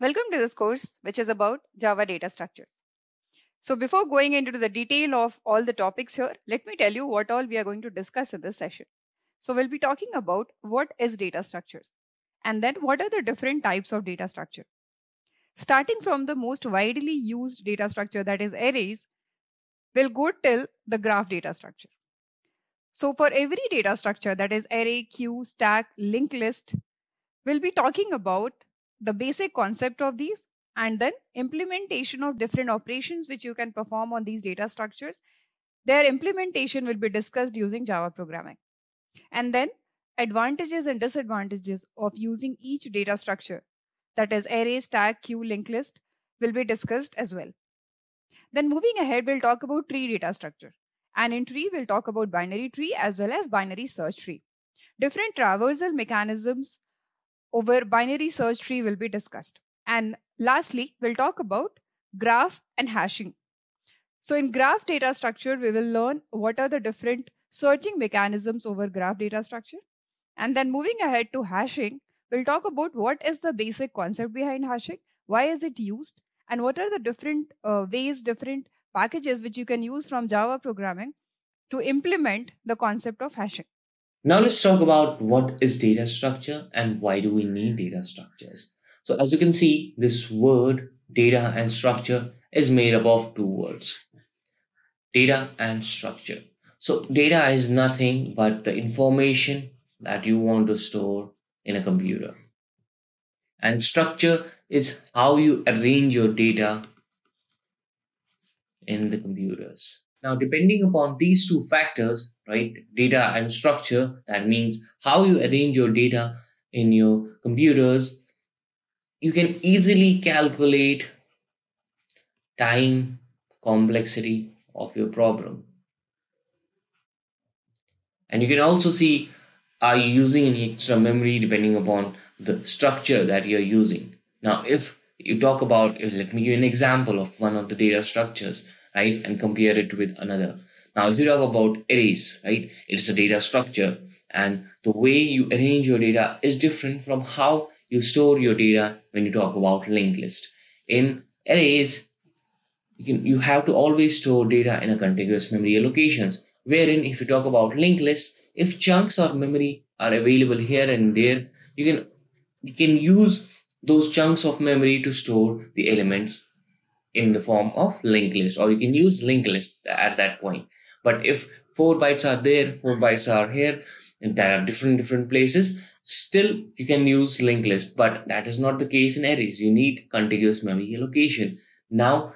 Welcome to this course, which is about Java data structures. So before going into the detail of all the topics here, let me tell you what all we are going to discuss in this session. So we'll be talking about what is data structures and then what are the different types of data structure. Starting from the most widely used data structure, that is arrays, we'll go till the graph data structure. So for every data structure, that is array, queue, stack, linked list, we'll be talking about the basic concept of these and then implementation of different operations which you can perform on these data structures. Their implementation will be discussed using Java programming. And then advantages and disadvantages of using each data structure, that is array, stack, queue, linked list, will be discussed as well. Then moving ahead, we'll talk about tree data structure. And in tree, we'll talk about binary tree as well as binary search tree. Different traversal mechanisms over binary search tree will be discussed. And lastly, we'll talk about graph and hashing. So in graph data structure, we will learn what are the different searching mechanisms over graph data structure. And then moving ahead to hashing, we'll talk about what is the basic concept behind hashing, why is it used, and what are the different ways, different packages which you can use from Java programming to implement the concept of hashing. Now let's talk about what is data structure and why do we need data structures. So as you can see, this word data and structure is made up of two words, data and structure. So data is nothing but the information that you want to store in a computer. And structure is how you arrange your data in the computers. Now, depending upon these two factors, right, data and structure, that means how you arrange your data in your computers, you can easily calculate time complexity of your problem. And you can also see, are you using any extra memory depending upon the structure that you're using. Now, if you talk about, let me give you an example of one of the data structures, right, and compare it with another. Now, if you talk about arrays, right, it's a data structure, and the way you arrange your data is different from how you store your data when you talk about linked list. In arrays, you have to always store data in a contiguous memory allocations, wherein if you talk about linked list, if chunks of memory are available here and there, you can use those chunks of memory to store the elements in the form of linked list, or you can use linked list at that point. But if 4 bytes are there, 4 bytes are here, and there are different places, still you can use linked list. But that is not the case in arrays. You need contiguous memory allocation. Now,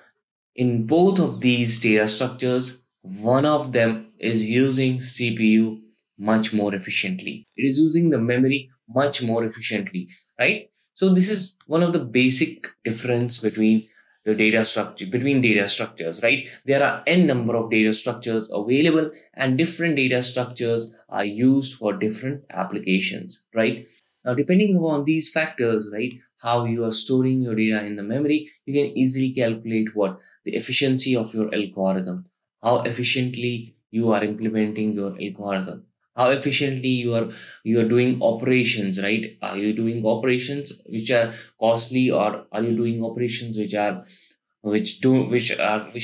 in both of these data structures, one of them is using CPU much more efficiently. It is using the memory much more efficiently, right? So this is one of the basic difference between the data structure between data structures, right? There are n number of data structures available and different data structures are used for different applications, right? Now, depending upon these factors, right, how you are storing your data in the memory, you can easily calculate what the efficiency of your algorithm, how efficiently you are implementing your algorithm, how efficiently you are doing operations, right? Are you doing operations which are costly, or are you doing operations which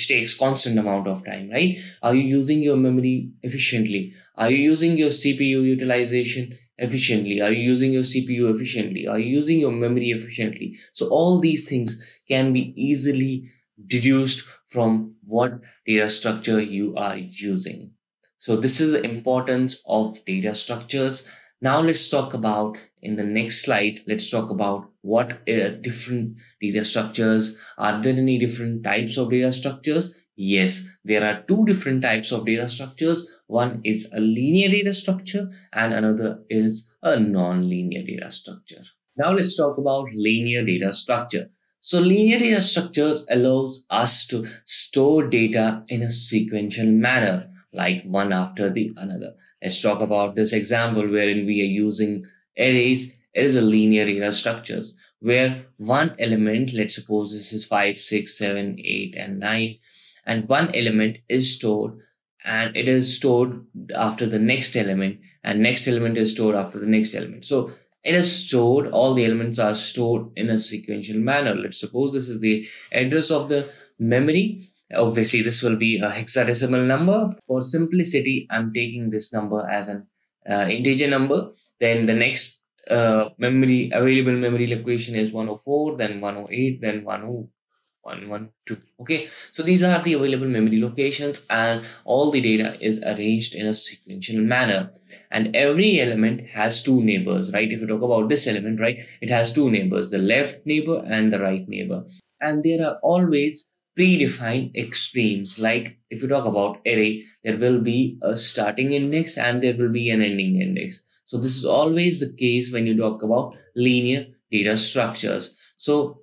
takes constant amount of time, right? Are you using your memory efficiently? Are you using your CPU utilization efficiently? Are you using your CPU efficiently? Are you using your memory efficiently? So all these things can be easily deduced from what data structure you are using. So this is the importance of data structures. Now let's talk about, in the next slide, let's talk about what different data structures. Are there any different types of data structures? Yes, there are two different types of data structures. One is a linear data structure and another is a non-linear data structure. Now let's talk about linear data structure. So linear data structures allows us to store data in a sequential manner, like one after the another. Let's talk about this example wherein we are using arrays. It is a linear data structures where one element, let's suppose this is 5, 6, 7, 8, and 9, and one element is stored, and it is stored after the next element, and next element is stored after the next element. So it is stored, all the elements are stored in a sequential manner. Let's suppose this is the address of the memory. Obviously, this will be a hexadecimal number. For simplicity, I'm taking this number as an integer number. Then the next memory available memory location is 104, then 108, then 112. Okay, so these are the available memory locations, and all the data is arranged in a sequential manner. And every element has two neighbors, right? If you talk about this element, right, it has two neighbors, the left neighbor and the right neighbor. And there are always predefined extremes. Like if you talk about array, there will be a starting index and there will be an ending index. So this is always the case when you talk about linear data structures. So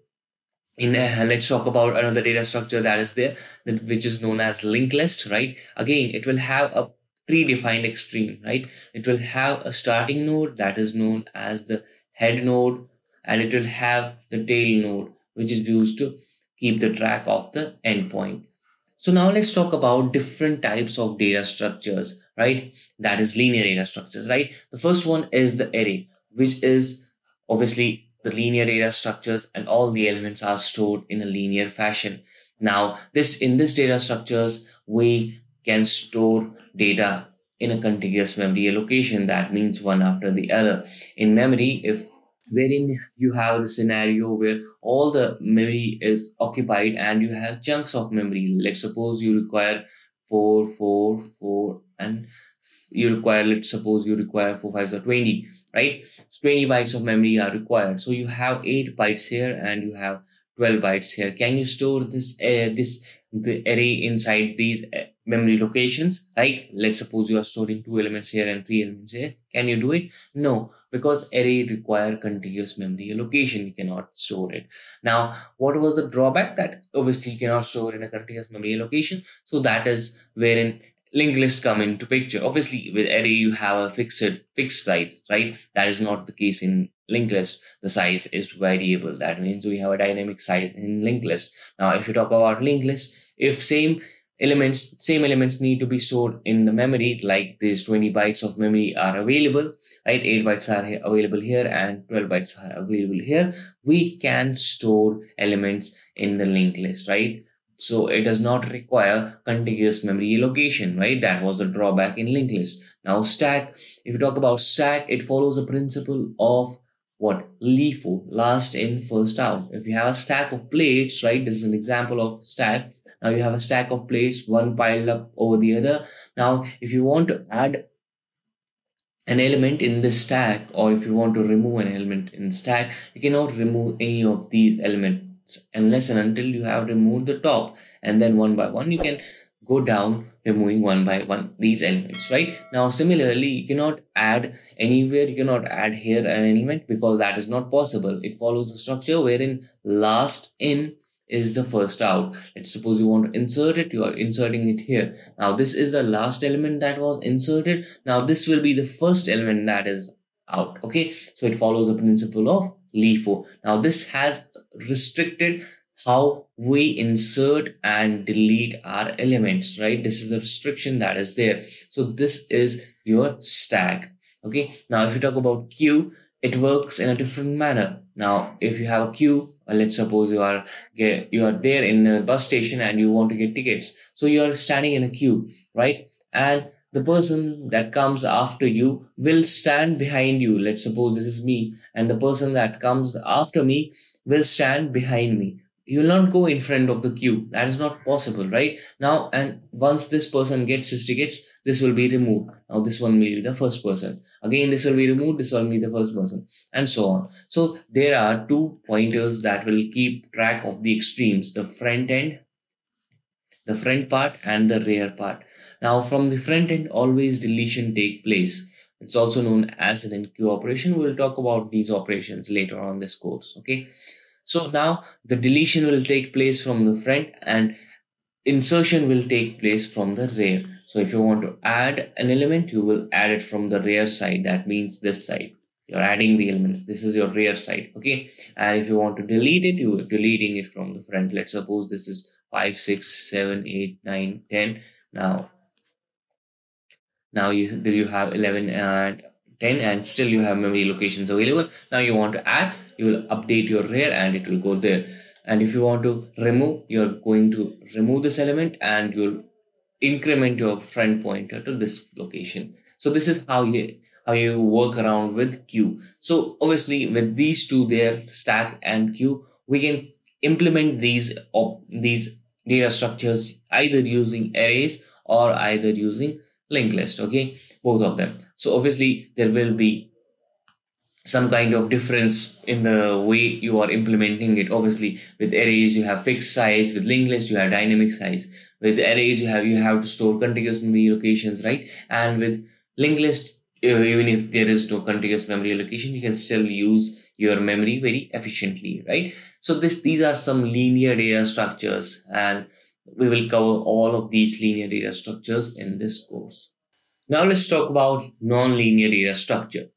let's talk about another data structure that is there, which is known as linked list, right? Again, it will have a predefined extreme, right? It will have a starting node that is known as the head node, and it will have the tail node, which is used to keep the track of the endpoint. So now let's talk about different types of data structures, right? That is linear data structures, right? The first one is the array, which is obviously the linear data structures, and all the elements are stored in a linear fashion. Now, this in this data structures, we can store data in a contiguous memory allocation. That means one after the other. In memory, if wherein you have the scenario where all the memory is occupied and you have chunks of memory. Let's suppose you require 4, 4, 4, and let's suppose you require 4 5s or 20, right? So 20 bytes of memory are required. So you have 8 bytes here and you have 12 bytes here. Can you store the array inside these memory locations? Like let's suppose you are storing 2 elements here and 3 elements here. Can you do it? No, because array require contiguous memory allocation. You cannot store it. Now, what was the drawback? That obviously you cannot store in a contiguous memory allocation. So that is wherein linked list come into picture. Obviously, with array you have a fixed size, right? That is not the case in linked list. The size is variable. That means we have a dynamic size in linked list. Now, if you talk about linked list, if same elements need to be stored in the memory, like these 20 bytes of memory are available, right? 8 bytes are available here and 12 bytes are available here. We can store elements in the linked list, right? So it does not require contiguous memory allocation, right? That was the drawback in linked list. Now stack, if you talk about stack, it follows a principle of what? LIFO, last in, first out. If you have a stack of plates, right? This is an example of stack. Now you have a stack of plates, one piled up over the other. Now, if you want to add an element in the stack, or if you want to remove an element in the stack, you cannot remove any of these elements unless and until you have removed the top, and then one by one you can go down removing one by one these elements, right? Now similarly, you cannot add anywhere, you cannot add here an element because that is not possible. It follows a structure wherein last in is the first out. Let's suppose you want to insert it, you are inserting it here. Now this is the last element that was inserted. Now this will be the first element that is out. Okay, so it follows the principle of LIFO. Now this has restricted how we insert and delete our elements, right? This is the restriction that is there. So this is your stack. Okay, now if you talk about queue, it works in a different manner. Now if you have a queue, let's suppose you are there in a bus station and you want to get tickets, so you are standing in a queue, right? And the person that comes after you will stand behind you. Let's suppose this is me, and the person that comes after me will stand behind me. You will not go in front of the queue. That is not possible, right? Now, and once this person gets his tickets, this will be removed. Now this one will be the first person, again this will be removed, this will be the first person, and so on. So there are two pointers that will keep track of the extremes: the front end, the front part, and the rear part. Now from the front end, always deletion take place. It's also known as an enqueue operation. We'll talk about these operations later on this course. Okay, so now the deletion will take place from the front and insertion will take place from the rear. So if you want to add an element, you will add it from the rear side. That means this side. You're adding the elements. This is your rear side. Okay. And if you want to delete it, you are deleting it from the front. Let's suppose this is 5, 6, 7, 8, 9, 10. Now you have 11 and 10 and still you have memory locations available. Now you want to add, you will update your rear and it will go there. And if you want to remove, you're going to remove this element and you'll increment your front pointer to this location. So this is how you work around with queue. So obviously with these two there, stack and queue, we can implement these data structures either using arrays or either using linked list. Okay, both of them. So obviously there will be some kind of difference in the way you are implementing it. Obviously with arrays you have fixed size, with linked list you have dynamic size. With arrays you have to store contiguous memory locations, right? And with linked list, even if there is no contiguous memory location, you can still use your memory very efficiently, right? So these are some linear data structures, and we will cover all of these linear data structures in this course. Now let's talk about non-linear data structure.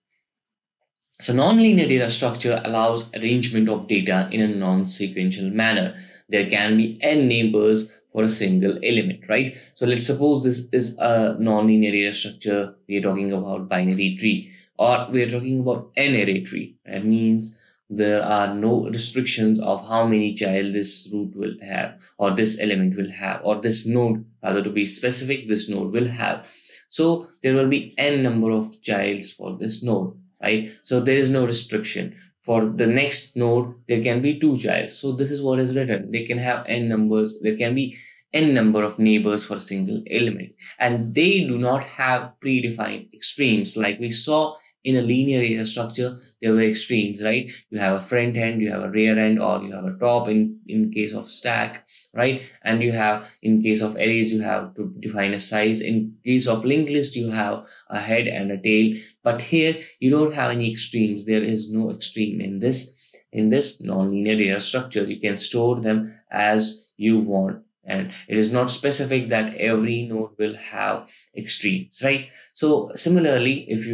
So nonlinear data structure allows arrangement of data in a non-sequential manner. There can be n neighbors for a single element, right? So let's suppose this is a nonlinear data structure. We are talking about binary tree, or we are talking about n array tree. That means there are no restrictions of how many child this root will have, or this element will have, or this node, rather to be specific, this node will have. So there will be n number of childs for this node, right? So there is no restriction. For the next node, there can be two childs. So this is what is written. They can have n numbers. There can be n number of neighbors for a single element. And they do not have predefined extremes. Like we saw in a linear data structure, there were extremes, right? You have a front end, you have a rear end, or you have a top in case of stack, right? And you have, in case of arrays, you have to define a size. In case of linked list, you have a head and a tail. But here you don't have any extremes. There is no extreme in this nonlinear data structure. You can store them as you want, and it is not specific that every node will have extremes, right? So similarly, if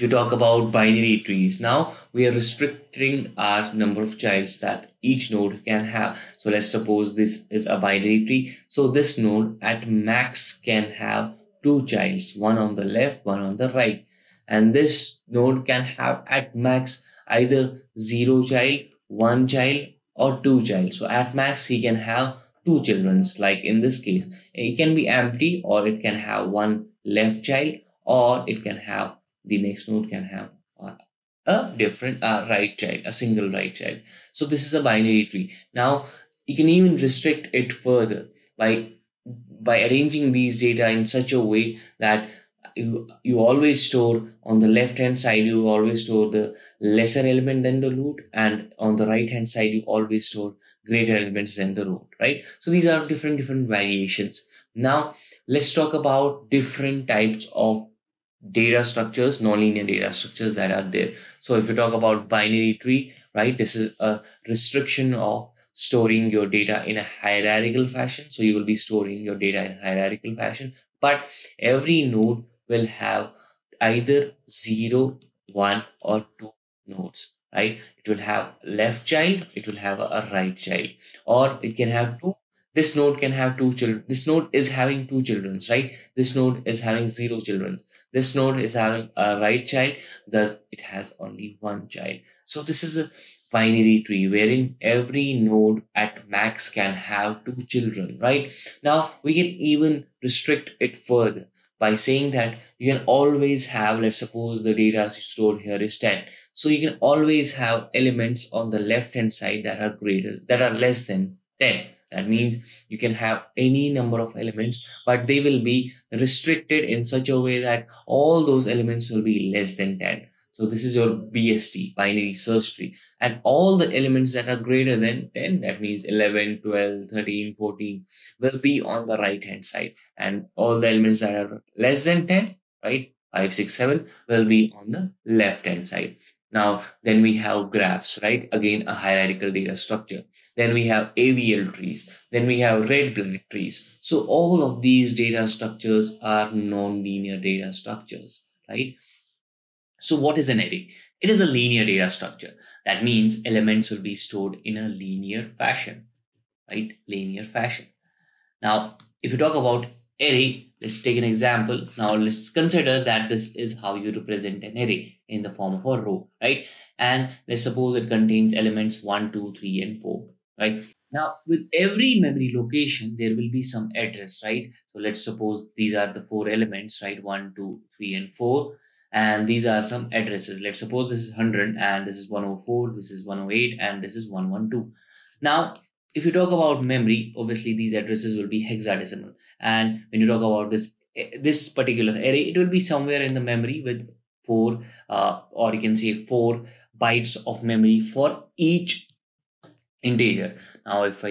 you talk about binary trees, now we are restricting our number of childs that each node can have. So let's suppose this is a binary tree. So this node at max can have two childs, one on the left, one on the right. And this node can have at max either zero child, one child, or two child. So at max he can have two children, like in this case. It can be empty, or it can have one left child, or it can have, the next node can have a different right child, a single right child. So this is a binary tree. Now you can even restrict it further by arranging these data in such a way that you always store on the left hand side, you always store the lesser element than the root, and on the right hand side you always store greater elements than the root, right? So these are different variations. Now let's talk about different types of data structures, nonlinear data structures that are there. So if you talk about binary tree, right, this is a restriction of storing your data in a hierarchical fashion. So you will be storing your data in hierarchical fashion, but every node will have either 0, 1, or 2 nodes, right? It will have left child, it will have a right child, or it can have two. This node can have two children. This node is having two children, right? This node is having 0 children. This node is having a right child, thus it has only one child. So this is a binary tree wherein every node at max can have two children, right? Now we can even restrict it further by saying that you can always have, let's suppose the data stored here is 10. So you can always have elements on the left hand side that are less than 10. That means you can have any number of elements, but they will be restricted in such a way that all those elements will be less than 10. So this is your BST, binary search tree. And all the elements that are greater than 10, that means 11, 12, 13, 14, will be on the right hand side. And all the elements that are less than 10, right, 5, 6, 7, will be on the left hand side. Now, then we have graphs, right? Again, a hierarchical data structure. Then we have AVL trees. Then we have red-black trees. So all of these data structures are non-linear data structures, right? So what is an array? It is a linear data structure. That means elements will be stored in a linear fashion, right? Linear fashion. Now, if you talk about array, let's take an example. Now let's consider that this is how you represent an array in the form of a row, right? And let's suppose it contains elements 1, 2, 3, and 4, right? Now with every memory location, there will be some address, right? So let's suppose these are the four elements, right? 1, 2, 3, and 4. And these are some addresses. Let's suppose this is 100 and this is 104, this is 108, and this is 112. Now, if you talk about memory, obviously these addresses will be hexadecimal. And when you talk about this particular array, it will be somewhere in the memory with four, or you can say 4 bytes of memory for each integer. Now, if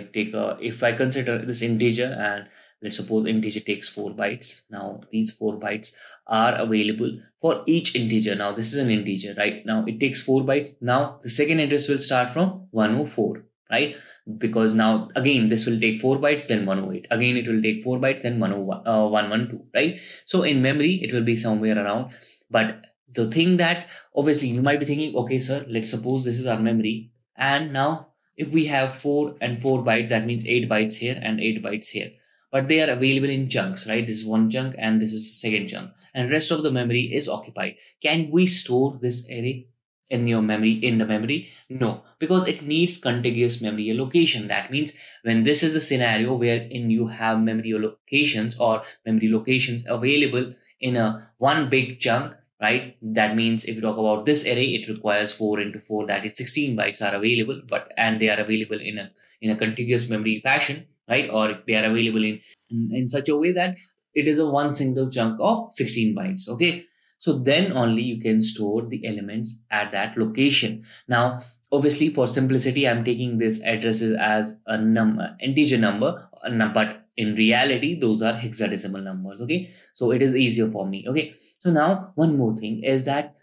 I consider this integer, and let's suppose integer takes 4 bytes. Now, these 4 bytes are available for each integer. Now, this is an integer, right? Now, it takes 4 bytes. Now, the second address will start from 104, right? Because now again this will take 4 bytes, then 108. Again, it will take 4 bytes, then 101, 112, right? So in memory, it will be somewhere around. But the thing that obviously you might be thinking, okay, sir, let's suppose this is our memory, and now if we have 4 and 4 bytes, that means 8 bytes here and 8 bytes here. But they are available in chunks, right? This is one chunk and this is the second chunk, and rest of the memory is occupied. Can we store this array in your memory, in the memory? No, because it needs contiguous memory allocation. That means when this is the scenario wherein you have memory allocations or memory locations available in a one big chunk, right? That means if you talk about this array, it requires 4 into 4, that is 16 bytes are available, but and they are available in a contiguous memory fashion, right? Or they are available in such a way that it is a one single chunk of 16 bytes. Okay, so then only you can store the elements at that location. Now, obviously, for simplicity, I'm taking this addresses as a integer number, but in reality, those are hexadecimal numbers. Okay, so it is easier for me. Okay, so now one more thing is that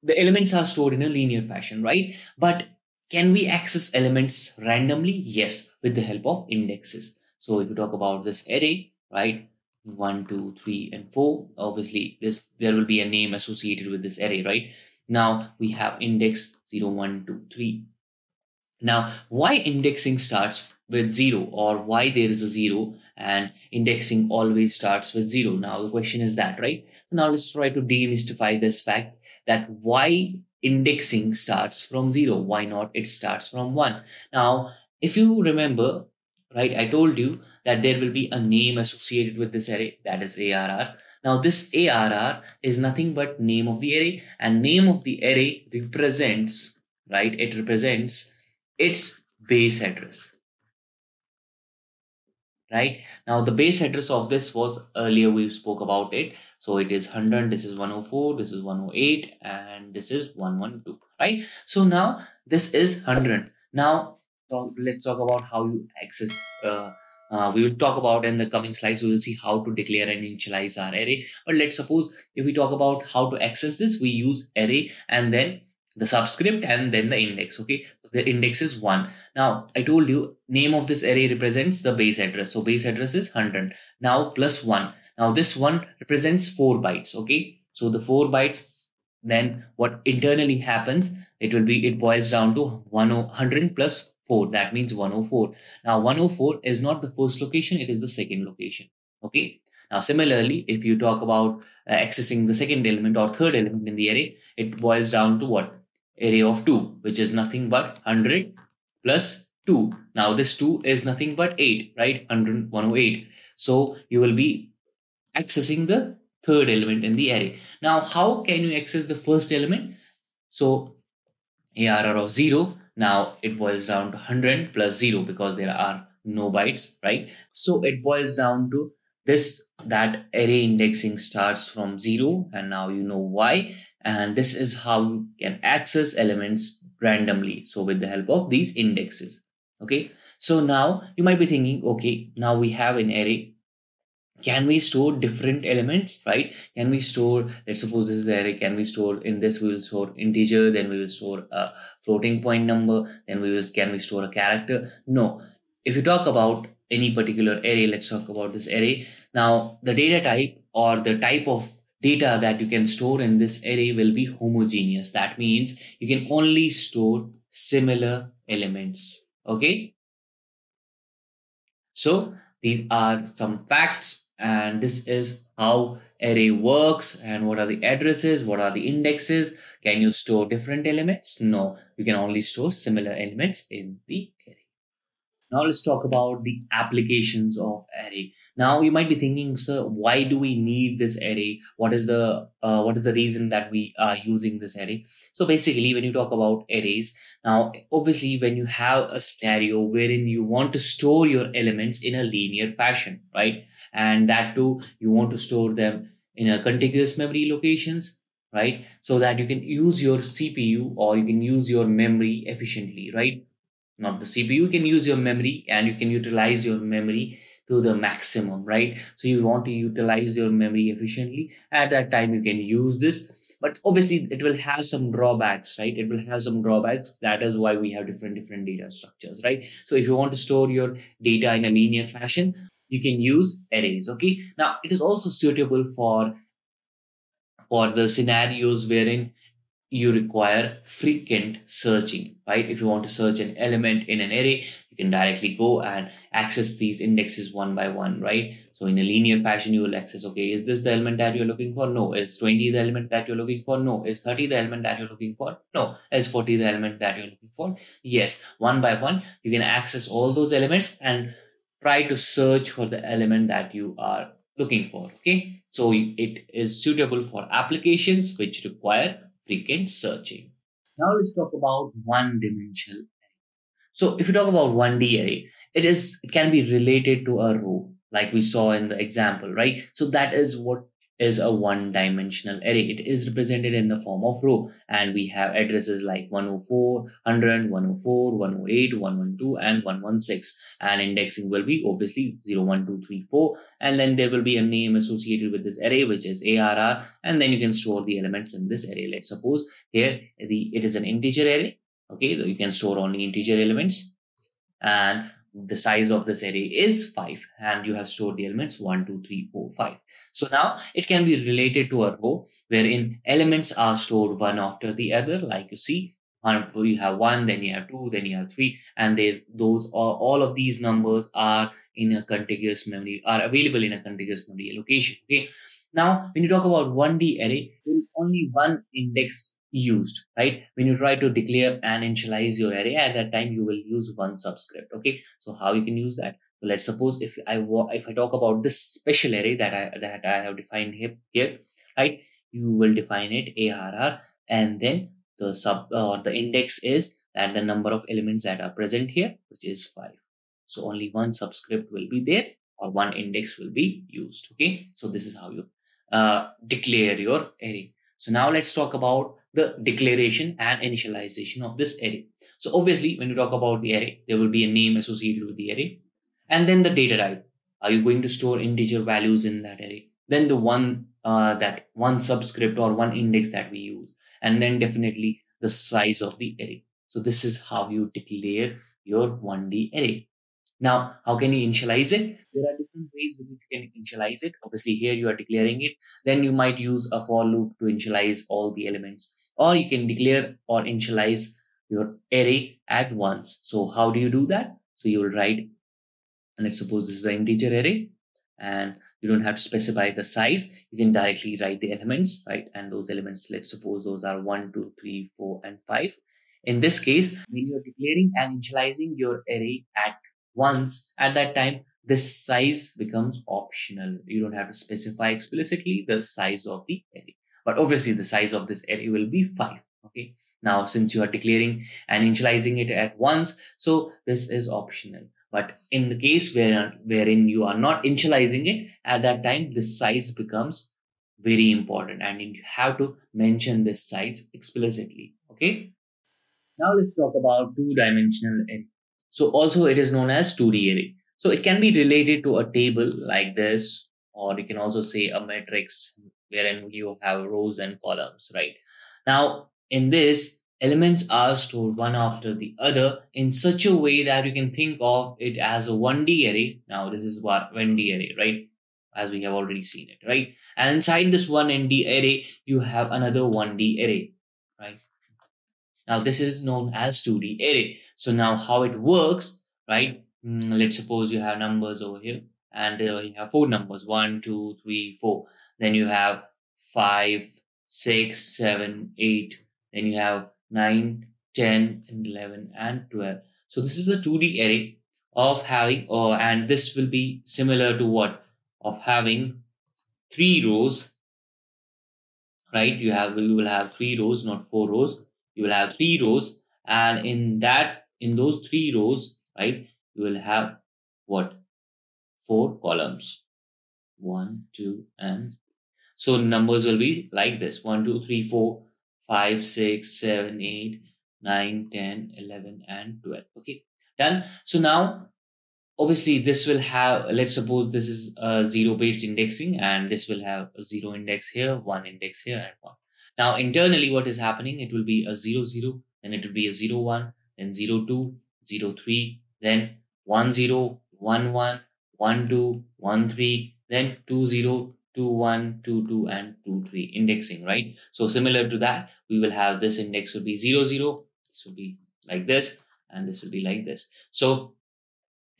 the elements are stored in a linear fashion, right? But can we access elements randomly? Yes, with the help of indexes. So if you talk about this array, right? 1, 2, 3, and 4. Obviously, this there will be a name associated with this array, right? Now we have index 0, 1, 2, 3. Now, why indexing starts with 0, or why there is a 0 and indexing always starts with 0? Now, the question is that, right? Now, let's try to demystify this fact that why indexing starts from 0. Why not it starts from 1? Now, if you remember, right, I told you that there will be a name associated with this array, that is ARR. Now, this ARR is nothing but name of the array, and name of the array represents, right, it represents its base address, right? Now the base address of this was, earlier we spoke about it, so it is 100, this is 104, this is 108, and this is 112, right? So now this is 100. Now, so let's talk about how you access, we will talk about in the coming slides. We will see how to declare and initialize our array. But let's suppose if we talk about how to access this, we use array and then the subscript and then the index. Okay, the index is 1. Now I told you name of this array represents the base address, so base address is 100. Now plus 1. Now this 1 represents 4 bytes. Okay, so the 4 bytes, then what internally happens, it boils down to 100 plus 4, that means 104. Now 104 is not the first location, it is the second location. Okay, now similarly, if you talk about accessing the second element or third element in the array, it boils down to what? Array of 2, which is nothing but 100 plus 2. Now this 2 is nothing but 8, right? 100, 108. So you will be accessing the third element in the array. Now, how can you access the first element? So ARR of 0, now it boils down to 100 plus 0 because there are no bytes, right? So it boils down to this, that array indexing starts from 0, and now you know why. And this is how you can access elements randomly, so with the help of these indexes. Okay, so now you might be thinking, okay, now we have an array, can we store different elements, right? Can we store, let's suppose this is the array, can we store, in this we will store integer, then we will store a floating point number, then can we store a character? No. If you talk about any particular array, let's talk about this array. Now the data type or the type of data that you can store in this array will be homogeneous. That means you can only store similar elements. Okay, so these are some facts and this is how array works. And what are the addresses, what are the indexes? Can you store different elements? No, you can only store similar elements in the array. Now let's talk about the applications of array. Now you might be thinking, sir, why do we need this array? What is the reason that we are using this array? So basically, when you talk about arrays, now obviously when you have a scenario wherein you want to store your elements in a linear fashion, right? And that too, you want to store them in a contiguous memory locations, right? So that you can use your CPU or you can use your memory efficiently, right? Not the CPU. You can use your memory and you can utilize your memory to the maximum, right? So you want to utilize your memory efficiently. At that time, you can use this. But obviously, it will have some drawbacks, right? It will have some drawbacks. That is why we have different data structures, right? So if you want to store your data in a linear fashion, you can use arrays. Okay. Now it is also suitable for the scenarios wherein you require frequent searching, right? If you want to search an element in an array, you can directly go and access these indexes one by one, right? So in a linear fashion, you will access, okay, is this the element that you're looking for? No. Is 20 the element that you're looking for? No. Is 30 the element that you're looking for? No. Is 40 the element that you're looking for? Yes. One by one, you can access all those elements and try to search for the element that you are looking for. Okay. So it is suitable for applications which require frequent searching. Now let's talk about one dimensional. So if you talk about 1D array, it can be related to a row, like we saw in the example, right? So that is what is a one-dimensional array. It is represented in the form of row, and we have addresses like 104, 100, 104, 108, 112, and 116. And indexing will be obviously 0, 1, 2, 3, 4, and then there will be a name associated with this array, which is ARR, and then you can store the elements in this array. Let's suppose here it is an integer array. Okay, so you can store only integer elements, and the size of this array is 5, and you have stored the elements 1, 2, 3, 4, 5. So now it can be related to a row wherein elements are stored one after the other, like you see. You have 1, then you have 2, then you have 3, and there's those all of these numbers are in a contiguous memory, are available in a contiguous memory allocation. Okay, now when you talk about 1D array, there is only one index used, right? When you try to declare and initialize your array, at that time you will use one subscript. Okay, so how you can use that? So let's suppose if I talk about this special array that I have defined here, right? You will define it ARR, and then the sub or the index is that the number of elements that are present here, which is 5. So only one subscript will be there, or one index will be used. Okay, so this is how you declare your array. So now let's talk about the declaration and initialization of this array. So obviously, when you talk about the array, there will be a name associated with the array, and then the data type. Are you going to store integer values in that array? Then the that one subscript or one index that we use, and then definitely the size of the array. So this is how you declare your 1D array. Now, how can you initialize it? There are different ways with which you can initialize it. Obviously, here you are declaring it. Then you might use a for loop to initialize all the elements. Or you can declare or initialize your array at once. So how do you do that? So you will write, and let's suppose this is the integer array, and you don't have to specify the size. You can directly write the elements, right? And those elements, let's suppose those are 1, 2, 3, 4, and 5. In this case, when you're declaring and initializing your array at once, at that time, this size becomes optional. You don't have to specify explicitly the size of the array. But obviously, the size of this array will be 5. Okay. Now, since you are declaring and initializing it at once, so this is optional. But in the case wherein you are not initializing it, at that time, this size becomes very important, and you have to mention this size explicitly. Okay. Now let's talk about two-dimensional array. So also it is known as 2D array. So it can be related to a table like this, or you can also say a matrix wherein you have rows and columns, right? Now in this, elements are stored one after the other in such a way that you can think of it as a 1D array. Now this is what 1D array, right? As we have already seen it, right? And inside this one ND array, you have another 1D array, right? Now this is known as 2D array. So now how it works, right? Let's suppose you have numbers over here, and you have four numbers, 1, 2, 3, 4. Then you have 5, 6, 7, 8. Then you have 9, 10, and 11, and 12. So this is a 2D array of having, and this will be similar to what? Of having three rows, right? You will have three rows, not four rows. You will have three rows, and in those three rows, right, you will have what? Four columns. One, two, and so numbers will be like this: 1, 2, 3, 4, 5, 6, 7, 8, 9, 10, 11, and 12. Okay, done. So now obviously this will have, let's suppose this is a zero based indexing, and this will have a zero index here, one index here, and one. Now internally what is happening, it will be a 0 0, then it will be a 0 1, then 0 2, 0 3, then 1 0, 1 1, 1 2, 1 3, then 2 0, 2 1, 2 2, and 2 3 indexing, right? So similar to that, we will have this index will be 0 0, this will be like this, and this will be like this. So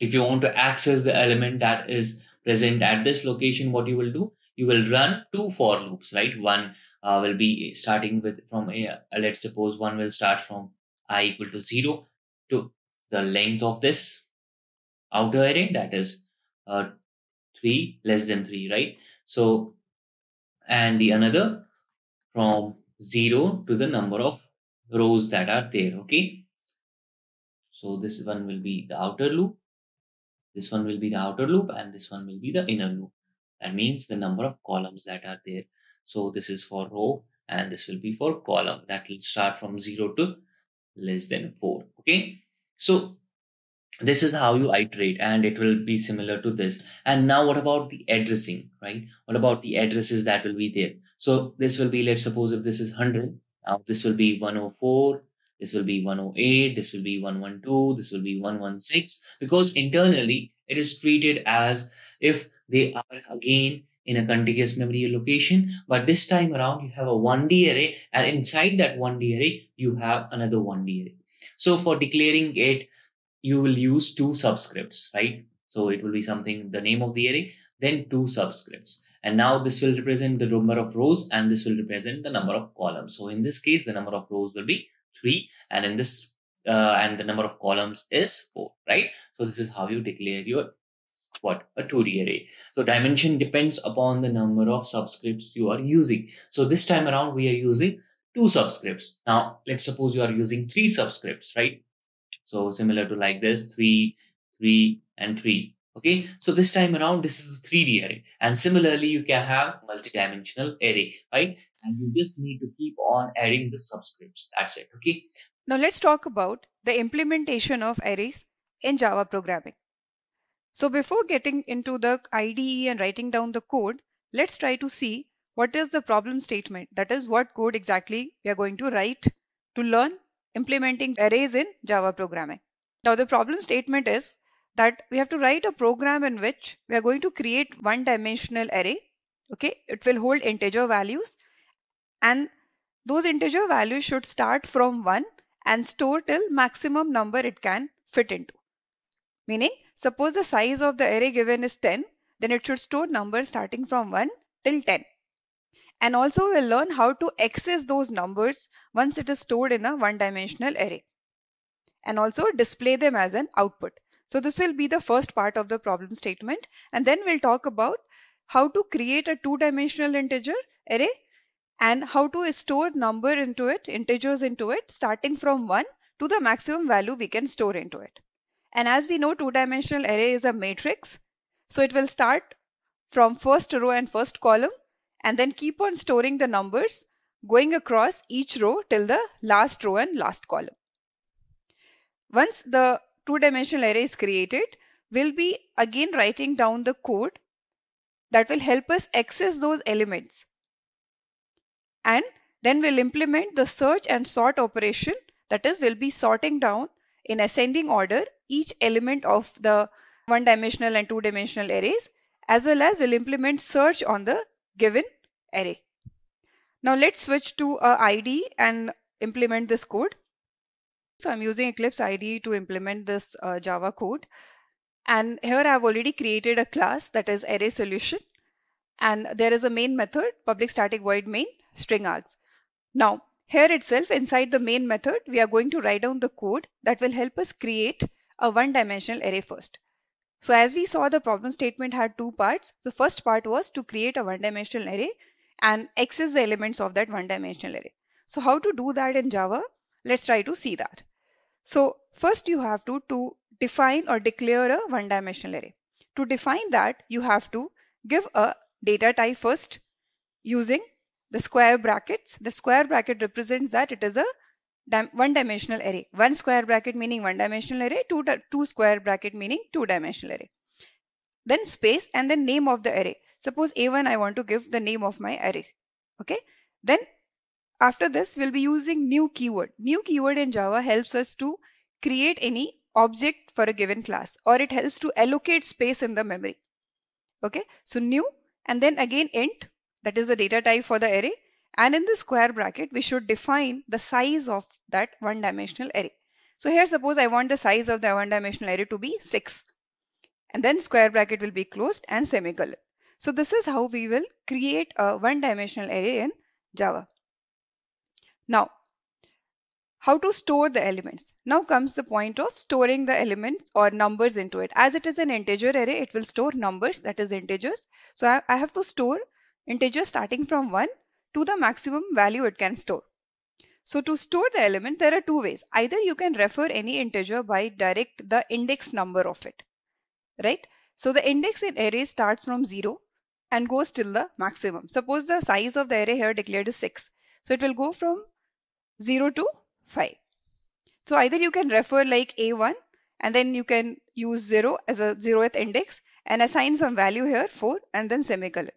if you want to access the element that is present at this location, what you will do, you will run two for loops, right? One will be starting with from a, let's suppose one will start from I equal to 0 to the length of this outer array, that is 3 less than 3, right? So and the another from 0 to the number of rows that are there. Okay, so this one will be the outer loop, this one will be the outer loop, and this one will be the inner loop. That means the number of columns that are there. So this is for row, and this will be for column. That will start from 0 to less than 4. Okay. So this is how you iterate, and it will be similar to this. And now what about the addressing, right? What about the addresses that will be there? So this will be, let's suppose if this is 100, now this will be 104, this will be 108, this will be 112, this will be 116, because internally it is treated as if they are again in a contiguous memory location, but this time around you have a 1D array, and inside that 1D array you have another 1D array. So for declaring it, you will use two subscripts, right? So it will be something, the name of the array, then two subscripts. And now this will represent the number of rows, and this will represent the number of columns. So in this case, the number of rows will be 3, and in this, and the number of columns is 4, right? So this is how you declare your what? A 2D array. So dimension depends upon the number of subscripts you are using. So this time around, we are using two subscripts. Now, let's suppose you are using three subscripts, right? So similar to like this, 3, 3, and 3. Okay, so this time around, this is a 3D array. And similarly, you can have multi-dimensional array, right? And you just need to keep on adding the subscripts. That's it. Okay. Now let's talk about the implementation of arrays in Java programming. So before getting into the IDE and writing down the code, let's try to see what is the problem statement. That is what code exactly we are going to write to learn implementing arrays in Java programming. Now the problem statement is that we have to write a program in which we are going to create one dimensional array. Okay, it will hold integer values, and those integer values should start from 1 and store till maximum number it can fit into. Meaning, suppose the size of the array given is 10, then it should store numbers starting from 1 till 10. And also we'll learn how to access those numbers once it is stored in a one-dimensional array, and also display them as an output. So this will be the first part of the problem statement, and then we'll talk about how to create a two-dimensional integer array and how to store number into it, integers into it, starting from 1 to the maximum value we can store into it. And as we know, two-dimensional array is a matrix. So it will start from first row and first column and then keep on storing the numbers going across each row till the last row and last column. Once the two-dimensional array is created, we'll be again writing down the code that will help us access those elements. And then we'll implement the search and sort operation. That is, we'll be sorting down in ascending order each element of the one-dimensional and two-dimensional arrays, as well as we'll implement search on the given array. Now let's switch to IDE and implement this code. So I'm using Eclipse IDE to implement this Java code. And here I have already created a class that is array solution. And there is a main method, public static void main string args. Now, here itself inside the main method, we are going to write down the code that will help us create a one-dimensional array first. So as we saw, the problem statement had two parts. The first part was to create a one-dimensional array and access the elements of that one-dimensional array. So how to do that in Java? Let's try to see that. So first you have to define or declare a one-dimensional array. To define that, you have to give a data type first using the square brackets. The square bracket represents that it is a one-dimensional array. One square bracket meaning one-dimensional array, two square bracket meaning two-dimensional array. Then space and then name of the array. Suppose A1 I want to give the name of my array. Okay. Then after this we'll be using new keyword. New keyword in Java helps us to create any object for a given class, or it helps to allocate space in the memory. Okay. So new and then again int, that is the data type for the array. And in the square bracket, we should define the size of that one-dimensional array. So here suppose I want the size of the one-dimensional array to be 6. And then square bracket will be closed and semicolon. So this is how we will create a one-dimensional array in Java. Now, how to store the elements. Now comes the point of storing the elements or numbers into it. As it is an integer array, it will store numbers, that is integers. So I have to store integers starting from 1 to the maximum value it can store. So to store the element, there are two ways. Either you can refer any integer by direct the index number of it, right? So the index in array starts from 0 and goes till the maximum. Suppose the size of the array here declared is 6. So it will go from 0 to 5. So either you can refer like A1 and then you can use 0 as a 0th index and assign some value here 4 and then semicolon.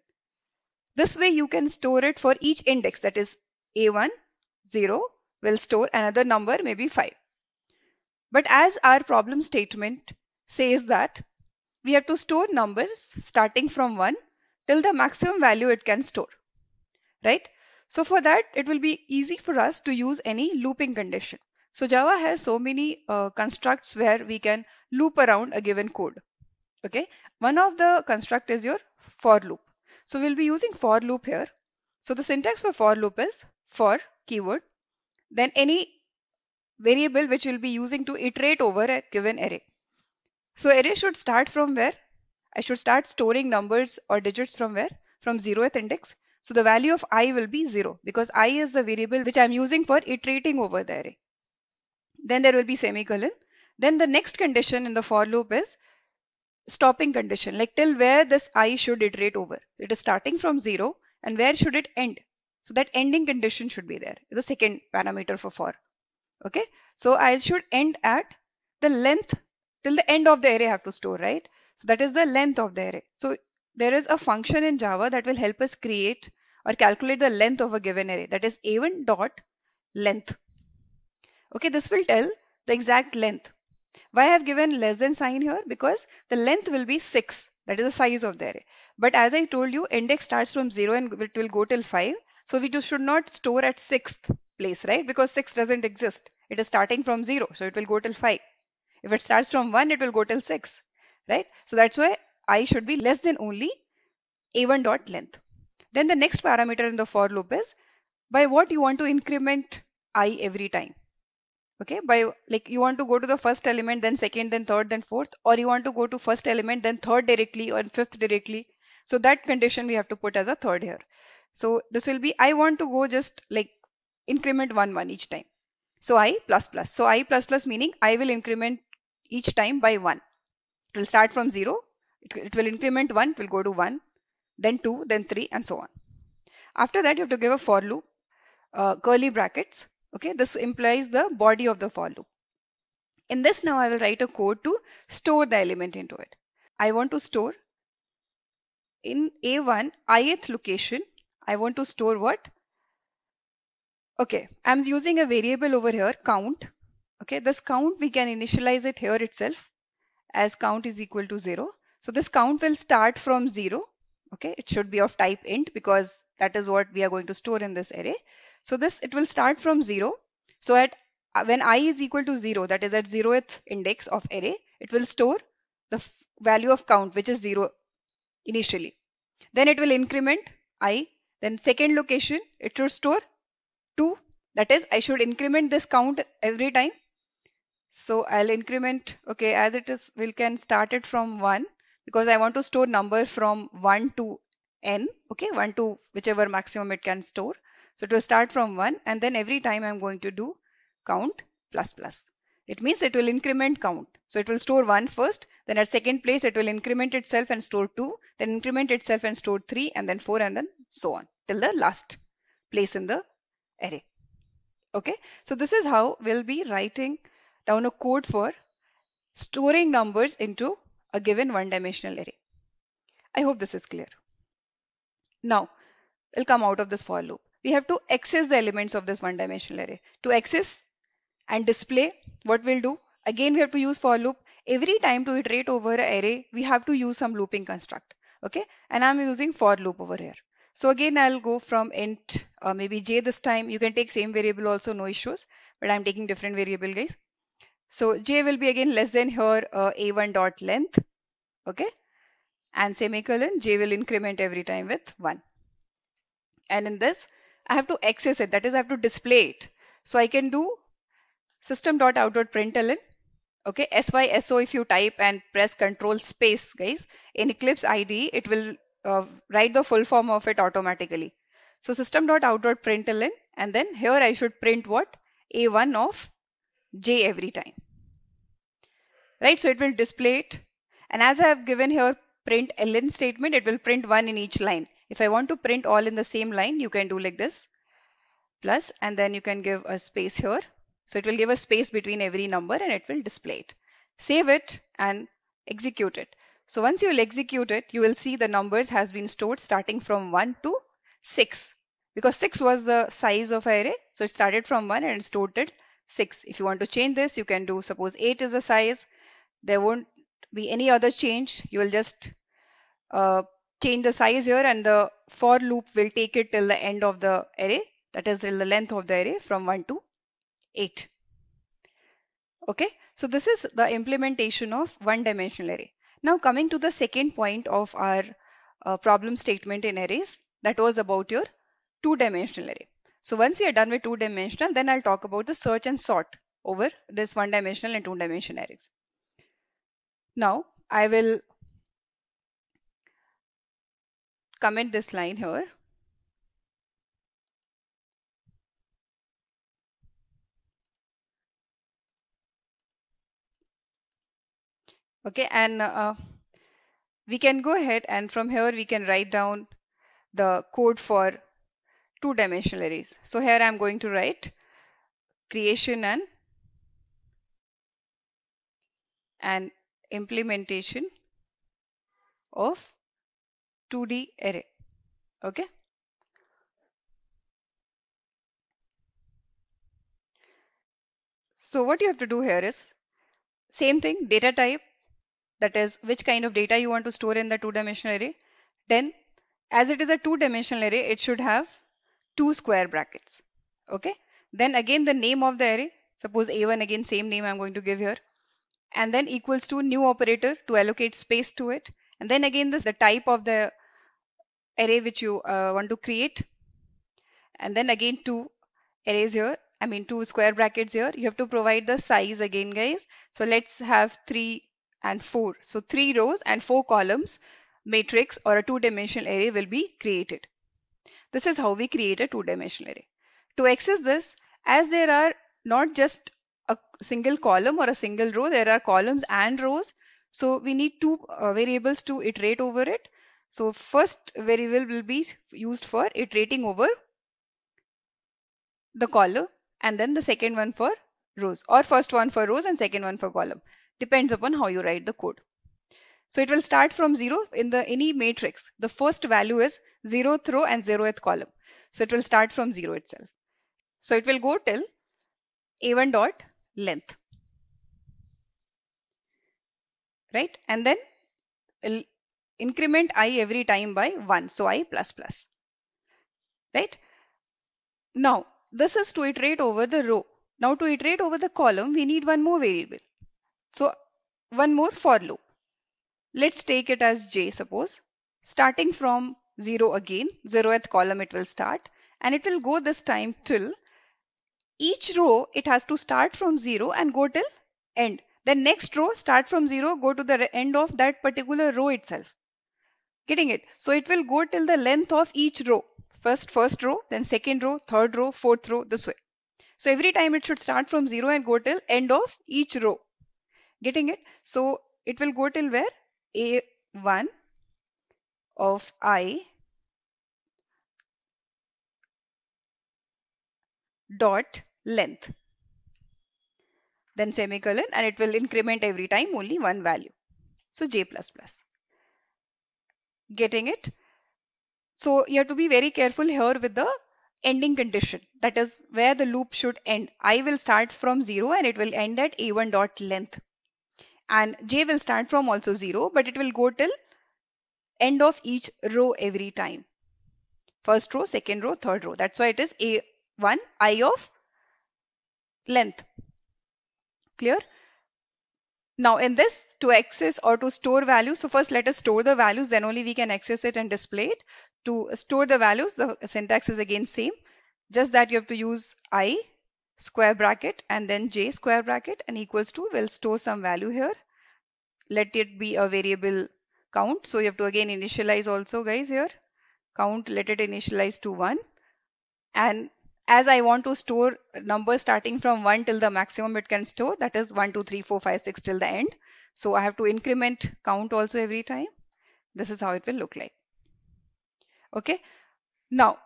This way you can store it for each index, that is A1, 0 will store another number, maybe 5. But as our problem statement says that we have to store numbers starting from 1 till the maximum value it can store, right? So for that, it will be easy for us to use any looping condition. So Java has so many constructs where we can loop around a given code. Okay, one of the construct is your for loop. So we'll be using for loop here. So the syntax for loop is for keyword, then any variable which we'll be using to iterate over a given array. So array should start from where? I should start storing numbers or digits from where? From 0th index. So the value of I will be 0 because I is the variable which I'm using for iterating over the array. Then there will be semicolon. Then the next condition in the for loop is stopping condition, like till where this I should iterate over. It is starting from 0 and where should it end? So that ending condition should be there, the second parameter for. Okay, so I should end at the length till the end of the array I have to store, right? So that is the length of the array. So there is a function in Java that will help us create or calculate the length of a given array, that is a1 dot length. Okay, this will tell the exact length. Why I have given less than sign here? Because the length will be 6. That is the size of the array. But as I told you, index starts from 0 and it will go till 5. So we should not store at 6th place, right? Because 6 doesn't exist. It is starting from 0. So it will go till 5. If it starts from 1, it will go till 6, right? So that's why I should be less than only a1 dot length. Then the next parameter in the for loop is by what you want to increment I every time. Okay, by like you want to go to the first element, then second, then third, then fourth, or you want to go to first element, then third directly or fifth directly. So that condition we have to put as a third here. So this will be, I want to go just like increment 1 each time. So I plus plus. So I plus plus meaning I will increment each time by 1. It will start from 0. It will increment 1, it will go to 1, then 2, then 3 and so on. After that you have to give a for loop, curly brackets. Okay, this implies the body of the for loop. In this now I will write a code to store the element into it. I want to store in A1 ith location. I want to store what? Okay, I'm using a variable over here, count. Okay, this count we can initialize it here itself as count is equal to 0. So this count will start from 0. Okay, it should be of type int because that is what we are going to store in this array. So this, it will start from 0. So at when I is equal to 0, that is at 0th index of array, it will store the value of count, which is 0 initially. Then it will increment I. Then second location, it should store 2. That is, I should increment this count every time. So I'll increment, okay, as it is, we can start it from 1 because I want to store number from 1 to n, okay, 1 to whichever maximum it can store. So it will start from 1 and then every time I'm going to do count plus plus. It means it will increment count. So it will store 1 first, then at second place it will increment itself and store 2, then increment itself and store 3 and then 4 and then so on till the last place in the array. Okay, so this is how we'll be writing down a code for storing numbers into a given one-dimensional array. I hope this is clear. Now, we'll come out of this for loop. We have to access the elements of this one-dimensional array. To access and display, what we'll do, again we have to use for loop. Every time to iterate over an array, we have to use some looping construct. Okay, and I'm using for loop over here. So again, I'll go from int maybe j this time. You can take same variable also, no issues, but I'm taking different variable, guys. So j will be again less than here a1 dot length, okay, and semicolon, j will increment every time with 1. And in this, I have to access it, that is I have to display it. So I can do system.out.println, okay, syso if you type and press control space, guys, in Eclipse IDE, it will write the full form of it automatically. So system.out.println, and then here I should print what? A1 of j every time. Right, so it will display it. And as I have given here print ln statement, it will print 1 in each line. If I want to print all in the same line, you can do like this, plus, and then you can give a space here. So it will give a space between every number and it will display it. Save it and execute it. So once you will execute it, you will see the numbers has been stored starting from 1 to 6. Because 6 was the size of array, so it started from 1 and stored till 6. If you want to change this, you can do, suppose 8 is the size. There won't be any other change. You will just change the size here and the for loop will take it till the end of the array, that is till the length of the array from 1 to 8. Okay, so this is the implementation of one-dimensional array. Now coming to the second point of our problem statement in arrays, that was about your two-dimensional array. So once we are done with two-dimensional, then I'll talk about the search and sort over this one-dimensional and two-dimensional arrays. Now I will comment this line here. Okay, and we can go ahead and from here we can write down the code for two-dimensional arrays. So here I'm going to write creation and implementation of 2D array. Okay. So what you have to do here is same thing, data type, that is which kind of data you want to store in the two-dimensional array. Then as it is a two-dimensional array, it should have 2 square brackets. Okay. Then again the name of the array, suppose A1, again same name I'm going to give here, and then equals to new operator to allocate space to it. And then again this the type of the array which you want to create, and then again two arrays here, I mean 2 square brackets here. You have to provide the size again, guys. So let's have 3 and 4. So 3 rows and 4 columns matrix or a two-dimensional array will be created. This is how we create a two-dimensional array. To access this, as there are not just a single column or a single row, there are columns and rows. So we need two variables to iterate over it. So first variable will be used for iterating over the column, and then the second one for rows, or first one for rows and second one for column. Depends upon how you write the code. So it will start from 0 in the any matrix. The first value is 0th row and 0th column. So it will start from 0 itself. So it will go till a1 dot length. Right? And then it'll increment I every time by 1. So I plus plus. Right? Now this is to iterate over the row. Now to iterate over the column, we need one more variable. So one more for loop. Let's take it as j, suppose. Starting from 0 again, 0th column it will start, and it will go this time till each row it has to start from 0 and go till end. Then next row start from 0, go to the end of that particular row itself. Getting it? So it will go till the length of each row. First row, then second row, third row, fourth row, this way. So every time it should start from 0 and go till end of each row. Getting it? So it will go till where? A1 of I dot length. Then semicolon, and it will increment every time only one value. So j plus plus. Getting it? So you have to be very careful here with the ending condition. That is where the loop should end. I will start from 0 and it will end at a1 dot length. And j will start from also 0, but it will go till end of each row every time. First row, second row, third row. That's why it is a1 I of length. Clear? Now in this, to access or to store values, so first let us store the values, then only we can access it and display it. To store the values, the syntax is again same, just that you have to use I square bracket and then j square bracket and equals to, we'll store some value here. Let it be a variable count. So you have to again initialize also, guys, here. Count, let it initialize to 1. And as I want to store numbers starting from 1 till the maximum it can store, that is 1, 2, 3, 4, 5, 6 till the end. So I have to increment count also every time. This is how it will look like. Okay. Now,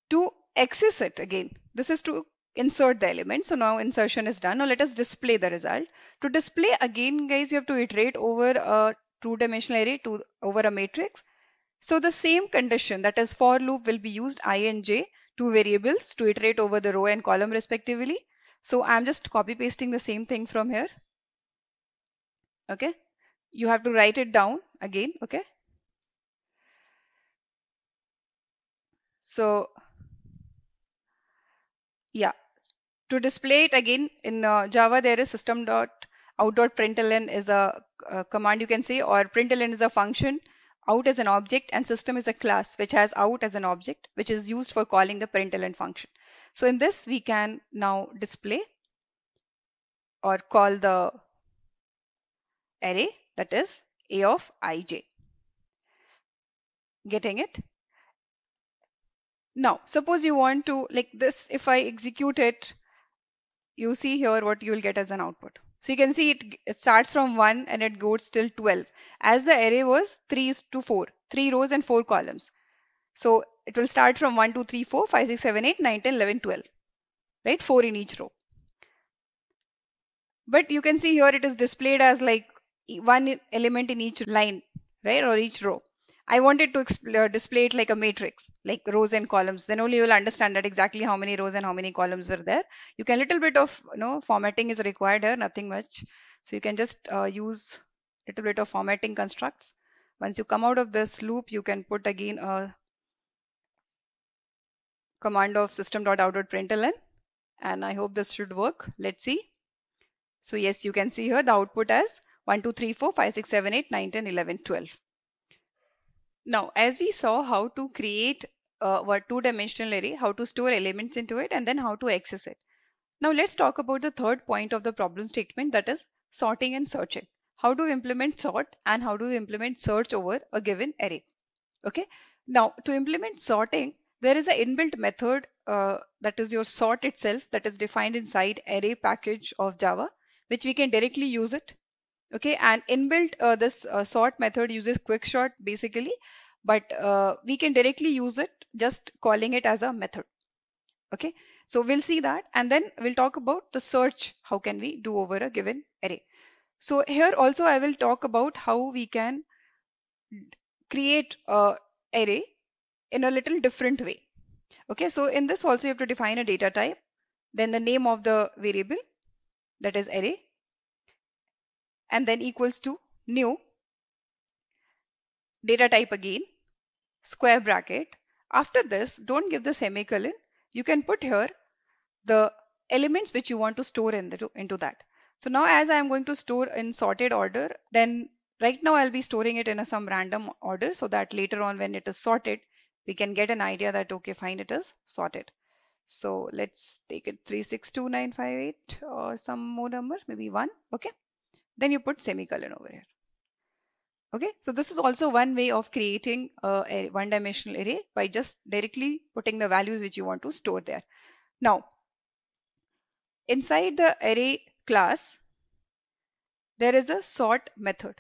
to access it again, this is to insert the element. So now insertion is done. Now let us display the result. To display again, guys, you have to iterate over a two-dimensional array over a matrix. So the same condition, that is for loop, will be used I and j, two variables, to iterate over the row and column respectively. So I'm just copy pasting the same thing from here. Okay. You have to write it down again. Okay. So yeah, to display it again in Java, there is system.out.println is a command, you can say, or println is a function. Out is an object and system is a class which has out as an object, which is used for calling the println function. So in this, we can now display or call the array, that is a of ij. Getting it? Now, suppose you want to, like this, if I execute it, you see here what you will get as an output. So you can see it starts from 1 and it goes till 12. As the array was 3 is to 4, 3 rows and 4 columns. So it will start from 1, 2, 3, 4, 5, 6, 7, 8, 9, 10, 11, 12, right? 4 in each row. But you can see here it is displayed as like one element in each line, right? Or each row. I wanted to display it like a matrix, like rows and columns. Then only you will understand that exactly how many rows and how many columns were there. You can little bit of formatting is required here, nothing much. So you can just use little bit of formatting constructs. Once you come out of this loop, you can put again a command of system.out.println, and I hope this should work. Let's see. So yes, you can see here the output as 1, 2, 3, 4, 5, 6, 7, 8, 9, 10, 11, 12. Now, as we saw how to create a two-dimensional array, how to store elements into it, and then how to access it. Now, let's talk about the third point of the problem statement, that is sorting and searching. How to implement sort and how to implement search over a given array. Okay. Now, to implement sorting, there is an inbuilt method that is your sort itself, that is defined inside array package of Java, which we can directly use it. Okay, and inbuilt this sort method uses quicksort basically, but we can directly use it just calling it as a method. Okay, so we'll see that, and then we'll talk about the search. How can we do over a given array? So here also I will talk about how we can create a array in a little different way. Okay, so in this also you have to define a data type, then the name of the variable, that is array, and then equals to new data type again, square bracket. After this, don't give the semicolon. You can put here the elements which you want to store into that. So now as I am going to store in sorted order, then Right now I'll be storing it in some random order so that later on when it is sorted, we can get an idea that, okay, fine, it is sorted. So let's take it 362958 or some more number, maybe 1. Okay. Then you put semicolon over here. Okay. So this is also one way of creating a one-dimensional array by just directly putting the values which you want to store there. Now, inside the array class, there is a sort method.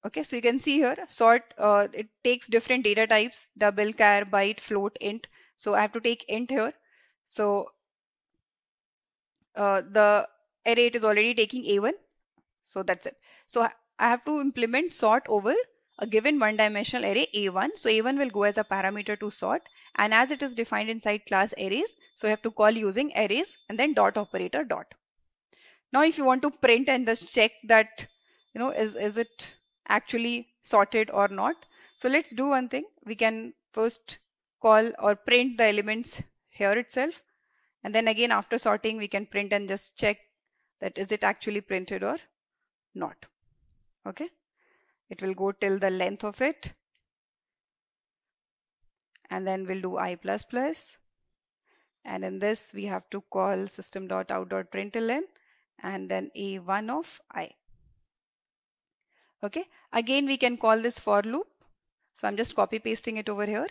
Okay, so you can see here sort, it takes different data types, double, char, byte, float, int. So I have to take int here. So the array, it is already taking A1. So that's it. So I have to implement sort over a given one-dimensional array A1. So A1 will go as a parameter to sort. And as it is defined inside class arrays, so I have to call using arrays and then dot operator dot. Now, if you want to print and just check that, is it actually sorted or not? So let's do one thing. We can first call or print the elements here itself. And then again, after sorting, we can print and just check that is it actually printed or not. Okay. It will go till the length of it. And then we'll do I++. And in this, we have to call system.out.println and then A1 of I. Okay, again we can call this for loop. So I'm just copy pasting it over here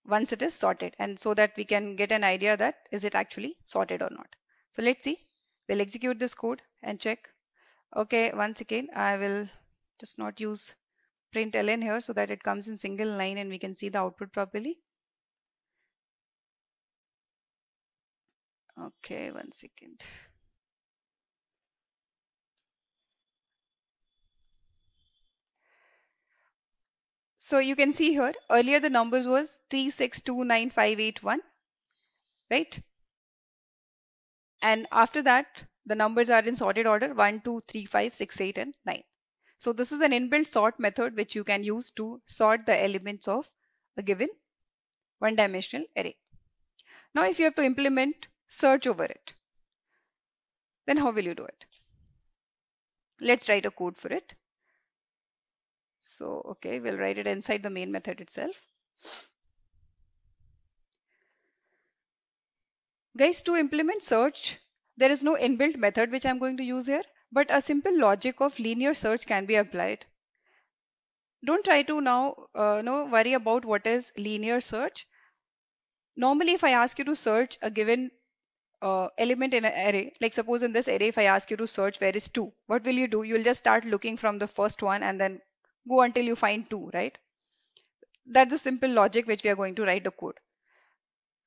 once it is sorted, and so that we can get an idea that is it actually sorted or not. So let's see, we'll execute this code and check. Okay, once again I will just not use println here so that it comes in single line and we can see the output properly. Okay, 1 second. So you can see here earlier the numbers was 3629581, right? And after that the numbers are in sorted order 1 2 3 5 6 8 and 9. So this is an inbuilt sort method which you can use to sort the elements of a given one-dimensional array. Now if you have to implement search over it, then how will you do it? Let's write a code for it. So okay, we'll write it inside the main method itself. Guys, to implement search, there is no inbuilt method which I'm going to use here, but a simple logic of linear search can be applied. Don't try to now no worry about what is linear search. Normally, if I ask you to search a given element in an array, like suppose in this array, if I ask you to search where is 2, what will you do? You'll just start looking from the first one and then go until you find 2, right? That's the simple logic which we are going to write the code.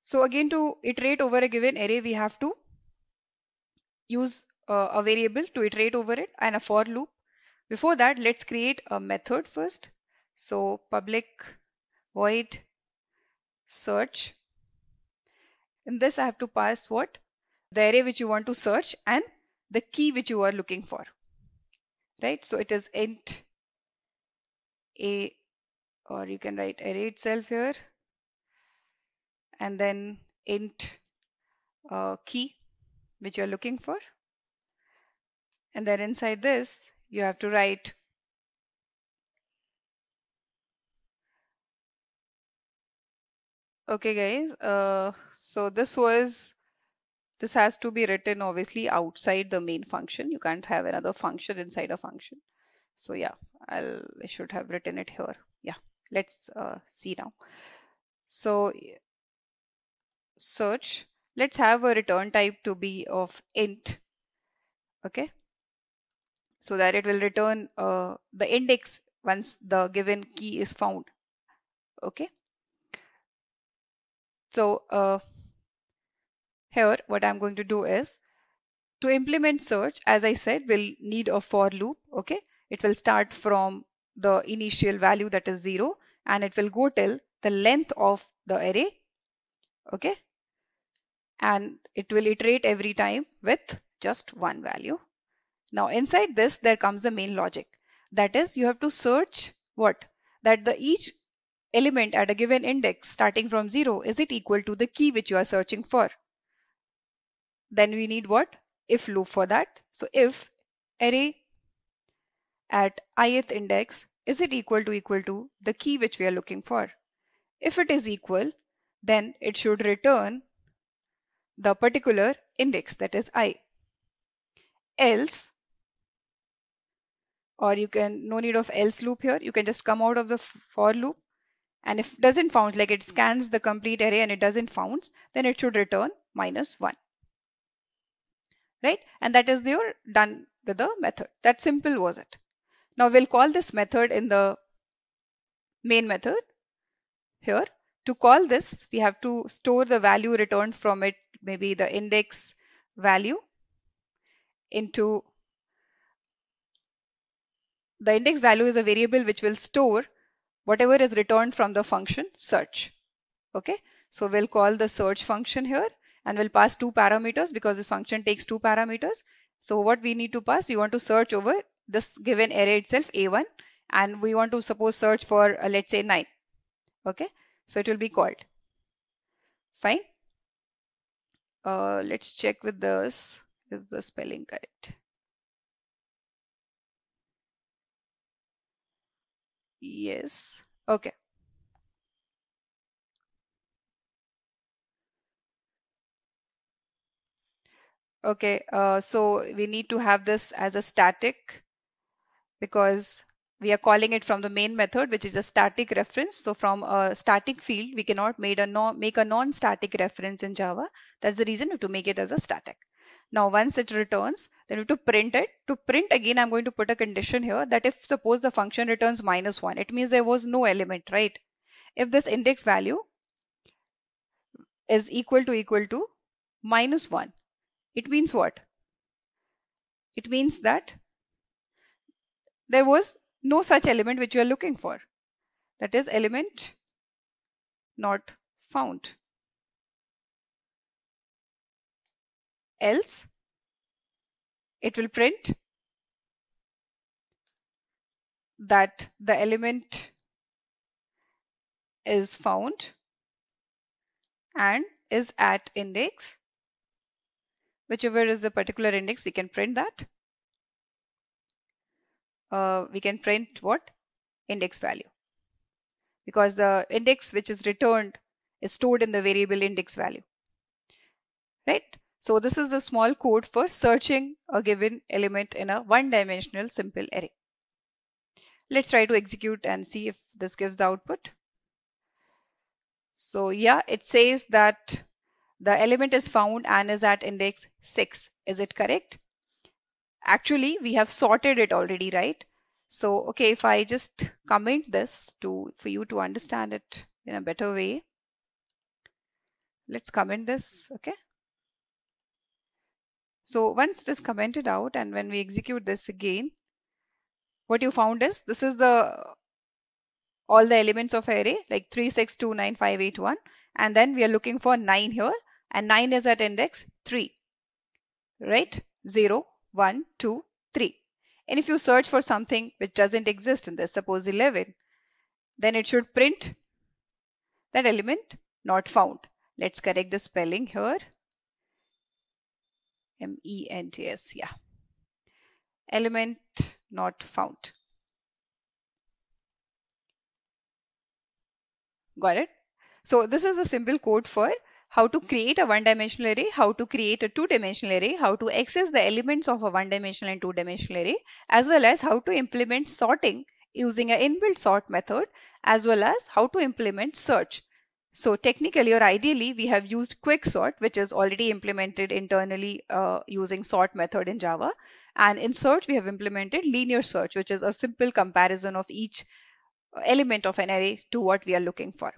So again, to iterate over a given array, we have to use a variable to iterate over it and a for loop. Before that, let's create a method first. So public void search. In this, I have to pass what? The array which you want to search and the key which you are looking for, right? So it is int a, or you can write array itself here, and then int key which you're looking for. And then inside this, you have to write okay guys, so this has to be written obviously outside the main function. You can't have another function inside a function. So yeah, I should have written it here. Yeah, let's see now. So search, let's have a return type to be of int. Okay, so that it will return the index once the given key is found. Okay, so here what I'm going to do is to implement search, as I said, we'll need a for loop. Okay, it will start from the initial value that is 0 and it will go till the length of the array. Okay, and it will iterate every time with just one value. Now inside this there comes the main logic, that is you have to search what, that the each element at a given index starting from 0, is it equal to the key which you are searching for. Then we need what, if loop for that. So if array at ith index, is it equal to the key which we are looking for? If it is equal, then it should return the particular index, that is I. Else, or you can, no need of else loop here, you can just come out of the for loop, and if doesn't found, like it scans the complete array and it doesn't found, then it should return -1, right? And that is your done with the method. That simple was it. Now we'll call this method in the main method here. To call this, we have to store the value returned from it, maybe the index value, into the index value is a variable which will store whatever is returned from the function search. Okay, so we'll call the search function here and we'll pass 2 parameters because this function takes 2 parameters. So what we need to pass, we want to search over this given array itself, A1, and we want to suppose search for let's say 9. Okay, so it will be called. Fine. Let's check with this. Is the spelling correct? Yes. Okay. Okay. So we need to have this as a static because we are calling it from the main method, which is a static reference. So from a static field, we cannot make a non-static reference in Java. That's the reason we have to make it as a static. Now, once it returns, then we have to print it. To print again, I'm going to put a condition here that if suppose the function returns -1, it means there was no element, right? If this index value is equal to -1, it means what? It means that there was no such element which you are looking for. That is element not found. Else, it will print that the element is found and is at index. Whichever is the particular index, we can print that. We can print what? Index value. Because the index which is returned is stored in the variable index value. Right? So this is the small code for searching a given element in a one-dimensional simple array. Let's try to execute and see if this gives the output. So yeah, it says that the element is found and is at index 6. Is it correct? Actually, we have sorted it already, right? So, okay, if I just comment this for you to understand it in a better way, let's comment this, okay? So once it is commented out and when we execute this again, what you found is this is all the elements of array like 3, 6, 2, 9, 5, 8, 1, and then we are looking for 9 here, and 9 is at index 3, right? 0, 1, 2, 3. And if you search for something which doesn't exist in this, suppose 11, then it should print that element not found. Let's correct the spelling here. MENTS, yeah. Element not found. Got it? So this is a simple code for how to create a one-dimensional array, how to create a two-dimensional array, how to access the elements of a one-dimensional and two-dimensional array, as well as how to implement sorting using an inbuilt sort method, as well as how to implement search. So technically or ideally, we have used quicksort, which is already implemented internally using sort method in Java. And in search, we have implemented linear search, which is a simple comparison of each element of an array to what we are looking for.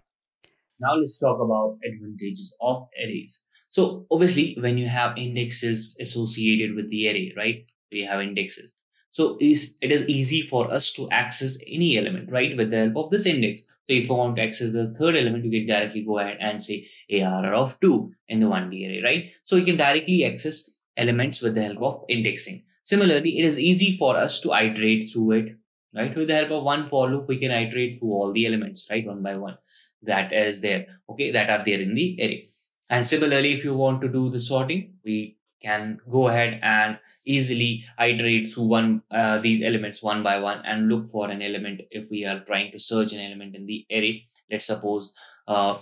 Now let's talk about advantages of arrays. So obviously when you have indexes associated with the array, right? We have indexes. So it is easy for us to access any element, right? With the help of this index. So if you want to access the third element, you can directly go ahead and say ARR of 2 in the 1D array, right? So you can directly access elements with the help of indexing. Similarly, it is easy for us to iterate through it, right? With the help of one for loop, we can iterate through all the elements, right? One by one that is there, okay, that are there in the array. And similarly, if you want to do the sorting, we can go ahead and easily iterate through these elements one by one and look for an element. If we are trying to search an element in the array, let's suppose uh,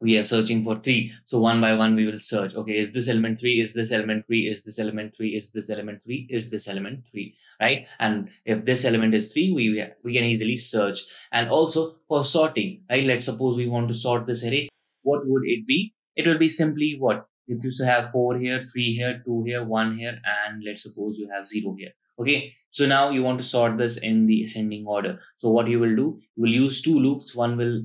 we are searching for 3, so one by one we will search. Okay, is this element 3, is this element 3, is this element 3, is this element 3, is this element 3, right? And if this element is 3, we can easily search. And also for sorting, right, let's suppose we want to sort this array. What would it be? It will be simply what, if you have 4 here, 3 here, 2 here, 1 here, and let's suppose you have 0 here. Okay, so now you want to sort this in the ascending order. So what you will do, you will use two loops. One will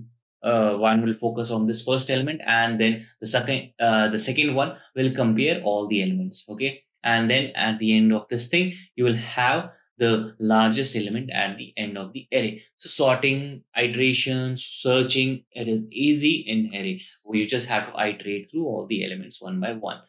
focus on this first element, and then the second one will compare all the elements. Okay, and then at the end of this thing you will have the largest element at the end of the array. So sorting, iterations, searching, it is easy in array. You just have to iterate through all the elements one by one.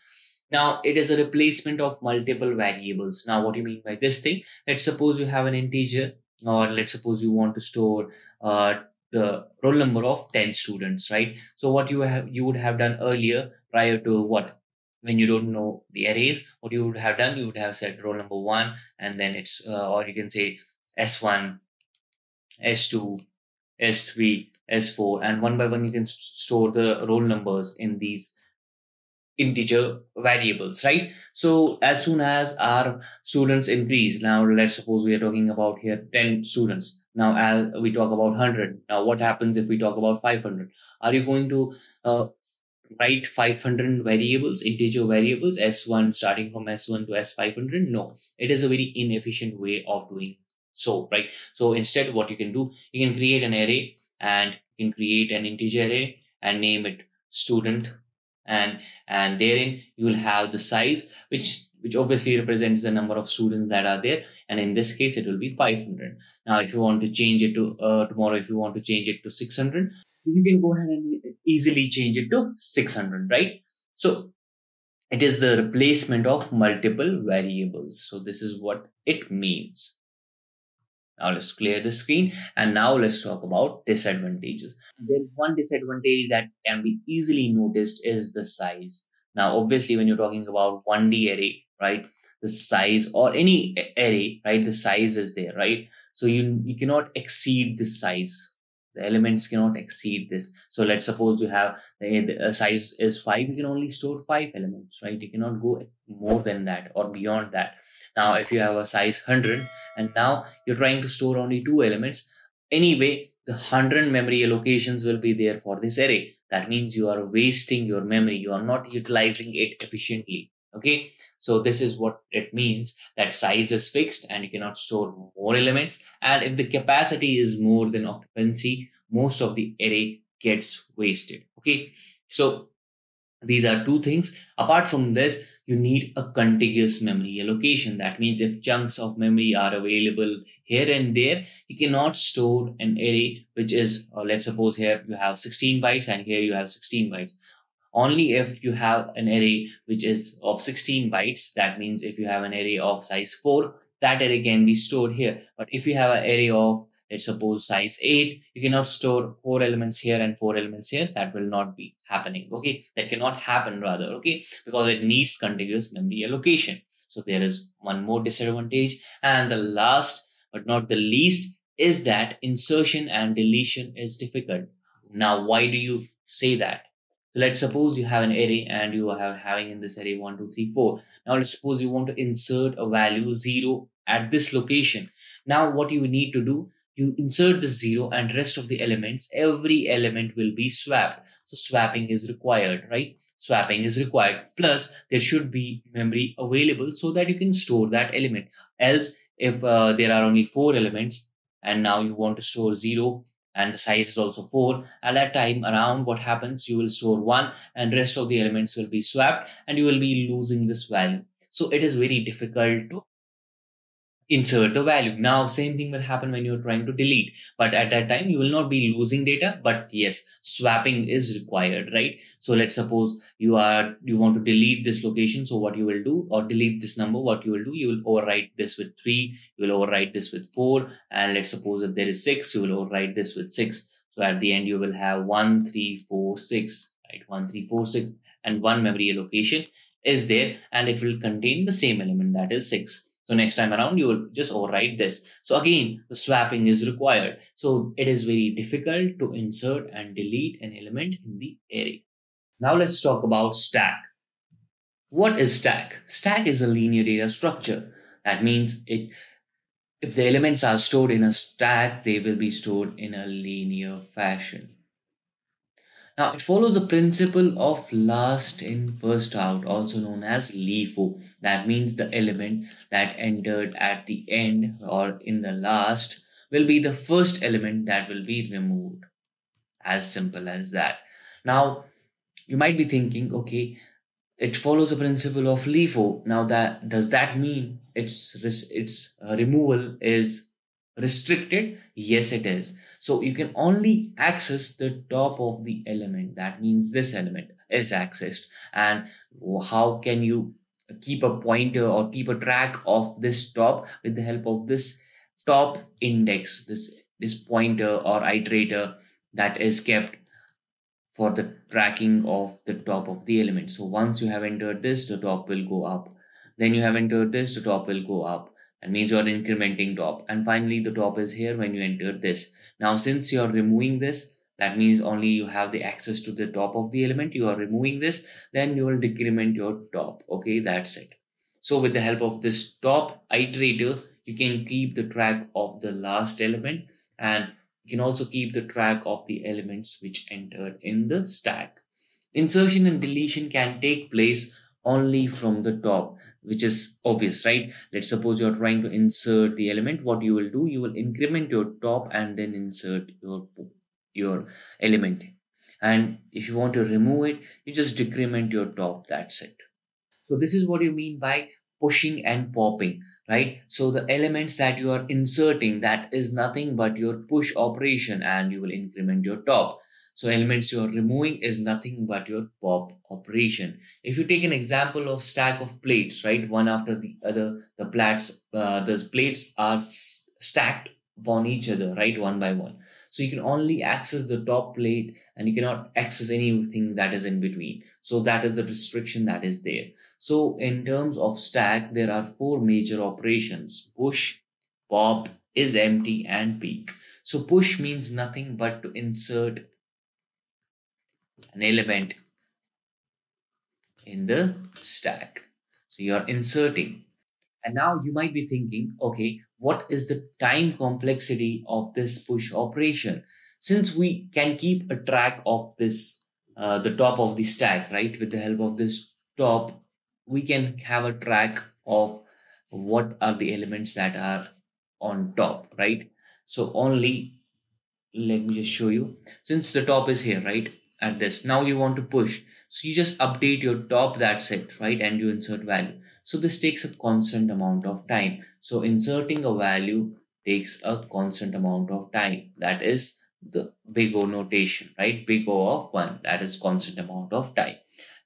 Now it is a replacement of multiple variables. Now what do you mean by this thing? Let's suppose you have an integer, or let's suppose you want to store the roll number of 10 students, right? So what you would have done earlier, prior to what, when you don't know the arrays, what you would have done, you would have said roll number 1, and then it's or you can say S1, S2, S3, S4, and one by one you can store the roll numbers in these integer variables, right? So as soon as our students increase, now let's suppose we are talking about here 10 students. Now as we talk about 100, now what happens if we talk about 500? Are you going to uh, write 500 variables, integer variables, S1 starting from S1 to S500? No, it is a very inefficient way of doing so, right? So instead what you can do, you can create an array, and you can create an integer array and name it student, and therein you will have the size, which obviously represents the number of students that are there, and in this case it will be 500. Now if you want to change it to tomorrow, if you want to change it to 600, you can go ahead and easily change it to 600, right? So it is the replacement of multiple variables. So this is what it means. Now let's clear the screen, and now let's talk about disadvantages. There is one disadvantage that can be easily noticed is the size. Now obviously when you're talking about 1D array, right, the size, or any array, right, the size is there, right? So you cannot exceed this size. The elements cannot exceed this. So let's suppose you have the size is 5, you can only store 5 elements, right? You cannot go more than that or beyond that. Now if you have a size 100, and now you're trying to store only 2 elements, anyway the 100 memory allocations will be there for this array. That means you are wasting your memory, you are not utilizing it efficiently. Okay, so this is what it means, that size is fixed and you cannot store more elements, and if the capacity is more than occupancy, most of the array gets wasted. Okay, so these are two things. Apart from this, you need a contiguous memory allocation. That means if chunks of memory are available here and there, you cannot store an array which is, let's suppose here you have 16 bytes and here you have 16 bytes. Only if you have an array which is of 16 bytes, that means if you have an array of size 4, that array can be stored here. But if you have an array of, let's suppose, size 8, you cannot store 4 elements here and 4 elements here. That will not be happening. Okay, that cannot happen rather. Okay, because it needs contiguous memory allocation. So there is one more disadvantage. And the last but not the least is that insertion and deletion is difficult. Now, why do you say that? So let's suppose you have an array and you are having in this array 1, 2, 3, 4. Now let's suppose you want to insert a value 0 at this location. Now what you need to do, you insert the 0 and rest of the elements, every element will be swapped. So swapping is required, right? Swapping is required. Plus there should be memory available so that you can store that element. Else if there are only 4 elements and now you want to store 0, and the size is also 4, at that time around what happens, you will store 1 and rest of the elements will be swapped and you will be losing this value. So it is very difficult to insert the value. Now same thing will happen when you're trying to delete, but at that time you will not be losing data, but yes, swapping is required, right? So let's suppose you want to delete this location. So what you will do, or delete this number, what you will do, you will overwrite this with 3, you will overwrite this with 4, and let's suppose if there is 6, you will overwrite this with 6. So at the end you will have 1 3 4 6, right? 1 3 4 6 and one memory allocation. is there, and it will contain the same element, that is 6. So next time around, you will just overwrite this. So again, the swapping is required. So it is very difficult to insert and delete an element in the array. Now let's talk about stack. What is stack? Stack is a linear data structure. That means if the elements are stored in a stack, they will be stored in a linear fashion. Now, it follows the principle of last in, first out, also known as LIFO. That means the element that entered at the end or in the last will be the first element that will be removed. As simple as that. Now, you might be thinking, okay, it follows the principle of LIFO. Now, that does that mean its removal is restricted? Yes, it is. So you can only access the top of the element. That means this element is accessed. And how can you keep a pointer or keep a track of this top? With the help of this top index, this pointer or iterator that is kept for the tracking of the top of the element. So once you have entered this, the top will go up. Then you have entered this, the top will go up. That means you're incrementing top. And finally, the top is here when you enter this. Now, since you're removing this, that means only you have the access to the top of the element. You are removing this, then you will decrement your top. Okay, that's it. So with the help of this top iterator, you can keep the track of the last element, and you can also keep the track of the elements which entered in the stack. Insertion and deletion can take place only from the top, which is obvious, right? Let's suppose you're trying to insert the element. What you will do, you will increment your top and then insert your element. And if you want to remove it, you just decrement your top. That's it. So this is what you mean by pushing and popping, right? So the elements that you are inserting, that is nothing but your push operation, and you will increment your top. So elements you are removing is nothing but your pop operation. If you take an example of stack of plates, right, one after the other, the plates are stacked upon each other, right, one by one. So you can only access the top plate and you cannot access anything that is in between. So that is the restriction that is there. So in terms of stack, there are four major operations: push, pop, is empty, and peek. So push means nothing but to insert an element in the stack. So you are inserting. And now you might be thinking, okay, what is the time complexity of this push operation? Since we can keep a track of this, the top of the stack, right? With the help of this top, we can have a track of what are the elements that are on top, right? So only, let me just show you. Since the top is here, right? At this, now you want to push. So you just update your top, that's it, right? And you insert value. So this takes a constant amount of time. So inserting a value takes a constant amount of time. That is the big O notation, right? Big O of 1, that is constant amount of time.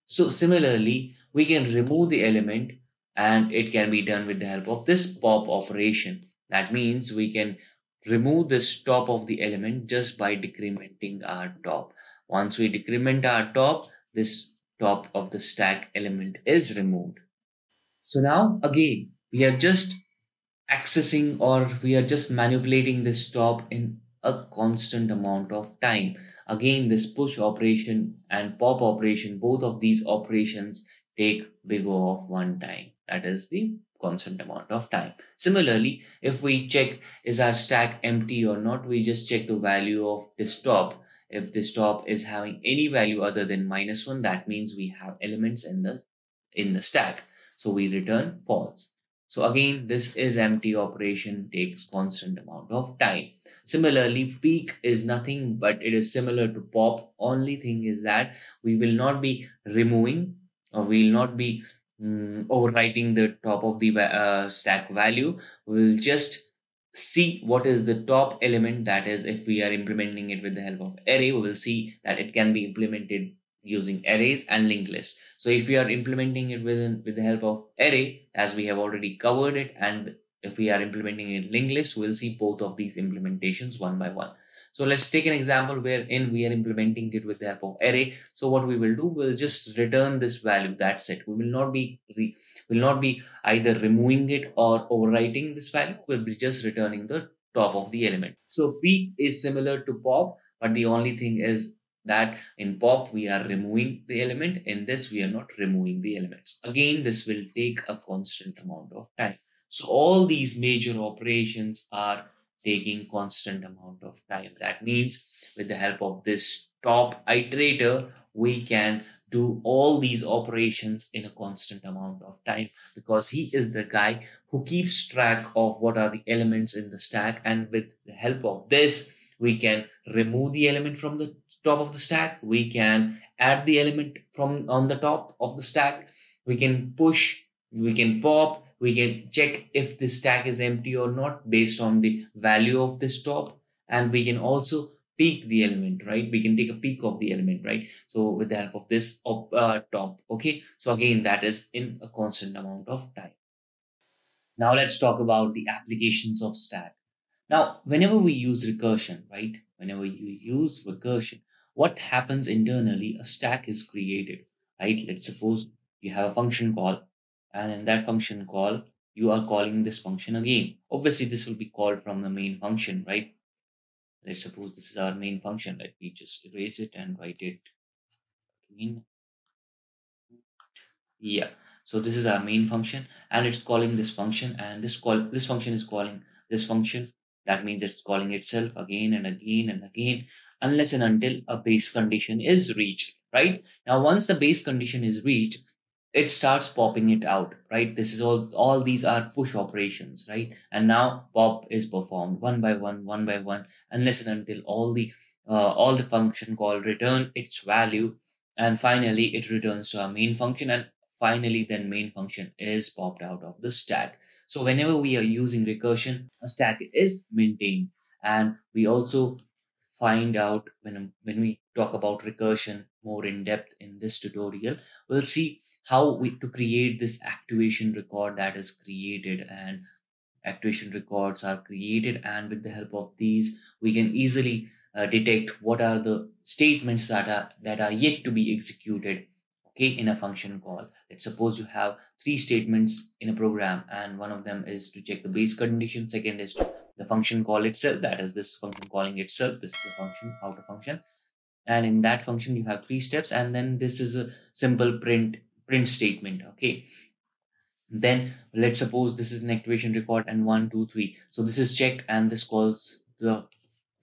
So similarly, we can remove the element, and it can be done with the help of this pop operation. That means we can remove this top of the element just by decrementing our top. Once we decrement our top, this top of the stack element is removed. So now again, we are just accessing, or we are just manipulating this top in a constant amount of time. Again, this push operation and pop operation, both of these operations take big O of 1 time. That is the constant amount of time. Similarly, if we check is our stack empty or not, we just check the value of this top. If this top is having any value other than -1, that means we have elements in the stack. So we return false. So again, this is empty operation, takes constant amount of time. Similarly, peek is nothing but it is similar to pop. Only thing is that we will not be removing, or we will not be overwriting the top of the stack value. We will just see what is the top element. That is, if we are implementing it with the help of array, we will see that it can be implemented using arrays and linked list. So if we are implementing it with the help of array, as we have already covered it, and if we are implementing it linked list, we'll see both of these implementations one by one. So let's take an example wherein we are implementing it with the help of array. So what we will do, we'll just return this value. That's it. We will not be either removing it or overwriting this value. We'll be just returning the top of the element. So peek is similar to pop, but the only thing is that in pop we are removing the element. In this we are not removing the elements. Again, this will take a constant amount of time. So all these major operations are taking constant amount of time. That means with the help of this top iterator, we can do all these operations in a constant amount of time, because he is the guy who keeps track of what are the elements in the stack, and with the help of this we can remove the element from the top of the stack, we can add the element from on the top of the stack, we can push, we can pop, we can check if the stack is empty or not based on the value of this top, and we can also peek the element, right? We can take a peek of the element, right? So with the help of this top, okay? So again, that is in a constant amount of time. Now let's talk about the applications of stack. Now, whenever we use recursion, right? Whenever you use recursion, what happens internally? A stack is created, right? Let's suppose you have a function call, and in that function call, you are calling this function again. Obviously, this will be called from the main function, right? Let's suppose this is our main function. Let me just erase it and write it in. Yeah. So this is our main function, and it's calling this function, and this function is calling this function. That means it's calling itself again and again and again, unless and until a base condition is reached. Right now, once the base condition is reached, it starts popping it out. Right. This is all these are push operations. Right. And now pop is performed one by one, unless and until all the function call return its value, and finally it returns to our main function, and finally then main function is popped out of the stack. So whenever we are using recursion, a stack is maintained. And we also find out when we talk about recursion more in depth in this tutorial, we'll see how we to create this activation record that is created, and activation records are created, and with the help of these we can easily detect what are the statements that are yet to be executed, okay, in a function call. Let's suppose you have three statements in a program, and one of them is to check the base condition, second is to the function call itself, that is this function calling itself, this is a function outer function, and in that function you have three steps, and then this is a simple print statement, okay. Then let's suppose this is an activation record, and one, two, three. So this is checked, and this calls the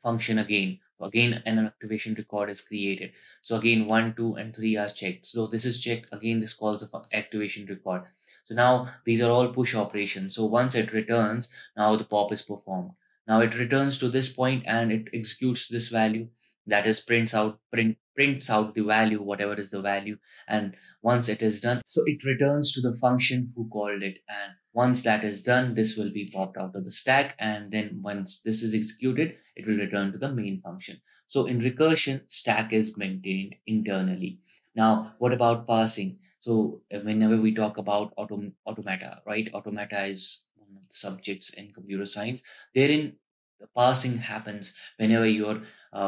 function again. Again, an activation record is created. So again, one, two, and three are checked. So this is checked. Again, this calls a activation record. So now these are all push operations. So once it returns, now the pop is performed. Now it returns to this point and it executes this value. That is prints out the value, whatever is the value, and once it is done, so it returns to the function who called it, and once that is done, this will be popped out of the stack, and then once this is executed, it will return to the main function. So in recursion, stack is maintained internally. Now what about parsing? So whenever we talk about automata, right, automata is one of the subjects in computer science. Therein the parsing happens whenever your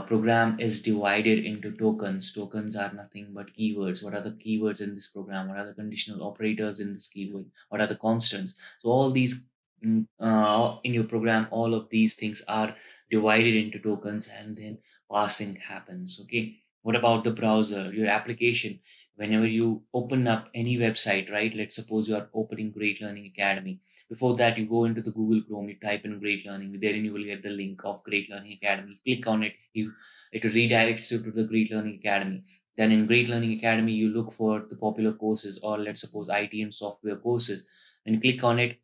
program is divided into tokens. Tokens are nothing but keywords. What are the keywords in this program? What are the conditional operators in this keyword? What are the constants? So all these in your program, all of these things are divided into tokens, and then parsing happens. Okay. What about the browser, your application? Whenever you open up any website, right? Let's suppose you are opening Great Learning Academy. Before that, you go into the Google Chrome, you type in Great Learning, therein you will get the link of Great Learning Academy. Click on it, it redirects you to the Great Learning Academy. Then in Great Learning Academy, you look for the popular courses, or let's suppose IT and software courses. When you click on it,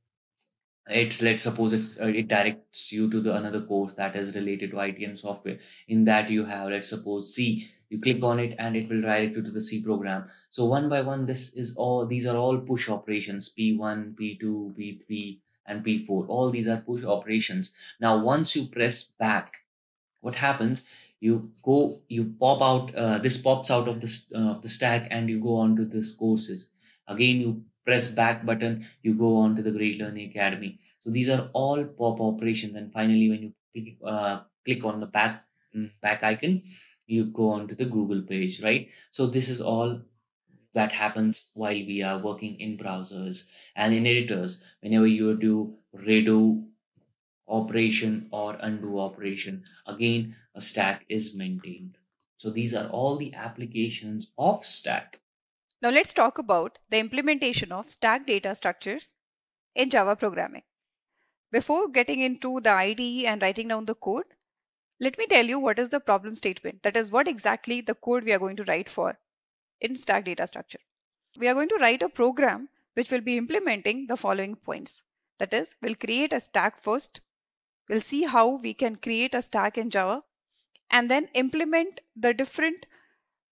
let's suppose it directs you to the another course that is related to IT and software. In that you have, let's suppose, C. You click on it and it will direct you to the C program. So one by one, these are all push operations: P1, P2, P3, and P4. All these are push operations. Now once you press back, what happens? You pop out, this pops out of the stack, and you go on to this courses. Again, you press back button, you go on to the Great Learning Academy. So these are all pop operations, and finally when you click on the back back icon, you go onto the Google page, right? So this is all that happens while we are working in browsers and in editors. Whenever you do redo operation or undo operation, again a stack is maintained. So these are all the applications of stack. Now let's talk about the implementation of stack data structures in Java programming. Before getting into the IDE and writing down the code, let me tell you what is the problem statement. That is what exactly the code we are going to write for in stack data structure. We are going to write a program which will be implementing the following points. That is, we'll create a stack first. We'll see how we can create a stack in Java and then implement the different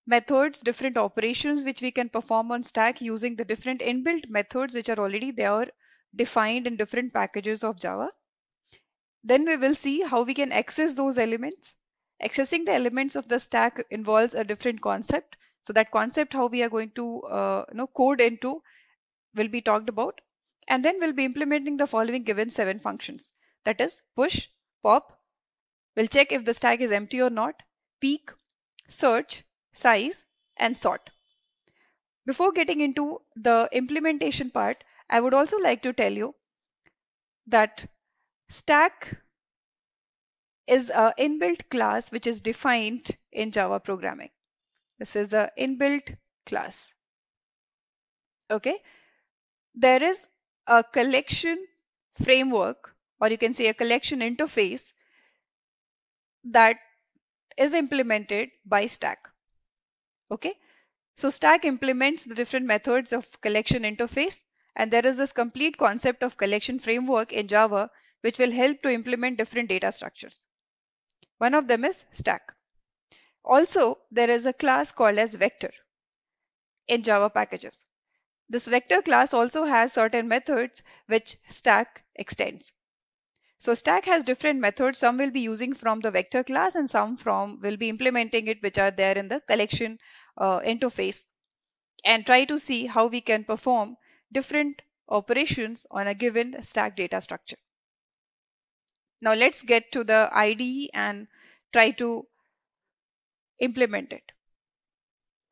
methods, different operations which we can perform on stack using the different inbuilt methods which are already there defined in different packages of Java. Then we will see how we can access those elements. Accessing the elements of the stack involves a different concept. So that concept, how we are going to code into, will be talked about. And then we'll be implementing the following given 7 functions. That is push, pop. We'll check if the stack is empty or not. Peek, search, size, and sort. Before getting into the implementation part, I would also like to tell you that stack is an inbuilt class which is defined in Java programming. This is the inbuilt class. Okay. There is a collection framework, or you can say a collection interface that is implemented by stack. Okay. So stack implements the different methods of collection interface, and there is this complete concept of collection framework in Java which will help to implement different data structures. One of them is stack. Also, there is a class called as vector in Java packages. This vector class also has certain methods which stack extends. So stack has different methods. Some will be using from the vector class and some from will be implementing it which are there in the collection interface, and try to see how we can perform different operations on a given stack data structure. Now let's get to the IDE and try to implement it.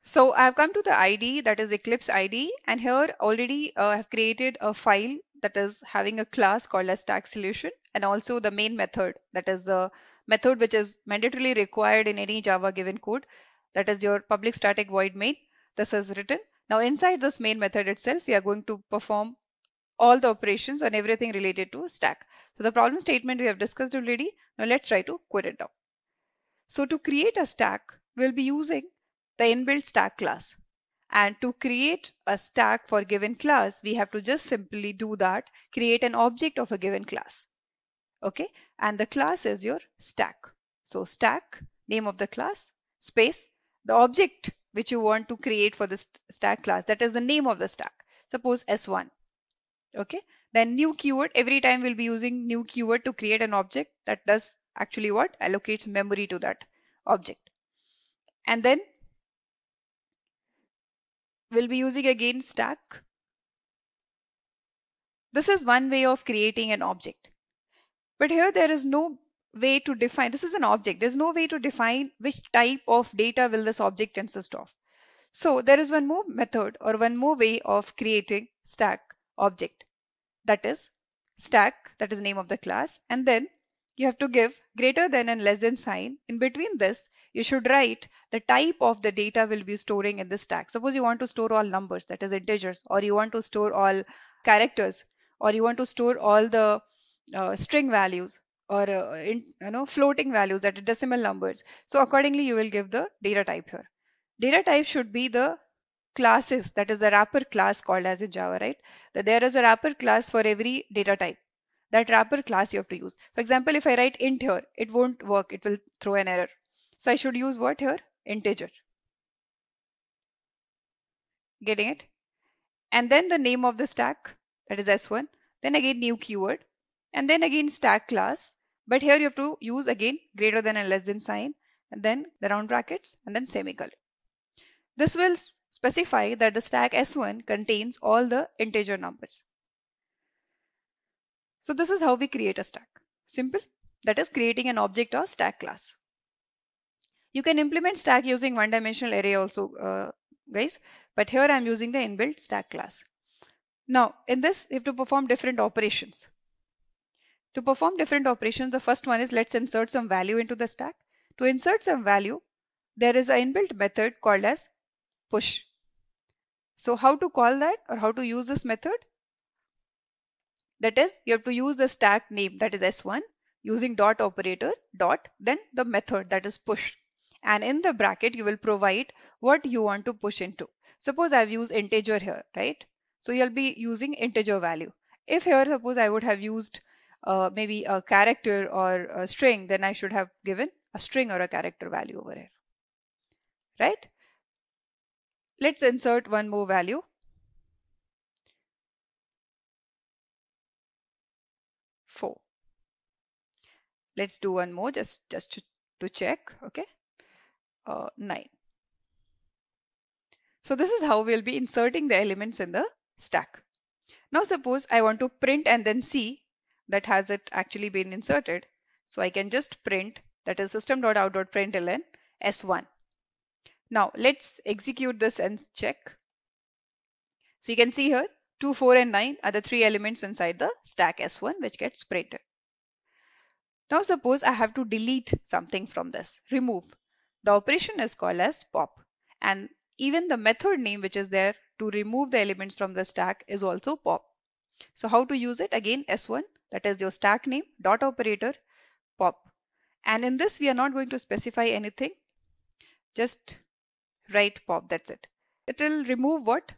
So I've come to the IDE, that is Eclipse IDE, and here already I've created a file that is having a class called as stack solution, and also the main method, that is the method which is mandatorily required in any Java given code, that is your public static void main. This is written. Now inside this main method itself, we are going to perform all the operations on everything related to stack. So the problem statement we have discussed already. Now let's try to code it down. So to create a stack, we'll be using the inbuilt stack class. And to create a stack for a given class, we have to just simply do that, create an object of a given class. Okay, and the class is your stack. So stack, name of the class, space, the object which you want to create for the stack class, that is the name of the stack. Suppose S1. Okay, then new keyword, every time we'll be using new keyword to create an object that does actually what? Allocates memory to that object. And then we'll be using again stack. This is one way of creating an object. But here there is no way to define, this is an object. There's no way to define which type of data will this object consist of. So there is one more method or one more way of creating stack object. That is stack, that is name of the class, and then you have to give greater than and less than sign. In between this, you should write the type of the data will be storing in the stack. Suppose you want to store all numbers, that is integers, or you want to store all characters, or you want to store all the string values, or floating values, that are decimal numbers. So accordingly, you will give the data type here. Data type should be the classes, that is the wrapper class called as in Java, right? That there is a wrapper class for every data type. That wrapper class you have to use. For example, if I write int here, it won't work. It will throw an error. So I should use what here? Integer. Getting it? And then the name of the stack, that is S1. Then again new keyword. And then again stack class. But here you have to use again greater than and less than sign. And then the round brackets and then semicolon. This will specify that the stack S1 contains all the integer numbers. So this is how we create a stack. Simple. That is creating an object of stack class. You can implement stack using one-dimensional array also, guys, but here I'm using the inbuilt stack class. Now, in this, you have to perform different operations. To perform different operations, the first one is let's insert some value into the stack. To insert some value, there is an inbuilt method called as push. So how to call that or how to use this method? That is, you have to use the stack name, that is S1, using dot operator, dot, then the method, that is push. And in the bracket, you will provide what you want to push into. Suppose I've used integer here, right? So you'll be using integer value. If here, suppose I would have used maybe a character or a string, then I should have given a string or a character value over here, right? Let's insert one more value. 4. Let's do one more just to check. Okay. 9. So this is how we'll be inserting the elements in the stack. Now suppose I want to print and then see that has it actually been inserted. So I can just print, that is system.out.println S1. Now let's execute this and check. So you can see here 2, 4 and 9 are the 3 elements inside the stack S1 which gets printed. Now suppose I have to delete something from this, remove. The operation is called as pop, and even the method name which is there to remove the elements from the stack is also pop. So how to use it? Again S1, that is your stack name, dot operator, pop. And in this we are not going to specify anything, just write pop, that's it. It will remove what?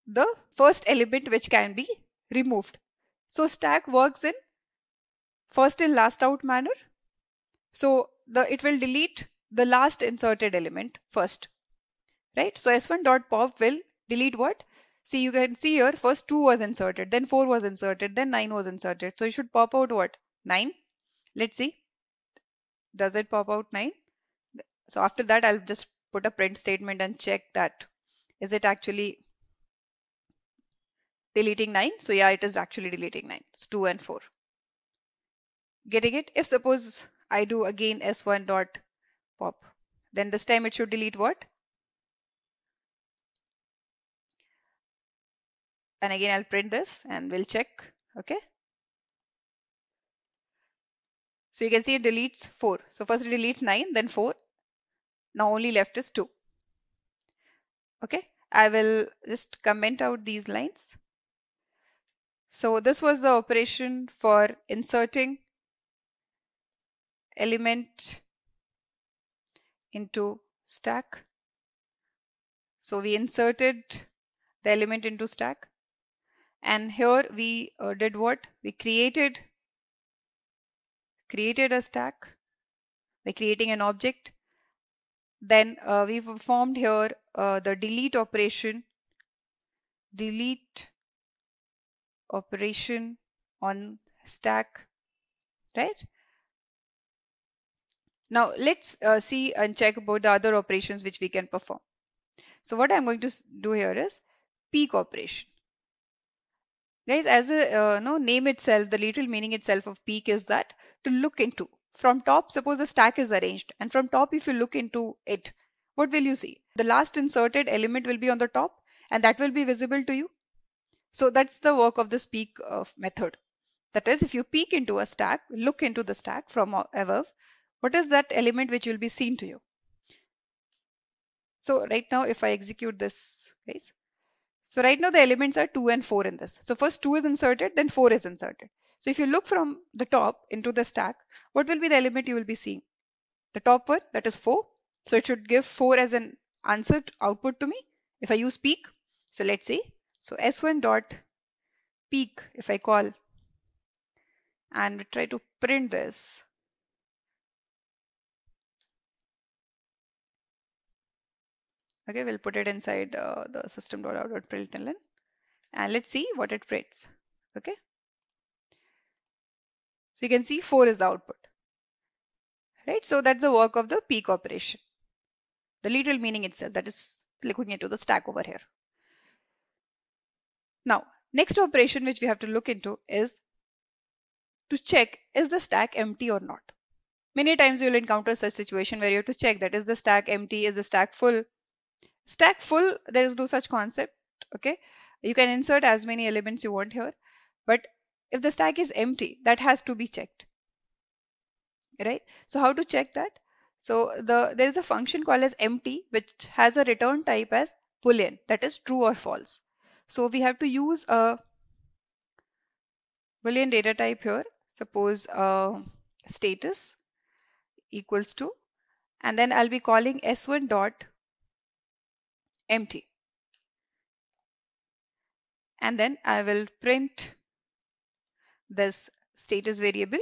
The first element which can be removed. So stack works in first in last out manner. So it will delete the last inserted element first, right? So s1.pop will delete what? See, you can see here first 2 was inserted, then 4 was inserted, then 9 was inserted. So you should pop out what? 9. Let's see. Does it pop out 9? So after that, I'll just put a print statement and check that is it actually deleting 9? So yeah, it is actually deleting 9. It's 2 and 4. Getting it? If suppose I do again s1.pop, then this time it should delete what? And again, I'll print this and we'll check. Okay. So you can see it deletes 4. So first it deletes 9, then 4. Now only left is 2. Okay. I will just comment out these lines. So this was the operation for inserting element into stack. So we inserted the element into stack. And here we did what? We created a stack by creating an object. Then we performed here the delete operation on stack, right? Now let's see and check about the other operations which we can perform. So what I'm going to do here is peek operation. Guys, as a name itself, the literal meaning itself of peek is that to look into. From top, suppose the stack is arranged, and from top, if you look into it, what will you see? The last inserted element will be on the top, and that will be visible to you. So that's the work of this peek method. That is, if you peek into a stack, look into the stack from above, what is that element which will be seen to you? So right now, if I execute this, guys, so right now the elements are 2 and 4 in this. So first 2 is inserted, then 4 is inserted. So if you look from the top into the stack, what will be the element you will be seeing? The top one, that is 4. So it should give 4 as an answer output to me if I use peek. So let's see. So s1 dot peek, if I call and try to print this. Okay, we'll put it inside the system.out.println and let's see what it prints. Okay. So you can see 4 is the output, right? So that's the work of the peek operation. The literal meaning itself, that is looking into the stack over here. Now, next operation which we have to look into is to check is the stack empty or not. Many times you'll encounter such situation where you have to check that is the stack empty, is the stack full. Stack full, there is no such concept. Okay, you can insert as many elements you want here, but if the stack is empty, that has to be checked, right? So how to check that? So there is a function called as empty, which has a return type as boolean, that is true or false. So we have to use a boolean data type here. Suppose status equals to, and then I'll be calling s1 dot empty, and then I will print this status variable.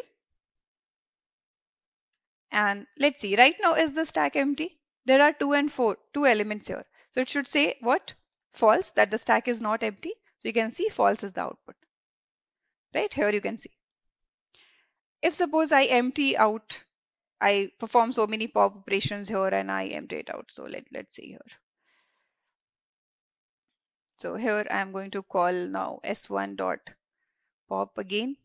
And let's see, right now is the stack empty? There are 2 and 4, two elements here. So it should say what? False, that the stack is not empty. So you can see false is the output. Right here you can see. If suppose I empty out, I perform so many pop operations here and I empty it out. So let's see here. So here I am going to call now s1 dot pop again.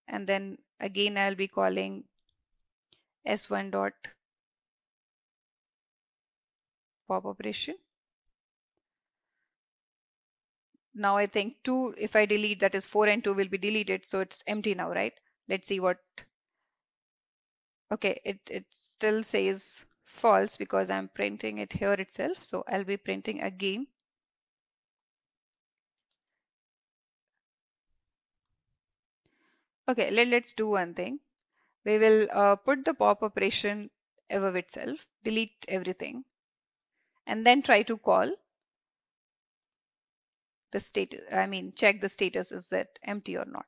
And then again I'll be calling s1 dot pop operation. Now I think 2, if I delete, that is 4 and 2 will be deleted. So it's empty now, right? Let's see what. Okay, it still says false because I'm printing it here itself. So I'll be printing again. Okay, let's do one thing. We will put the pop operation above itself, delete everything, and then try to call the status. I mean, check the status, is that empty or not.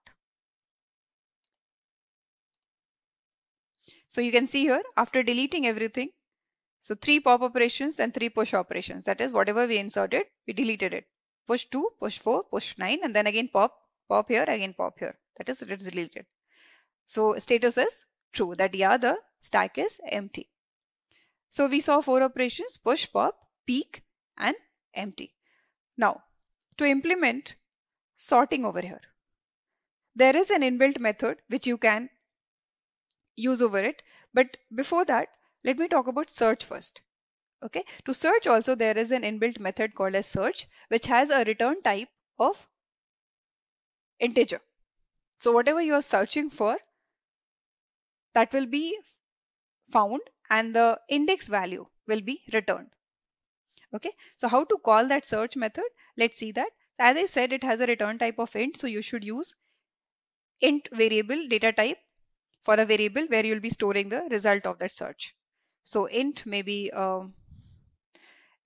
So you can see here after deleting everything, so 3 pop operations and 3 push operations. That is whatever we inserted, we deleted it. Push 2, push 4, push 9, and then again pop here, again pop here. That is, it is deleted. So status is true, that yeah, the stack is empty. So we saw 4 operations: push, pop, peek, and empty. Now to implement sorting over here, there is an inbuilt method which you can use over it. But before that, let me talk about search first. Okay, to search also there is an inbuilt method called as search, which has a return type of integer. So whatever you are searching for, that will be found and the index value will be returned. Okay, so how to call that search method? Let's see that. As I said, it has a return type of int, so you should use int variable data type for a variable where you'll be storing the result of that search. So int maybe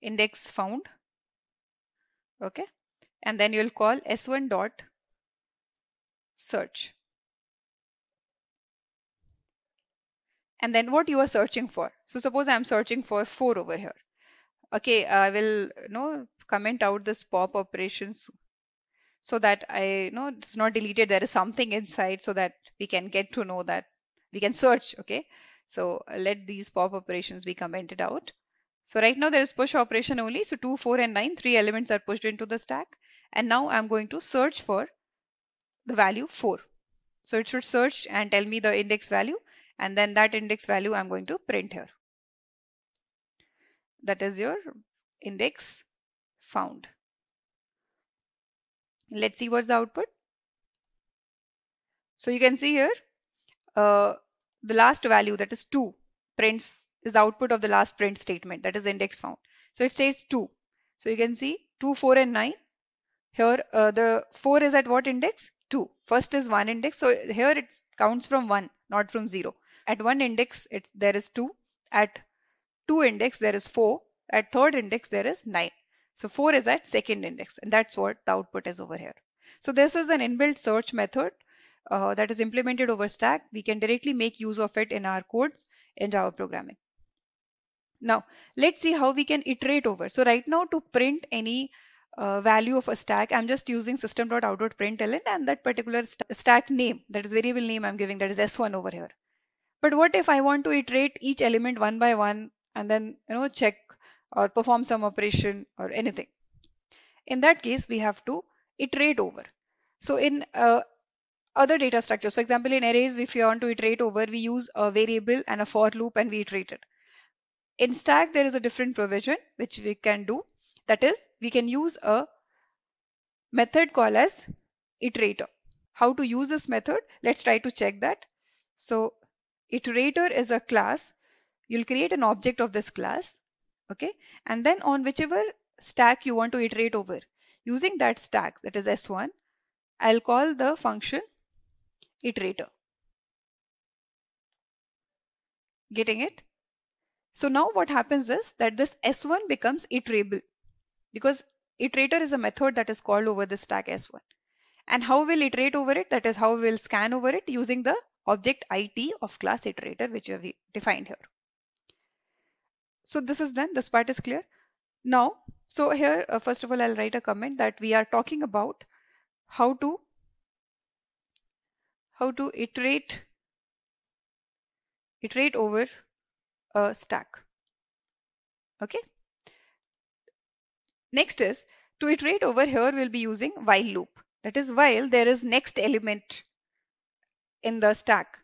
index found. Okay, and then you'll call s1 dot search, and then what you are searching for. So suppose I'm searching for 4 over here. Okay, I will comment out this pop operations so that I know it's not deleted. There is something inside so that we can get to know that we can search. Okay, so let these pop operations be commented out. So right now there is push operation only. So 2, 4, and 9, 3 elements are pushed into the stack. And now I'm going to search for the value 4. So it should search and tell me the index value. And then that index value I'm going to print here. That is your index found. Let's see what's the output. So you can see here, the last value, that is 2, prints is the output of the last print statement, that is index found. So it says 2. So you can see 2, 4, and 9. Here the 4 is at what index? 2. First is 1 index. So here it counts from 1, not from 0. At 1 index, there is 2. At 2 index, there is 4. At third index, there is 9. So 4 is at second index, and that's what the output is over here. So this is an inbuilt search method that is implemented over stack. We can directly make use of it in our codes in Java programming. Now let's see how we can iterate over. So right now, to print any value of a stack, I'm just using system.out.println, and that particular stack name, that is variable name I'm giving, that is s1 over here. But what if I want to iterate each element one by one and then check or perform some operation or anything? In that case, we have to iterate over. So in other data structures. For example, in arrays, if you want to iterate over, we use a variable and a for loop and we iterate it. In stack, there is a different provision which we can do. That is, we can use a method called as iterator. How to use this method? Let's try to check that. So iterator is a class. You'll create an object of this class. Okay. And then on whichever stack you want to iterate over, using that stack, that is S1, I'll call the function iterator. Getting it? So now what happens is that this S1 becomes iterable because iterator is a method that is called over the stack S1. And how we'll iterate over it? That is how we'll scan over it using the object IT of class iterator, which we have defined here. So this is done. This part is clear. Now, so here, first of all, I'll write a comment that we are talking about how to iterate over a stack. Okay. Next is to iterate over here, we'll be using while loop. That is while there is next element in the stack.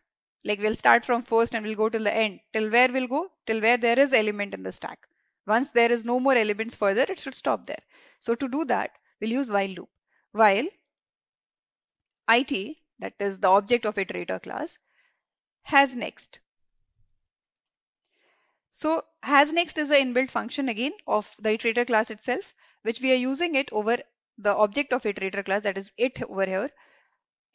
Like we'll start from first and we'll go till the end. Till where we'll go? Till where there is element in the stack. Once there is no more elements further, it should stop there. So to do that, we'll use while loop. While IT, that is the object of iterator class, has next. So has next is the inbuilt function again of the iterator class itself, which we are using it over the object of iterator class, that is it over here.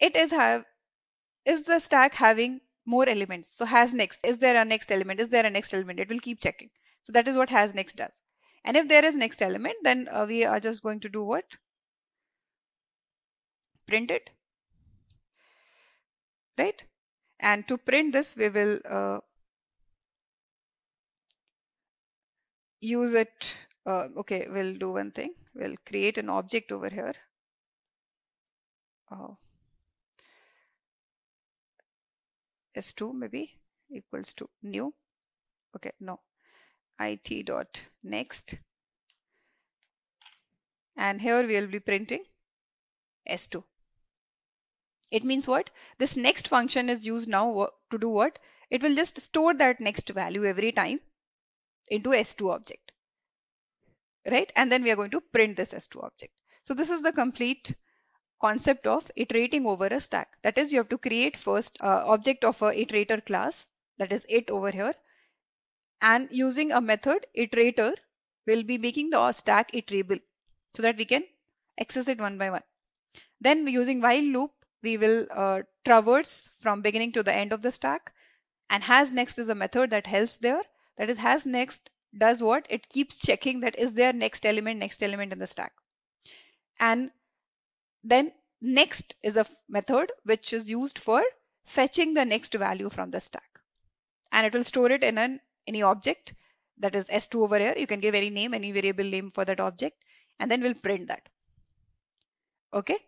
It is the stack having more elements. So has next, is there a next element? Is there a next element? It will keep checking. So that is what has next does. And if there is next element, then we are just going to do what? Print it, right? And to print this, we will use it. Okay, we'll do one thing. We'll create an object over here. S2 maybe equals to new. Okay, no. IT dot next. And here we will be printing S2. It means what? This next function is used now to do what? It will just store that next value every time into S2 object, right? And then we are going to print this S2 object. So this is the complete concept of iterating over a stack. That is, you have to create first object of a iterator class, that is it over here, and using a method iterator will be making the stack iterable so that we can access it one by one. Then using while loop, we will traverse from beginning to the end of the stack, and has next is a method that helps there. That is, has next does what? It keeps checking that is there next element in the stack. And then next is a method which is used for fetching the next value from the stack. And it will store it in any object, that is S2 over here. You can give any name, any variable name for that object, and then we'll print that. Okay.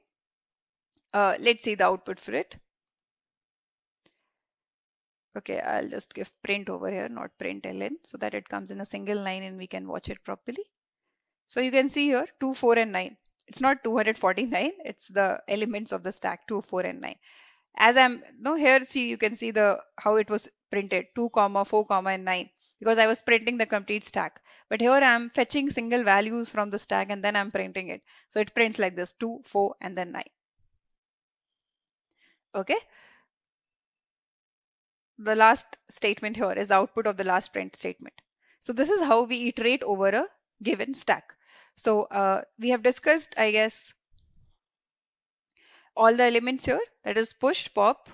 Let's see the output for it. Okay, I'll just give print over here, not println, so that it comes in a single line and we can watch it properly. So you can see here 2, 4 and 9. It's not 249, it's the elements of the stack 2, 4 and 9. As I'm no here, see, you can see the how it was printed 2, 4, and 9, because I was printing the complete stack. But here I'm fetching single values from the stack and then I'm printing it. So it prints like this 2, 4 and then 9. Okay. The last statement here is the output of the last print statement. So this is how we iterate over a given stack. So we have discussed, I guess, all the elements here, that is push, pop,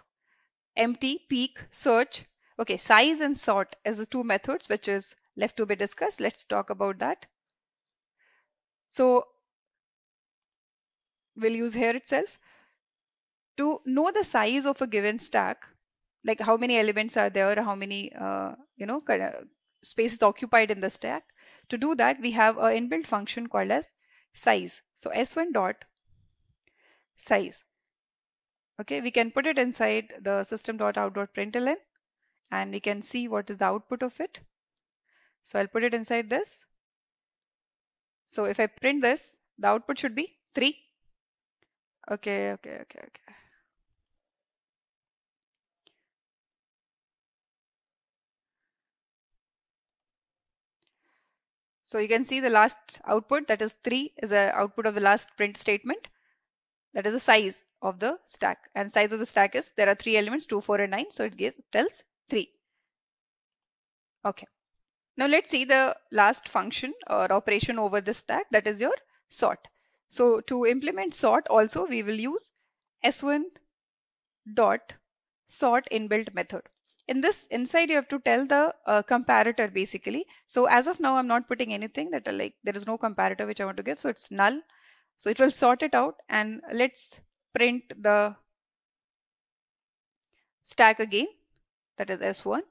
empty, peek, search. Okay, size and sort as the two methods which is left to be discussed. Let's talk about that. So we'll use here itself. To know the size of a given stack, like how many elements are there, how many space is occupied in the stack. To do that, we have an inbuilt function called as size. So s1 dot size. Okay, we can put it inside the system.out.println and we can see what is the output of it. So I'll put it inside this. So if I print this, the output should be 3. Okay. So you can see the last output, that is 3, is the output of the last print statement. That is the size of the stack. And size of the stack is, there are 3 elements, 2, 4, and 9. So it tells 3. Okay. Now let's see the last function or operation over the stack, that is your sort. So to implement sort also, we will use s1 dot sort inbuilt method. In this, inside you have to tell the comparator basically. So as of now, I'm not putting anything that like there is no comparator which I want to give. So it's null. So it will sort it out, and let's print the stack again. That is S1.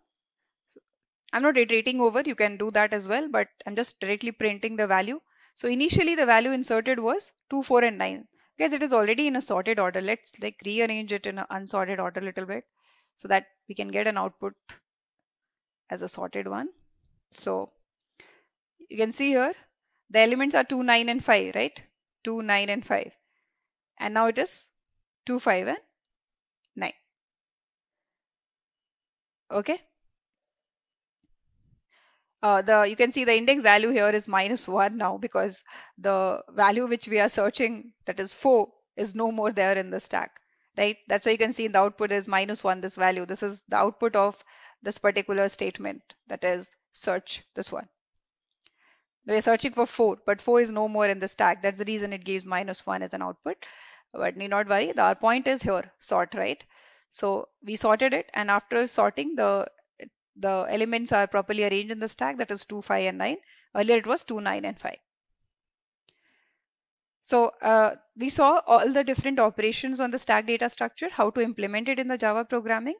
I'm not iterating over, you can do that as well, but I'm just directly printing the value. So initially the value inserted was 2, 4, and 9. Guys, it is already in a sorted order. Let's like rearrange it in an unsorted order a little bit so that we can get an output as a sorted one. So you can see here the elements are 2, 9, and 5, right? 2, 9, and 5. And now it is 2, 5, and 9. Okay. The you can see the index value here is -1 now, because the value which we are searching, that is 4, is no more there in the stack, right? That's why you can see in the output is -1, this value. This is the output of this particular statement, that is search this one. We're searching for 4, but 4 is no more in the stack. That's the reason it gives -1 as an output. But need not worry. Our point is here, sort, right? So we sorted it, and after sorting, the elements are properly arranged in the stack, that is 2, 5, and 9. Earlier it was 2, 9, and 5. So we saw all the different operations on the stack data structure, how to implement it in the Java programming.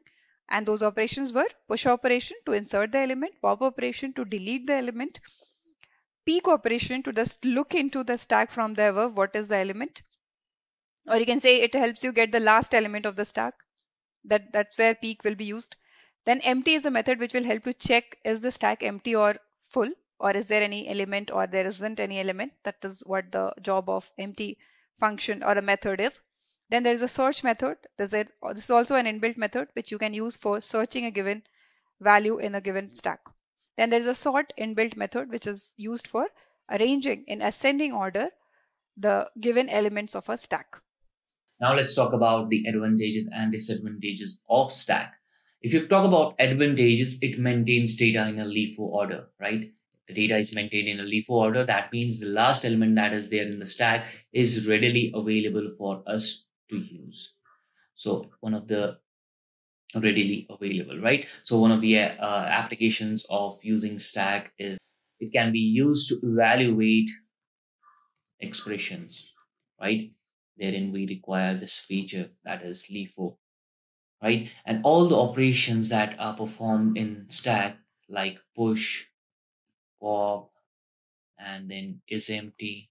And those operations were push operation to insert the element, pop operation to delete the element, peek operation to just look into the stack from the above, what is the element. Or you can say it helps you get the last element of the stack. That's where peek will be used. Then empty is a method which will help you check, is the stack empty or full, or is there any element or there isn't any element. That is what the job of empty function or a method is. Then there is a search method. This is also an inbuilt method which you can use for searching a given value in a given stack. Then there is a sort inbuilt method which is used for arranging in ascending order the given elements of a stack. Now let's talk about the advantages and disadvantages of stack. If you talk about advantages, it maintains data in a LIFO order, right? The data is maintained in a LIFO order. That means the last element that is there in the stack is readily available for us to use. So one of the readily available, right? So one of the applications of using stack is it can be used to evaluate expressions, right? Therein we require this feature, that is LIFO, right? And all the operations that are performed in stack, like push, pop, and then is empty,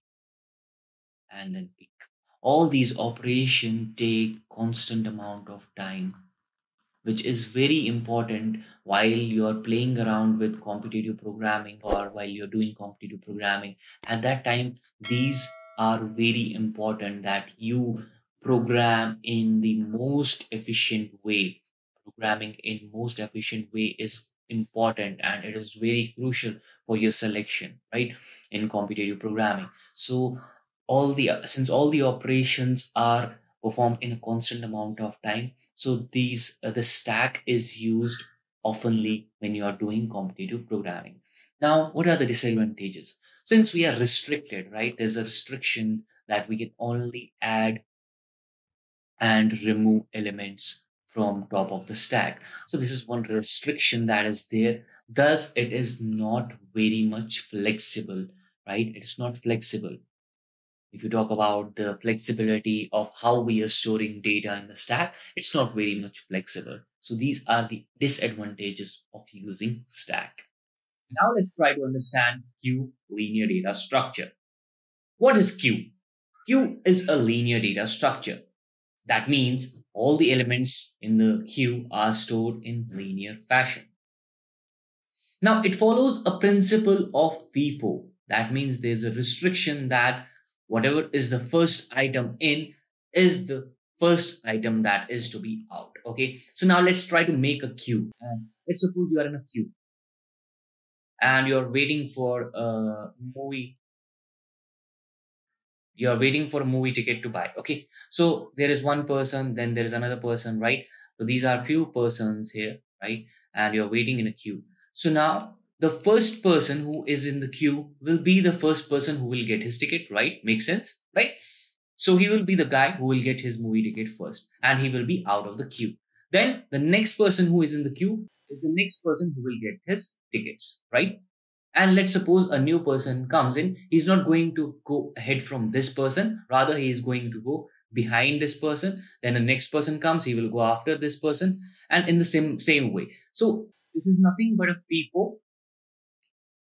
and then peek. All these operations take constant amount of time, which is very important while you're playing around with competitive programming or while you're doing competitive programming. At that time, these are very important that you program in the most efficient way. Programming in most efficient way is important and it is very crucial for your selection, right, in competitive programming. So all the since all the operations are performed in a constant amount of time, so these the stack is used oftenly when you are doing competitive programming. Now, what are the disadvantages? Since we are restricted, right? There's a restriction that we can only add and remove elements from top of the stack. So this is one restriction that is there. Thus, it is not very much flexible, right? It is not flexible. If you talk about the flexibility of how we are storing data in the stack, it's not very much flexible. So these are the disadvantages of using stack. Now let's try to understand queue linear data structure. What is queue? Queue is a linear data structure. That means all the elements in the queue are stored in linear fashion. Now, it follows a principle of FIFO. That means there's a restriction that whatever is the first item in is the first item that is to be out. Okay, so now let's try to make a queue. Let's suppose you are in a queue and you're waiting for a movie. You're waiting for a movie ticket to buy. Okay, so there is one person, then there is another person, right? So these are few persons here, right? And you're waiting in a queue. So now the first person who is in the queue will be the first person who will get his ticket, right? Makes sense, right? So he will be the guy who will get his movie ticket first, and he will be out of the queue. Then the next person who is in the queue is the next person who will get his tickets, right? And let's suppose a new person comes in, he's not going to go ahead from this person, rather he is going to go behind this person. Then the next person comes, he will go after this person, and in the same way. So this is nothing but a FIFO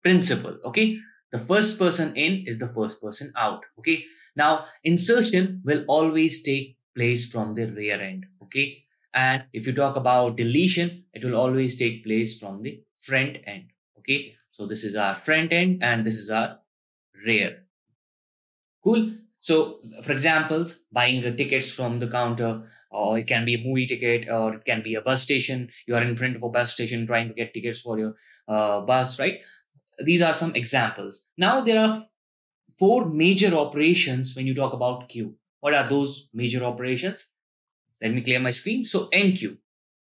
principle. Okay, the first person in is the first person out. Okay, now insertion will always take place from the rear end. Okay, and if you talk about deletion, it will always take place from the front end. Okay, so this is our front end and this is our rear. Cool. So for examples, buying the tickets from the counter, or it can be a movie ticket, or it can be a bus station. You are in front of a bus station trying to get tickets for your bus, right? These are some examples. Now there are four major operations when you talk about queue. What are those major operations? Let me clear my screen. So NQ.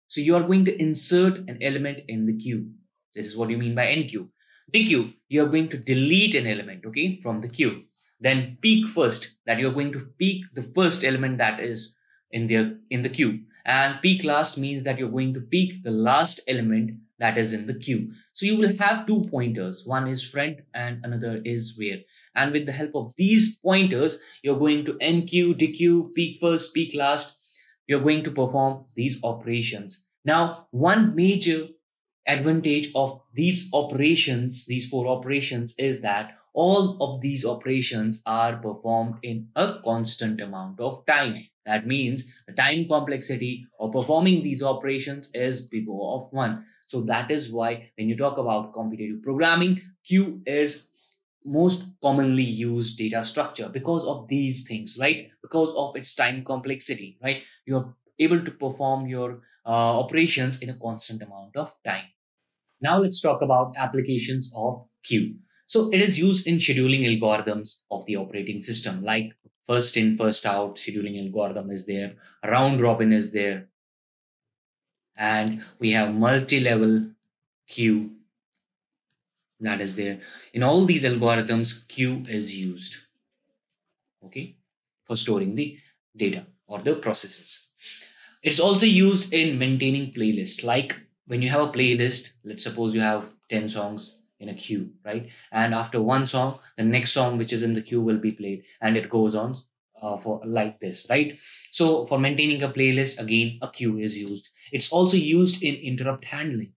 So you are going to insert an element in the queue. This is what you mean by NQ. DQ, you are going to delete an element, okay, from the queue. Then peek first, that you're going to peek the first element that is in the queue. And peek last means that you're going to peek the last element that is in the queue. So you will have two pointers. One is front and another is rear. And with the help of these pointers, you're going to NQ, DQ, peek first, peek last. You're going to perform these operations. Now, one major advantage of these operations, these four operations, is that all of these operations are performed in a constant amount of time. That means the time complexity of performing these operations is O of 1. So that is why when you talk about competitive programming, Q is most commonly used data structure because of these things, right? Because of its time complexity, right? You're able to perform your operations in a constant amount of time. Now let's talk about applications of queue. So it is used in scheduling algorithms of the operating system, like first in, first out scheduling algorithm is there, round robin is there, and we have multi-level queue that is there. In all these algorithms, queue is used, okay, for storing the data or the processes. It's also used in maintaining playlists. Like when you have a playlist, let's suppose you have 10 songs in a queue, right? And after one song, the next song which is in the queue will be played, and it goes on for like this, right? So for maintaining a playlist, again, a queue is used. It's also used in interrupt handling.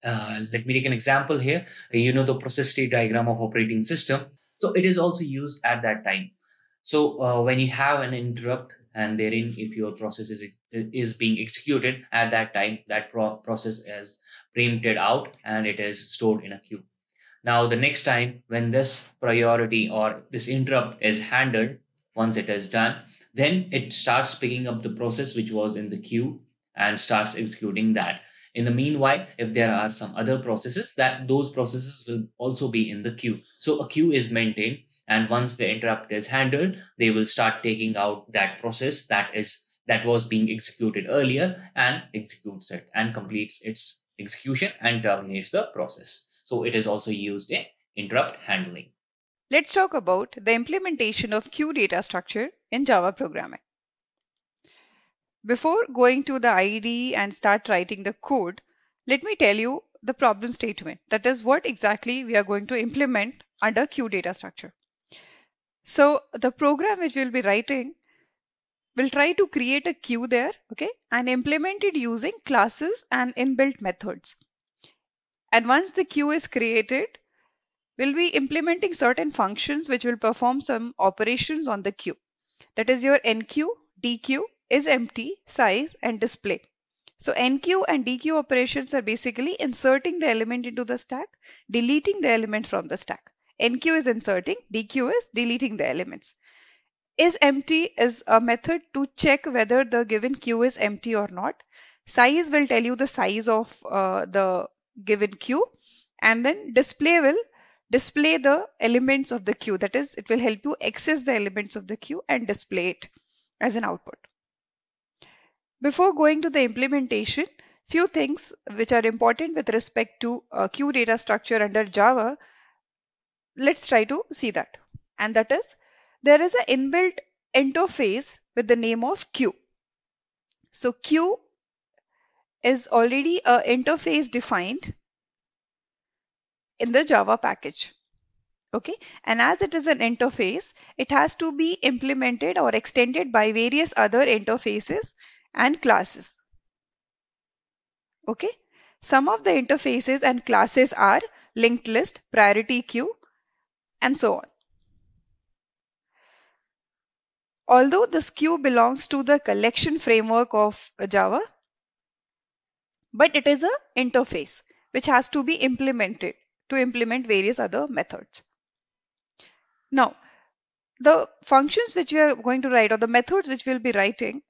Let me take an example here. You know the process state diagram of operating system. So it is also used at that time. So when you have an interrupt and therein if your process is being executed at that time, that process is preempted out and it is stored in a queue. Now the next time when this priority or this interrupt is handled, once it is done, then it starts picking up the process which was in the queue and starts executing that. In the meanwhile, if there are some other processes, that those processes will also be in the queue. So a queue is maintained, and once the interrupt is handled, they will start taking out that process that was being executed earlier and executes it and completes its execution and terminates the process. So it is also used in interrupt handling. Let's talk about the implementation of queue data structure in Java programming. Before going to the IDE and start writing the code, let me tell you the problem statement. That is what exactly we are going to implement under queue data structure. So the program which we'll be writing will try to create a queue there, okay, and implement it using classes and inbuilt methods. And once the queue is created, we'll be implementing certain functions which will perform some operations on the queue. That is your enqueue, dequeue, is empty, size, and display. So enqueue and dequeue operations are basically inserting the element into the stack, deleting the element from the stack. Enqueue is inserting, dequeue is deleting the elements. Is empty is a method to check whether the given queue is empty or not. Size will tell you the size of the given queue. and then display will display the elements of the queue. That is, it will help you access the elements of the queue and display it as an output. Before going to the implementation, few things which are important with respect to queue data structure under Java, let's try to see that. And that is, there is an inbuilt interface with the name of queue. So queue is already a interface defined in the Java package. Okay, and as it is an interface, it has to be implemented or extended by various other interfaces and classes. Okay, some of the interfaces and classes are linked list, priority queue, and so on. Although this queue belongs to the collection framework of Java, but it is an interface which has to be implemented to implement various other methods. Now, the functions which we are going to write, or the methods which we'll be writing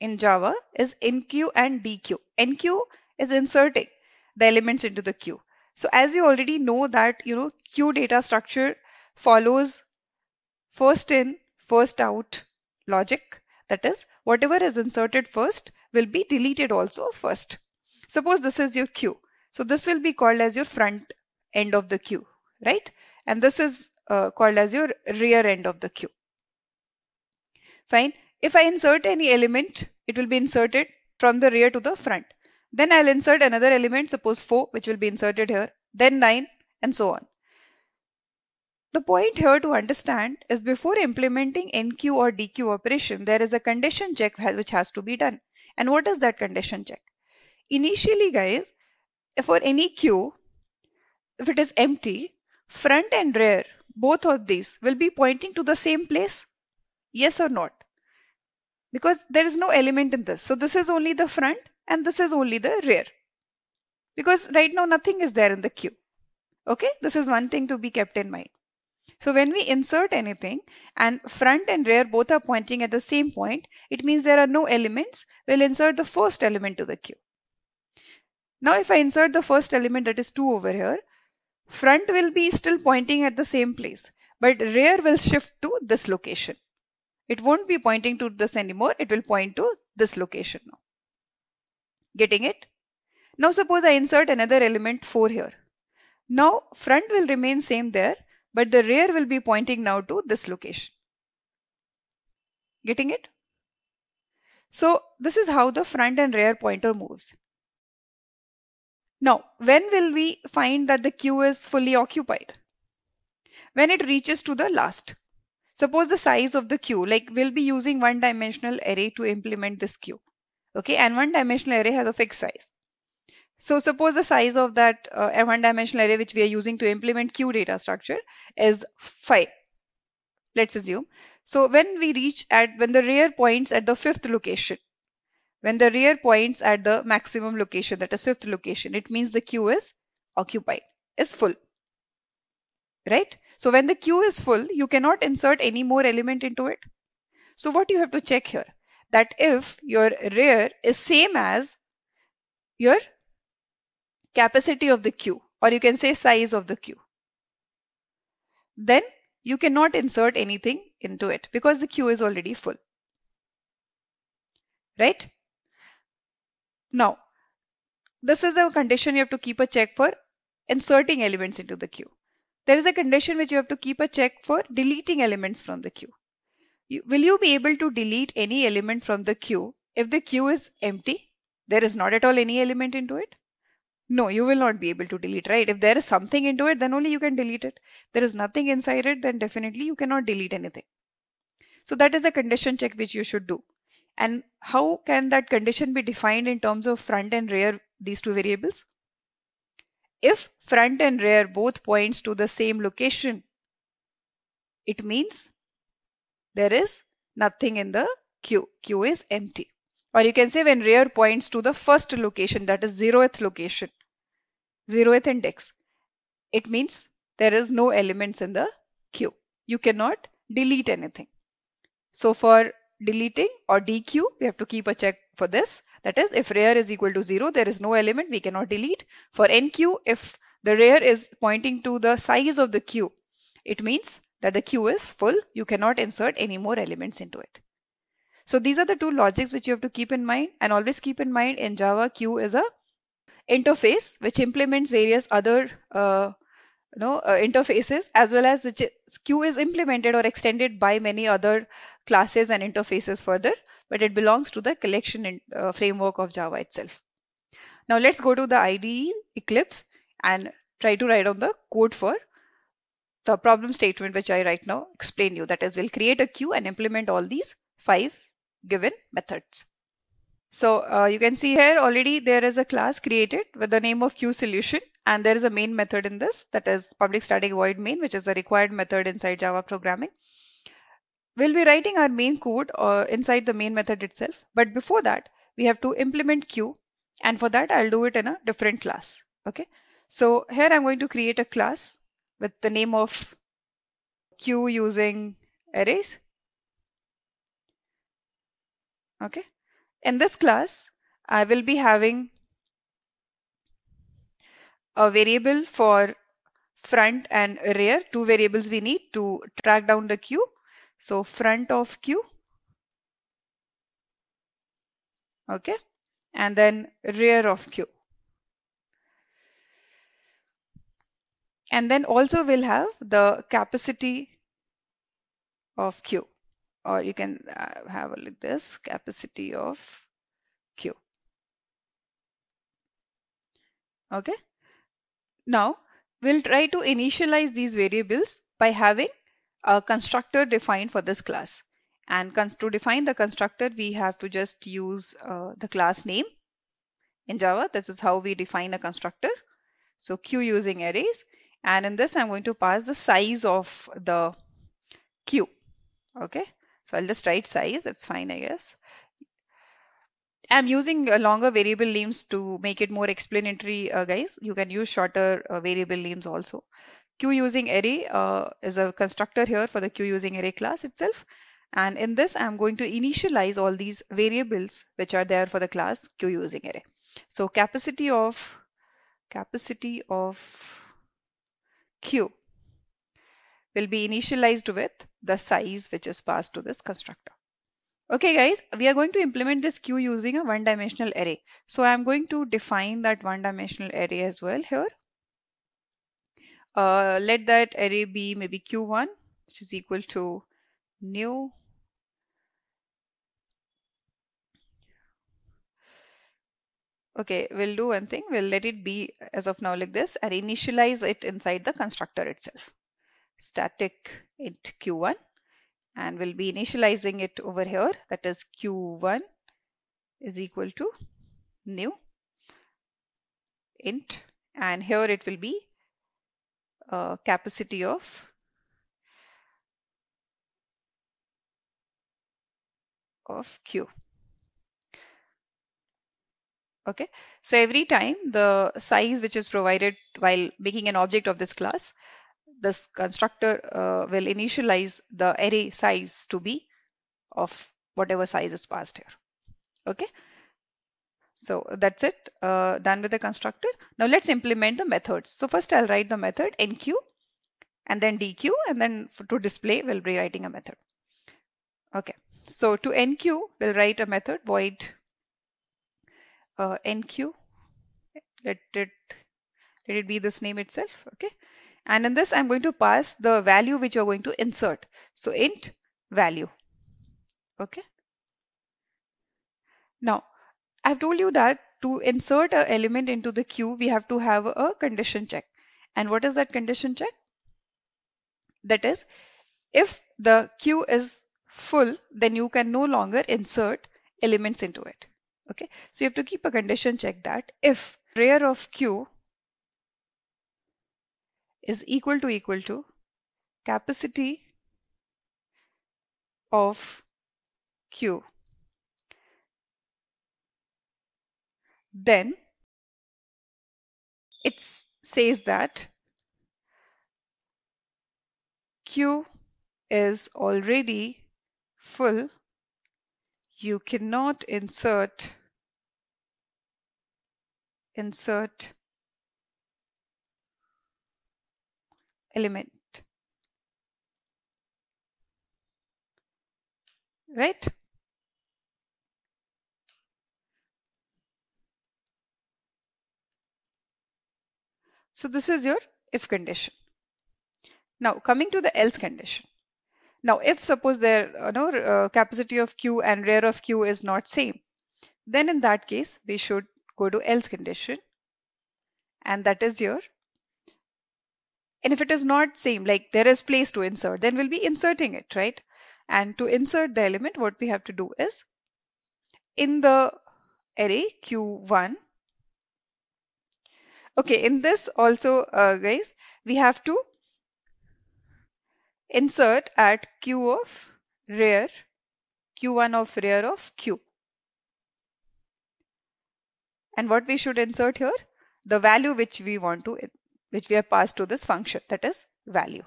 in Java, is enqueue and dequeue. Enqueue is inserting the elements into the queue. So as we already know that, queue data structure follows first in, first out logic. That is, whatever is inserted first will be deleted also first. Suppose this is your queue. So this will be called as your front end of the queue, right? And this is called as your rear end of the queue. Fine. If I insert any element, it will be inserted from the rear to the front. Then I'll insert another element, suppose 4, which will be inserted here, then 9, and so on. The point here to understand is before implementing enqueue or dequeue operation, there is a condition check which has to be done. And what is that condition check? Initially, guys, for any queue, if it is empty, front and rear, both of these will be pointing to the same place. Yes or not? Because there is no element in this. So this is only the front and this is only the rear. Because right now nothing is there in the queue. Okay, this is one thing to be kept in mind. So when we insert anything and front and rear both are pointing at the same point, it means there are no elements. We'll insert the first element to the queue. Now if I insert the first element, that is 2 over here, front will be still pointing at the same place, but rear will shift to this location. It won't be pointing to this anymore. It will point to this location now. Getting it? Now suppose I insert another element 4 here. Now front will remain same there, but the rear will be pointing now to this location. Getting it? So this is how the front and rear pointer moves. Now, when will we find that the queue is fully occupied? When it reaches to the last. Suppose the size of the queue, like we'll be using one-dimensional array to implement this queue. Okay, and one-dimensional array has a fixed size. So suppose the size of that one-dimensional array which we are using to implement queue data structure is 5. Let's assume. So when the rear points at the 5th location, when the rear points at the maximum location, that is 5th location, it means the queue is occupied, is full. Right? So when the queue is full, you cannot insert any more element into it. So what you have to check here, that if your rear is same as your capacity of the queue, or you can say size of the queue, then you cannot insert anything into it because the queue is already full. Right? Now, this is a condition you have to keep a check for inserting elements into the queue. There is a condition which you have to keep a check for deleting elements from the queue. Will you be able to delete any element from the queue if the queue is empty? There is not at all any element into it? No, you will not be able to delete, right? If there is something into it, then only you can delete it. There is nothing inside it, then definitely you cannot delete anything. So that is a condition check which you should do. And how can that condition be defined in terms of front and rear, these two variables? If front and rear both points to the same location, it means there is nothing in the queue. Queue is empty. Or you can say when rear points to the first location, that is 0th location, 0th index, it means there is no elements in the queue. You cannot delete anything. So for deleting or dequeue, we have to keep a check for this. That is, if rear is equal to 0, there is no element, we cannot delete. For enqueue, if The rear is pointing to the size of the queue. It means that the queue is full. You cannot insert any more elements into it. So these are the two logics which you have to keep in mind, and always keep in mind in Java, queue is a interface which implements various other interfaces, as well as which queue is implemented or extended by many other classes and interfaces further, but it belongs to the collection framework of Java itself. Now let's go to the IDE Eclipse and try to write on the code for the problem statement which I right now explain you. That is, we'll create a queue and implement all these 5 given methods. So you can see here already there is a class created with the name of queueSolution, and there is a main method in this, that is public static void main, which is a required method inside Java programming. We'll be writing our main code inside the main method itself, but before that we have to implement queue, and for that I'll do it in a different class. Okay, so here I'm going to create a class with the name of queue using arrays. Okay, in this class I will be having a variable for front and rear, two variables we need to track down the queue. So front of queue, okay, and then rear of queue. And then also we'll have the capacity of queue, or you can have a like this, capacity of queue. Okay. Now we'll try to initialize these variables by having a constructor defined for this class. And to define the constructor, we have to just use the class name in Java. This is how we define a constructor. So queue using arrays. And in this, I'm going to pass the size of the queue. Okay. So I'll just write size. That's fine, I guess. I'm using longer variable names to make it more explanatory, guys. You can use shorter variable names also. Queue using array is a constructor here for the queue using array class itself. And in this, I'm going to initialize all these variables which are there for the class queue using array. So capacity of queue will be initialized with the size which is passed to this constructor. Okay guys, we are going to implement this queue using a one-dimensional array. So I'm going to define that one-dimensional array as well here. Let that array be maybe q1, which is equal to new. Okay, we'll do one thing. We'll let it be as of now like this and initialize it inside the constructor itself. Static int q1, and we'll be initializing it over here. That is q1 is equal to new int, and here it will be capacity of queue. Okay, so every time the size which is provided while making an object of this class, this constructor will initialize the array size to be of whatever size is passed here. Okay, so that's it, done with the constructor. Now let's implement the methods. So first I'll write the method enqueue and then dequeue, and then to display we'll be writing a method. Okay, so to enqueue we'll write a method void enqueue. Let it be this name itself. Okay, and in this I'm going to pass the value which you're going to insert. So int value. Okay, now I've told you that to insert an element into the queue we have to have a condition check. And what is that condition check? That is, if the queue is full, then you can no longer insert elements into it. Okay, so you have to keep a condition check that if rear of queue is equal to capacity of queue, then it says that queue is already full. You cannot insert element, right? So this is your if condition. Now coming to the else condition. Now if suppose their capacity of Q and rear of Q is not same, then in that case we should go to else condition, and that is your, and if it is not same, like there is place to insert, then we'll be inserting it, right? And to insert the element, what we have to do is in the array Q1. Okay, in this also, guys, we have to insert at Q of rear, Q1 of rear of Q. And what we should insert here? The value which we want to, which we have passed to this function, that is value.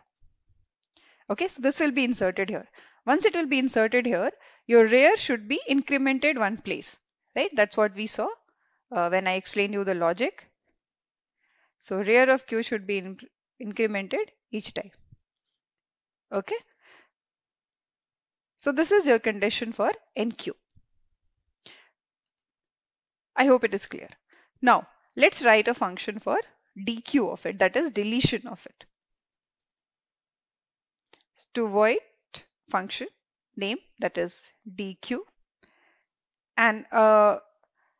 Okay, so this will be inserted here. Once it will be inserted here, your rear should be incremented one place, right? That's what we saw when I explained you the logic. So rear of Q should be incremented each time. Okay. So this is your condition for NQ. I hope it is clear. Now let's write a function for DQ of it, that is deletion of it. To void function name, that is DQ, and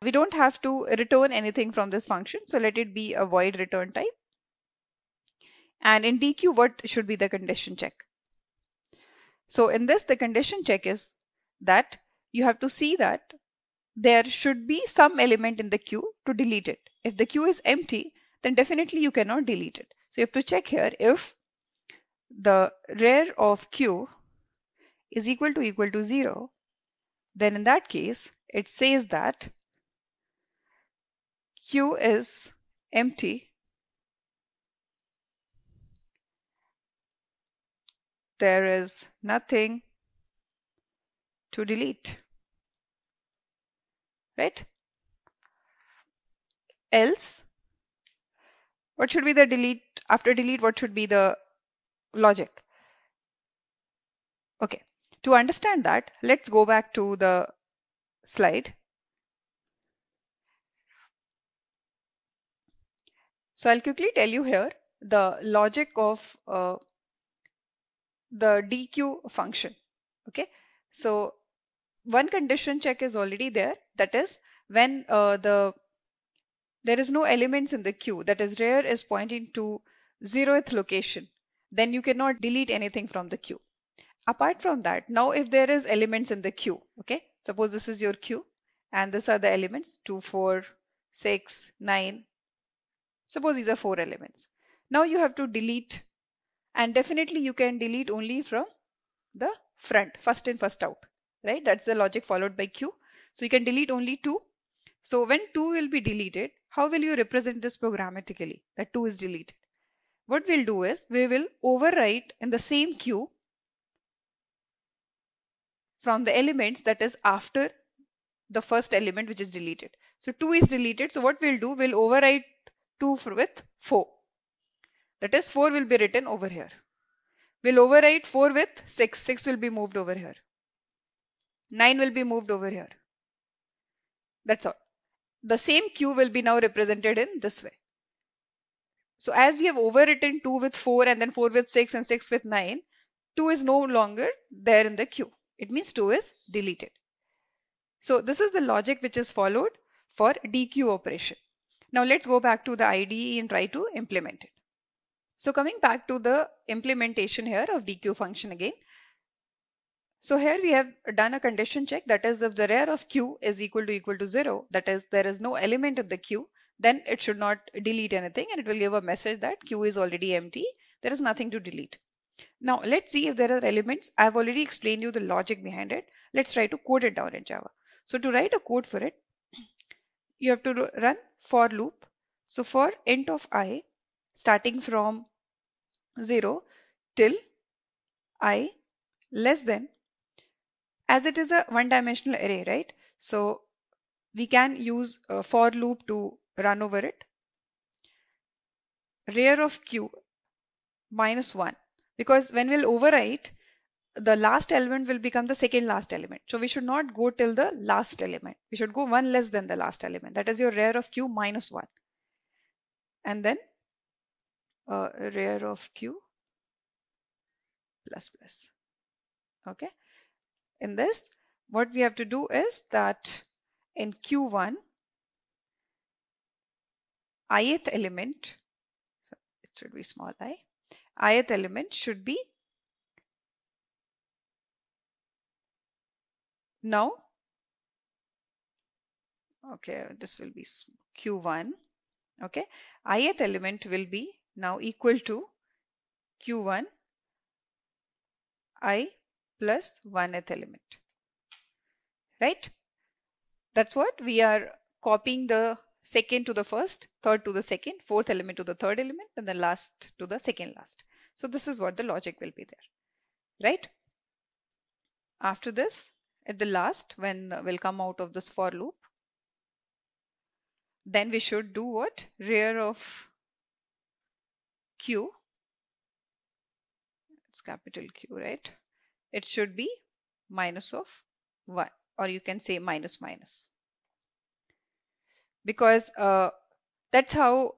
we don't have to return anything from this function, so let it be a void return type. And in DQ, what should be the condition check? So in this, the condition check is that you have to see that there should be some element in the queue to delete it. If the queue is empty, then definitely you cannot delete it. So you have to check here if the rear of Q is equal to 0, then in that case, it says that Q is empty. There is nothing to delete, right? Else, what should be the delete? After delete, what should be the logic? Okay, to understand that, let's go back to the slide. So I'll quickly tell you here the logic of the DQ function. Okay, so one condition check is already there. That is when there is no elements in the queue, that is rear is pointing to 0th location, then you cannot delete anything from the queue. Apart from that, now if there is elements in the queue, okay, suppose this is your queue and these are the elements 2, 4, 6, 9. Suppose these are 4 elements. Now you have to delete, and definitely you can delete only from the front, first in, first out, right? That's the logic followed by queue. So you can delete only 2. So when 2 will be deleted, how will you represent this programmatically that 2 is deleted? What we'll do is we will overwrite in the same queue from the elements that is after the first element which is deleted. So 2 is deleted. So what we'll do, we'll overwrite 2 with 4. That is 4 will be written over here. We'll overwrite 4 with 6. 6 will be moved over here. 9 will be moved over here. That's all. The same queue will be now represented in this way. So as we have overwritten 2 with 4 and then 4 with 6 and 6 with 9, 2 is no longer there in the queue. It means 2 is deleted. So this is the logic which is followed for DQ operation. Now let's go back to the IDE and try to implement it. So coming back to the implementation here of DQ function again. So here we have done a condition check, that is if the rear of Q is equal to 0, that is there is no element in the queue, then it should not delete anything and it will give a message that Q is already empty. There is nothing to delete. Now let's see if there are elements. I've already explained you the logic behind it. Let's try to code it down in Java. So to write a code for it, you have to run for loop. So for int of I, starting from 0 till I less than, as it is a one-dimensional array, right? So we can use a for loop to run over it. Rear of Q minus 1, because when we'll overwrite, the last element will become the second last element. So we should not go till the last element. We should go one less than the last element. That is your rear of q minus 1. And then rear of q plus plus. Okay. In this, what we have to do is that in q1, ith element, so it should be small ith element should be now, okay, this will be q1. Okay, ith element will be now equal to q1 I plus 1th element, right? That's what we are copying, the second to the first, third to the second, fourth element to the third element, and the last to the second last. So this is what the logic will be there, right? After this, at the last, when we'll come out of this for loop, then we should do what? Rear of q, it's capital Q, right? It should be minus of 1, or you can say minus minus, because that's how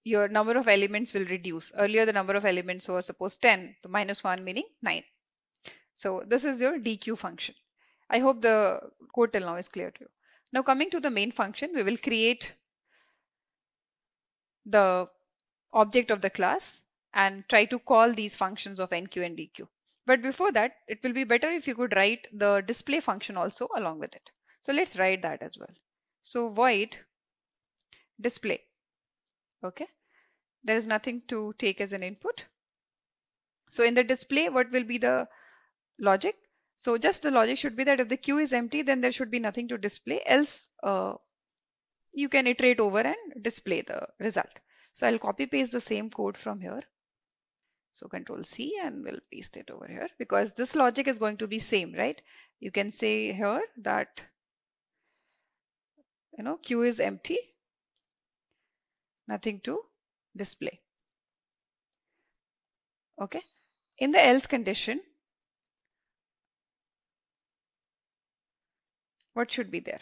your number of elements will reduce. Earlier the number of elements was suppose 10, the minus 1 meaning 9. So this is your DQ function. I hope the code till now is clear to you. Now coming to the main function, we will create the object of the class and try to call these functions of NQ and DQ. But before that, it will be better if you could write the display function also along with it. So let's write that as well. So void display. Okay, there is nothing to take as an input. So in the display, what will be the logic? So just the logic should be that if the queue is empty, then there should be nothing to display, else you can iterate over and display the result. So I'll copy paste the same code from here. So Control C and we'll paste it over here, because this logic is going to be same, right? You can say here that, queue is empty, nothing to display. Okay. In the else condition, what should be there?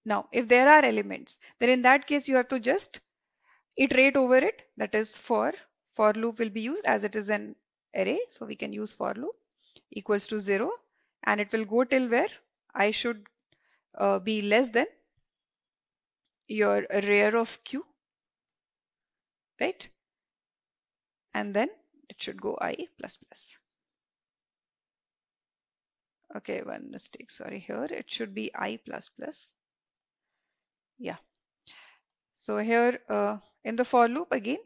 Now, if there are elements, then in that case, you have to just iterate over it. That is for loop will be used as it is an array. So we can use for loop equals to 0, and it will go till where I should be less than your rear of q, right? And then it should go I plus plus. Okay, one mistake, sorry, here it should be I plus plus. Yeah. So here in the for loop again,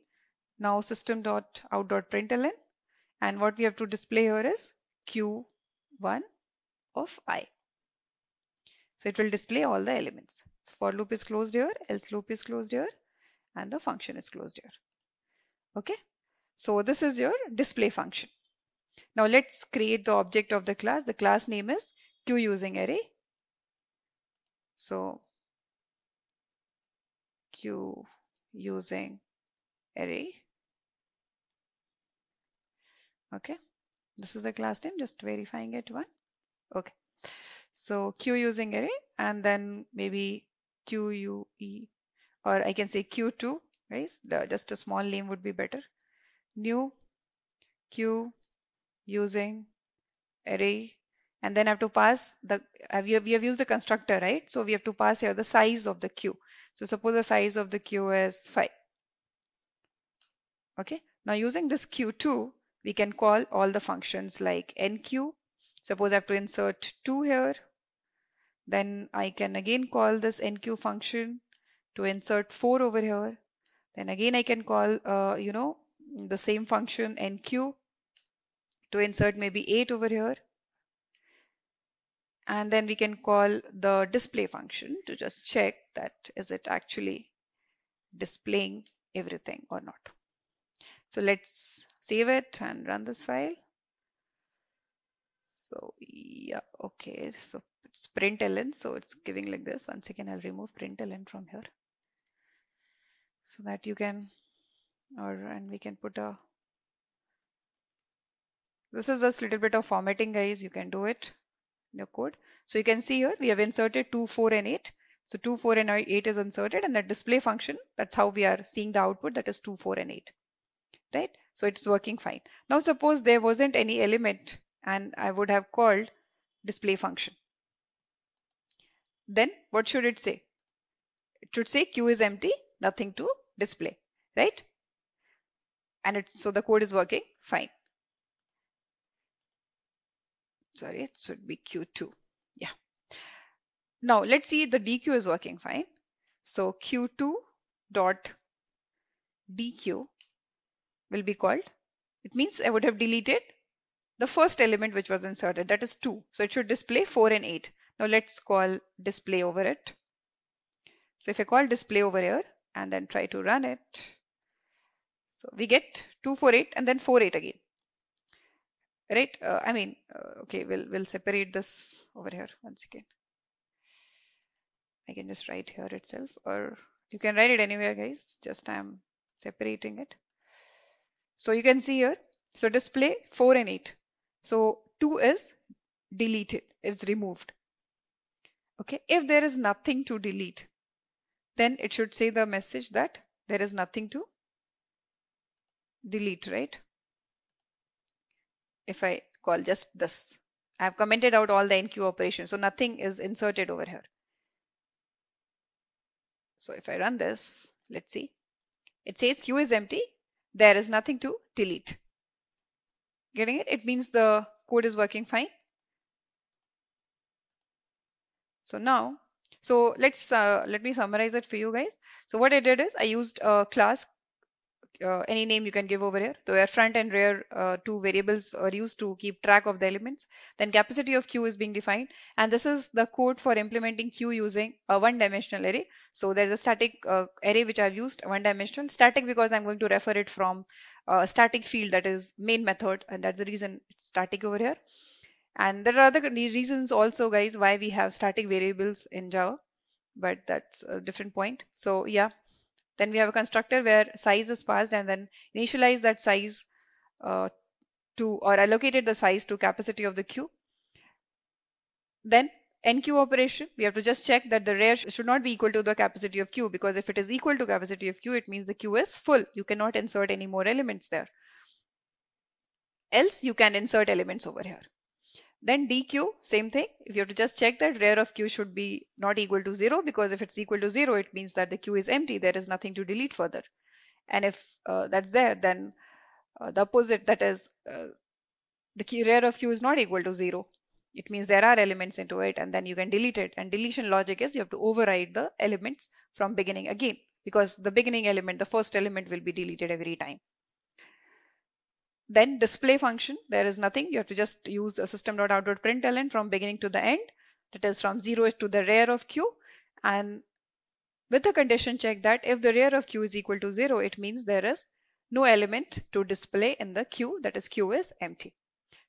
now system.out.println, and what we have to display here is q1 of I. So it will display all the elements. So for loop is closed here, else loop is closed here, and the function is closed here. Okay. So this is your display function. Now let's create the object of the class. The class name is q using array. So q using array. Okay. This is the class name, just verifying it one. Okay. So q using array, and then maybe QUE, or I can say Q2, guys. Just a small name would be better. New q using array, and then I have to pass the, we have used a constructor, right? So we have to pass here the size of the queue. So suppose the size of the queue is 5. Okay. Now using this q2, we can call all the functions like NQ. Suppose I have to insert 2 here. Then I can again call this NQ function to insert 4 over here. Then again I can call, the same function NQ to insert maybe 8 over here. And then we can call the display function to just check that is it actually displaying everything or not. So let's save it and run this file. So yeah, okay, so it's println, so it's giving like this. Once again, I'll remove println from here so that you can and we can put a, this is just a little bit of formatting, guys. You can do it in your code. So you can see here we have inserted 2, 4 and 8. So 2, 4 and 8 is inserted, and the display function, that's how we are seeing the output, that is 2, 4 and 8, right? So it's working fine. Now suppose there wasn't any element and I would have called display function. Then what should it say? It should say queue is empty, nothing to display, right? And so the code is working fine. Sorry, it should be Q2. Yeah. Now let's see the DQ is working fine. So Q2 dot DQ will be called. It means I would have deleted the first element which was inserted, that is 2. So it should display 4 and 8. Now let's call display over it. So if I call display over here and then try to run it, so we get 248 and then 48 again, right? Okay, we'll separate this over here once again. I can just write here itself, or you can write it anywhere, guys. Just I'm separating it. So you can see here, so display 4 and 8. So 2 is deleted, is removed. Okay, if there is nothing to delete, then it should say the message that there is nothing to delete, right? If I call just this, I have commented out all the enqueue operations, so nothing is inserted over here. So if I run this, let's see, it says queue is empty, there is nothing to delete. Getting it? It means the code is working fine. So now, so let me summarize it for you guys. So what I did is I used a class, any name you can give over here. So where front and rear two variables are used to keep track of the elements. Then capacity of queue is being defined, and this is the code for implementing queue using a one-dimensional array. So there's a static array which I've used, one-dimensional. Static because I'm going to refer it from a static field, that is main method, and that's the reason it's static over here. And there are other reasons also, guys, why we have static variables in Java, but that's a different point. So yeah, then we have a constructor where size is passed and then initialize that size uh, or allocated the size to capacity of the queue. Then enqueue operation, we have to just check that the rear should not be equal to the capacity of queue, because if it is equal to capacity of queue, it means the queue is full. You cannot insert any more elements there. Else you can insert elements over here. Then DQ, same thing. If you have to just check that rear of queue should be not equal to 0, because if it's equal to 0, it means that the queue is empty. There is nothing to delete further. And if that's there, then the opposite, that is the rear of queue is not equal to 0. It means there are elements into it, and then you can delete it. And deletion logic is you have to override the elements from beginning again, because the beginning element, the first element, will be deleted every time. Then display function, there is nothing. You have to just use a system.out.println from beginning to the end. That is from 0 to the rear of queue. And with the condition check that if the rear of queue is equal to 0, it means there is no element to display in the queue, that is queue is empty.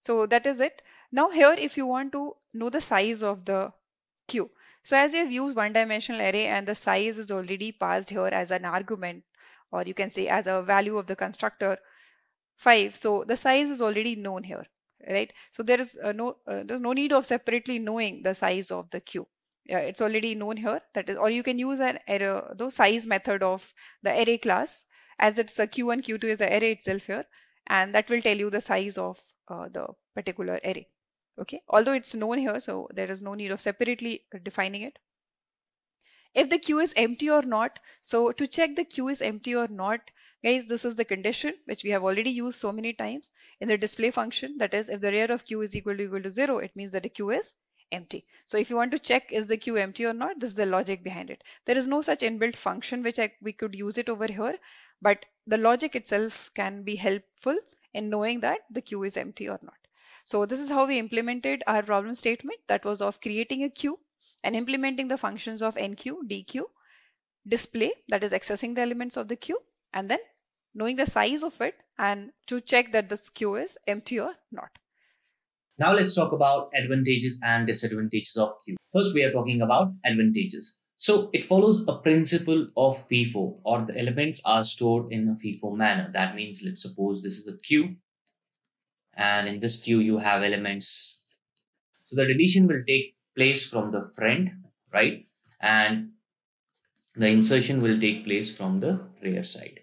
So that is it. Now here, if you want to know the size of the queue. So as you have used one-dimensional array and the size is already passed here as an argument, or you can say as a value of the constructor, 5. So the size is already known here, right? So there is there's no need of separately knowing the size of the queue. Yeah, it's already known here. That is, or you can use an array, the size method of the array class, as it's a q1, q2 is the array itself here, and that will tell you the size of the particular array. Okay, although it's known here, so there is no need of separately defining it. If the queue is empty or not. So to check the queue is empty or not, guys, this is the condition which we have already used so many times in the display function. That is, if the rear of queue is equal to 0, it means that the queue is empty. So if you want to check is the queue empty or not, this is the logic behind it. There is no such inbuilt function which we could use it over here, but the logic itself can be helpful in knowing that the queue is empty or not. So this is how we implemented our problem statement, that was of creating a queue and implementing the functions of enqueue, dequeue, display, that is accessing the elements of the queue, and then knowing the size of it and to check that this queue is empty or not. Now let's talk about advantages and disadvantages of queue. First, we are talking about advantages. So it follows a principle of FIFO, or the elements are stored in a FIFO manner. That means, let's suppose this is a queue, and in this queue you have elements. So the deletion will take place from the front, right? And the insertion will take place from the rear side.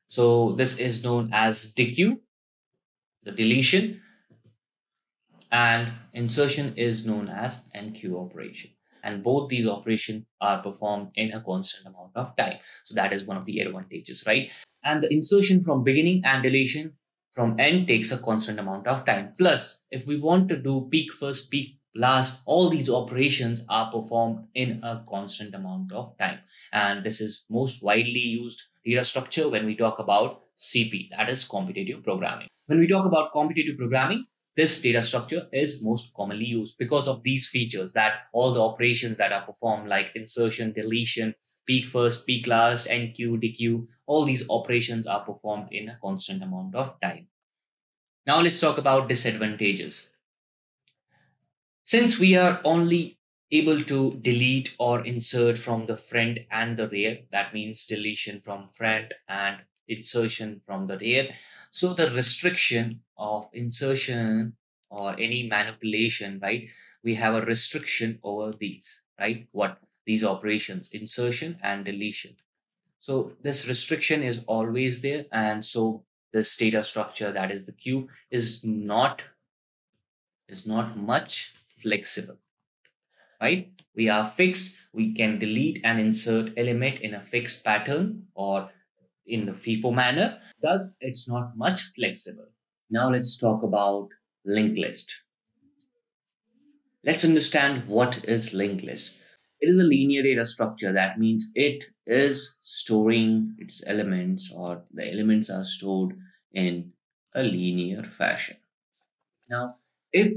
So this is known as dequeue, the deletion, and insertion is known as enqueue operation. And both these operations are performed in a constant amount of time. So that is one of the advantages, right? And the insertion from beginning and deletion from end takes a constant amount of time. Plus, if we want to do peak first, peak last, all these operations are performed in a constant amount of time. And this is most widely used data structure when we talk about CP, that is competitive programming. When we talk about competitive programming, this data structure is most commonly used because of these features, that all the operations that are performed like insertion, deletion, peak first, peak last, enqueue, dequeue, all these operations are performed in a constant amount of time. Now let's talk about disadvantages. Since we are only able to delete or insert from the front and the rear, that means deletion from front and insertion from the rear. So the restriction of insertion or any manipulation, right? We have a restriction over these, right? What these operations, insertion and deletion. So this restriction is always there, and so this data structure, that is the queue, is not much flexible, right? We are fixed. We can delete and insert element in a fixed pattern or in the FIFO manner. Thus, it's not much flexible. Now let's talk about linked list. Let's understand what is linked list. It is a linear data structure. That means it is storing its elements, or the elements are stored in a linear fashion. Now, if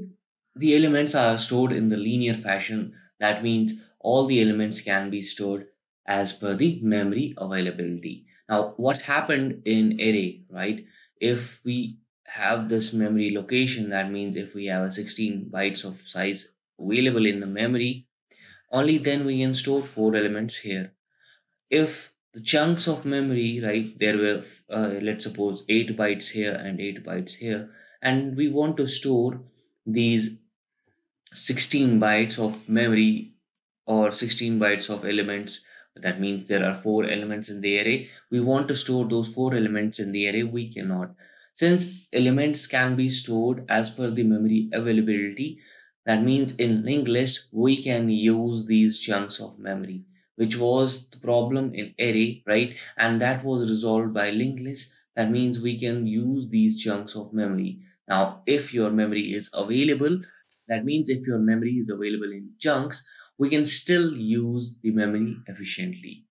the elements are stored in the linear fashion, that means all the elements can be stored as per the memory availability. Now, what happened in array, right? If we have this memory location, that means if we have a 16 bytes of size available in the memory, only then we can store four elements here. If the chunks of memory, right, there were, let's suppose 8 bytes here and 8 bytes here, and we want to store these 16 bytes of memory or 16 bytes of elements. That means there are four elements in the array. We want to store those four elements in the array. We cannot. Since elements can be stored as per the memory availability, that means in linked list, we can use these chunks of memory, which was the problem in array, right? And that was resolved by linked list. That means we can use these chunks of memory. Now, if your memory is available, that means if your memory is available in chunks, we can still use the memory efficiently.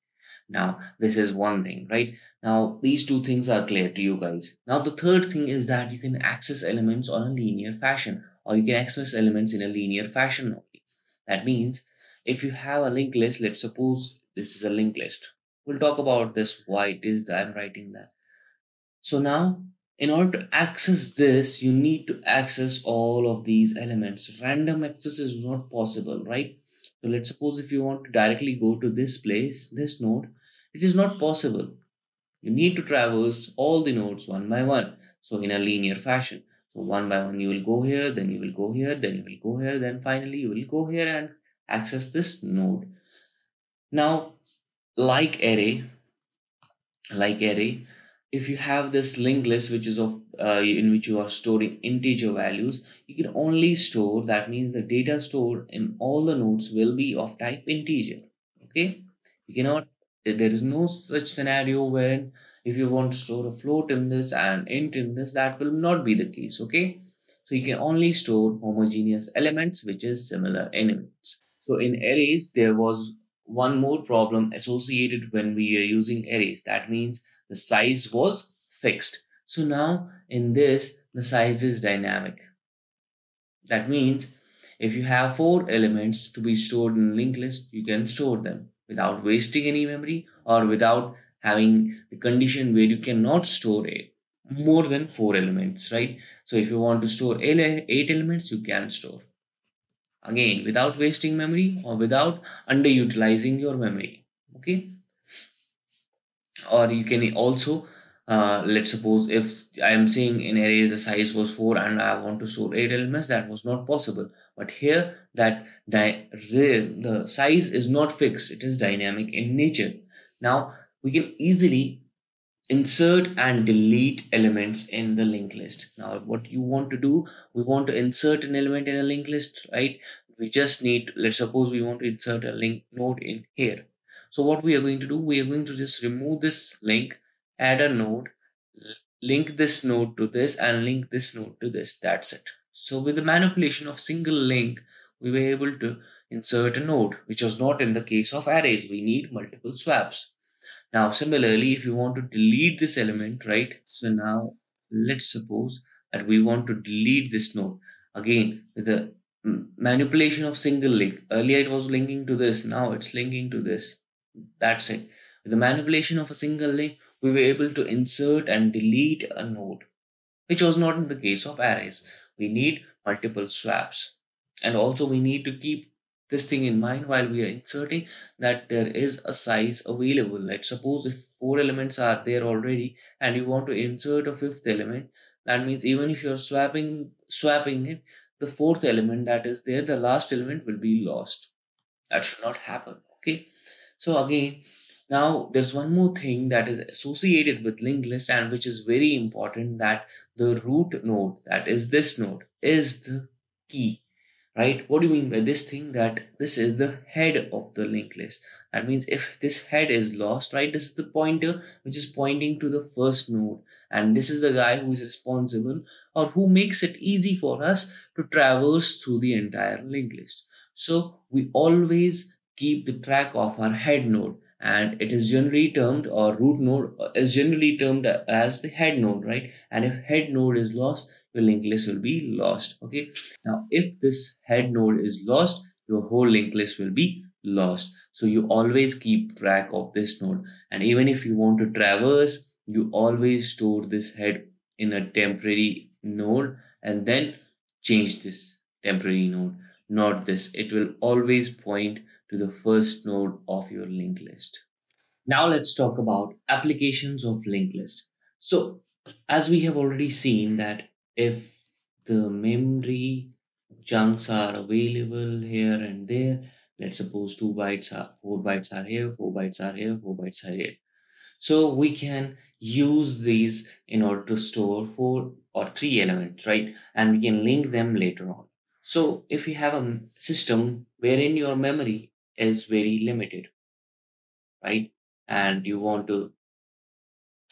Now, this is one thing, right? Now, these two things are clear to you guys. Now, the third thing is that you can access elements on a linear fashion, or you can access elements in a linear fashion only. That means if you have a linked list, let's suppose this is a linked list. We'll talk about this, why it is that I'm writing that. So now, in order to access this, you need to access all of these elements. Random access is not possible, right? So let's suppose if you want to directly go to this place, this node, it is not possible. You need to traverse all the nodes one by one. So in a linear fashion. So one by one, you will go here, then you will go here, then you will go here, then finally you will go here and access this node. Now, like array, like array, if you have this linked list which is of in which you are storing integer values, you can only store, that means the data stored in all the nodes will be of type integer. Okay, you cannot, there is no such scenario where if you want to store a float in this and int in this, that will not be the case. Okay, so you can only store homogeneous elements which is similar elements. So in arrays there was one more problem associated when we are using arrays. That means the size was fixed. So now in this, the size is dynamic. That means if you have four elements to be stored in a linked list, you can store them without wasting any memory or without having the condition where you cannot store more than four elements, right? So if you want to store eight elements, you can store. again without wasting memory or without underutilizing your memory. Okay, or you can also let's suppose if I am saying in arrays the size was 4 and I want to store 8 elements, that was not possible. But here that the size is not fixed, it is dynamic in nature. Now we can easily insert and delete elements in the linked list. Now what you want to do, we want to insert an element in a linked list, right? We just need, let's suppose we want to insert a link node in here. So what we are going to do, we are going to just remove this link, add a node, link this node to this and link this node to this. That's it. So with the manipulation of single link, we were able to insert a node, which was not in the case of arrays. We need multiple swaps. Now, similarly, if you want to delete this element, right? So now let's suppose that we want to delete this node. Again, with the manipulation of single link. Earlier it was linking to this, now it's linking to this. That's it. With the manipulation of a single link, we were able to insert and delete a node, which was not in the case of arrays. We need multiple swaps. And also we need to keep this thing in mind while we are inserting, that there is a size available. Let's suppose if 4 elements are there already and you want to insert a 5th element, that means even if you're swapping it, the 4th element that is there, the last element will be lost. That should not happen. Okay. So again, now there's one more thing that is associated with linked list and which is very important, that the root node, that is this node, is the key, right? What do you mean by this thing? That this is the head of the linked list. That means if this head is lost, right, this is the pointer which is pointing to the first node, and this is the guy who is responsible or who makes it easy for us to traverse through the entire linked list. So we always keep the track of our head node, and it is generally termed, or root node is generally termed as the head node, right? And if head node is lost, your linked list will be lost. Okay, now if this head node is lost, your whole linked list will be lost. So you always keep track of this node, and even if you want to traverse, you always store this head in a temporary node and then change this temporary node, not this. It will always point to the first node of your linked list. Now let's talk about applications of linked list. So as we have already seen that if the memory chunks are available here and there, let's suppose 4 bytes are here, 4 bytes are here, 4 bytes are here. So we can use these in order to store 4 or 3 elements, right? And we can link them later on. So if you have a system wherein your memory is very limited, right? And you want to,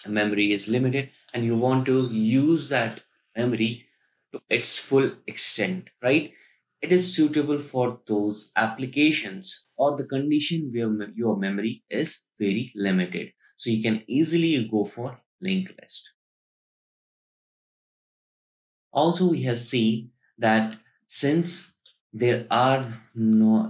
memory is limited and you want to use that memory to its full extent, right? It is suitable for those applications or the condition where your memory is very limited. So you can easily go for linked list. Also, we have seen that since there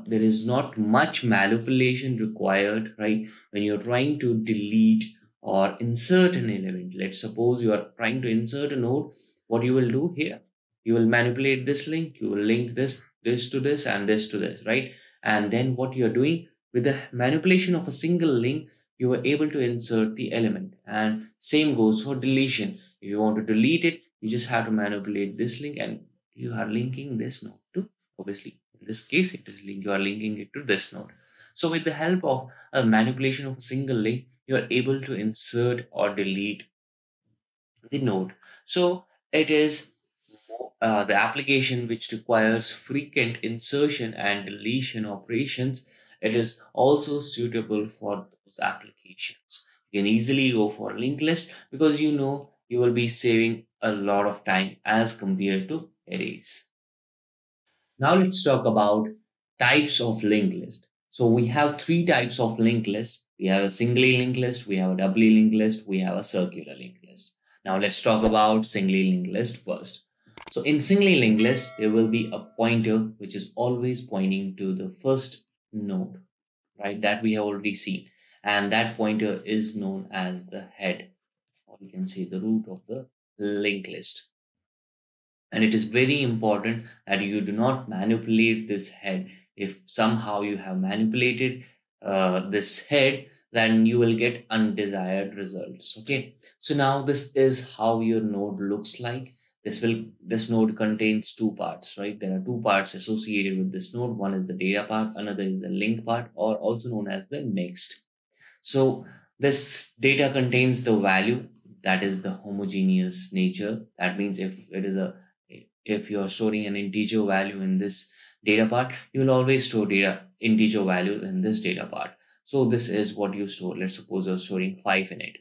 is not much manipulation required, right? When you're trying to delete or insert an element, let's suppose you are trying to insert a node, what you will do here, you will manipulate this link, you will link this to this and this to this, right? And then what you're doing with the manipulation of a single link, you were able to insert the element. And same goes for deletion. If you want to delete it, you just have to manipulate this link and you are linking this node to, obviously in this case you are linking it to this node. So with the help of a manipulation of a single link, you are able to insert or delete the node. So it is the application which requires frequent insertion and deletion operations. It is also suitable for those applications. You can easily go for linked list because you know you will be saving a lot of time as compared to arrays. Now let's talk about types of linked list. So we have 3 types of linked list. We have a singly linked list, we have a doubly linked list, we have a circular linked list. Now let's talk about singly linked list first. So in singly linked list, there will be a pointer which is always pointing to the first node, right? That we have already seen. And that pointer is known as the head, or you can say the root of the linked list. And it is very important that you do not manipulate this head. If somehow you have manipulated this head, then you will get undesired results. Okay, so now this is how your node looks like. This node contains two parts, right? There are two parts associated with this node. One is the data part, another is the link part, or also known as the next. So this data contains the value, that is the homogeneous nature. That means if you're storing an integer value in this data part, you will always store data integer value in this data part. So this is what you store. Let's suppose you're storing 5 in it,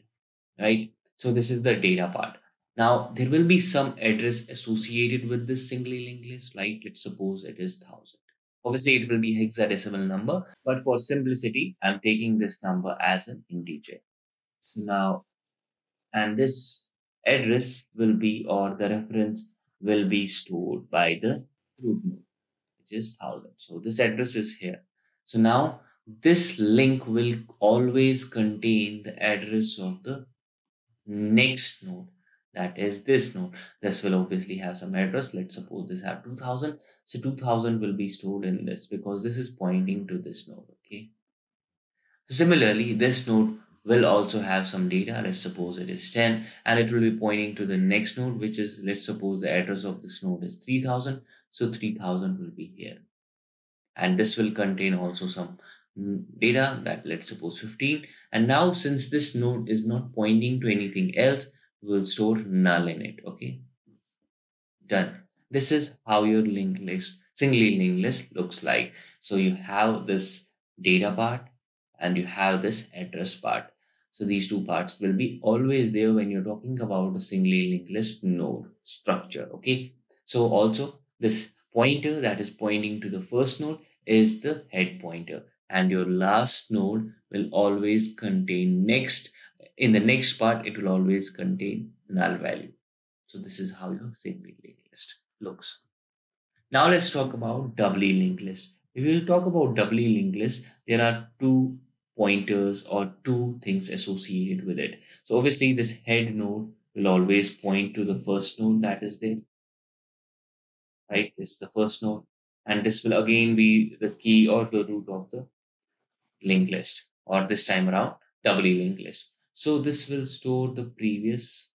right? So this is the data part. Now there will be some address associated with this singly linked list, right? Let's suppose it is 1000. Obviously it will be hexadecimal number, but for simplicity, I'm taking this number as an integer. So now, and this address will be, or the reference will be stored by the root node, which is 1000. So this address is here. So now this link will always contain the address of the next node, that is this node. This will obviously have some address. Let's suppose this have 2000. So 2000 will be stored in this because this is pointing to this node. Okay, so similarly this node will also have some data. Let's suppose it is 10, and it will be pointing to the next node, which is, let's suppose the address of this node is 3000. So 3000 will be here, and this will contain also some data, that let's suppose 15. And now since this node is not pointing to anything else, we will store null in it. Okay, done. This is how your linked list, singly linked list looks like. So you have this data part and you have this address part. So these two parts will be always there when you're talking about a singly linked list node structure. Okay, so also this pointer that is pointing to the first node is the head pointer, and your last node will always contain next. In the next part, it will always contain null value. So this is how your singly linked list looks. Now let's talk about doubly linked list. If you talk about doubly linked list, there are two pointers or two things associated with it. So obviously this head node will always point to the first node that is there, right? This is the first node, and this will again be the key or the root of the linked list, or this time around doubly linked list. So this will store the previous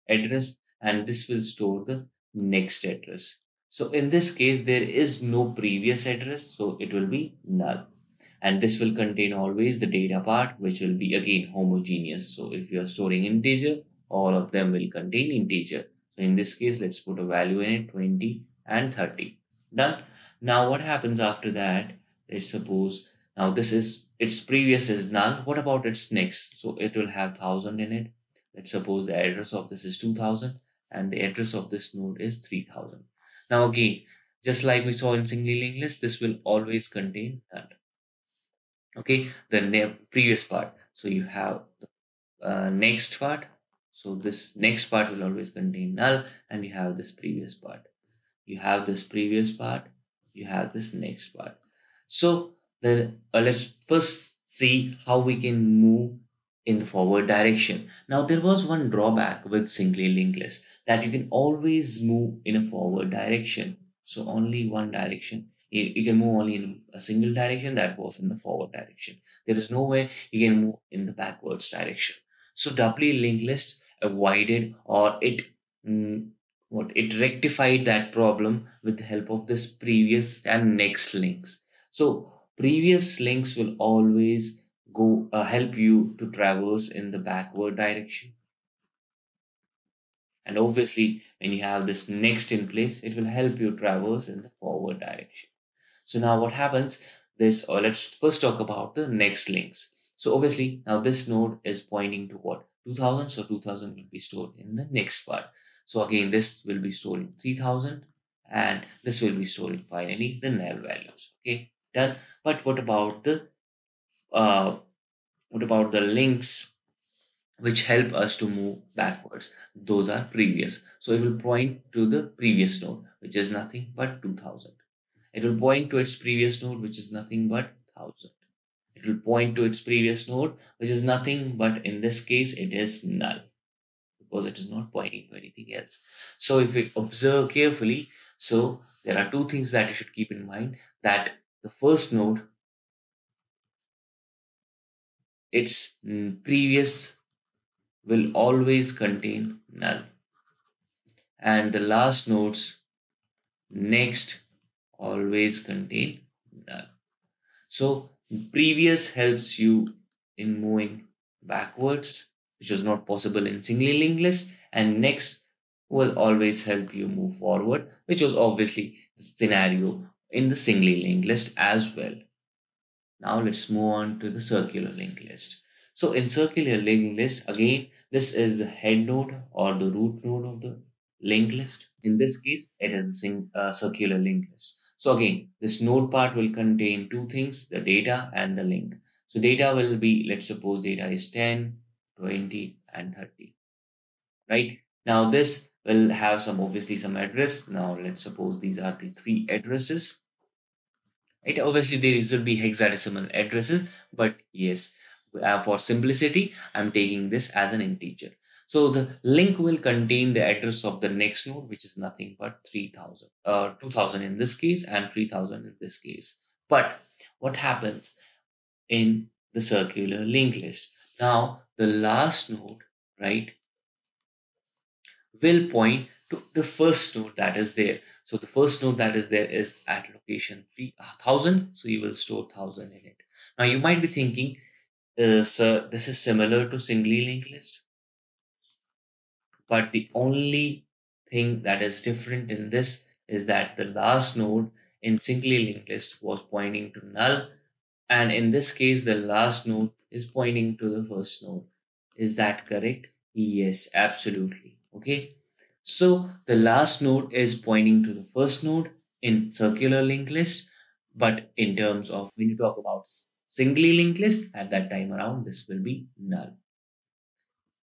address, and this will store the next address. So in this case, there is no previous address, so it will be null. And this will contain always the data part, which will be again homogeneous. So if you are storing integer, all of them will contain integer. So in this case, let's put a value in it, 20 and 30. Done. Now what happens after that? Let's suppose now this is its previous is null. What about its next? So it will have 1000 in it. Let's suppose the address of this is 2000 and the address of this node is 3000. Now again, just like we saw in singly linked list, this will always contain null. Okay, the previous part. So you have the next part. So this next part will always contain null, and you have this previous part. You have this previous part. You have this next part. So then let's first see how we can move in the forward direction. Now there was one drawback with singly linked list, that you can always move in a forward direction. So only one direction. You can move only in a single direction, that was in the forward direction. There is no way you can move in the backwards direction. So doubly linked list avoided, or mm, it rectified that problem with the help of this previous and next links. So previous links will always go help you to traverse in the backward direction, and obviously when you have this next in place, it will help you traverse in the forward direction. So now what happens, this, or let's first talk about the next links. So obviously now this node is pointing to what, 2000. So 2000 will be stored in the next part. So again this will be stored in 3000, and this will be storing finally the null values. Okay, done. But uh, what about the links which help us to move backwards? Those are previous. So it will point to the previous node, which is nothing but 2000. It will point to its previous node, which is nothing but 1000. It will point to its previous node, which is nothing but, in this case, it is null, because it is not pointing to anything else. So if we observe carefully, so there are two things that you should keep in mind, that the first node, its previous will always contain null, and the last node's next always contain null. So previous helps you in moving backwards, which was not possible in singly linked list, and next will always help you move forward, which was obviously the scenario in the singly linked list as well. Now let's move on to the circular linked list. So in circular linked list, again, this is the head node or the root node of the linked list. In this case, it is the circular linked list. So again, this node part will contain two things, the data and the link. So data will be, let's suppose data is 10, 20, and 30, right? Now this will have some, obviously some address. Now let's suppose these are the three addresses. Right? Obviously, there will be hexadecimal addresses, but yes, for simplicity, I'm taking this as an integer. So the link will contain the address of the next node, which is nothing but 3000, 2000 in this case, and 3000 in this case. But what happens in the circular linked list? Now, the last node, right, will point to the first node that is there. So the first node that is there is at location 3000. So you will store 1000 in it. Now you might be thinking, sir, this is similar to singly linked list, but the only thing that is different in this is that the last node in singly linked list was pointing to null, and in this case, the last node is pointing to the first node. Is that correct? Yes, absolutely. Okay. So the last node is pointing to the first node in circular linked list, but in terms of when you talk about singly linked list, at that time around, this will be null.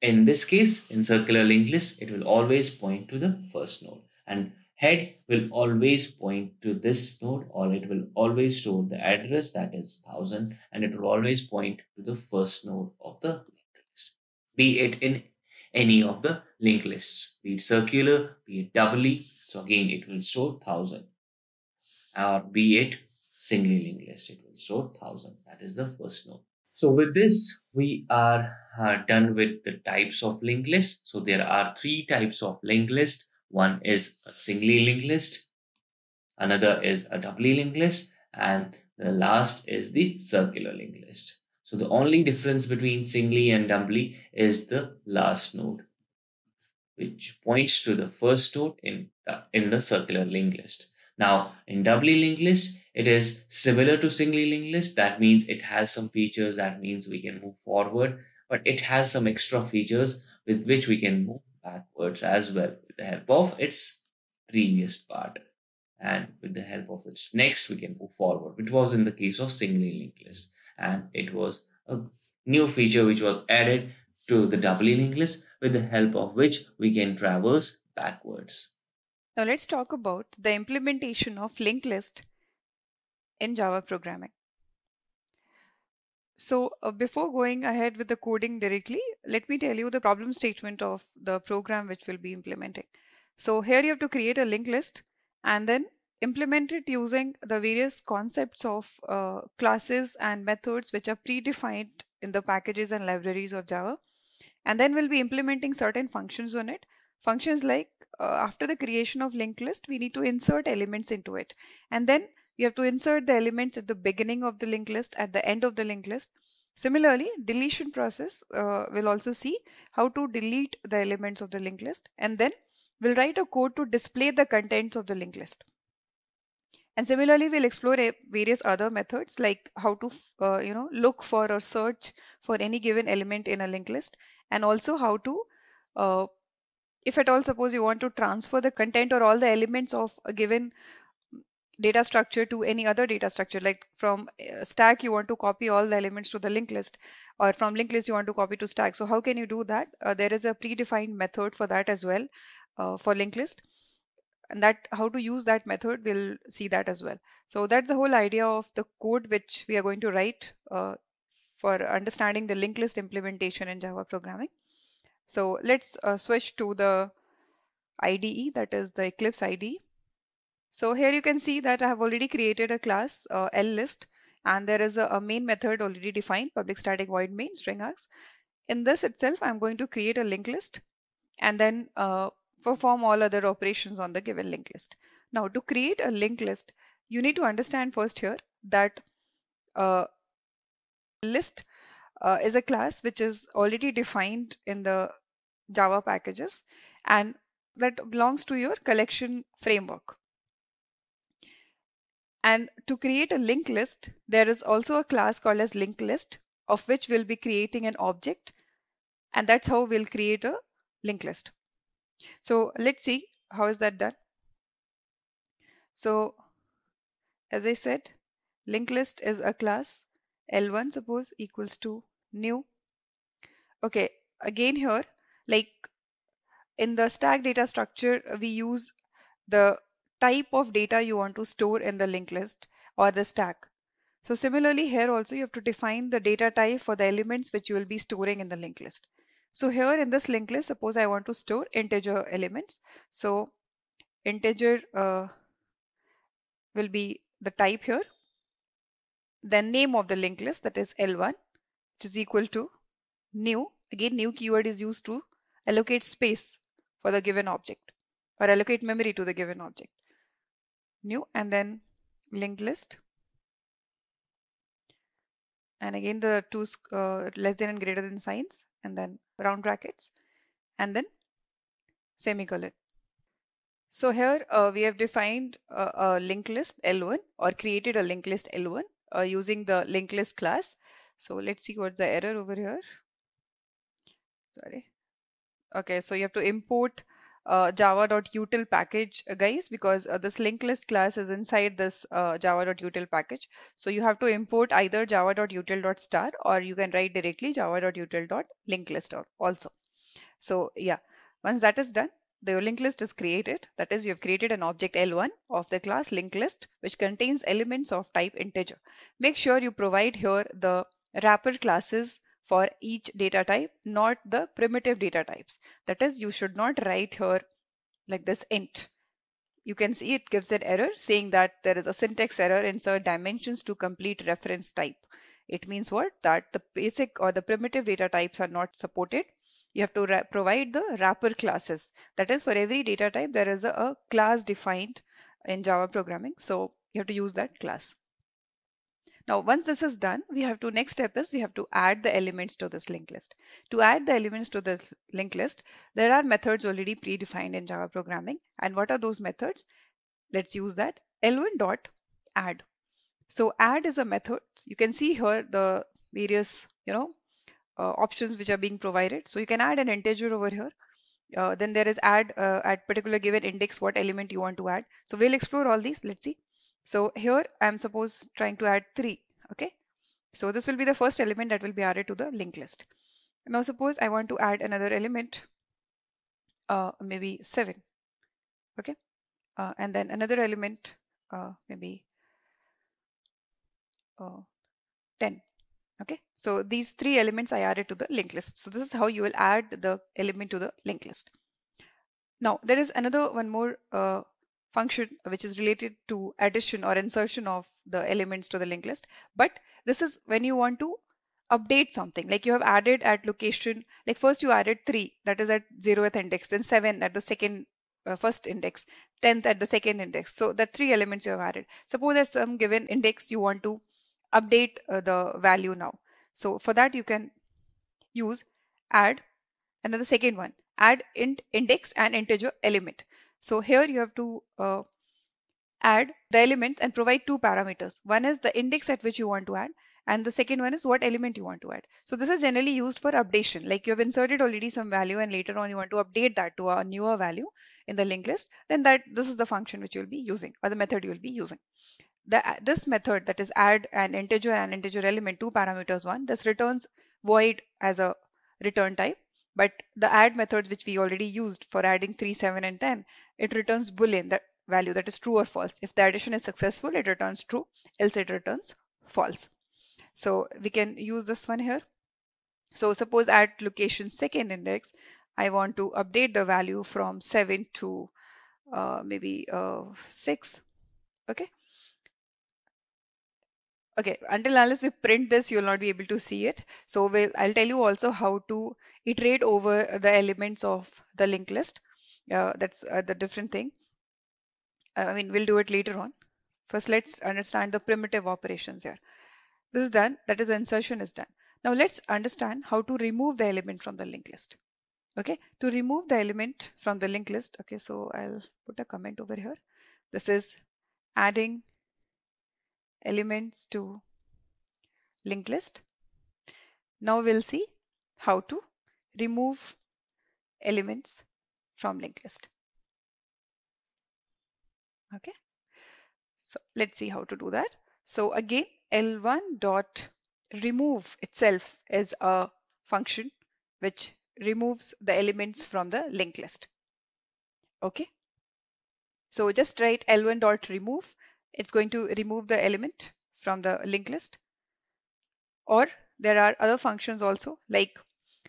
In this case, in circular linked list, it will always point to the first node, and head will always point to this node, or it will always store the address that is 1000, and it will always point to the first node of the linked list, be it in any of the linked lists, be it circular, be it doubly. So again, it will store 1000, or be it singly linked list, it will store 1000. That is the first node. So with this, we are done with the types of linked list. So there are three types of linked list. One is a singly linked list, another is a doubly linked list, and the last is the circular linked list. So the only difference between singly and doubly is the last node, which points to the first node in the circular linked list. Now, in doubly linked list, it is similar to singly linked list. That means it has some features that means we can move forward, but it has some extra features with which we can move backwards as well with the help of its previous part. And with the help of its next, we can move forward, which was in the case of singly linked list. And it was a new feature which was added to the doubly linked list, with the help of which we can traverse backwards. Now let's talk about the implementation of linked list in Java programming. So before going ahead with the coding directly, let me tell you the problem statement of the program which we'll be implementing. So here you have to create a linked list and then implement it using the various concepts of classes and methods which are predefined in the packages and libraries of Java. And then we'll be implementing certain functions on it. Functions like after the creation of linked list, we need to insert elements into it. And then you have to insert the elements at the beginning of the linked list, at the end of the linked list. Similarly, deletion process will also see how to delete the elements of the linked list. And then we'll write a code to display the contents of the linked list. And similarly, we'll explore various other methods like how to look for or search for any given element in a linked list, and also how to uh, if at all suppose you want to transfer the content or all the elements of a given data structure to any other data structure, like from stack you want to copy all the elements to the linked list, or from linked list you want to copy to stack. So how can you do that? There is a predefined method for that as well, for linked list, and that how to use that method we'll see that as well. So that's the whole idea of the code which we are going to write for understanding the linked list implementation in Java programming. So let's switch to the IDE, that is the Eclipse IDE. So here you can see that I have already created a class LList, and there is a main method already defined, public static void main string args. In this itself, I'm going to create a linked list and then perform all other operations on the given linked list. Now, to create a linked list, you need to understand first here that list is a class which is already defined in the Java packages and that belongs to your collection framework. And to create a linked list, there is also a class called as linked list, of which we'll be creating an object, and that's how we'll create a linked list. So let's see how is that done. So as I said, linked list is a class L1 suppose equals to new. Okay, again here, like in the stack data structure, we use the type of data you want to store in the linked list or the stack. So similarly here also you have to define the data type for the elements which you will be storing in the linked list. So here in this linked list, suppose I want to store integer elements. So integer will be the type here. Then name of the linked list, that is L1, which is equal to new. Again, new keyword is used to allocate space for the given object or allocate memory to the given object. New and then linked list. And again the two less than and greater than signs and then round brackets and then semicolon. So here we have defined a linked list L1 or created a linked list L1 using the linked list class. So let's see what's the error over here. Sorry. Okay, so you have to import java.util package, guys, because this linked list class is inside this java.util package. So you have to import either java.util.star or you can write directly java.util.linklist also. So yeah, once that is done, the linked list is created. That is, you have created an object L1 of the class linked list, which contains elements of type integer. Make sure you provide here the wrapper classes for each data type, not the primitive data types. That is, you should not write here like this int. You can see it gives an error saying that there is a syntax error, insert dimensions to complete reference type. It means what? That the basic or the primitive data types are not supported. You have to provide the wrapper classes. That is, for every data type, there is a class defined in Java programming. So you have to use that class. Now, once this is done, we have to next step is we have to add the elements to this linked list. To add the elements to this linked list, there are methods already predefined in Java programming. And what are those methods? Let's use that L1 dot add. So add is a method. You can see here the various, options which are being provided. So you can add an integer over here. Then there is add at particular given index what element you want to add. So we'll explore all these. Let's see. So here I'm suppose trying to add 3. Okay. So this will be the first element that will be added to the linked list. Now suppose I want to add another element, maybe 7. Okay. And then another element, maybe 10. Okay, so these 3 elements I added to the linked list. So this is how you will add the element to the linked list. Now there is another one more function which is related to addition or insertion of the elements to the linked list. But this is when you want to update something, like you have added at location, like first you added 3, that is at 0th index, then 7 at the second first index, 10th at the second index. So that 3 elements you have added. Suppose at some given index you want to update the value now. So for that you can use add, and then the second one, add int index and integer element. So here you have to add the elements and provide 2 parameters. One is the index at which you want to add, and the second one is what element you want to add. So this is generally used for updation, like you have inserted already some value and later on you want to update that to a newer value in the linked list, then this is the function which you'll be using or the method you will be using. This method, that is add an integer and integer element, 2 parameters, one, this returns void as a return type. But the add methods which we already used for adding 3, 7 and 10, it returns boolean, that value, that is true or false. If the addition is successful, it returns true, else it returns false. So we can use this one here. So suppose at location second index, I want to update the value from 7 to maybe 6. Okay. Okay. Until unless we print this, you'll not be able to see it. So I'll tell you also how to iterate over the elements of the linked list. That's the different thing. I mean, we'll do it later on. First, let's understand the primitive operations here. This is done. That is, the insertion is done. Now let's understand how to remove the element from the linked list. Okay, to remove the element from the linked list. Okay, so I'll put a comment over here. This is adding elements to linked list. Now we'll see how to remove elements from linked list. Okay, so let's see how to do that. So again, L1 dot remove itself is a function which removes the elements from the linked list. Okay, so just write L1 dot remove. It's going to remove the element from the linked list. Or there are other functions also, like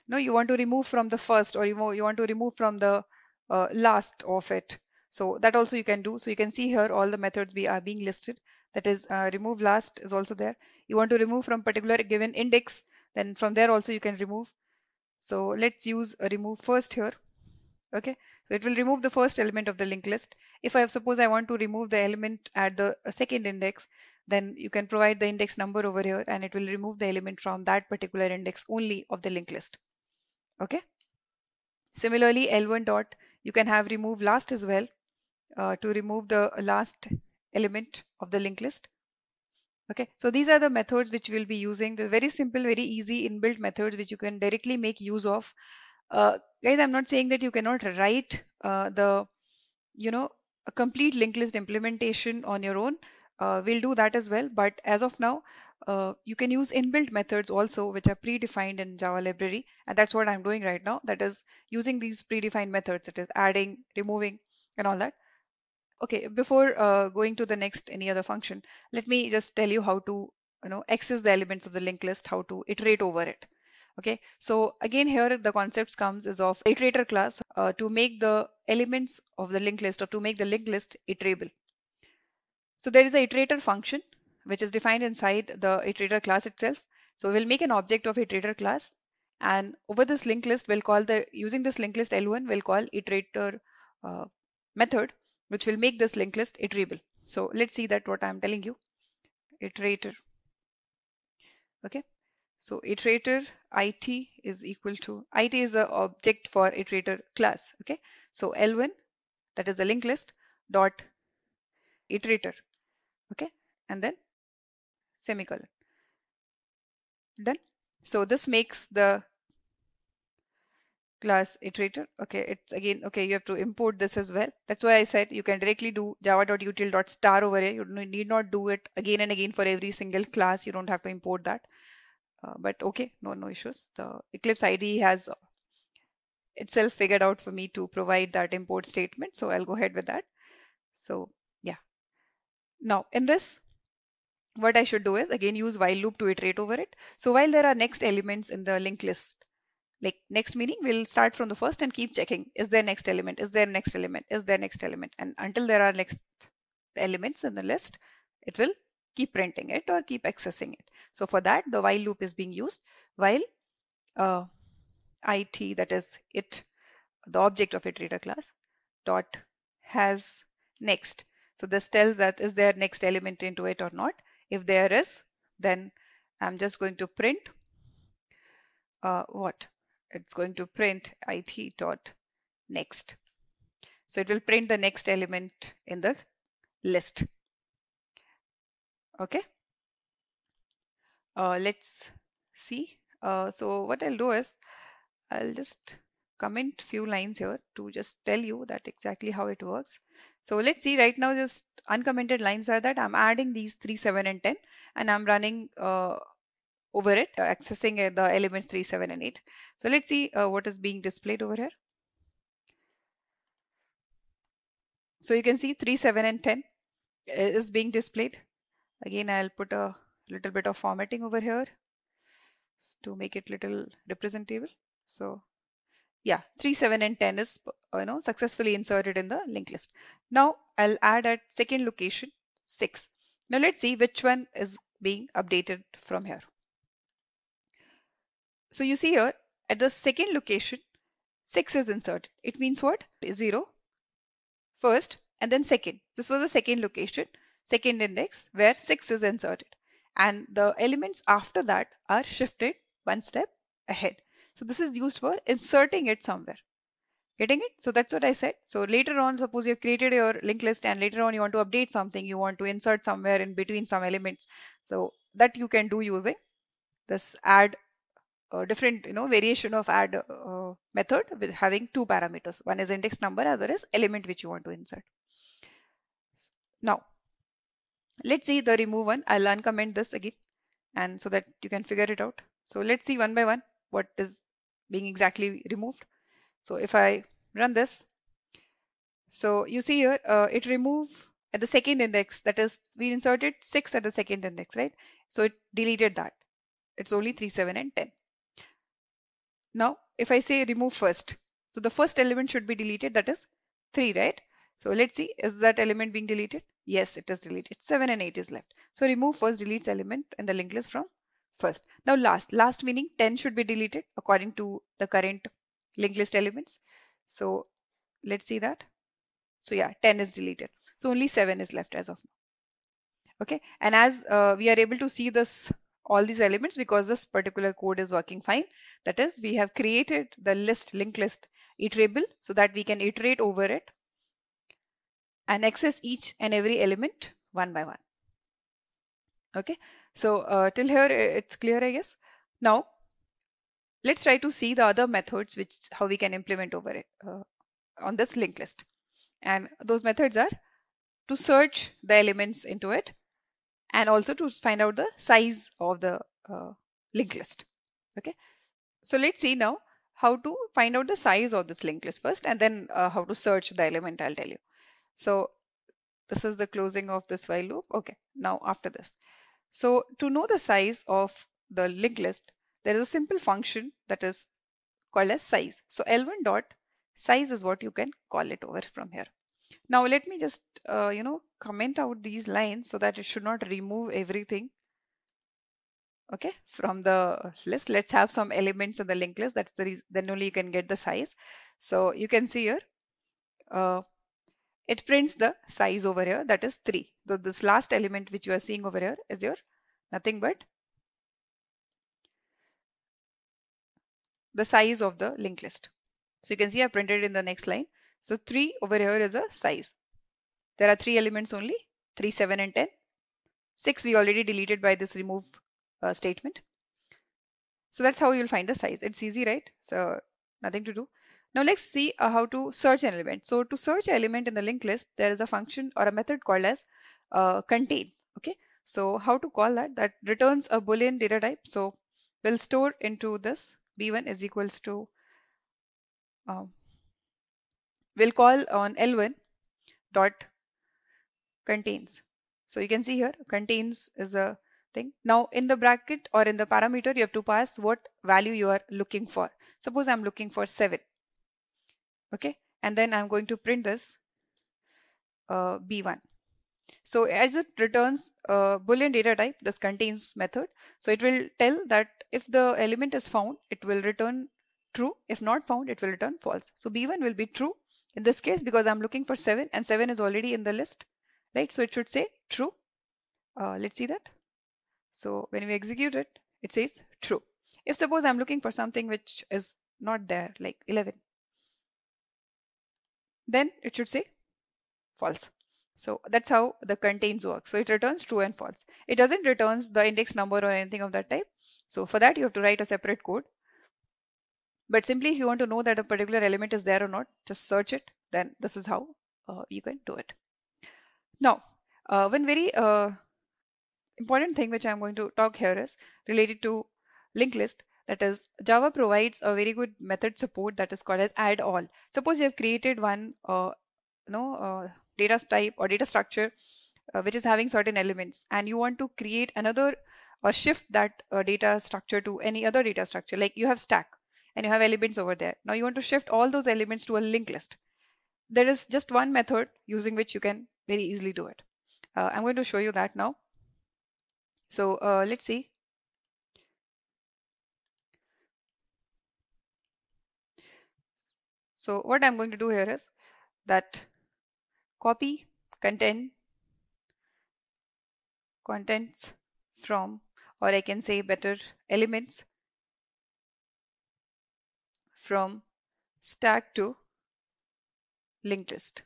no, you want to remove from the first, or you want to remove from the last of it. So that also you can do. So you can see here all the methods are being listed. That is, remove last is also there. You want to remove from particular given index, then from there also you can remove. So let's use a remove first here. Okay, so it will remove the first element of the linked list. If I suppose I want to remove the element at the second index, then you can provide the index number over here and it will remove the element from that particular index only of the linked list. Okay. Similarly, L1 dot, you can have remove last as well to remove the last element of the linked list. Okay, so these are the methods which we'll be using. The very simple, very easy inbuilt methods which you can directly make use of. Guys, I'm not saying that you cannot write a complete linked list implementation on your own. We'll do that as well. But as of now, you can use inbuilt methods also, which are predefined in Java library. And that's what I'm doing right now. That is using these predefined methods. It is adding, removing, and all that. Okay, before going to the next any other function, let me just tell you how to access the elements of the linked list, how to iterate over it. Okay, so again here the concepts comes is of iterator class to make the elements of the linked list or to make the linked list iterable. So there is a iterator function which is defined inside the iterator class itself. So we'll make an object of iterator class, and over this linked list we'll call the using this linked list L1 we'll call iterator method which will make this linked list iterable. So let's see that what I'm telling you. Iterator. Okay. So iterator it is equal to it is a object for iterator class. Okay. So L1, that is the linked list dot iterator. Okay. And then semicolon. Done. So this makes the class iterator. Okay, it's again, okay, you have to import this as well. That's why I said you can directly do java.util.star over here. You need not do it again and again for every single class. You don't have to import that. But okay, no issues. The Eclipse IDE has itself figured out for me to provide that import statement. So I'll go ahead with that. So yeah. Now in this, what I should do is again use while loop to iterate over it. So while there are next elements in the linked list, like next meaning we'll start from the first and keep checking, is there next element, is there next element, is there next element, and until there are next elements in the list, it will keep printing it or keep accessing it. So for that the while loop is being used. While it, that is it, the object of iterator class dot has next. So this tells that is there next element into it or not. If there is, then I'm just going to print what it's going to print it dot next. So it will print the next element in the list. Okay. Let's see. So what I'll do is I'll just comment few lines here to just tell you that exactly how it works. So let's see right now, just uncommented lines are that I'm adding these 3, 7, and 10, and I'm running over it, accessing the elements 3, 7, and 8. So let's see what is being displayed over here. So you can see 3, 7, and 10 is being displayed. Again, I'll put a little bit of formatting over here. to make it little representable. So yeah, 3, 7, and 10 is successfully inserted in the linked list. Now I'll add at second location 6. Now let's see which one is being updated from here. So you see here at the second location 6 is inserted. It means what? 0 first and then second. This was the second location, second index where 6 is inserted. And the elements after that are shifted one step ahead. So this is used for inserting it somewhere. Getting it? So that's what I said. So later on, suppose you've created your linked list and later on you want to update something, you want to insert somewhere in between some elements. So that you can do using this add different variation of add method with having two parameters. One is index number, other is element which you want to insert. Now let's see the remove one. I'll uncomment this again and so that you can figure it out. So let's see one by one what is being exactly removed. So if I run this, so you see here it remove at the second index, that is we inserted 6 at the second index, right? So it deleted that. It's only 3, 7, and 10. Now if I say remove first, so the first element should be deleted, that is 3, right? So let's see, is that element being deleted? Yes, it is deleted. 7 and 8 is left. So remove first deletes element in the linked list from first. Now last meaning 10 should be deleted according to the current linked list elements. So let's see that. So yeah, 10 is deleted. So only 7 is left as of now. Okay, and as we are able to see this all these elements because this particular code is working fine. That is, we have created the linked list iterable so that we can iterate over it and access each and every element one by one. Okay, so till here it's clear, I guess. Now let's try to see the other methods which how we can implement over it on this linked list. And those methods are to search the elements into it and also to find out the size of the linked list. Okay, so let's see now how to find out the size of this linked list first and then how to search the element, I'll tell you. So this is the closing of this while loop. Okay, now after this, so to know the size of the linked list, there is a simple function that is called as size. So L1 dot size is what you can call it over from here. Now let me just comment out these lines so that it should not remove everything. Okay, from the list, let's have some elements in the linked list. That's the reason, then only you can get the size. So you can see here, it prints the size over here, that is 3. So this last element which you are seeing over here is your nothing but the size of the linked list. So you can see I printed in the next line. So 3 over here is a size. There are 3 elements only, 3, 7, and 10. 6 we already deleted by this remove statement. So that's how you'll find the size. It's easy, right? So nothing to do. Now let's see how to search an element. So to search an element in the linked list, there is a function or a method called as contain. Okay. So how to call that? That returns a Boolean data type. So we'll store into this b1 is equals to we'll call on L1 dot contains. So you can see here contains is a thing. Now in the bracket or in the parameter, you have to pass what value you are looking for. Suppose I'm looking for 7. Okay. And then I'm going to print this B1. So as it returns Boolean data type, this contains method. So it will tell that if the element is found, it will return true. If not found, it will return false. So B1 will be true in this case because I'm looking for 7 and 7 is already in the list, right? So it should say true. Let's see that. So when we execute it, it says true. If suppose I'm looking for something which is not there, like 11, then it should say false. So that's how the contains work. So it returns true and false. It doesn't returns the index number or anything of that type. So for that, you have to write a separate code. But simply if you want to know that a particular element is there or not, just search it. Then this is how you can do it. Now, one very important thing which I'm going to talk here is related to linked list. That is, Java provides a very good method support that is called as add all. Suppose you have created one data type or data structure which is having certain elements and you want to create another or shift that data structure to any other data structure. Like you have stack and you have elements over there. Now you want to shift all those elements to a linked list. There is just one method using which you can very easily do it. I'm going to show you that now. So let's see. So what I'm going to do here is that copy contents from, or I can say better, elements from stack to linked list,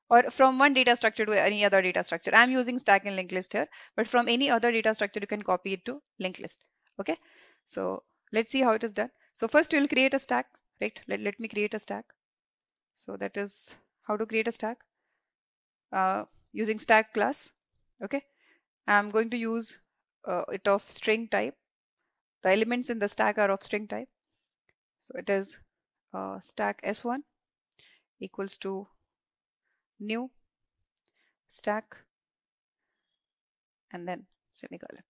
or from one data structure to any other data structure. I'm using stack and linked list here, but from any other data structure you can copy it to linked list. Okay, so let's see how it is done. So first we'll create a stack, right? Let me create a stack. So that is how to create a stack using stack class. Okay, I'm going to use it of string type. The elements in the stack are of string type. So it is stack s1 equals to new stack and then semicolon.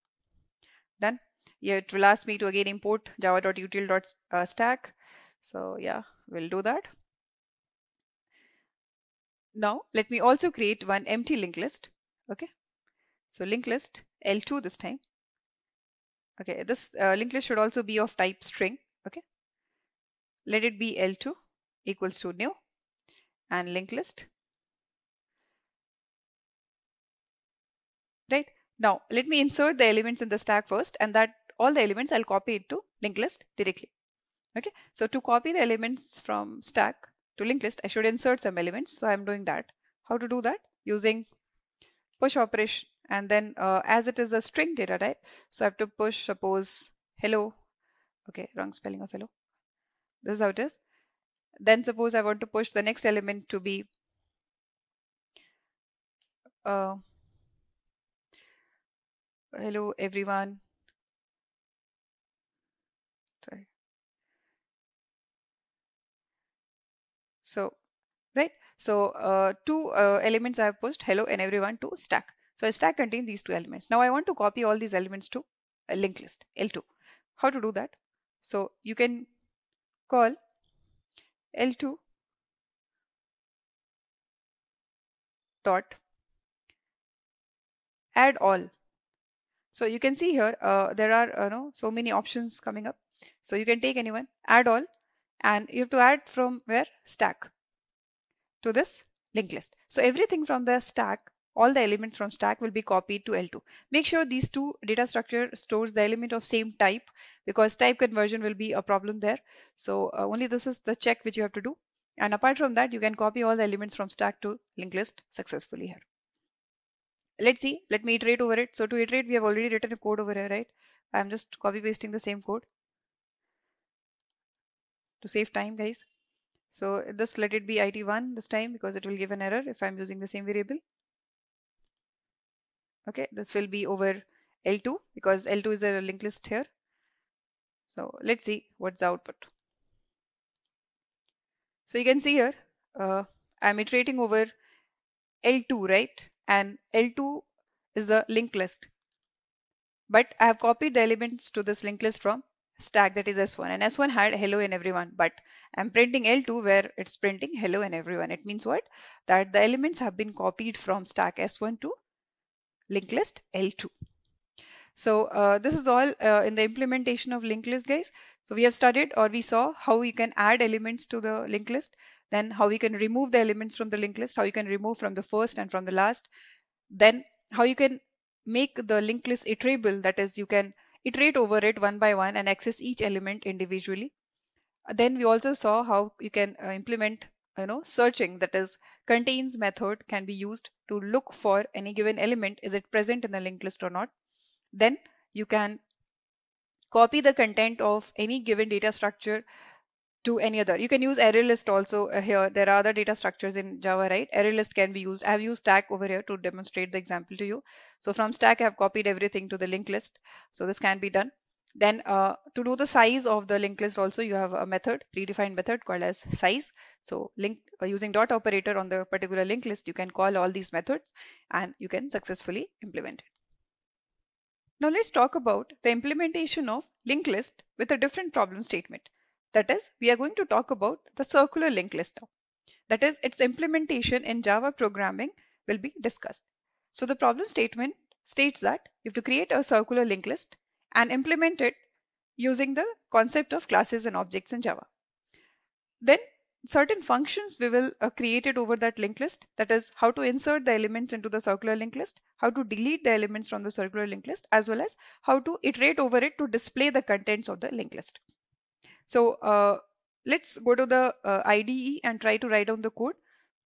Done. Yeah, it will ask me to again import java.util.stack. So yeah, we'll do that. Now let me also create one empty linked list. Okay, so linked list L2 this time. Okay, this linked list should also be of type string. Okay, let it be L2 equals to new and linked list. Right, now let me insert the elements in the stack first, and that all the elements I'll copy it to linked list directly. Okay, so to copy the elements from stack to linked list, I should insert some elements. So I'm doing that. How to do that? Using push operation, and then as it is a string data type, so I have to push, suppose, hello. Okay, wrong spelling of hello. This is how it is. Then suppose I want to push the next element to be uh, hello everyone. Sorry. So right, so two elements I have pushed, hello and everyone, to stack. So a stack contains these two elements. Now I want to copy all these elements to a linked list L2. How to do that? So you can call L2 dot add all. So you can see here there are no, so many options coming up. So you can take anyone, add all, and you have to add from where? Stack to this linked list. So everything from the stack, all the elements from stack will be copied to L2. Make sure these two data structure stores the element of same type, because type conversion will be a problem there. So only this is the check which you have to do. And apart from that, you can copy all the elements from stack to linked list successfully here. Let's see, let me iterate over it. So to iterate, we have already written a code over here, right? I'm just copy pasting the same code to save time, guys. So this, let it be IT1 this time, because it will give an error if I'm using the same variable. Okay, this will be over L2 because L2 is a linked list here. So let's see what's the output. So you can see here, I'm iterating over L2, right? And L2 is the linked list. But I have copied the elements to this linked list from stack, that is S1. And S1 had hello and everyone, but I'm printing L2 where it's printing hello and everyone. It means what? That the elements have been copied from stack S1 to linked list L2. So this is all in the implementation of linked list, guys. So we have studied, or we saw, how you can add elements to the linked list, then how we can remove the elements from the linked list, how you can remove from the first and from the last, then how you can make the linked list iterable, that is, you can iterate over it one by one and access each element individually. Then we also saw how you can implement searching, that is, contains method can be used to look for any given element, is it present in the linked list or not. Then you can copy the content of any given data structure to any other. You can use array list also here. There are other data structures in Java, right? Array list can be used. I have used stack over here to demonstrate the example to you. So from stack, I have copied everything to the linked list. So this can be done. Then to do the size of the linked list also, you have a method, predefined method called as size. So link using dot operator on the particular linked list, you can call all these methods and you can successfully implement it. Now let's talk about the implementation of linked list with a different problem statement. That is, we are going to talk about the circular linked list now. That is, its implementation in Java programming will be discussed. So the problem statement states that you have to create a circular linked list and implement it using the concept of classes and objects in Java. Then certain functions we will create it over that linked list. That is how to insert the elements into the circular linked list, how to delete the elements from the circular linked list, as well as how to iterate over it to display the contents of the linked list. So let's go to the IDE and try to write down the code.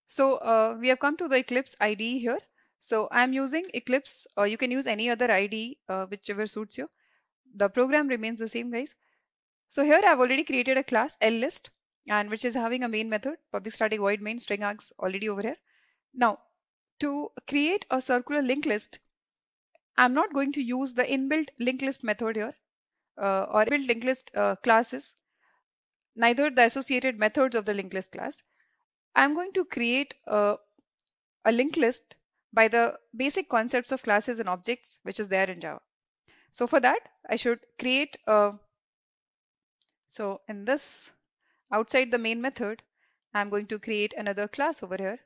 So we have come to the Eclipse IDE here. So I'm using Eclipse. You can use any other IDE, whichever suits you. The program remains the same, guys. So here I've already created a class LList, and which is having a main method, public static void main string args already over here. Now, to create a circular linked list, I'm not going to use the inbuilt linked list method here, or inbuilt linked list classes, neither the associated methods of the linked list class. I'm going to create a linked list by the basic concepts of classes and objects, which is there in Java. So for that, I should create so in this, outside the main method, I'm going to create another class over here.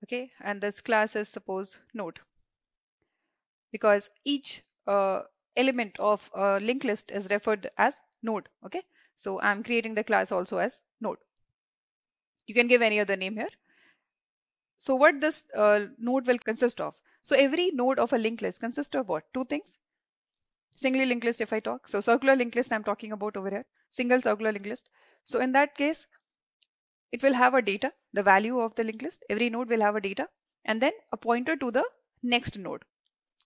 Okay, and this class is suppose node, because each element of a linked list is referred as node. Okay, so I'm creating the class also as node. You can give any other name here. So what this node will consist of? So every node of a linked list consists of what? Two things. Singly linked list if I talk. So circular linked list I'm talking about over here. Single circular linked list. So in that case, it will have a data, the value of the linked list. Every node will have a data and then a pointer to the next node.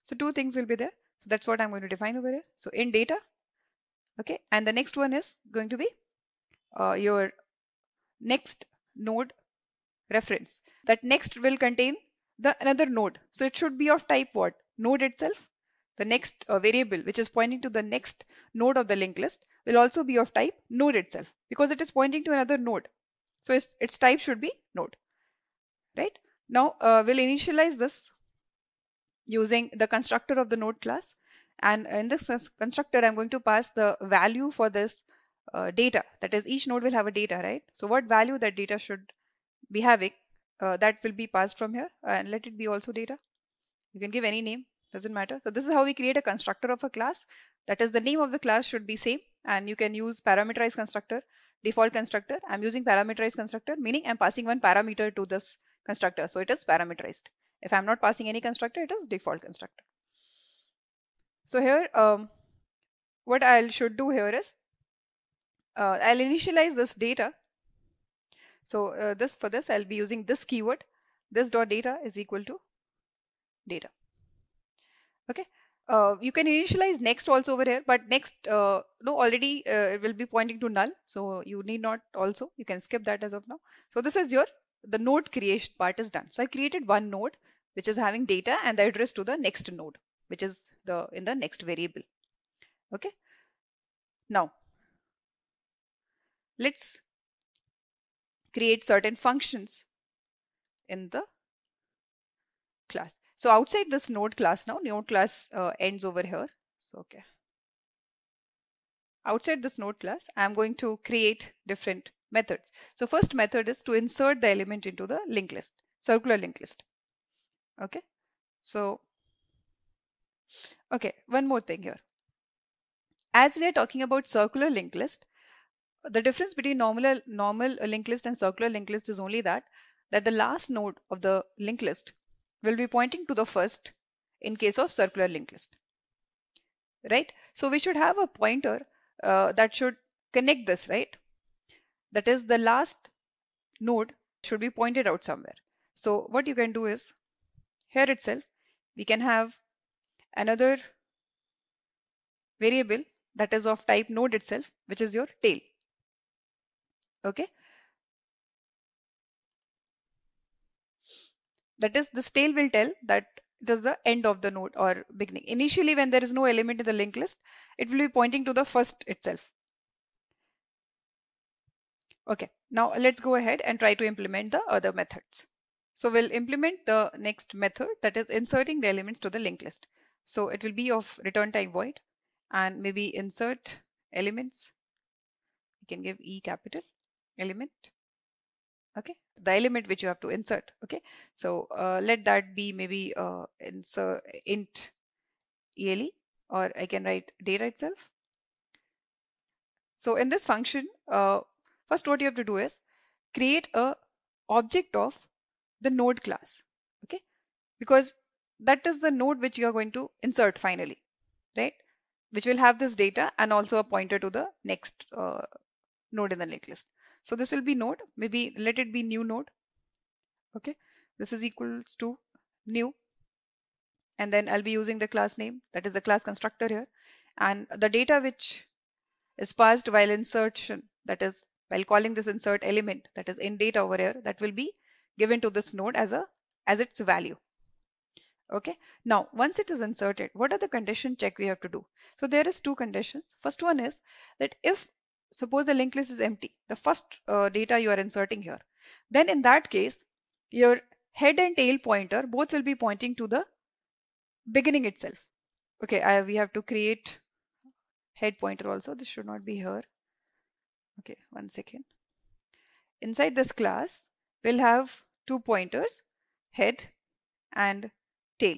So two things will be there. So that's what I'm going to define over here. So in data, okay, and the next one is going to be your next node reference. That next will contain the another node. So it should be of type what? Node itself. The next variable which is pointing to the next node of the linked list will also be of type node itself, because it is pointing to another node. So its type should be node, right? Now we'll initialize this using the constructor of the node class. And in this constructor, I'm going to pass the value for this data. That is, each node will have a data, right? So what value that data should be having, that will be passed from here, and let it be also data. You can give any name, doesn't matter. So this is how we create a constructor of a class. That is, the name of the class should be same, and you can use parameterized constructor, default constructor. I'm using parameterized constructor, meaning I'm passing one parameter to this constructor. So it is parameterized. If I'm not passing any constructor, it is default constructor. So here, what I should do here is, I'll initialize this data. So for this, I'll be using this keyword. This dot data is equal to data. Okay. You can initialize next also over here, but next, no, already it will be pointing to null. So you need not also, you can skip that as of now. So this is the node creation part is done. So I created one node, which is having data and the address to the next node, which is in the next variable. Okay. Now, let's create certain functions in the class. So outside this node class now, node class ends over here. So, okay. Outside this node class, I'm going to create different methods. So first method is to insert the element into the linked list, circular linked list. Okay. So, okay, one more thing here. As we are talking about circular linked list, the difference between normal linked list and circular linked list is only that the last node of the linked list will be pointing to the first in case of circular linked list, right? So we should have a pointer that should connect this, right? That is, the last node should be pointed out somewhere. So what you can do is, here itself we can have another variable that is of type node itself, which is your tail. Okay, that is, this tail will tell that it is the end of the node or beginning. Initially, when there is no element in the linked list, it will be pointing to the first itself. Okay, now let's go ahead and try to implement the other methods. So we'll implement the next method, that is inserting the elements to the linked list. So it will be of return type void, and maybe insert elements. You can give E capital element. Okay, the element which you have to insert. Okay, so let that be maybe insert int ELE, or I can write data itself. So in this function, first what you have to do is create a object of the node class. Okay, because that is the node which you are going to insert finally, right? Which will have this data and also a pointer to the next node in the linked list. So this will be node, maybe let it be new node. Okay, this is equals to new, and then I'll be using the class name, that is the class constructor here, and the data which is passed while insertion, that is while calling this insert element, that is in data over here, that will be given to this node as its value. Okay, now once it is inserted, what are the condition check we have to do? So there is two conditions. First one is that if suppose the linked list is empty, the first data you are inserting here, then in that case your head and tail pointer both will be pointing to the beginning itself. Okay, we have to create head pointer also. This should not be here. Okay, 1 second. Inside this class, we'll have two pointers, head and tail.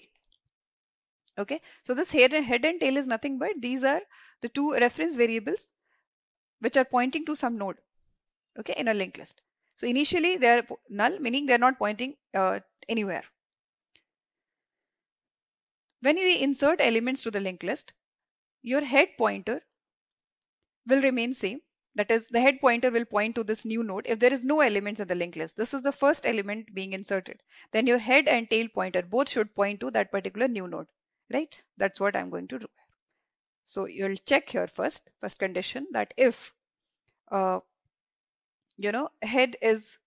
Okay, so this head and tail is nothing but these are the two reference variables which are pointing to some node, okay, in a linked list. So initially they are null, meaning they're not pointing anywhere. When you insert elements to the linked list, your head pointer will remain same. That is, the head pointer will point to this new node if there is no elements in the linked list. This is the first element being inserted. Then your head and tail pointer both should point to that particular new node, right? That's what I'm going to do. So you'll check here first condition, that if head is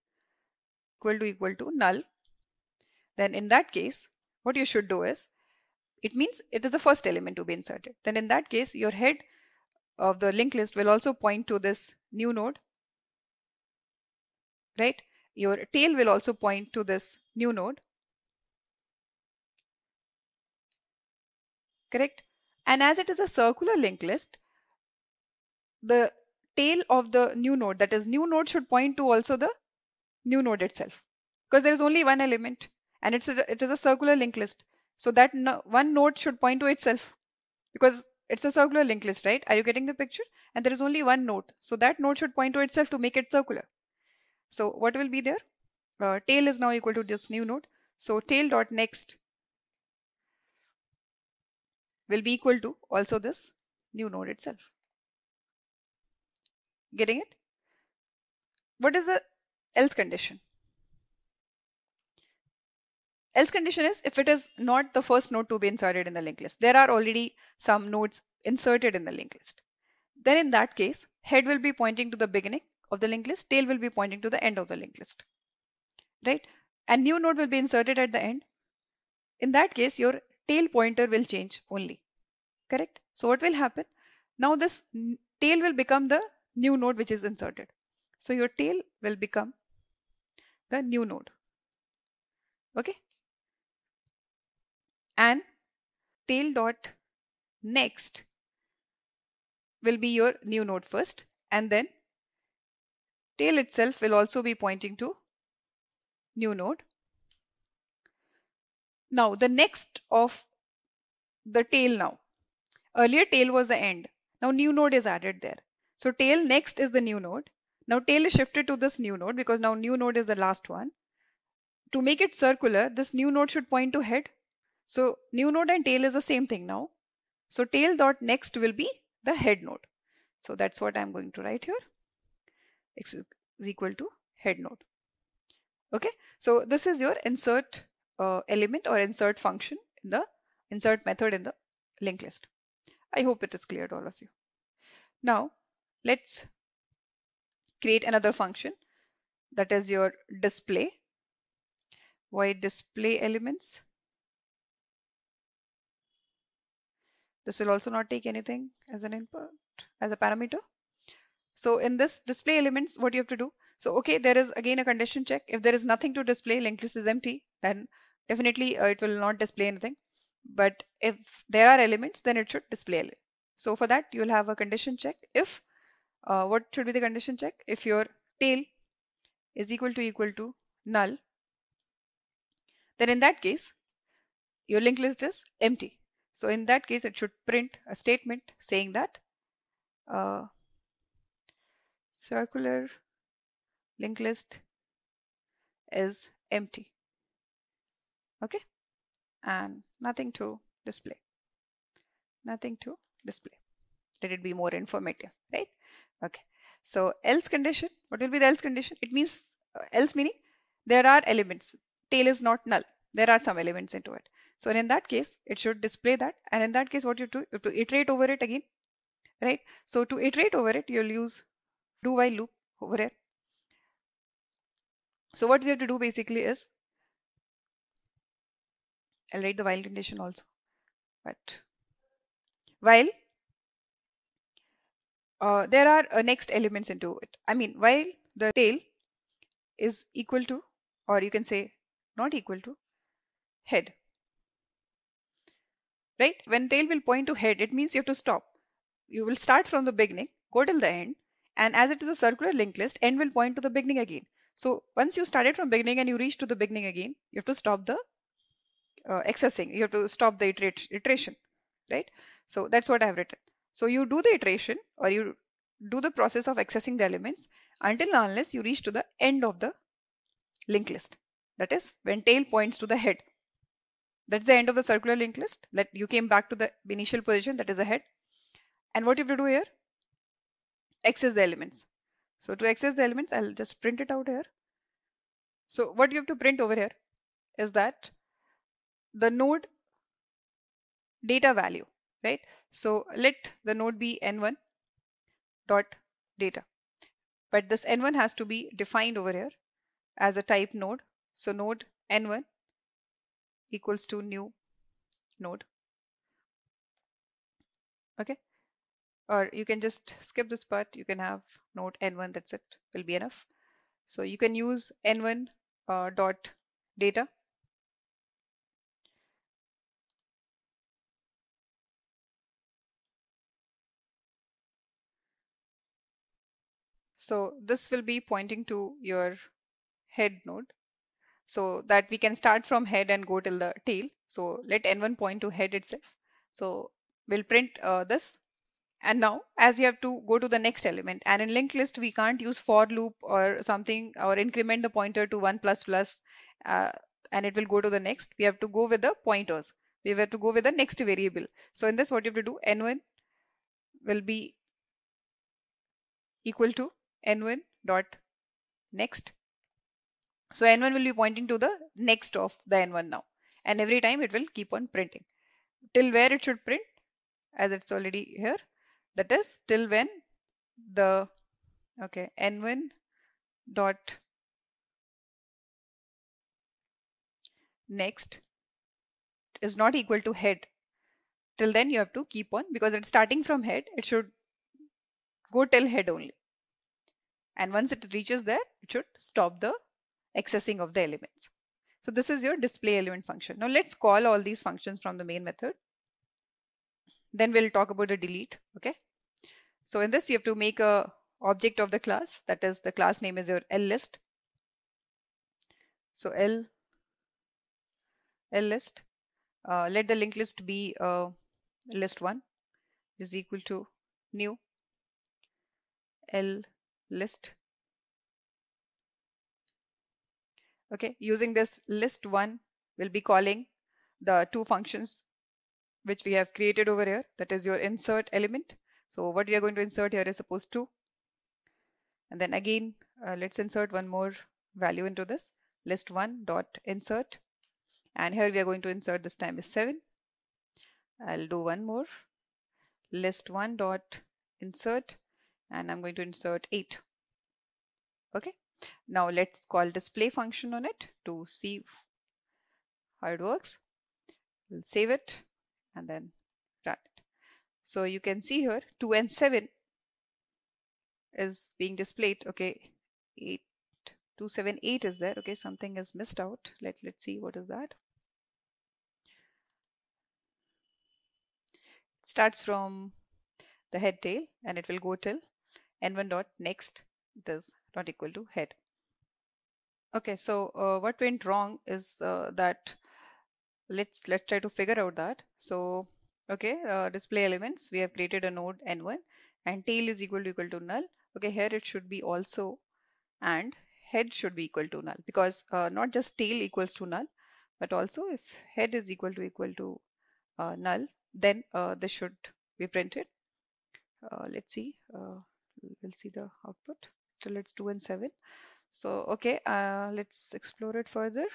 equal to null, then in that case what you should do is, it means it is the first element to be inserted. Then in that case your head of the linked list will also point to this new node, right? Your tail will also point to this new node, correct? And as it is a circular linked list, the tail of the new node, that is new node, should point to also the new node itself, because there is only one element and it is a circular linked list. So that one node should point to itself, because it's a circular linked list, right? Are you getting the picture? And there is only one node, so that node should point to itself to make it circular. So what will be there? Tail is now equal to this new node. So tail dot next will be equal to also this new node itself. Getting it? What is the else condition? Else condition is if it is not the first node to be inserted in the linked list. There are already some nodes inserted in the linked list. Then in that case, head will be pointing to the beginning of the linked list, tail will be pointing to the end of the linked list, right? And new node will be inserted at the end. In that case, your tail pointer will change only, correct? So what will happen? Now this tail will become the new node which is inserted. So your tail will become the new node, okay? And tail dot next will be your new node first, and then tail itself will also be pointing to new node. Now the next of the tail now. Earlier tail was the end. Now new node is added there. So tail next is the new node. Now tail is shifted to this new node because now new node is the last one. To make it circular, this new node should point to head. So new node and tail is the same thing now. So tail dot next will be the head node. So that's what I'm going to write here. X is equal to head node. Okay, so this is your insert element or insert function in the insert method in the linked list. I hope it is clear to all of you. Now let's create another function, that is your display. Void display elements. This will also not take anything as an input, as a parameter. So in this display elements, what you have to do? So okay, there is again a condition check. If there is nothing to display, linked list is empty, then definitely it will not display anything. But if there are elements, then it should display element. So for that, you'll have a condition check. If what should be the condition check? If your tail is equal to null, then in that case, your linked list is empty. So in that case, it should print a statement saying that uh, circular linked list is empty. Okay, and nothing to display. Nothing to display. Let it be more informative, right? Okay. So else condition, what will be the else condition? It means else meaning there are elements. Tail is not null. There are some elements into it. So in that case, it should display that. And in that case, what you do, you have to iterate over it again, right? So to iterate over it, you'll use do while loop over here. So what we have to do basically is, I'll write the while condition also, but while there are next elements into it. I mean, while the tail is equal to, or you can say not equal to, head, right? When tail will point to head, it means you have to stop. You will start from the beginning, go till the end, and as it is a circular linked list, end will point to the beginning again. So once you started from beginning and you reach to the beginning again, you have to stop the accessing. You have to stop the iteration, right? So that's what I've written. So you do the iteration or you do the process of accessing the elements until unless you reach to the end of the linked list. That is when tail points to the head. That's the end of the circular linked list. That you came back to the initial position, that is the head. And what you have to do here? Access the elements. So to access the elements, I'll just print it out here. So what you have to print over here is that the node data value, right? So let the node be n1 dot data, but this n1 has to be defined over here as a type node. So node n1 equals to new node. Okay. Or you can just skip this part. You can have node n1. That's it. Will be enough. So you can use n1 dot data. So this will be pointing to your head node, so that we can start from head and go till the tail. So let n1 point to head itself. So we'll print this. And now as we have to go to the next element, and in linked list we can't use for loop or something or increment the pointer to 1 plus plus and it will go to the next. We have to go with the pointers. We have to go with the next variable. So in this, what you have to do, n1 will be equal to n1 dot next. So n1 will be pointing to the next of the n1 now, and every time it will keep on printing till where it should print, as it's already here, that is till when the n1 dot next is not equal to head. Till then you have to keep on, because it's starting from head, it should go till head only, and once it reaches there it should stop the accessing of the elements. So this is your display element function. Now let's call all these functions from the main method, then we'll talk about the delete. Okay, so in this you have to make a object of the class, that is the class name is your list. So list, let the linked list be list1 is equal to new list. Okay, using this list1, we'll be calling the two functions which we have created over here, that is your insert element. So what we are going to insert here is suppose 2, and then again let's insert one more value into this list1 dot insert, and here we are going to insert this time is 7. I'll do one more list1 dot insert, and I'm going to insert 8. Okay, now let's call display function on it to see how it works. We'll save it and then run it. So you can see here 2 and 7 is being displayed. Okay, 8, 2, 7, 8 is there. Okay, something is missed out. Let's see what is that. starts from the head tail and it will go till n1 dot next is not equal to head. Okay, so what went wrong is that let's try to figure out that. So okay, display elements, we have created a node n1 and tail is equal to null. Okay, here it should be also, and head should be equal to null, because not just tail equals to null, but also if head is equal to null, then this should be printed. Let's see, we'll see the output. So let's 2 and 7. So okay, let's explore it further.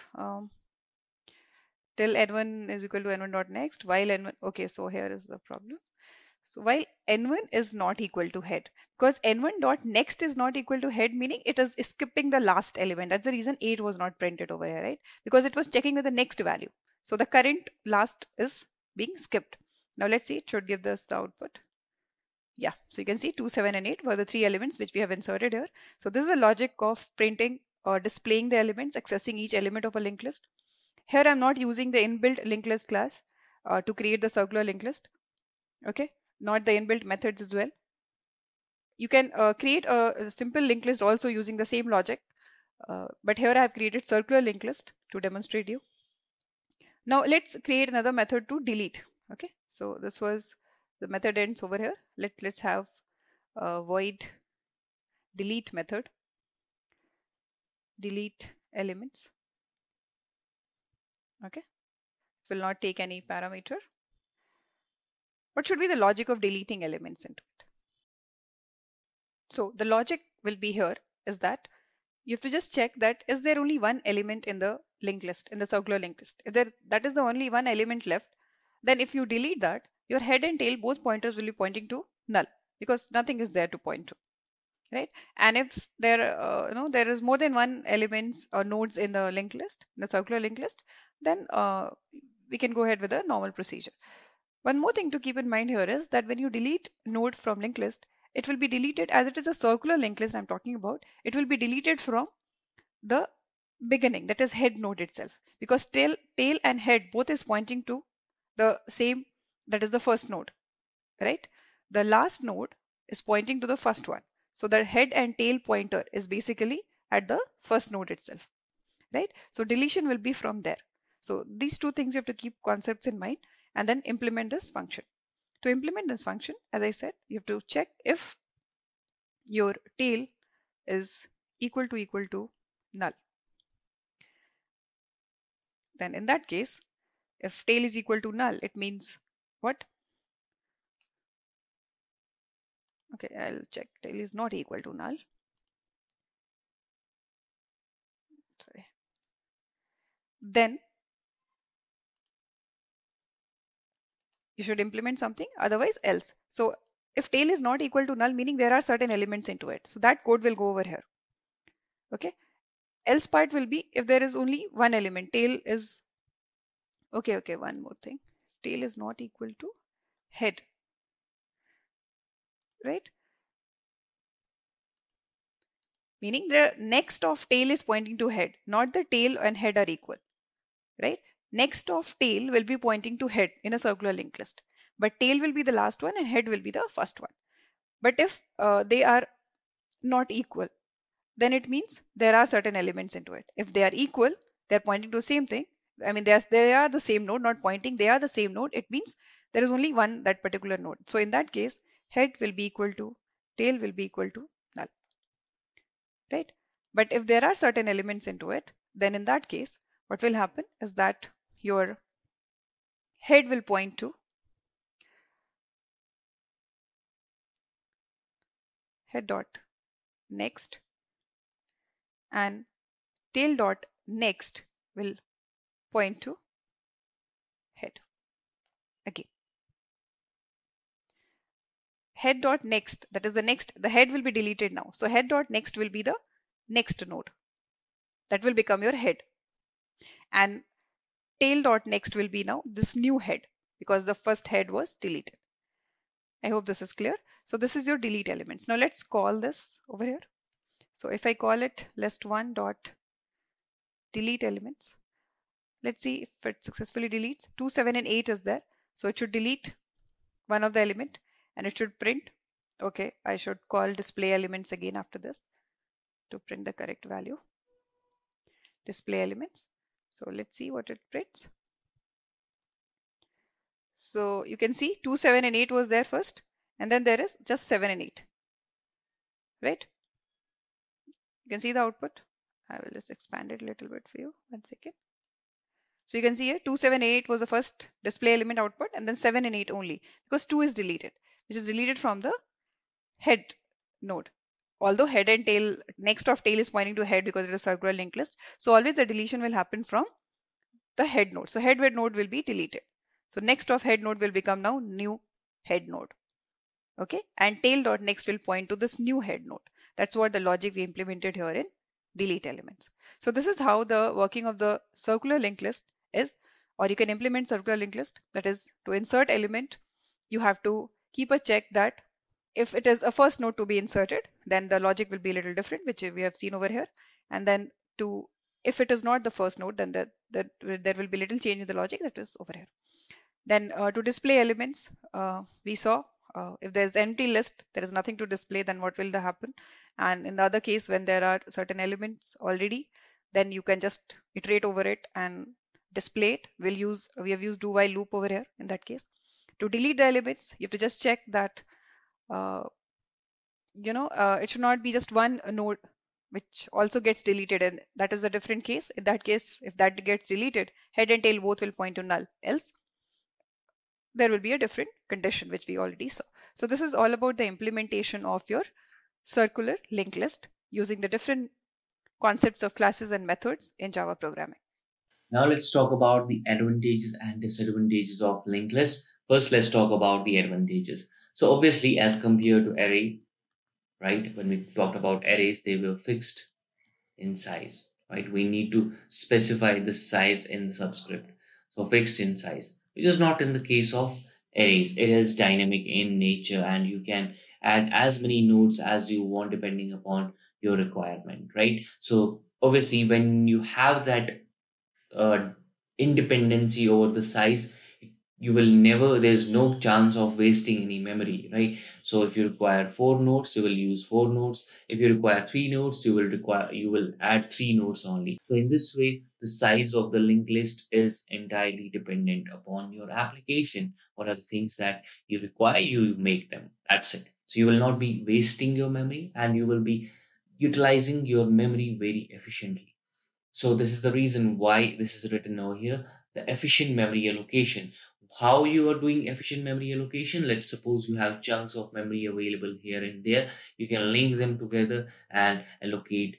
Till n1 is equal to n1 dot next, while n1, okay, so here is the problem. So while n1 is not equal to head, because n1 dot next is not equal to head, meaning it is skipping the last element. That's the reason 8 was not printed over here, right? Because it was checking with the next value. So the current last is being skipped. Now let's see, it should give us the output. Yeah, so you can see 2, 7 and 8 were the three elements which we have inserted here. So this is the logic of printing or displaying the elements, accessing each element of a linked list. Here I'm not using the inbuilt linked list class to create the circular linked list. Okay, not the inbuilt methods as well. You can create a simple linked list also using the same logic. But here I have created circular linked list to demonstrate you. Now let's create another method to delete. Okay, so this was the method ends over here. Let's have a void delete method, delete elements. Okay, it will not take any parameter. What should be the logic of deleting elements into it? So the logic will be here is that you have to just check that is there only one element in the linked list, in the circular linked list. If that is the only one element left, then if you delete that, your head and tail both pointers will be pointing to null, because nothing is there to point to, right? And if there is more than one elements or nodes in the linked list, in the circular linked list, then we can go ahead with a normal procedure. One more thing to keep in mind here is that when you delete node from linked list, it will be deleted, as it is a circular linked list I'm talking about, it will be deleted from the beginning, that is head node itself, because tail and head both is pointing to the same, that is the first node, right? The last node is pointing to the first one. So the head and tail pointer is basically at the first node itself, right? So deletion will be from there. So these two things you have to keep concepts in mind and then implement this function. To implement this function, as I said, you have to check if your tail is equal to null. Then in that case, if tail is equal to null, it means what? Okay, I'll check. Tail is not equal to null. Sorry. Then you should implement something, otherwise else. So if tail is not equal to null, meaning there are certain elements into it. So that code will go over here. Okay. Else part will be if there is only one element. Tail is okay. One more thing. Tail is not equal to head, right? Meaning the next of tail is pointing to head, not the tail and head are equal, right? Next of tail will be pointing to head in a circular linked list, but tail will be the last one and head will be the first one. But if they are not equal, then it means there are certain elements into it. If they are equal, they're pointing to the same thing. I mean, they are the same node, not pointing. They are the same node. It means there is only one that particular node. So in that case, head will be equal to tail will be equal to null, right? But if there are certain elements into it, then in that case, what will happen is that your head will point to head dot next and tail dot next will point to head again. Head dot next, that is the next, the head will be deleted now. So head dot next will be the next node. That will become your head. And tail dot next will be now this new head, because the first head was deleted. I hope this is clear. So this is your delete elements. Now let's call this over here. So if I call it list1 dot delete elements, let's see if it successfully deletes. 2, 7 and 8 is there. So it should delete one of the element, and it should print. Okay, I should call display elements again after this to print the correct value. Display elements. So let's see what it prints. So you can see 2, 7 and 8 was there first, and then there is just 7 and 8, right? You can see the output. I will just expand it a little bit for you. 1 second. So you can see here 2, 7, 8 was the first display element output, and then 7 and 8 only, because 2 is deleted, which is deleted from the head node. Although head and tail, next of tail is pointing to head because it is circular linked list. So always the deletion will happen from the head node. So head node will be deleted. So next of head node will become now new head node. Okay, and tail dot next will point to this new head node. That's what the logic we implemented here in delete elements. So this is how the working of the circular linked list is, or you can implement circular linked list. That is, to insert element, you have to keep a check that if it is a first node to be inserted, then the logic will be a little different, which we have seen over here. And then to, if it is not the first node, then there will be little change in the logic that is over here. Then to display elements, we saw if there's empty list, there is nothing to display, then what will happen? And in the other case, when there are certain elements already, then you can just iterate over it and display it. We have used do while loop over here in that case. To delete the elements, you have to just check that uh, it should not be just one node which also gets deleted, and that is a different case. In that case, if that gets deleted, head and tail both will point to null. Else there will be a different condition, which we already saw. So this is all about the implementation of your circular linked list using the different concepts of classes and methods in Java programming. Now let's talk about the advantages and disadvantages of linked list. First, let's talk about the advantages. So obviously, as compared to array, right? When we talked about arrays, they were fixed in size, right? We need to specify the size in the subscript. So fixed in size, which is not in the case of arrays. It is dynamic in nature and you can add as many nodes as you want depending upon your requirement, right? So obviously when you have that uh, independency over the size, you will never, there's no chance of wasting any memory, right? So if you require 4 nodes, you will use 4 nodes. If you require 3 nodes, you will add 3 nodes only. So in this way, the size of the linked list is entirely dependent upon your application. What are the things that you require, you make them. That's it. So you will not be wasting your memory and you will be utilizing your memory very efficiently. So this is the reason why this is written over here, the efficient memory allocation. How you are doing efficient memory allocation? Let's suppose you have chunks of memory available here and there. You can link them together and allocate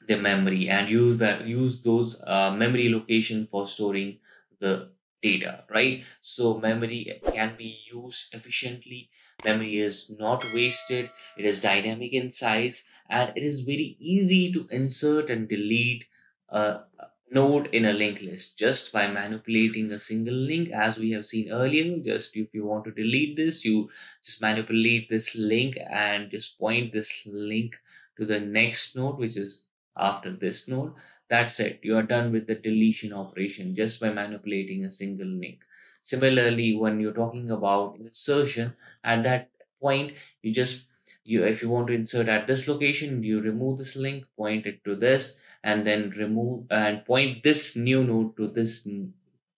the memory and use those memory location for storing the data, right? So memory can be used efficiently. Memory is not wasted. It is dynamic in size and it is very easy to insert and delete a node in a linked list just by manipulating a single link, as we have seen earlier. Just if you want to delete this, you just manipulate this link and just point this link to the next node, which is after this node. That's it. You are done with the deletion operation just by manipulating a single link. Similarly, when you're talking about insertion, at that point, you if you want to insert at this location, you remove this link, point it to this, and then remove and point this new node to this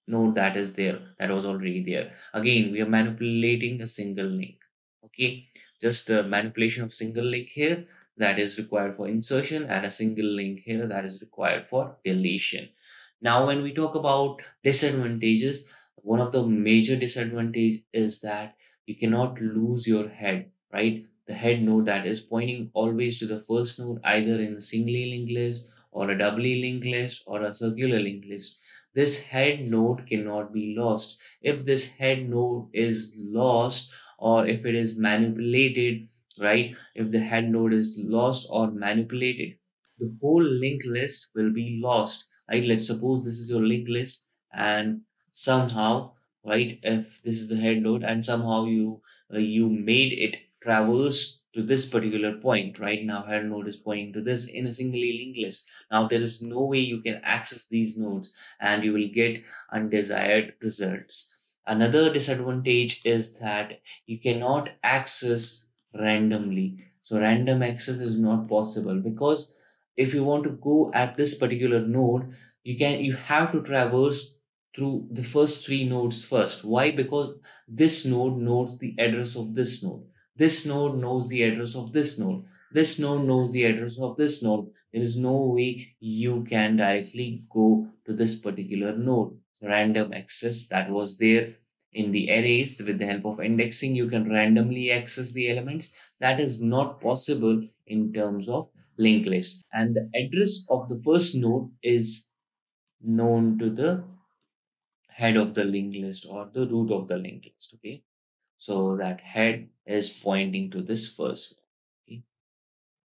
node that is there, that was already there. Again, we are manipulating a single link. Okay, just the manipulation of single link here, that is required for insertion, and a single link here that is required for deletion. Now when we talk about disadvantages, one of the major disadvantage is that you cannot lose your head, right? The head node that is pointing always to the first node, either in a singly linked list or a doubly linked list or a circular linked list. This head node cannot be lost. If this head node is lost, or if it is manipulated, right? If the head node is lost or manipulated, the whole linked list will be lost, right? Let's suppose this is your linked list and somehow, right, if this is the head node and somehow you made it traverse to this particular point, right? Now head node is pointing to this in a singly linked list. Now there is no way you can access these nodes and you will get undesired results. Another disadvantage is that you cannot access randomly. So random access is not possible because if you want to go at this particular node, you have to traverse through the first three nodes first. Why? Because this node knows the address of this node. This node knows the address of this node. This node knows the address of this node. There is no way you can directly go to this particular node. Random access that was there in the arrays with the help of indexing, you can randomly access the elements. That is not possible in terms of linked list. And the address of the first node is known to the head of the linked list or the root of the linked list. Okay. So that head is pointing to this first node. Okay.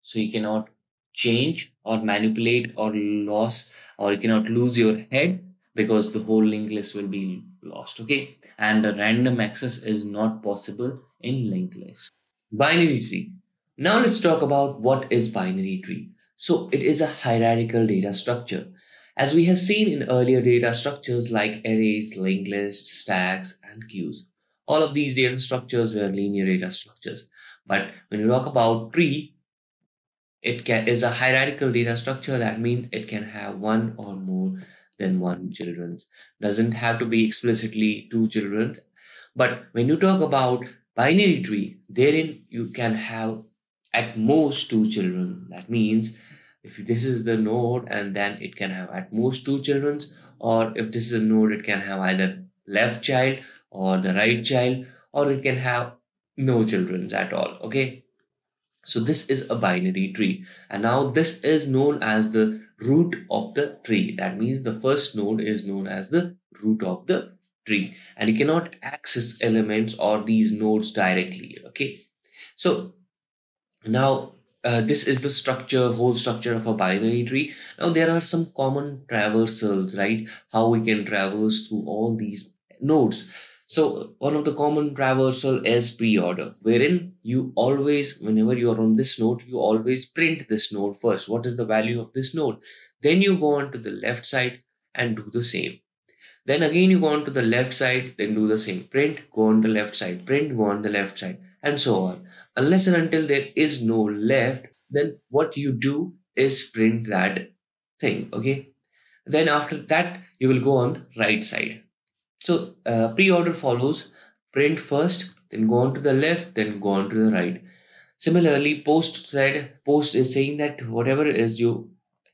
So you cannot change or manipulate or lose, or you cannot lose your head because the whole linked list will be lost. Okay. And the random access is not possible in linked list. Binary tree. Now let's talk about what is binary tree. So it is a hierarchical data structure. As we have seen in earlier data structures like arrays, linked lists, stacks, and queues. All of these data structures were linear data structures. But when you talk about tree, is a hierarchical data structure. That means it can have one or more than one children. Doesn't have to be explicitly two children. But when you talk about binary tree, therein you can have at most two children. That means if this is the node, and then it can have at most two children, or if this is a node, it can have either left child or the right child, or it can have no children at all. Okay. So this is a binary tree. And now this is known as the root of the tree. That means the first node is known as the root of the tree. And you cannot access elements or these nodes directly. Okay. So now this is the whole structure of a binary tree. Now there are some common traversals, right? How we can traverse through all these nodes. So one of the common traversal is pre-order, wherein you always, whenever you are on this node, you always print this node first. What is the value of this node? Then you go on to the left side and do the same. Then again you go on to the left side, then do the same. Print, go on the left side, print, go on the left side, and so on. Unless and until there is no left, then what you do is print that thing. Okay. Then after that, you will go on the right side. So pre-order follows print first, then go on to the left, then go on to the right. Similarly, post is saying that whatever is you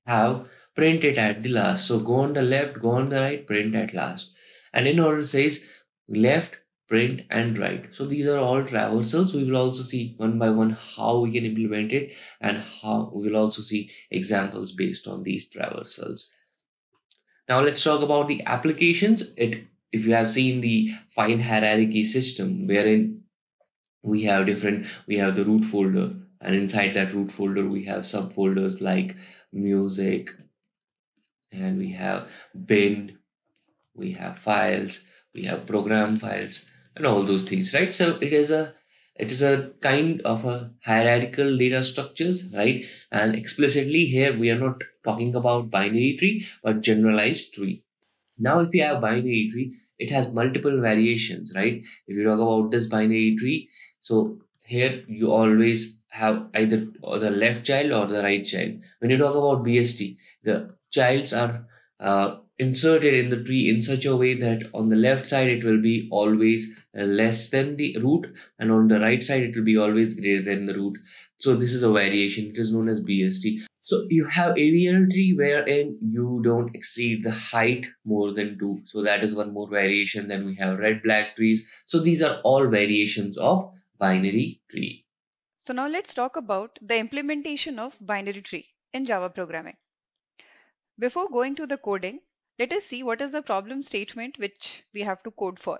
have, print it at the last. So go on the left, go on the right, print at last. And in order says left, print, and right. So these are all traversals. We will also see one by one how we can implement it, and how we will also see examples based on these traversals. Now let's talk about the applications. If you have seen the file hierarchy system, wherein we have the root folder, and inside that root folder we have subfolders like music, and we have bin, we have files, we have program files, and all those things, right? So it is a kind of a hierarchical data structures, right? And explicitly here we are not talking about binary tree but generalized tree. Now, if you have binary tree, it has multiple variations, right? If you talk about this binary tree, so here you always have either the left child or the right child. When you talk about BST, the childs are inserted in the tree in such a way that on the left side it will be always less than the root, and on the right side it will be always greater than the root. So this is a variation. It is known as BST. So you have aerial tree wherein you don't exceed the height more than 2. So that is one more variation. Then we have red black trees. So these are all variations of binary tree. So now let's talk about the implementation of binary tree in Java programming. Before going to the coding, let us see what is the problem statement which we have to code for.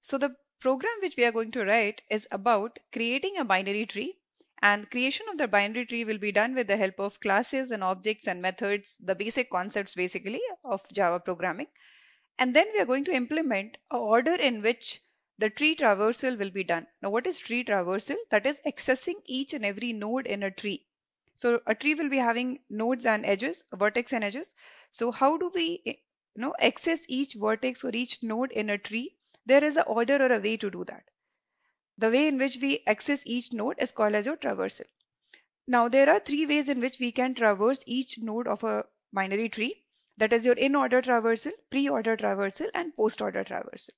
So the program which we are going to write is about creating a binary tree, and creation of the binary tree will be done with the help of classes and objects and methods, the basic concepts basically of Java programming. And then we are going to implement a order in which the tree traversal will be done. Now, what is tree traversal? That is accessing each and every node in a tree. So a tree will be having nodes and edges, vertex and edges. So how do we access each vertex or each node in a tree? there is an order or a way to do that. The way in which we access each node is called as your traversal. Now there are three ways in which we can traverse each node of a binary tree. That is your in-order traversal, pre-order traversal, and post-order traversal.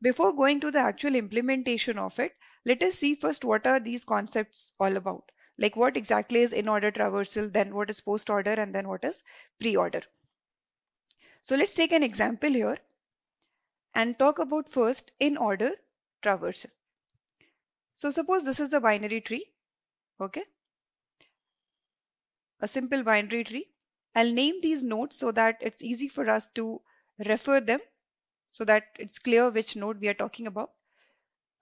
Before going to the actual implementation of it, let us see first what are these concepts all about. Like what exactly is in-order traversal, then what is post-order, and then what is pre-order. So let's take an example here and talk about first in-order traversal. So suppose this is the binary tree, okay? A simple binary tree. I'll name these nodes so that it's easy for us to refer them so that it's clear which node we are talking about.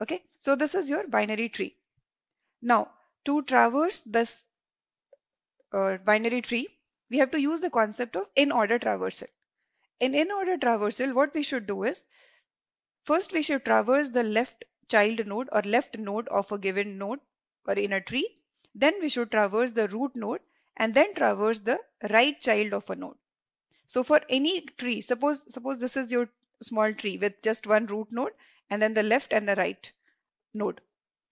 Okay, so this is your binary tree. Now, to traverse this binary tree, we have to use the concept of in-order traversal. In in-order traversal, what we should do is, first we should traverse the left child node or left node of a given node or in a tree. Then we should traverse the root node and then traverse the right child of a node. So for any tree, suppose this is your small tree with just one root node and then the left and the right node.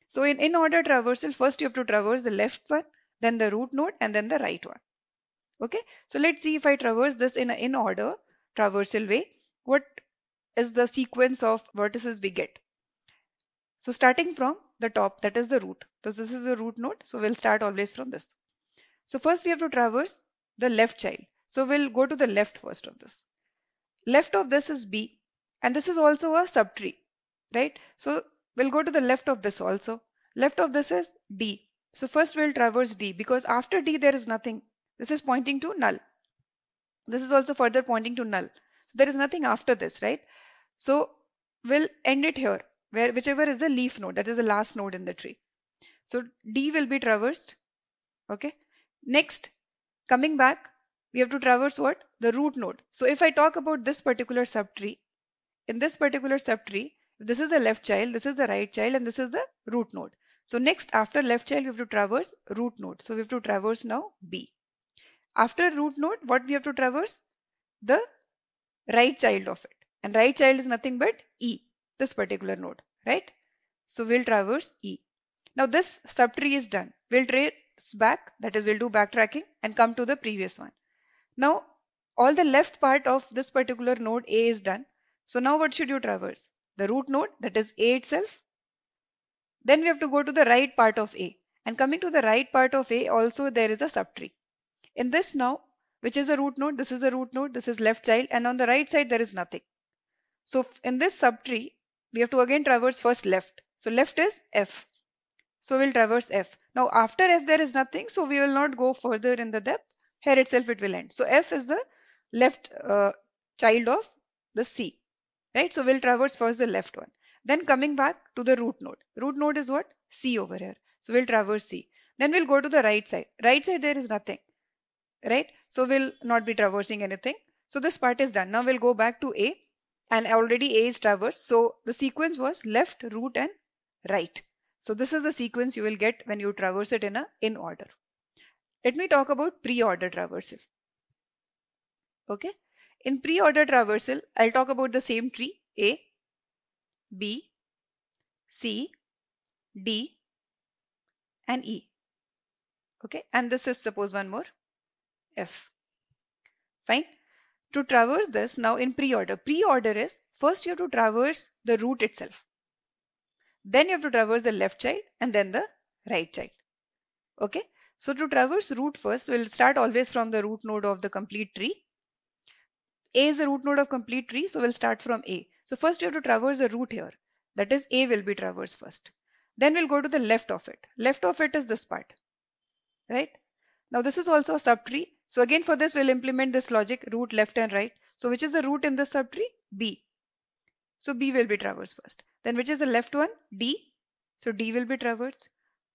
So in order traversal, first you have to traverse the left one, then the root node, and then the right one. Okay, so let's see if I traverse this in an in order traversal way, what is the sequence of vertices we get. So starting from the top, that is the root. So this is the root node. So we'll start always from this. So first we have to traverse the left child. So we'll go to the left first of this. Left of this is B, and this is also a subtree, right? So we'll go to the left of this also. Left of this is D. So first we'll traverse D because after D there is nothing. This is pointing to null. This is also further pointing to null. So there is nothing after this, right? So we'll end it here, where whichever is the leaf node, that is the last node in the tree. So D will be traversed. Okay. Next, coming back, we have to traverse what? The root node. So if I talk about this particular subtree, in this particular subtree, this is the left child, this is the right child, and this is the root node. So next, after left child, we have to traverse root node. So we have to traverse now B. After root node, what we have to traverse? The right child of it. And right child is nothing but E, this particular node, right? So we'll traverse E. Now this subtree is done. We'll trace back, that is we'll do backtracking and come to the previous one. Now all the left part of this particular node A is done. So now what should you traverse? The root node, that is A itself. Then we have to go to the right part of A. And coming to the right part of A also there is a subtree. In this now, which is a root node, this is a root node, this is left child, and on the right side there is nothing. So in this subtree, we have to again traverse first left. So left is F. So we'll traverse F. Now after F there is nothing, so we will not go further in the depth. Here itself it will end. So F is the left child of the C, right? So we'll traverse first the left one. Then coming back to the root node. Root node is what? C over here. So we'll traverse C. Then we'll go to the right side. Right side there is nothing, right? So we'll not be traversing anything. So this part is done. Now we'll go back to A, and already A is traversed. So the sequence was left, root, and right. So this is the sequence you will get when you traverse it in order. Let me talk about pre-order traversal. Okay. In pre-order traversal, I'll talk about the same tree A, B, C, D, and E. Okay. And this is suppose one more F. Fine. To traverse this now in pre-order. Pre-order is first you have to traverse the root itself. Then you have to traverse the left child and then the right child. Okay. So to traverse root first, we'll start always from the root node of the complete tree. A is the root node of complete tree, so we'll start from A. So first you have to traverse the root here. That is A will be traversed first. Then we'll go to the left of it. Left of it is this part, right? Now this is also a subtree. So again for this we'll implement this logic root left and right. So which is the root in this subtree? B. So B will be traversed first. Then which is the left one? D. So D will be traversed.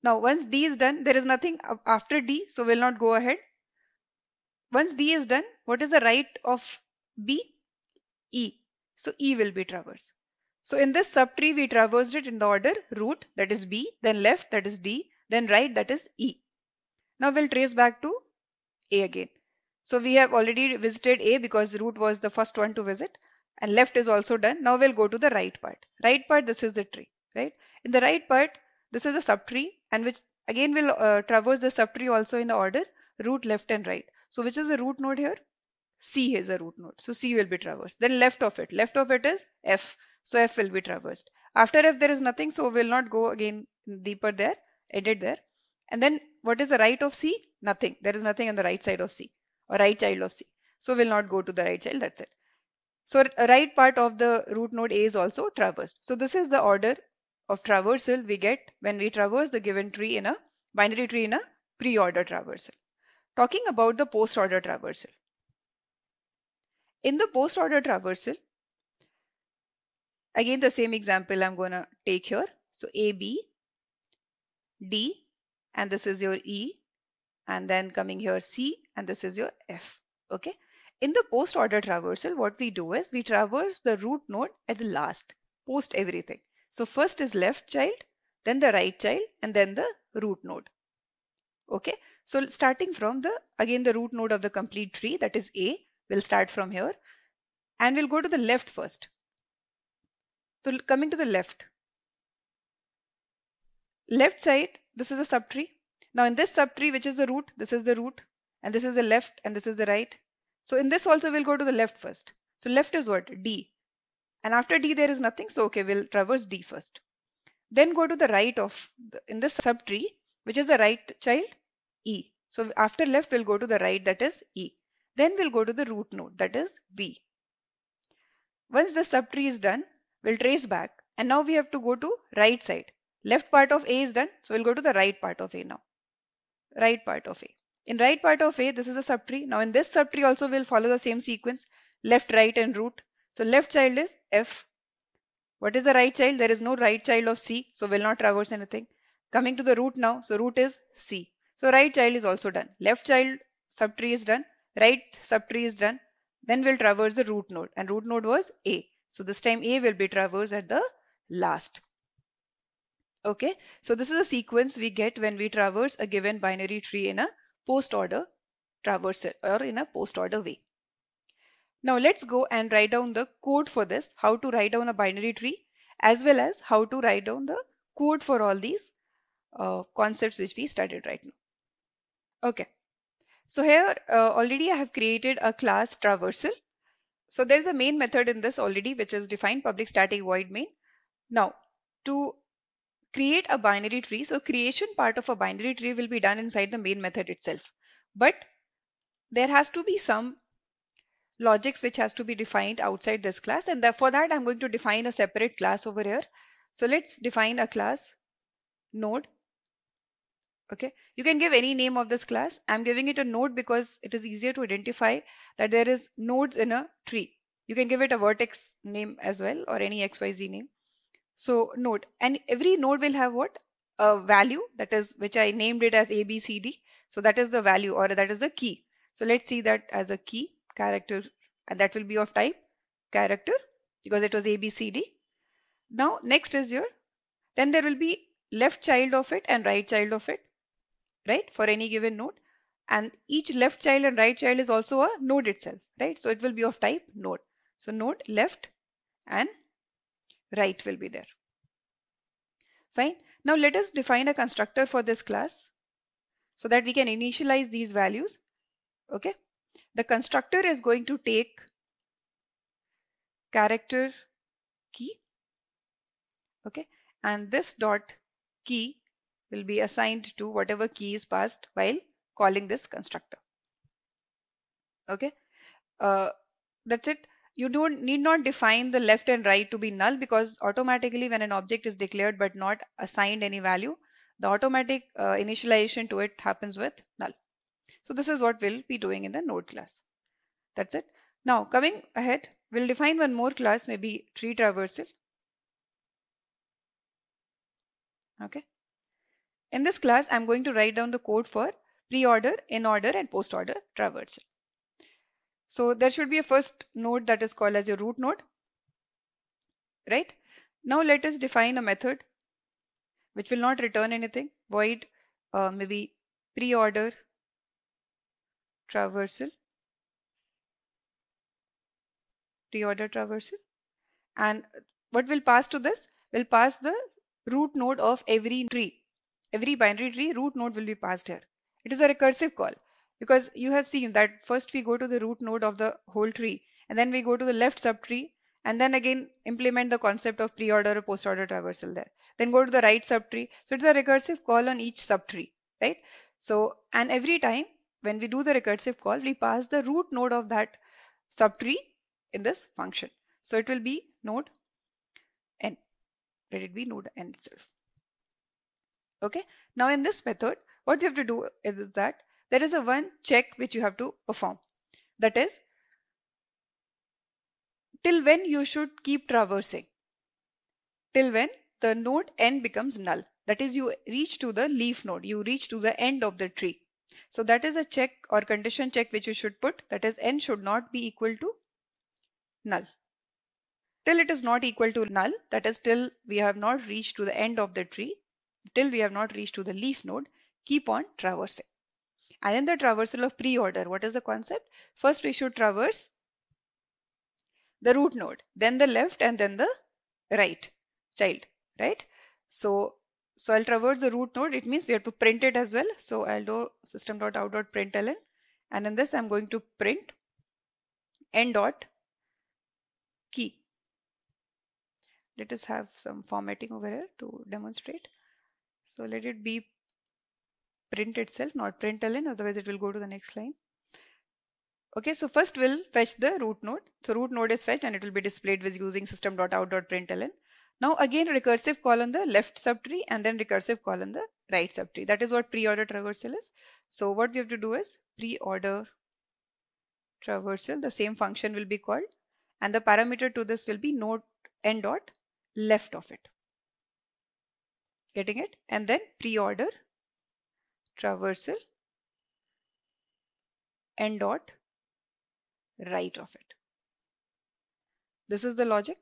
Now once D is done, there is nothing after D, so we'll not go ahead. Once D is done, what is the right of B? E. So E will be traversed. So in this subtree we traversed it in the order root, that is B, then left, that is D, then right, that is E. Now we'll trace back to A again. So we have already visited A because root was the first one to visit. and left is also done. Now we'll go to the right part. Right part, this is the tree, right? In the right part, this is a subtree, and which again will traverse the subtree also in the order root, left and right. So which is the root node here? C is a root node. So C will be traversed. Then left of it is F. So F will be traversed. After F there is nothing, so we'll not go again deeper there, edit there. And then what is the right of C? Nothing. There is nothing on the right side of C or right child of C. So we'll not go to the right child, that's it. So right part of the root node A is also traversed. So this is the order of traversal we get when we traverse the given tree in a binary tree in a pre-order traversal. Talking about the post-order traversal. In the post-order traversal, again the same example I'm going to take here. So A, B, D, and this is your E, and then coming here C, and this is your F. Okay. In the post-order traversal, what we do is we traverse the root node at the last, post everything. So first is left child, then the right child, and then the root node. Okay. So starting from again the root node of the complete tree, that is A, we'll start from here, and we'll go to the left first. So coming to the left side, this is a subtree. Now in this subtree, which is the root, this is the root, and this is the left, and this is the right. So in this also we'll go to the left first. So left is what? D. And after D there is nothing, so okay, we'll traverse D first. Then go to the right in this subtree, which is the right child, E. So after left we'll go to the right, that is E. Then we'll go to the root node, that is B. Once the subtree is done, we'll trace back, and now we have to go to right side. Left part of A is done, so we'll go to the right part of A now. Right part of A. In right part of A, this is a subtree. Now in this subtree also we'll follow the same sequence, left, right and root. So left child is F. What is the right child? There is no right child of C, so we'll not traverse anything. Coming to the root now, so root is C. So right child is also done. Left child subtree is done. Right subtree is done. Then we'll traverse the root node, and root node was A. So this time A will be traversed at the last. Okay, so this is a sequence we get when we traverse a given binary tree in a post-order traversal or in a post-order way. Now let's go and write down the code for this, how to write down a binary tree, as well as how to write down the code for all these concepts which we studied right now. Okay, so here already I have created a class traversal. So there's a main method in this already, which is define public static void main. Now to create a binary tree, so creation part of a binary tree will be done inside the main method itself, but there has to be some logics which has to be defined outside this class, and for that I'm going to define a separate class over here. So let's define a class node. Okay, you can give any name of this class. I'm giving it a node because it is easier to identify that there is nodes in a tree. You can give it a vertex name as well, or any XYZ name. So node, and every node will have what? A value, that is, which I named it as ABCD. So that is the value, or that is the key. So let's see that as a key character, and that will be of type character because it was ABCD. Now next is then there will be left child of it and right child of it, right, for any given node. And each left child and right child is also a node itself, right? So it will be of type node. So node left and right will be there. Fine. Now let us define a constructor for this class so that we can initialize these values. Okay. The constructor is going to take character key. Okay. And this dot key will be assigned to whatever key is passed while calling this constructor. Okay. That's it. You need not define the left and right to be null, because automatically when an object is declared but not assigned any value, the automatic initialization to it happens with null. So this is what we'll be doing in the node class. That's it. Now coming ahead, we'll define one more class, maybe tree traversal. Okay. In this class, I'm going to write down the code for pre-order, in-order and post-order traversal. So there should be a first node that is called as your root node, right? Now let us define a method which will not return anything, void maybe pre-order traversal. pre-order traversal. And what will pass to this? Will pass the root node of every tree. Every binary tree root node will be passed here. It is a recursive call because you have seen that first we go to the root node of the whole tree and then we go to the left subtree and then again implement the concept of pre-order or post-order traversal there. Then go to the right subtree. So it's a recursive call on each subtree, right? So, and every time when we do the recursive call, we pass the root node of that subtree in this function. So it will be node n. Let it be node n itself. Okay. Now in this method, what we have to do is that there is a one check which you have to perform. That is, till when you should keep traversing. Till when the node n becomes null. That is, you reach to the leaf node. You reach to the end of the tree. So that is a check or condition check which you should put. That is, n should not be equal to null. Till it is not equal to null, that is till we have not reached to the end of the tree, till we have not reached to the leaf node, keep on traversing. And in the traversal of pre-order, what is the concept? First we should traverse the root node, then the left and then the right child, right? So I'll traverse the root node. It means we have to print it as well. So I'll do system.out.println, and in this I'm going to print n dot key. Let us have some formatting over here to demonstrate. So let it be print itself, not println, otherwise it will go to the next line. Okay, so first we'll fetch the root node. So root node is fetched and it will be displayed with using system.out.println. Now again recursive call on the left subtree and then recursive call on the right subtree. That is what pre-order traversal is. So what we have to do is pre-order traversal, the same function will be called, and the parameter to this will be node n dot left of it. Getting it? And then pre-order traversal n dot right of it. This is the logic.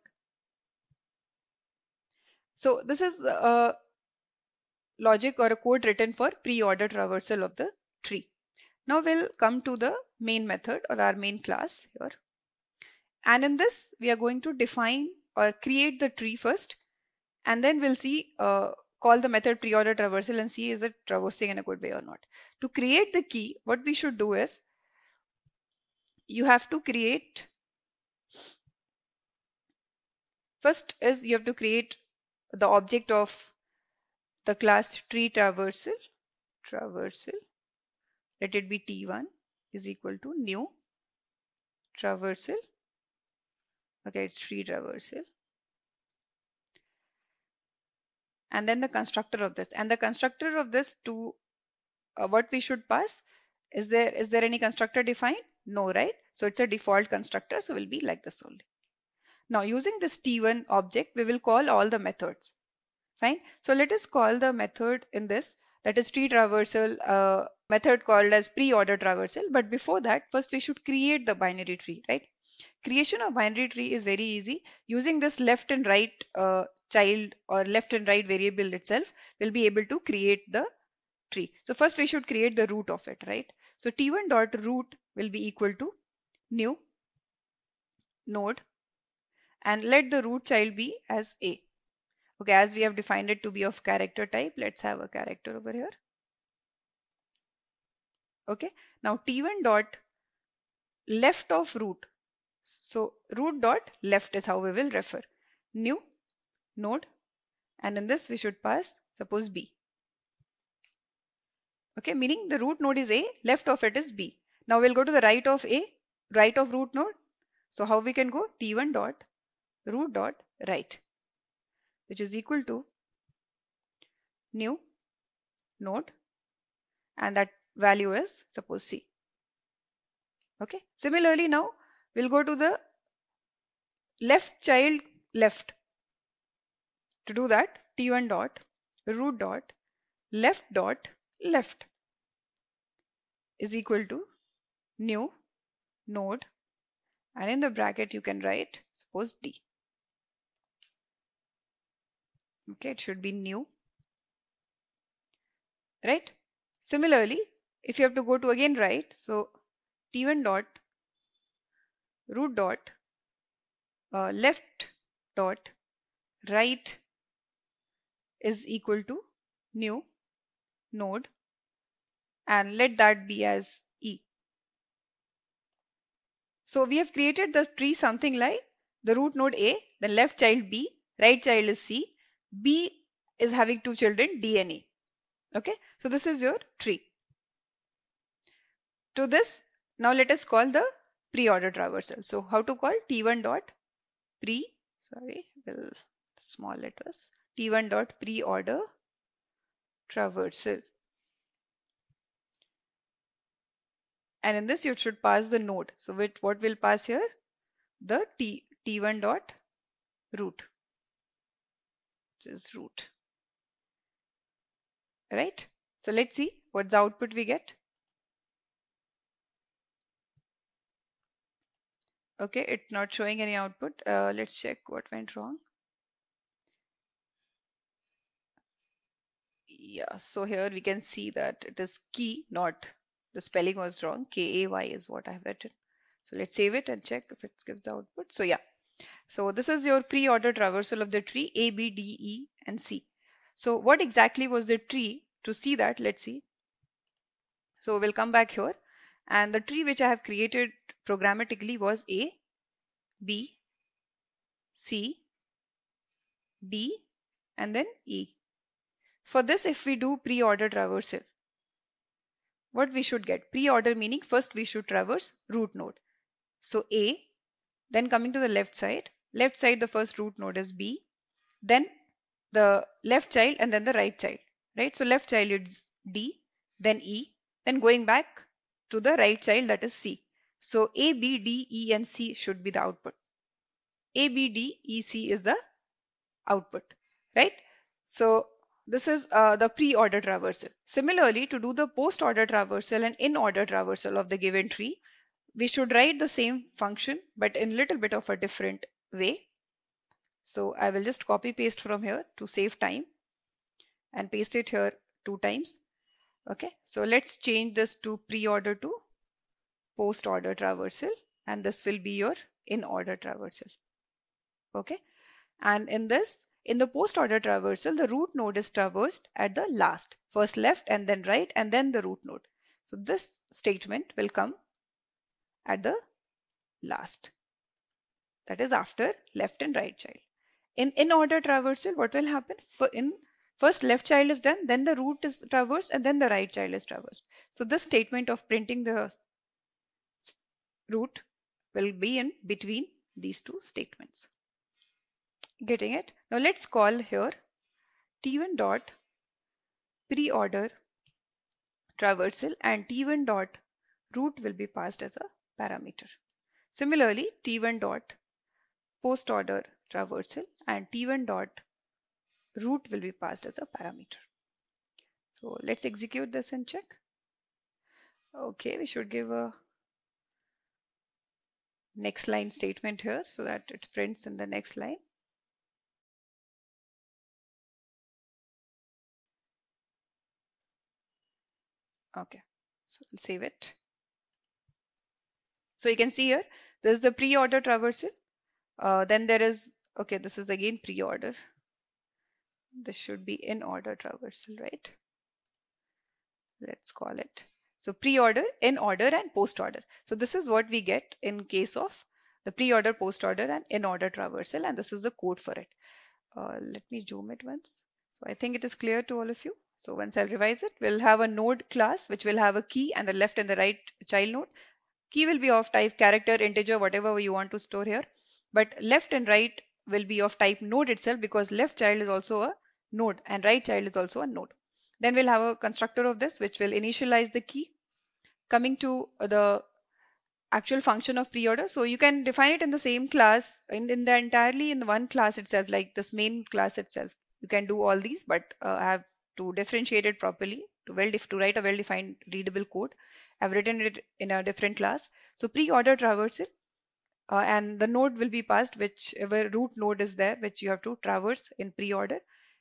So this is a logic or a code written for pre-order traversal of the tree. Now we'll come to the main method or our main class here. And in this, we are going to define or create the tree first, and then we'll see call the method pre-order traversal and see is it traversing in a good way or not. To create the key, what we should do is you have to create first is you have to create the object of the class tree traversal. Let it be t1 is equal to new traversal. Okay, it's tree traversal. And then the constructor of this. And the constructor of this to what we should pass. Is there any constructor defined? No, right? So it's a default constructor. So it will be like this only. Now using this t1 object, we will call all the methods. Fine. So let us call the method in this, that is tree traversal, method called as pre-order traversal. But before that, first we should create the binary tree, right? Creation of binary tree is very easy. Using this left and right child or left and right variable itself, we'll be able to create the tree. So first we should create the root of it, right? So t1 dot root will be equal to new node and let the root child be as a. Okay, as we have defined it to be of character type, let's have a character over here. Okay, now t1 dot left of root. So root dot left is how we will refer. New node, and in this we should pass suppose b. Okay, meaning the root node is a, left of it is b. Now we'll go to the right of a, right of root node. So how we can go? t1 dot root dot right, which is equal to new node, and that value is suppose c. Okay, similarly now we'll go to the left child left. To do that, t1 dot root dot left is equal to new node, and in the bracket you can write suppose d. Okay, it should be new, right? Similarly, if you have to go to again right, so t1 dot root dot left dot right is equal to new node, and let that be as E. So we have created the tree something like the root node A, the left child B, right child is C, B is having two children D and E. Okay, so this is your tree. To this, now let us call the pre-order traversal. So how to call T1 dot pre, sorry, will small letters, T1 dot pre-order traversal. And in this you should pass the node. So what will pass here? The T1 dot root, which is root, right? So let's see what's the output we get. Okay, it's not showing any output. Let's check what went wrong. Yeah, so here we can see that it is key, not the spelling was wrong. K-A-Y is what I have written. So let's save it and check if it gives the output. So yeah, so this is your pre-order traversal of the tree A, B, D, E, and C. So what exactly was the tree? To see that, let's see. So we'll come back here, and the tree which I have created programmatically was A, B, C, D, and then E. For this, if we do pre-order traversal, what we should get? Pre-order meaning first we should traverse root node. So A, then coming to the left side the first root node is B, then the left child and then the right child, right? So left child is D, then E, then going back to the right child, that is C. So A, B, D, E and C should be the output. A, B, D, E, C is the output, right? So this is the pre-order traversal. Similarly, to do the post-order traversal and in-order traversal of the given tree, we should write the same function but in little bit of a different way. So I will just copy paste from here to save time and paste it here 2 times. Okay, so let's change this to pre-order to post-order traversal, and this will be your in-order traversal. Okay, and in the post-order traversal, the root node is traversed at the last, first left and then right and then the root node. So this statement will come at the last, that is after left and right child. In order traversal, what will happen? First left child is done, then the root is traversed, and then the right child is traversed. So this statement of printing the root will be in between these two statements. Getting it? Now let's call here T1 dot pre-order traversal and T1 dot root will be passed as a parameter. Similarly, T1 dot post order traversal and T1 dot root will be passed as a parameter. So let's execute this and check. Okay, we should give a next line statement here so that it prints in the next line. Okay, so we'll save it. So you can see here, this is the pre-order traversal. Then there is, okay, this is again pre-order. This should be in order traversal, right? Let's call it. So pre-order, in order and post-order. So this is what we get in case of the pre-order, post-order and in-order traversal, and this is the code for it. Let me zoom it once. So I think it is clear to all of you. So once I'll revise it, we'll have a node class which will have a key and the left and the right child node. Key will be of type character, integer, whatever you want to store here. But left and right will be of type node itself, because left child is also a node and right child is also a node. Then we'll have a constructor of this which will initialize the key. Coming to the actual function of pre-order, so you can define it in the same class, in the entirely in one class itself, like this main class itself. You can do all these, but I have to differentiate it properly to write a well-defined readable code. I've written it in a different class. So pre-order traversal, and the node will be passed whichever root node is there, which you have to traverse in pre-order.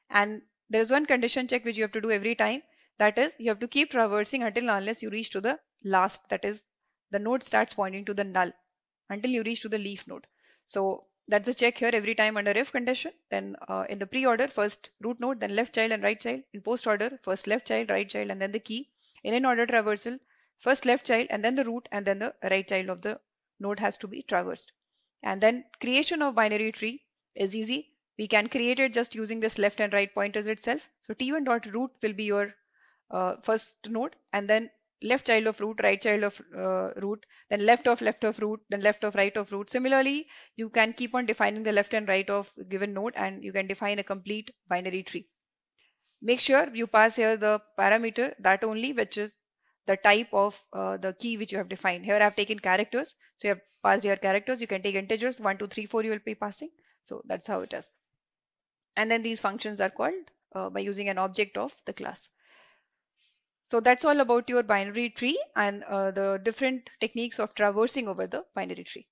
And there is one condition check which you have to do every time. That is, you have to keep traversing until unless you reach to the last, that is, the node starts pointing to the null until you reach to the leaf node. So That's a check here every time under if condition. Then in the pre-order, first root node, then left child and right child. In post-order, first left child, right child, and then the key. In an order traversal, first left child and then the root and then the right child of the node has to be traversed. And then creation of binary tree is easy. We can create it just using this left and right pointers itself. So t1.root will be your first node, and then left child of root, right child of root, then left of root, then left of right of root. Similarly, you can keep on defining the left and right of given node, and you can define a complete binary tree. Make sure you pass here the parameter that only which is the type of the key which you have defined. Here I have taken characters, so you have passed your characters. You can take integers 1, 2, 3, 4. You will be passing. So that's how it is. And then these functions are called by using an object of the class. So that's all about your binary tree and the different techniques of traversing over the binary tree.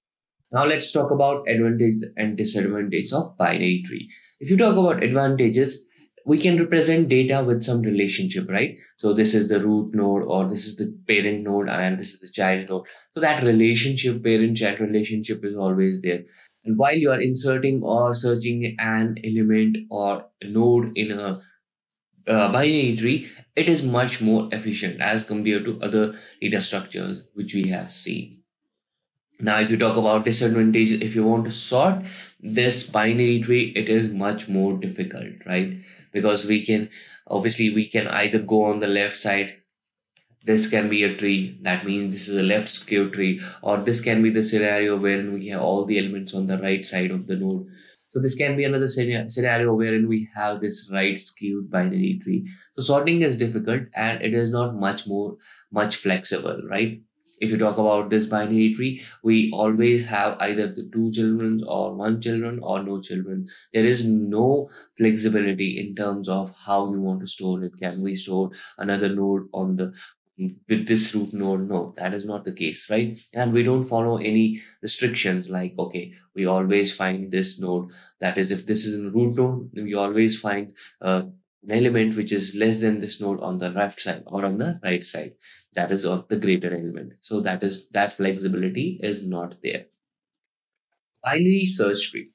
Now let's talk about advantages and disadvantages of binary tree. If you talk about advantages, we can represent data with some relationship, right? So this is the root node, or this is the parent node, and this is the child node. So that relationship, parent-child relationship, is always there. And while you are inserting or searching an element or a node in a binary tree, it is much more efficient as compared to other data structures which we have seen. Now, if you talk about disadvantages, if you want to sort this binary tree, it is much more difficult, right? Because we can either go on the left side. This can be a tree. That means this is a left skew tree, or this can be the scenario wherein we have all the elements on the right side of the node. So this can be another scenario wherein we have this right skewed binary tree. So sorting is difficult and it is not much flexible, right? If you talk about this binary tree, we always have either the two children or one children or no children. There is no flexibility in terms of how you want to store it. Can we store another node on the with this root node? No, that is not the case, right? And we don't follow any restrictions like, okay, we always find this node. That is, if this is in root node, we always find an element which is less than this node on the left side or on the right side. That is of the greater element. So that flexibility is not there. Binary search tree.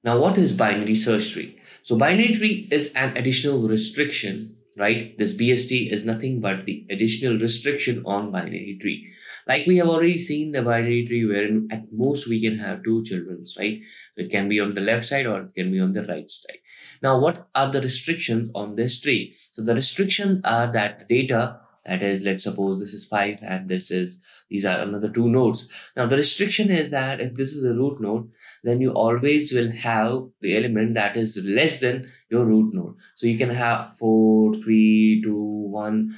Now, what is binary search tree? So binary tree is an additional restriction, right? This BST is nothing but the additional restriction on binary tree. Like we have already seen the binary tree wherein at most we can have two children, right? It can be on the left side or it can be on the right side. Now, what are the restrictions on this tree? So the restrictions are that the data, that is, let's suppose this is 5 and these are another two nodes. Now, the restriction is that if this is a root node, then you always will have the element that is less than your root node. So you can have 4, 3, 2, 1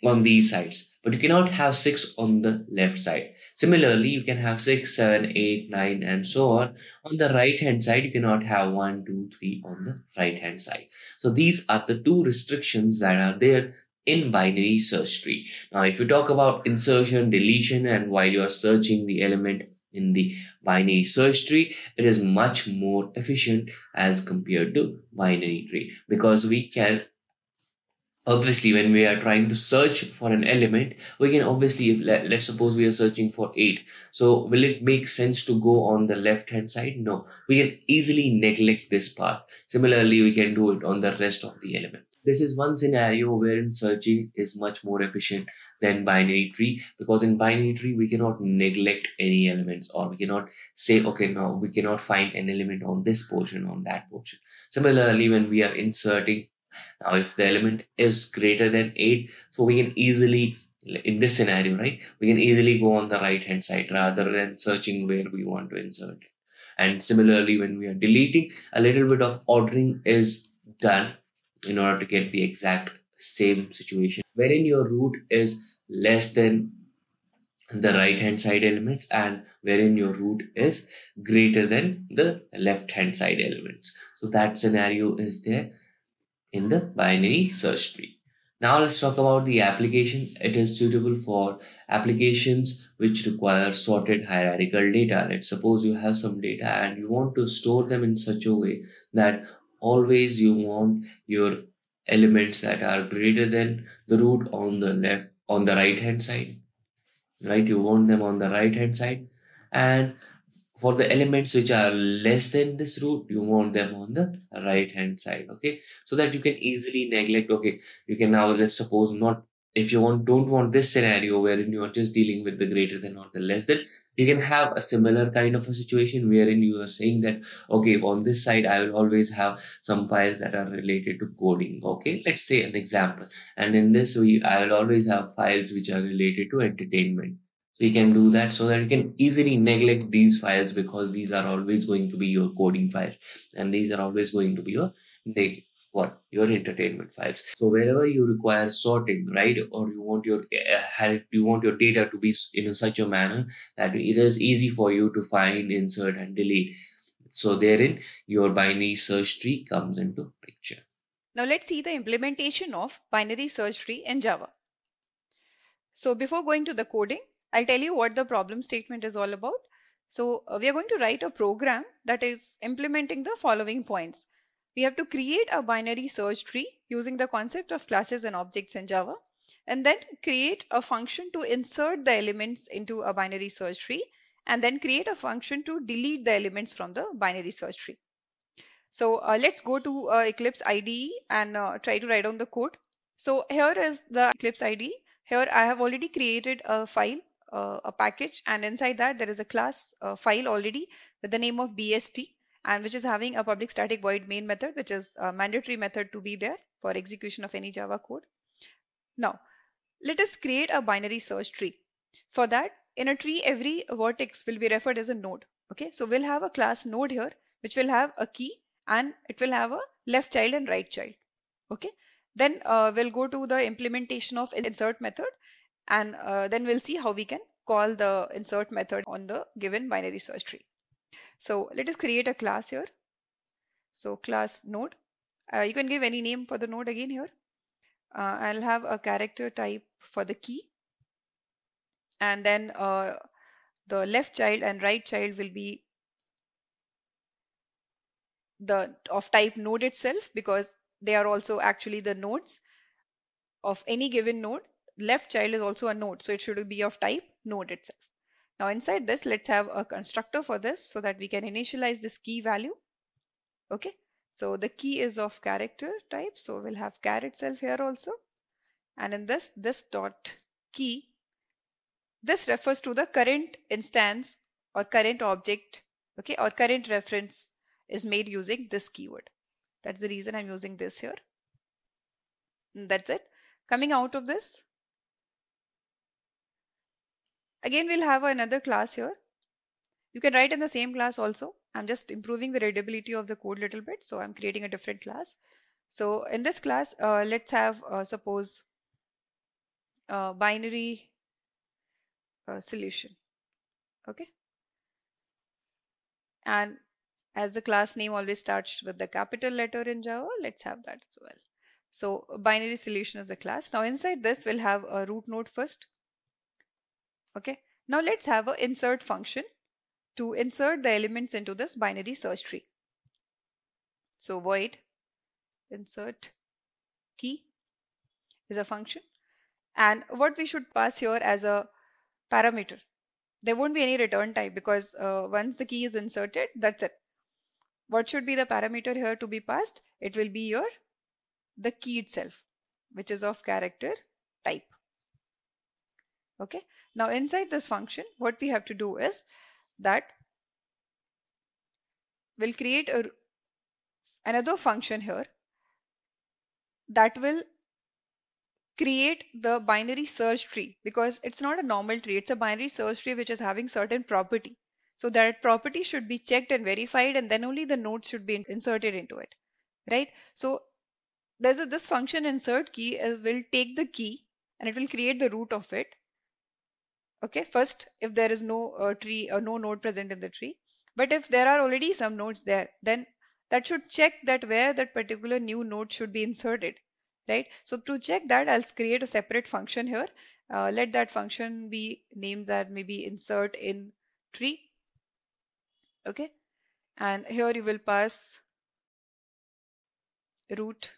on these sides, but you cannot have 6 on the left side. Similarly, you can have 6, 7, 8, 9, and so on. On the right hand side, you cannot have 1, 2, 3 on the right hand side. So these are the two restrictions that are there in binary search tree. Now, if you talk about insertion, deletion, and while you are searching the element in the binary search tree, it is much more efficient as compared to binary tree, because we can obviously, when we are trying to search for an element, we can obviously, if let's suppose we are searching for 8, so will it make sense to go on the left hand side? No, we can easily neglect this part. Similarly, we can do it on the rest of the element. This is one scenario wherein searching is much more efficient than binary tree, because in binary tree we cannot neglect any elements, or we cannot say, okay, now we cannot find an element on this portion, on that portion. Similarly, when we are inserting, now, if the element is greater than 8, so we can easily, in this scenario, right, we can easily go on the right hand side rather than searching where we want to insert it. And similarly, when we are deleting, a little bit of ordering is done in order to get the exact same situation, wherein your root is less than the right hand side elements and wherein your root is greater than the left hand side elements. So that scenario is there in the binary search tree. Now let's talk about the application. It is suitable for applications which require sorted hierarchical data. Let's suppose you have some data and you want to store them in such a way that always you want your elements that are greater than the root on the right hand side, right? You want them on the right hand side. And for the elements which are less than this root, you want them on the right hand side. Okay, so that you can easily neglect. Okay, you can now, let's suppose, not, if you don't want this scenario wherein you are just dealing with the greater than or the less than, you can have a similar kind of a situation wherein you are saying that, okay, on this side I will always have some files that are related to coding. Okay, let's say an example, and in this I will always have files which are related to entertainment. So you can do that so that you can easily neglect these files, because these are always going to be your coding files, and these are always going to be your your entertainment files. So wherever you require sorting, right, or you want you want your data to be in such a manner that it is easy for you to find, insert, and delete. So therein your binary search tree comes into picture. Now let's see the implementation of binary search tree in Java. So before going to the coding, I'll tell you what the problem statement is all about. So we are going to write a program that is implementing the following points. We have to create a binary search tree using the concept of classes and objects in Java, and then create a function to insert the elements into a binary search tree, and then create a function to delete the elements from the binary search tree. So let's go to Eclipse IDE and try to write down the code. So here is the Eclipse IDE. Here I have already created a file, a package, and inside that there is a class file already with the name of BST, and which is having a public static void main method, which is a mandatory method to be there for execution of any Java code. Now, let us create a binary search tree. For that, in a tree, every vertex will be referred as a node. Okay, so we'll have a class node here, which will have a key, and it will have a left child and right child. Okay, then we'll go to the implementation of insert method, and then we'll see how we can call the insert method on the given binary search tree. So let us create a class here. So class node. You can give any name for the node again here. I'll have a character type for the key, and then the left child and right child will be the of type node itself, because they are also actually the nodes of any given node. Left child is also a node, so it should be of type node itself. Now inside this, let's have a constructor for this so that we can initialize this key value. Okay, so the key is of character type, so we'll have char itself here also. And in this dot key, this refers to the current instance or current object, okay, or current reference is made using this keyword. That's the reason I'm using this here. And that's it. Coming out of this, again, we'll have another class here. You can write in the same class also. I'm just improving the readability of the code a little bit, so I'm creating a different class. So in this class, let's have suppose binary solution. Okay, and as the class name always starts with the capital letter in Java, let's have that as well. So binary solution is a class. Now inside this, we'll have a root node first. Okay, now let's have an insert function to insert the elements into this binary search tree. So void insert key is a function, and what we should pass here as a parameter. There won't be any return type, because once the key is inserted, that's it. What should be the parameter here to be passed? It will be the key itself, which is of character type. Okay. Now inside this function, what we have to do is that we'll create another function here that will create the binary search tree, because it's not a normal tree, it's a binary search tree which is having certain property. So that property should be checked and verified, and then only the nodes should be inserted into it, right? So this function insert key is will take the key and it will create the root of it. Okay, first if there is no tree or no node present in the tree, but if there are already some nodes there, then that should check that where that particular new node should be inserted, right? So to check that, I'll create a separate function here. Let that function be named that maybe insert in tree. Okay, and here you will pass root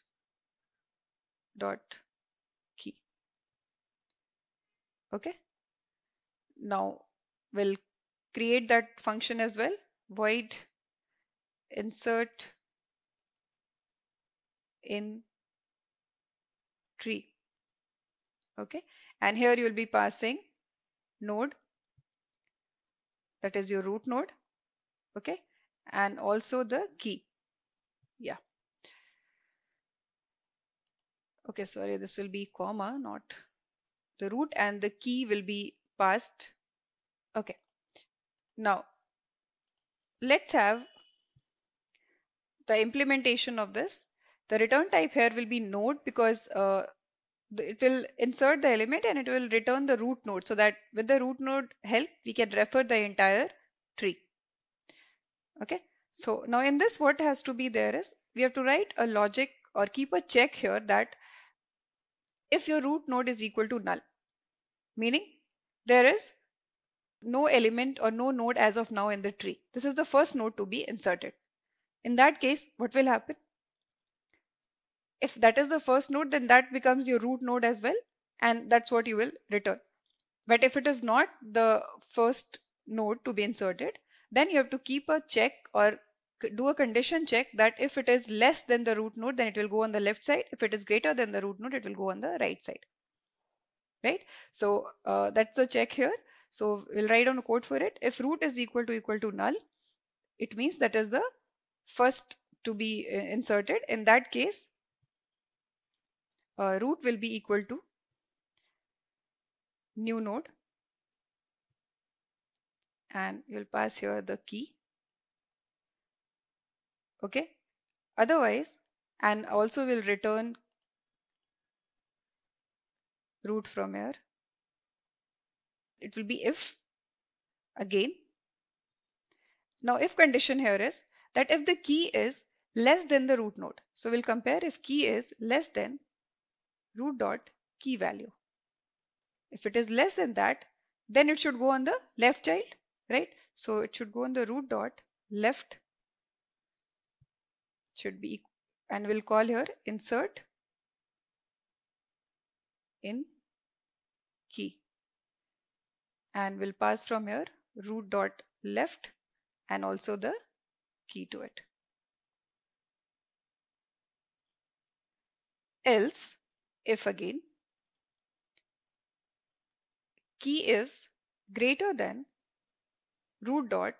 dot key. Okay, now we'll create that function as well. Void insert in tree. Okay, and here you will be passing node, that is your root node. Okay, and also the key. Yeah. Okay, sorry, this will be comma, not the root, and the key will be passed. Okay, now let's have the implementation of this. The return type here will be node because it will insert the element and it will return the root node, so that with the root node help we can refer the entire tree. Okay, so now in this what has to be there is we have to write a logic or keep a check here that if your root node is equal to null, meaning there is no element or no node as of now in the tree. This is the first node to be inserted. In that case, what will happen? If that is the first node, then that becomes your root node as well, and that's what you will return. But if it is not the first node to be inserted, then you have to keep a check or do a condition check that if it is less than the root node, then it will go on the left side. If it is greater than the root node, it will go on the right side. Right? So that's the check here. So we'll write down a code for it. If root is equal to null, it means that is the first to be inserted. In that case, root will be equal to new node, and you'll pass here the key. Okay, otherwise, and also will return root from here. It will be if again. Now if condition here is that if the key is less than the root node, so we'll compare if key is less than root dot key value. If it is less than that, then it should go on the left child, right? So it should go on the root dot left, should be, and we'll call here insert in key, and we'll pass from here root dot left and also the key to it. Else, if again key is greater than root dot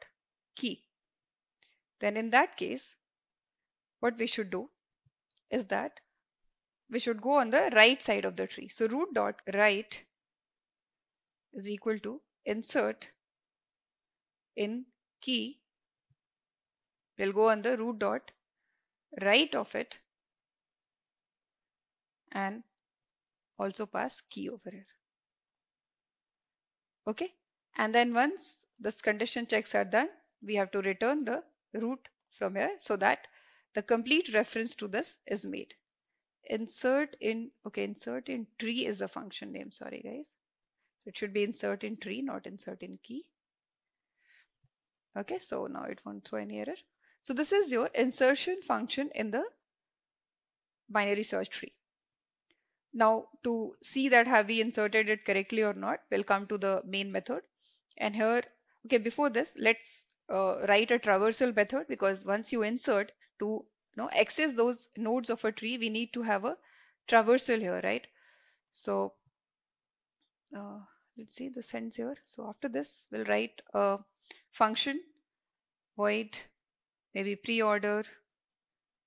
key, then in that case what we should do is that we should go on the right side of the tree. So root dot right is equal to insert in key, we'll go on the root dot right of it and also pass key over here. Okay, and then once this condition checks are done, we have to return the root from here so that the complete reference to this is made. Insert in, okay, insert in tree is a function name, sorry guys. So it should be insert in tree, not insert in key. Okay, so now it won't throw any error. So this is your insertion function in the binary search tree. Now to see that have we inserted it correctly or not, we'll come to the main method. And here, okay, before this, let's write a traversal method, because once you insert to access those nodes of a tree, we need to have a traversal here, right? So uh, let's see the sense here. So after this, we'll write a function void maybe pre-order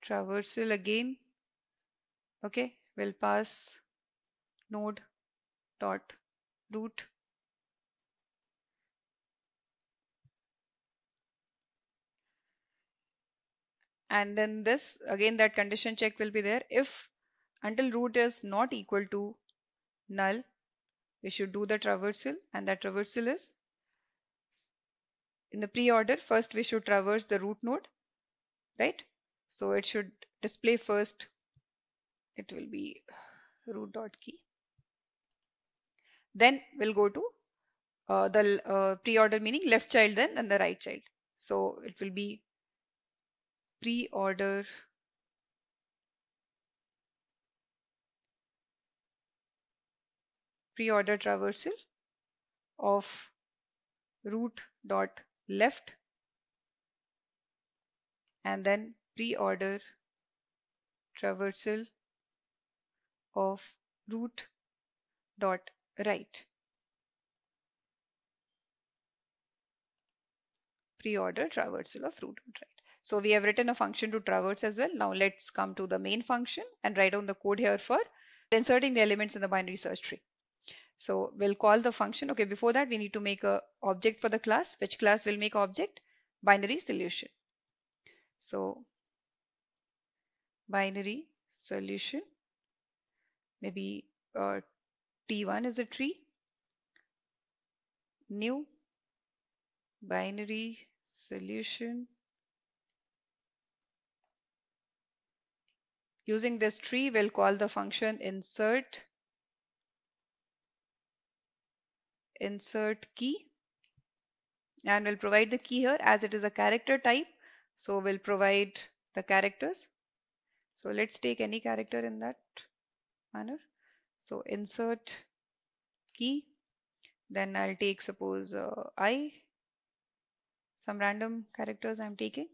traversal again. Okay, we'll pass node dot root, and then this again, that condition check will be there. If until root is not equal to null, we should do the traversal, and that traversal is in the pre-order. First we should traverse the root node, right? So it should display first, it will be root dot key, then we'll go to the pre-order, meaning left child then and the right child. So it will be pre-order traversal of root dot left, and then pre-order traversal of root dot right. Pre-order traversal of root dot right. So we have written a function to traverse as well. Now let's come to the main function and write down the code here for inserting the elements in the binary search tree. So we'll call the function. Okay, before that we need to make a object for the class. Which class will make object? Binary solution. So binary solution, maybe T1 is a tree, new binary solution. Using this tree, we'll call the function insert key, and we'll provide the key here as it is a character type. So we'll provide the characters. So let's take any character in that manner. So insert key, then I'll take suppose I, some random characters I'm taking.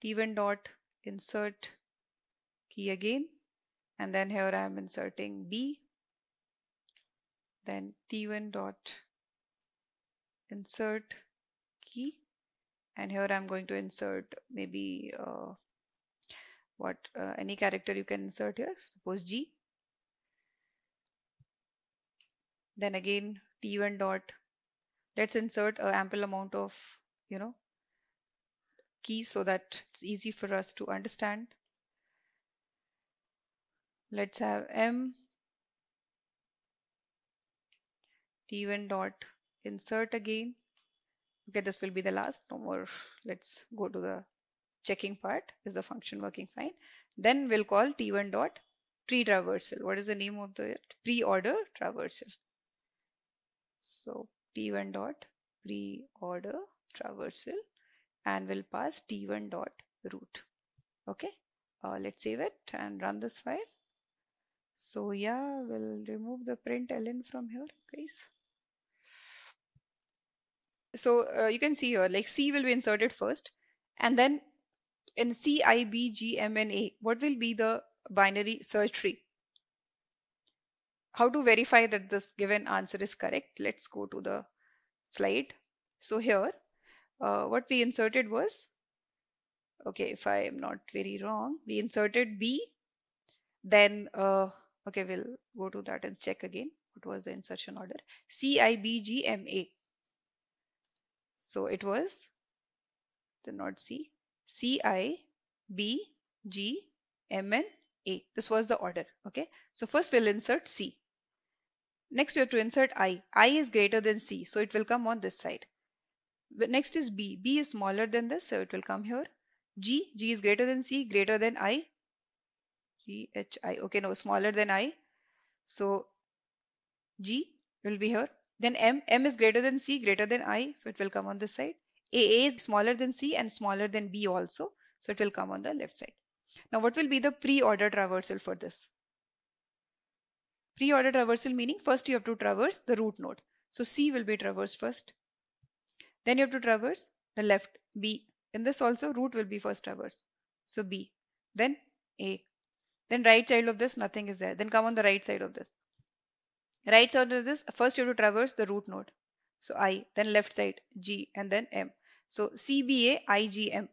T1 dot insert key again, and then here I'm inserting B, then T1 dot insert key, and here I'm going to insert maybe any character you can insert here, suppose G. Then again T1 dot, let's insert an ample amount of keys so that it's easy for us to understand. Let's have M T1 dot insert again. Okay, this will be the last, no more. Let's go to the checking part. Is the function working fine? Then we'll call T1 dot pre-traversal. What is the name of the pre-order traversal? So T1 dot pre-order traversal, and we'll pass T1 dot root. Okay, let's save it and run this file. So yeah, we'll remove the println from here, guys. So you can see here, like C will be inserted first, and then in C, I, B, G, M, and A, what will be the binary search tree? How to verify that this given answer is correct? Let's go to the slide. So here, what we inserted was, okay, if I am not very wrong, we inserted B, then, okay, we'll go to that and check again. What was the insertion order? C, I, B, G, M, A. So it was, then not C, C, I, B, G, M, and A. This was the order. Okay. So first we'll insert C. Next we have to insert I. I is greater than C, so it will come on this side. Next is B. B is smaller than this, so it will come here. G. G is greater than C, greater than I. G, H, I. Okay, no, smaller than I. So G will be here. Then M. M is greater than C, greater than I, so it will come on this side. A is smaller than C and smaller than B also, so it will come on the left side. Now what will be the pre-order traversal for this? Pre-order traversal meaning first you have to traverse the root node. So C will be traversed first. Then you have to traverse the left, B. In this also root will be first traversed. So B. Then A. Then right side of this nothing is there. Then come on the right side of this. Right side of this, first you have to traverse the root node. So I. Then left side G and then M. So CBA IGM.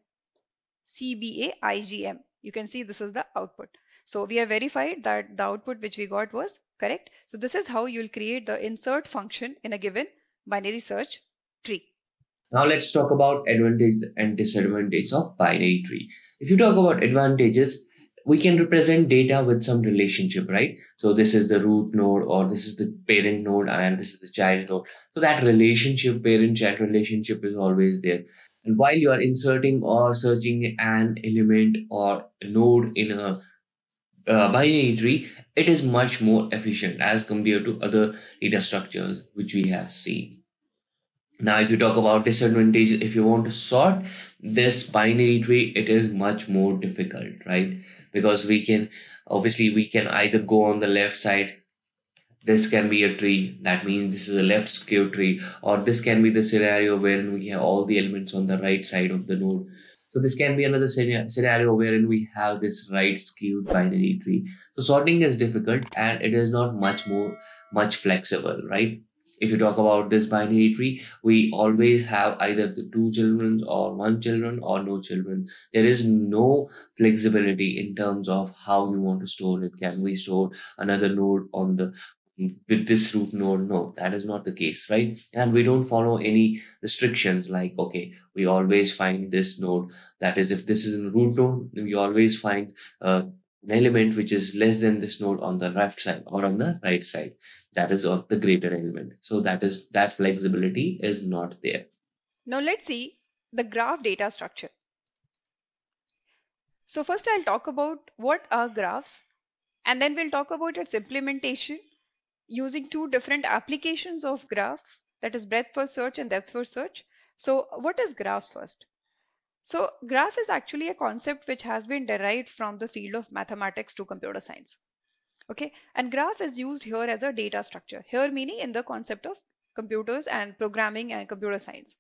CBA IGM. You can see this is the output. So we have verified that the output which we got was correct. So this is how you'll create the insert function in a given binary search tree. Now let's talk about advantages and disadvantages of binary tree. If you talk about advantages, we can represent data with some relationship, right? So this is the root node, or this is the parent node, and this is the child node. So that relationship, parent-child relationship, is always there. And while you are inserting or searching an element or a node in a binary tree, it is much more efficient as compared to other data structures which we have seen. Now, if you talk about disadvantages, if you want to sort this binary tree, it is much more difficult, right? Because we can either go on the left side This can be a tree, that means this is a left skew tree, or this can be the scenario wherein we have all the elements on the right side of the node. So this can be another scenario wherein we have this right skewed binary tree. So sorting is difficult and it is not much flexible, right? If you talk about this binary tree, we always have either the two children or one children or no children. There is no flexibility in terms of how you want to store it. Can we store another node on the with this root node? No, that is not the case, right? And we don't follow any restrictions like, okay, we always find this node. That is, if this is a root node, we always find an element which is less than this node on the left side or on the right side. That is of the greater element. So that flexibility is not there. Now let's see the graph data structure. So first I'll talk about what are graphs, and then we'll talk about its implementation using two different applications of graph, that is breadth first search and depth first search. So what is graphs first? So graph is actually a concept which has been derived from the field of mathematics to computer science. Okay, and graph is used here as a data structure. Here meaning in the concept of computers and programming and computer science.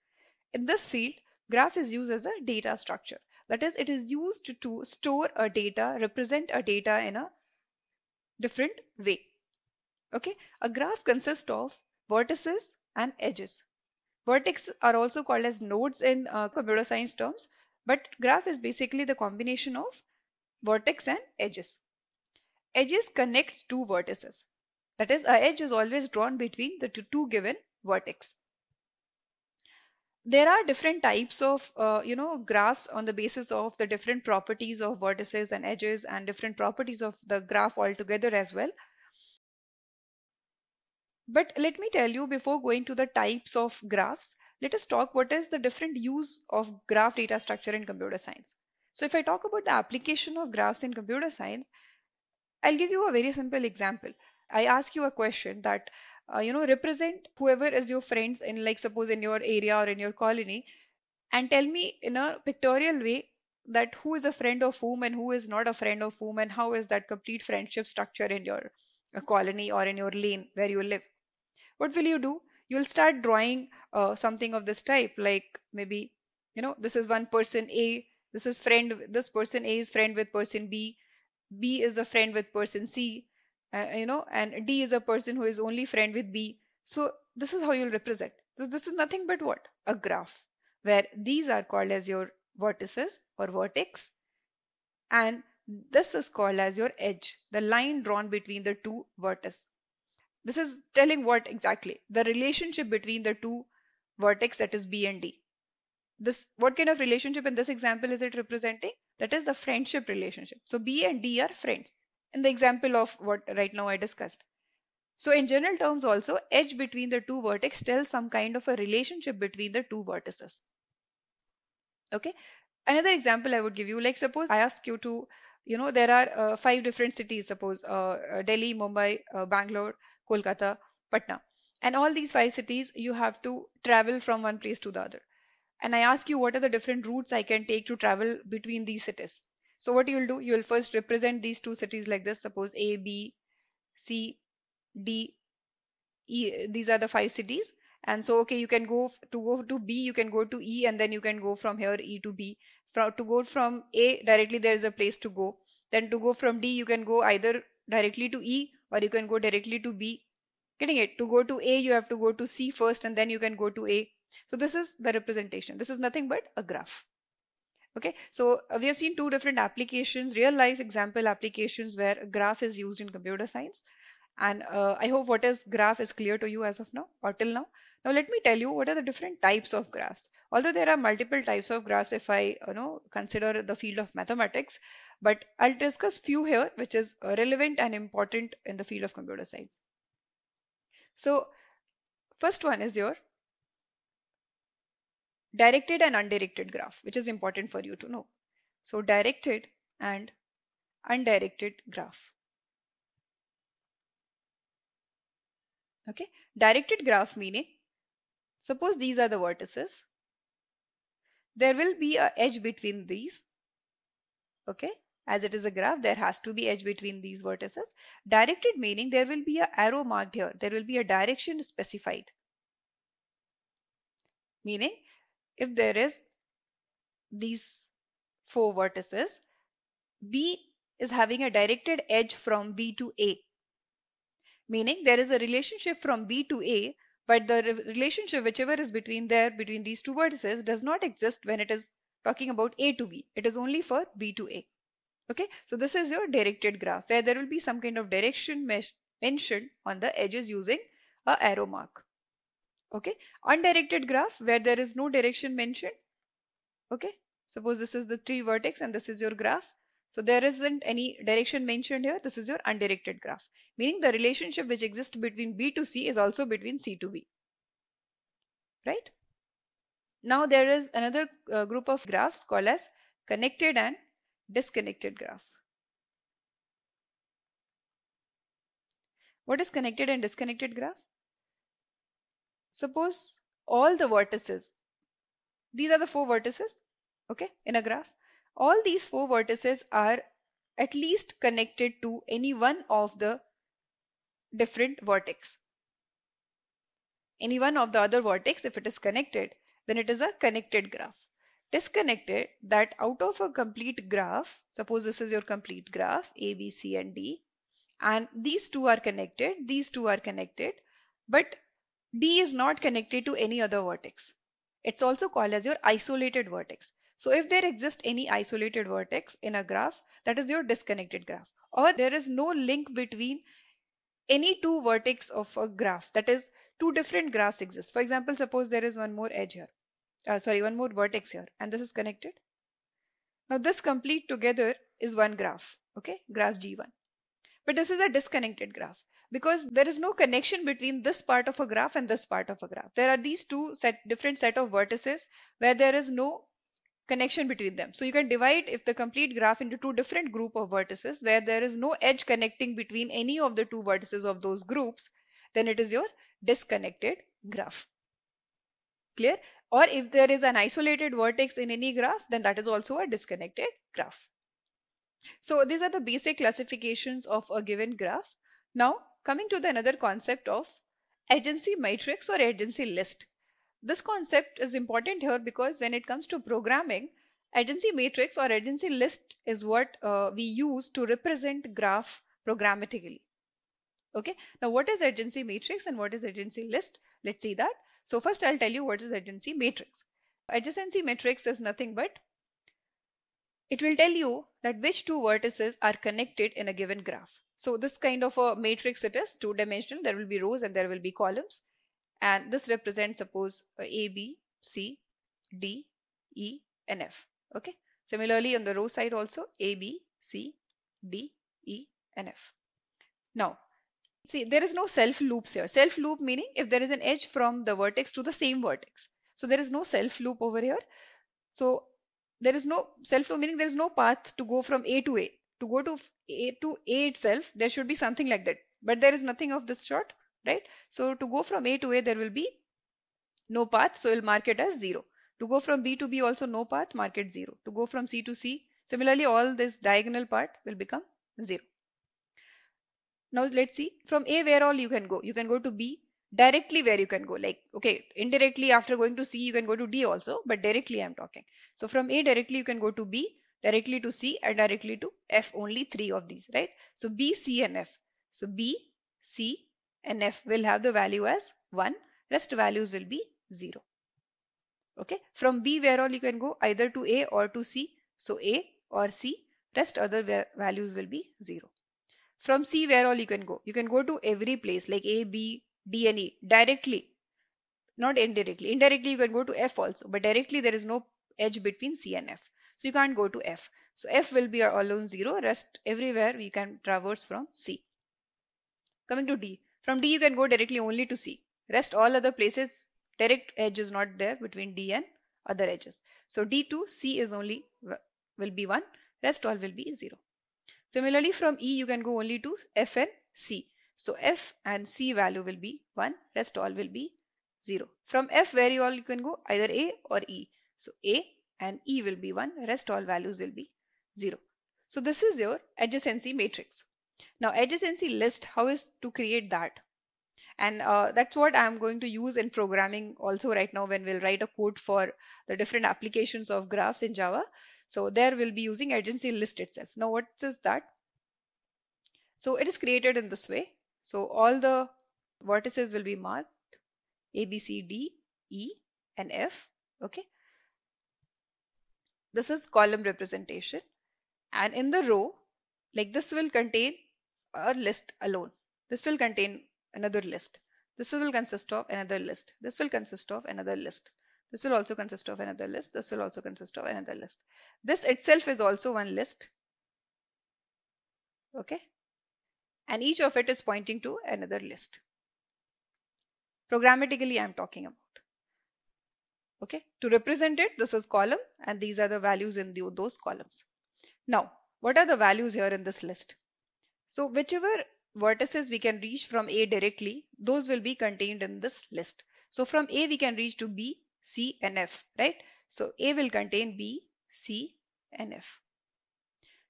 In this field, graph is used as a data structure. That is, it is used to store a data, represent a data in a different way. Okay, a graph consists of vertices and edges. Vertex are also called as nodes in computer science terms, but graph is basically the combination of vertex and edges. Edges connects two vertices. That is, a edge is always drawn between the two given vertex. There are different types of graphs on the basis of the different properties of vertices and edges and different properties of the graph altogether as well. But let me tell you, before going to the types of graphs, let us talk what is the different use of graph data structure in computer science. So if I talk about the application of graphs in computer science, I'll give you a very simple example. I ask you a question that, represent whoever is your friends in, like, suppose in your area or in your colony, and tell me in a pictorial way that who is a friend of whom and who is not a friend of whom, and how is that complete friendship structure in your colony or in your lane where you live. What will you do? You'll start drawing something of this type, like maybe, this is one person A, this person A is friend with person B, B is a friend with person C, and D is a person who is only friend with B. So this is how you'll represent. So this is nothing but what? A graph, where these are called as your vertices or vertex, and this is called as your edge, the line drawn between the two vertices. This is telling what exactly? The relationship between the two vertex, that is B and D. This, what kind of relationship in this example is it representing? That is the friendship relationship. So B and D are friends in the example of what right now I discussed. So in general terms also, edge between the two vertex tells some kind of a relationship between the two vertices. Okay. Another example I would give you, like suppose I ask you to, there are five different cities, suppose Delhi, Mumbai, Bangalore, Kolkata, Patna. And all these five cities, you have to travel from one place to the other. And I ask you what are the different routes I can take to travel between these cities. So what you'll do, you'll first represent these two cities like this. Suppose A, B, C, D, E. These are the five cities. And so, okay, you can go to B, you can go to E, and then you can go from here E to B. To go from A directly, there is a place to go. Then to go from D, you can go either directly to E or you can go directly to B. Getting it? To go to A, you have to go to C first, and then you can go to A. So this is the representation. This is nothing but a graph. Okay, so we have seen two different applications, real life example applications where a graph is used in computer science. And I hope what is graph is clear to you as of now or till now. Now let me tell you what are the different types of graphs. Although there are multiple types of graphs if I consider the field of mathematics, but I'll discuss few here which is relevant and important in the field of computer science. So first one is your directed and undirected graph, which is important for you to know. So directed and undirected graph. Okay, directed graph meaning, suppose these are the vertices, there will be a edge between these. Okay, As it is a graph, there has to be edge between these vertices. Directed meaning there will be an arrow marked here. There will be a direction specified. Meaning if there is these four vertices, B is having a directed edge from B to A. Meaning there is a relationship from B to A, but the relationship whichever is between these two vertices does not exist when it is talking about A to B. It is only for B to A. Okay, so this is your directed graph where there will be some kind of direction mentioned on the edges using a arrow mark. Okay, undirected graph where there is no direction mentioned. Okay, suppose this is the three vertex and this is your graph. So there isn't any direction mentioned here. This is your undirected graph, meaning the relationship which exists between B to C is also between C to B. Right? Now there is another group of graphs called as connected and disconnected graph. What is connected and disconnected graph? Suppose all the vertices, these are the four vertices, okay, in a graph. All these four vertices are at least connected to any one of the different vertex. Any one of the other vertex, if it is connected, then it is a connected graph. Disconnected, that out of a complete graph, suppose this is your complete graph, A, B, C, and D, and these two are connected, but D is not connected to any other vertex. It's also called as your isolated vertex. So if there exists any isolated vertex in a graph, that is your disconnected graph. Or there is no link between any two vertex of a graph, that is two different graphs exist. For example, suppose there is one more edge here, one more vertex here, and this is connected. Now this complete together is one graph, okay, graph G1. But this is a disconnected graph because there is no connection between this part of a graph and this part of a graph. There are these two different set of vertices where there is no connection between them. So you can divide if the complete graph into two different group of vertices where there is no edge connecting between any of the two vertices of those groups, then it is your disconnected graph. Clear? Or if there is an isolated vertex in any graph, then that is also a disconnected graph. So these are the basic classifications of a given graph. Now coming to the another concept of adjacency matrix or adjacency list. This concept is important here because when it comes to programming, adjacency matrix or adjacency list is what we use to represent graph programmatically. Okay, now what is adjacency matrix and what is adjacency list? Let's see that. So first I'll tell you what is adjacency matrix. Adjacency matrix is nothing but it will tell you that which two vertices are connected in a given graph. So this kind of a matrix, it is two-dimensional. There will be rows and there will be columns. And this represents suppose A, B, C, D, E, and F. Okay. Similarly on the row side also A, B, C, D, E, and F. Now, see, there is no self loops here. Self loop meaning if there is an edge from the vertex to the same vertex. So there is no self loop over here. So there is no self loop meaning there is no path to go from A to A. To go to A itself, there should be something like that. But there is nothing of this sort, right? So to go from A to A, there will be no path. So we'll mark it as 0. To go from B to B also no path, mark it 0. To go from C to C, similarly all this diagonal part will become 0. Now let's see from A where all you can go. You can go to B, directly where you can go, like okay, indirectly after going to C you can go to D also, but directly I'm talking. So from A directly you can go to B, directly to C, and directly to F. Only three of these, right? So B, C, and F. So B, C, and F will have the value as 1. Rest values will be 0. Okay, from B where all you can go either to A or to C. So A or C, rest other values will be 0. From C where all you can go. You can go to every place like A, B, D, and E directly, not indirectly. Indirectly you can go to F also, but directly there is no edge between C and F. So you can't go to F. So F will be alone 0. Rest everywhere we can traverse from C. Coming to D. From D you can go directly only to C. Rest all other places direct edge is not there between D and other edges. So D to C is only will be 1. Rest all will be 0. Similarly, from E, you can go only to F and C. So F and C value will be 1, rest all will be 0. From F, where you can go either A or E. So A and E will be 1, rest all values will be 0. So this is your adjacency matrix. Now adjacency list, how is to create that? And that's what I'm going to use in programming also right now when we'll write a code for the different applications of graphs in Java. So there we'll be using adjacency list itself. Now what is that? So it is created in this way. So all the vertices will be marked A, B, C, D, E, and F. Okay. This is column representation. And in the row, like this will contain a list alone. This will contain another list. This will consist of another list. This will consist of another list. This will also consist of another list. This will also consist of another list. This itself is also one list. Okay. And each of it is pointing to another list. Programmatically, I'm talking about. Okay. To represent it, this is column and these are the values in those columns. Now, what are the values here in this list? So whichever vertices we can reach from A directly, those will be contained in this list. So from A we can reach to B, C and F, right? So A will contain B, C and F.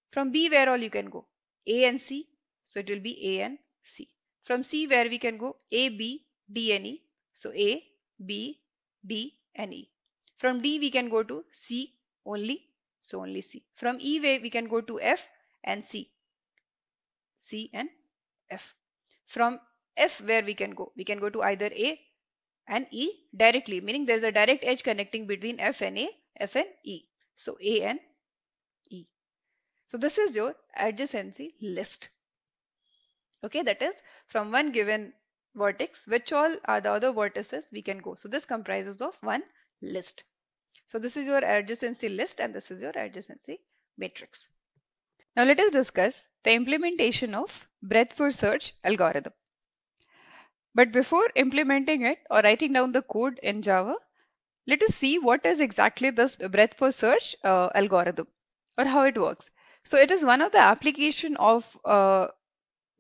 From B where all you can go? A and C. So it will be A and C. From C where we can go? A, B, D and E. So A, B, D and E. From D we can go to C only. So only C. From E where we can go to F and C. C and F. From F where we can go? We can go to either A and E directly, meaning there's a direct edge connecting between F and A, F and E. So A and E. So this is your adjacency list. Okay, that is from one given vertex, which all are the other vertices we can go. So this comprises of one list. So this is your adjacency list and this is your adjacency matrix. Now let us discuss the implementation of breadth first search algorithm. But before implementing it or writing down the code in Java, let us see what is exactly this breadth first search algorithm or how it works. So it is one of the application of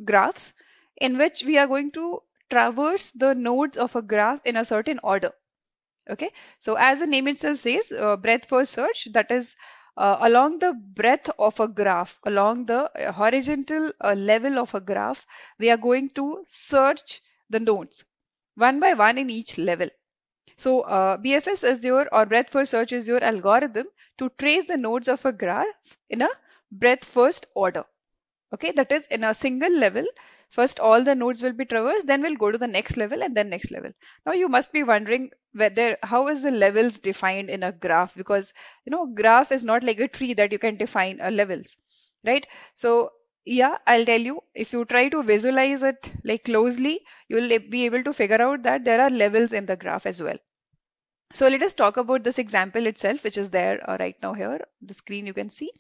graphs in which we are going to traverse the nodes of a graph in a certain order. Okay, so as the name itself says, breadth first search, that is along the breadth of a graph, along the horizontal level of a graph, we are going to search the nodes one by one in each level. So BFS is your, or breadth first search is your algorithm to trace the nodes of a graph in a breadth first order. Okay, that is in a single level. First, all the nodes will be traversed, then we'll go to the next level and then next level. Now, you must be wondering whether how is the levels defined in a graph, because graph is not like a tree that you can define levels, right? So yeah, I'll tell you, if you try to visualize it like closely, you will be able to figure out that there are levels in the graph as well. So let us talk about this example itself, which is there right now here, the screen you can see.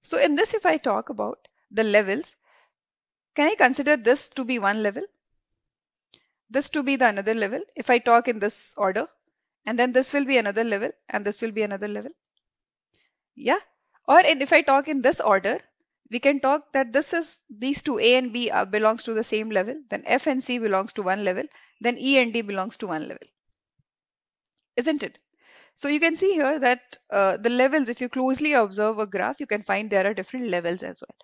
So in this, if I talk about the levels, can I consider this to be one level? This to be the another level if I talk in this order, and then this will be another level and this will be another level. Yeah. Or if I talk in this order, we can talk that this is these two A and B belongs to the same level, then F and C belongs to one level, then E and D belongs to one level. Isn't it? So you can see here that the levels, if you closely observe a graph, you can find there are different levels as well.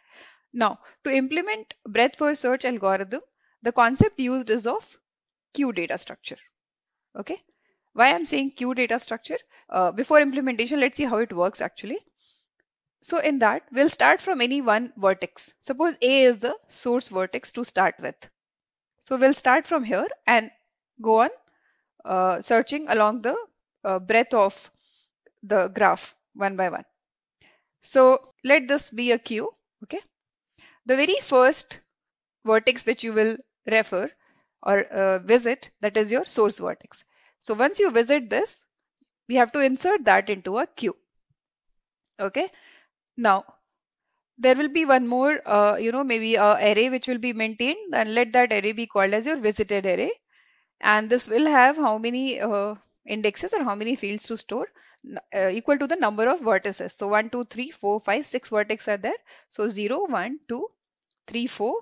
Now, to implement breadth first search algorithm, the concept used is of queue data structure. Okay. Why I'm saying queue data structure? Before implementation, let's see how it works actually. So in that, we'll start from any one vertex. Suppose A is the source vertex to start with. So we'll start from here and go on searching along the breadth of the graph one by one. So let this be a queue. Okay. The very first vertex which you will refer or visit, that is your source vertex. So once you visit this, we have to insert that into a queue. Okay. Now there will be one more, maybe a array which will be maintained, and let that array be called as your visited array. And this will have how many indexes or how many fields to store equal to the number of vertices. So 1, 2, 3, 4, 5, 6 vertex are there. So 0, 1, 2, 3, 4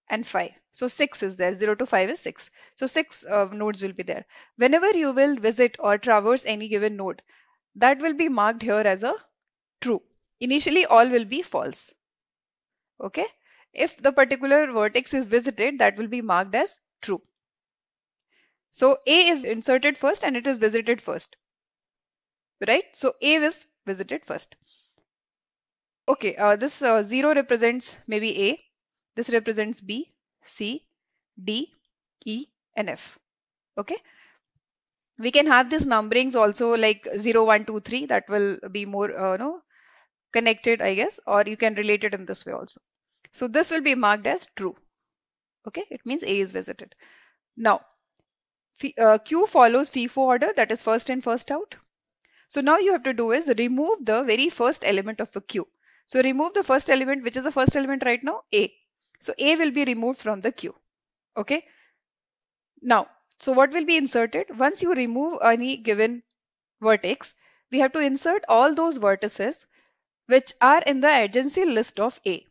and 5. So 6 is there. 0 to 5 is 6. So 6 nodes will be there. Whenever you will visit or traverse any given node, that will be marked here as a true. Initially all will be false. Okay. If the particular vertex is visited, that will be marked as true. So A is inserted first and it is visited first, right? So A is visited first. Okay, this 0 represents maybe A, this represents B, C, D, E, and F. Okay, we can have these numberings also like 0, 1, 2, 3. That will be more no, connected, I guess, or you can relate it in this way also. So this will be marked as true. Okay, it means A is visited. Now, Q follows FIFO order, that is first in, first out. So now you have to do is remove the very first element of a queue. So remove the first element, which is the first element right now, A. So A will be removed from the queue. Okay. Now, so what will be inserted? Once you remove any given vertex, we have to insert all those vertices which are in the adjacency list of A.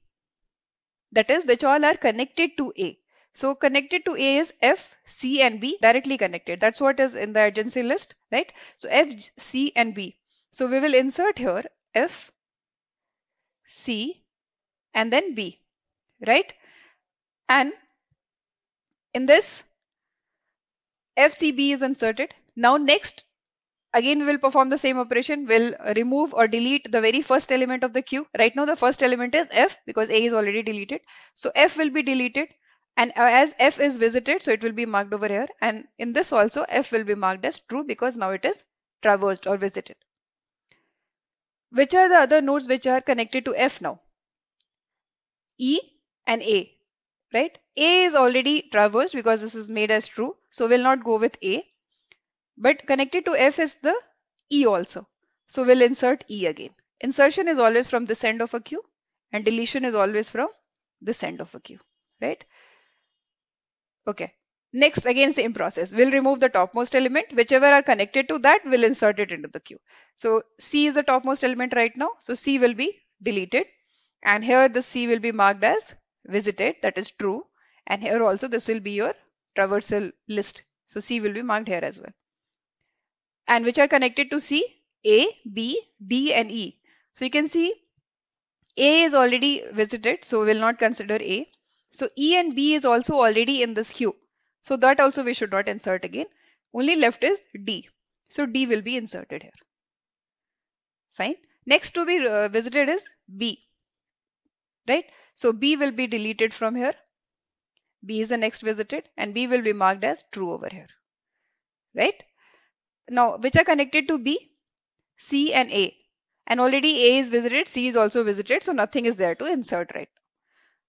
That is, which all are connected to A. So connected to A is F, C, and B directly connected. That's what is in the adjacency list, right? So F, C, and B. So we will insert here F, C, and then B, right? And in this, FCB is inserted. Now next, again we will perform the same operation. We'll remove or delete the very first element of the queue. Right now the first element is F because A is already deleted. So F will be deleted. And as F is visited, so it will be marked over here. And in this also, F will be marked as true because now it is traversed or visited. Which are the other nodes which are connected to F now? E and A, right? A is already traversed because this is made as true. So we'll not go with A. But connected to F is the E also. So we'll insert E again. Insertion is always from this end of a queue and deletion is always from this end of a queue, right? Okay. Next, again, same process. We'll remove the topmost element. Whichever are connected to that, we'll insert it into the queue. So C is the topmost element right now. So C will be deleted. And here the C will be marked as visited. That is true. And here also this will be your traversal list. So C will be marked here as well. And which are connected to C? A, B, D, and E. So you can see A is already visited. So we'll not consider A. So E and B is also already in this queue. So that also we should not insert again. Only left is D. So D will be inserted here. Fine. Next to be visited is B. Right. So B will be deleted from here. B is the next visited and B will be marked as true over here. Right. Now which are connected to B? C and A. And already A is visited, C is also visited. So nothing is there to insert right now.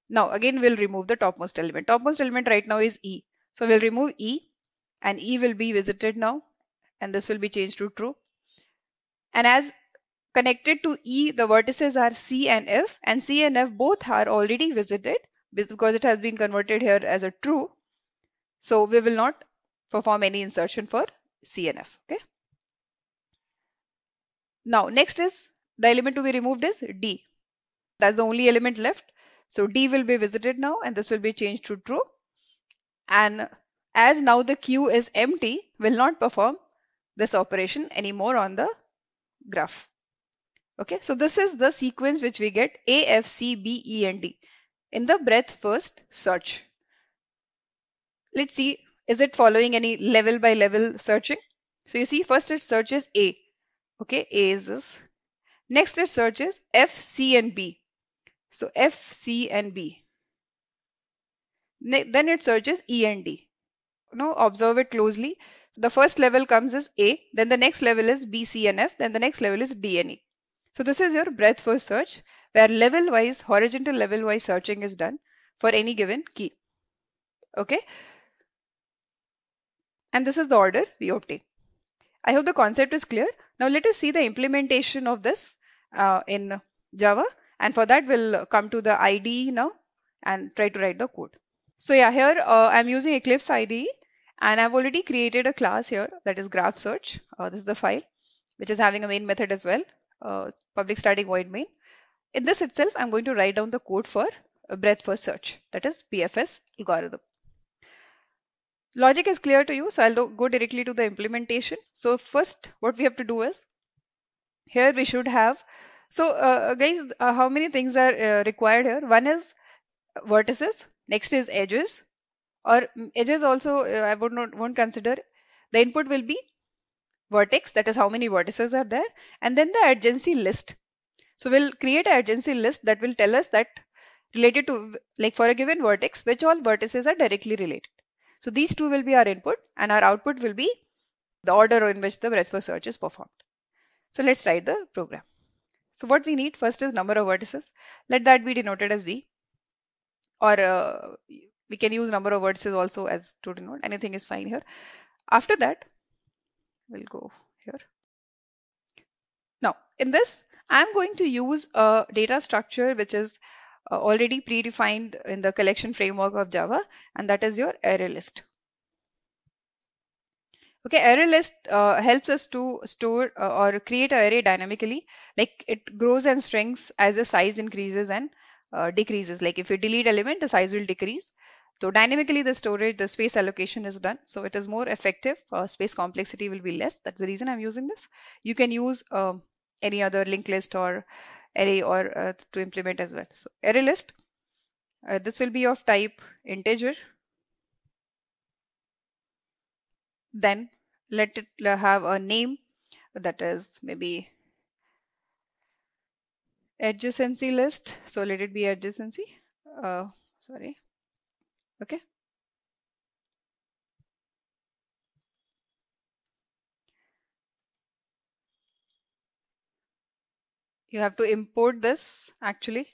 Now again we'll remove the topmost element. Topmost element right now is E. So we'll remove E and E will be visited now and this will be changed to true. And as connected to E, the vertices are C and C and F both are already visited because it has been converted here as a true. So we will not perform any insertion for C and F. Okay. Now next is the element to be removed is D. That's the only element left. So D will be visited now and this will be changed to true. And as now the queue is empty, will not perform this operation anymore on the graph. Okay, so this is the sequence which we get A, F, C, B, E, and D in the breadth first search. Let's see, is it following any level by level searching? So you see, first it searches A. Okay, A is this. Next it searches F, C, and B. So F, C, and B. Then it searches E and D. Now observe it closely. The first level comes as A, then the next level is B, C, and F, then the next level is D and E. So this is your breadth first search where level wise, horizontal level wise searching is done for any given key. Okay. And this is the order we obtain. I hope the concept is clear. Now let us see the implementation of this in Java. And for that we'll come to the IDE now and try to write the code. So yeah, here I'm using Eclipse IDE and I've already created a class here that is graph search. This is the file which is having a main method as well. Public static void main. In this itself, I'm going to write down the code for a breadth first search, that is BFS algorithm. Logic is clear to you, so I'll go directly to the implementation. So first, what we have to do is, here we should have So guys, how many things are required here? One is vertices, next is edges, or edges also I would not won't consider. The input will be vertex, that is how many vertices are there, and then the adjacency list. So we'll create an adjacency list that will tell us that related to, like for a given vertex, which all vertices are directly related. So these two will be our input, and our output will be the order in which the breadth first search is performed. So let's write the program. So what we need first is number of vertices. Let that be denoted as V, or we can use number of vertices also as to denote. Anything is fine here. After that, we'll go here. Now, in this, I'm going to use a data structure which is already predefined in the collection framework of Java, and that is your array list. Okay, array list helps us to store or create an array dynamically. Like it grows and shrinks as the size increases and decreases. Like if you delete element, the size will decrease. So dynamically the storage, the space allocation is done. So it is more effective. Space complexity will be less. That's the reason I'm using this. You can use any other linked list or array or to implement as well. So array list, this will be of type integer. Then let it have a name that is maybe adjacency list. So let it be adjacency. Sorry. Okay. You have to import this actually.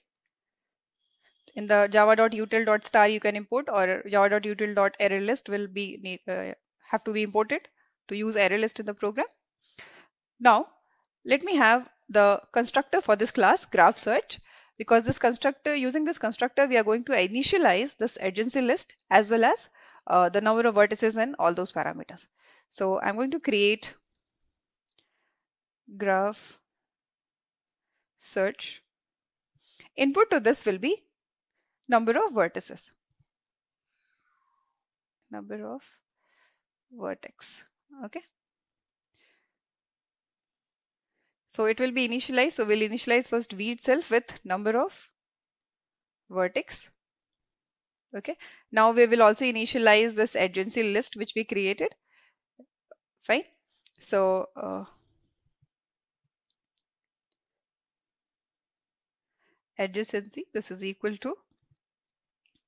In the java.util.star you can import, or java.util.arraylist will be have to be imported to use array list in the program. Now let me have the constructor for this class graph search, because this constructor, using this constructor, we are going to initialize this adjacency list as well as the number of vertices and all those parameters. So I'm going to create graph search. Input to this will be number of vertices, number of vertex. Okay. So it will be initialized. So we'll initialize first v itself with number of vertex. Okay. Now we will also initialize this adjacency list which we created. Fine. So adjacency, this is equal to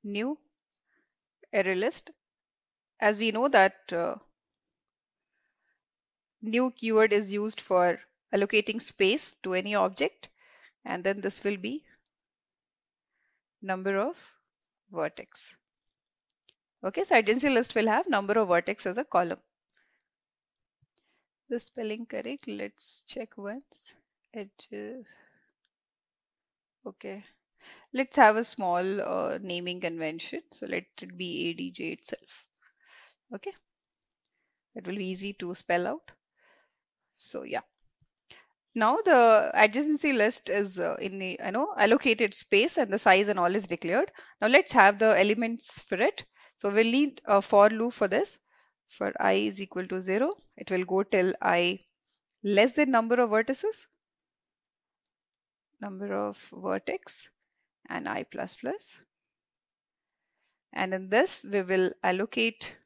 new array list. As we know that new keyword is used for allocating space to any object, and then this will be number of vertex. Okay, so adjacency list will have number of vertex as a column. The spelling correct? Let's check once. Edges. Okay. Let's have a small naming convention. So let it be ADJ itself. Okay. It will be easy to spell out. So yeah. Now the adjacency list is in the allocated space, and the size and all is declared. Now let's have the elements for it. So we'll need a for loop for this. For I is equal to 0, it will go till I less than number of vertices, number of vertex, and I plus plus. And in this we will allocate,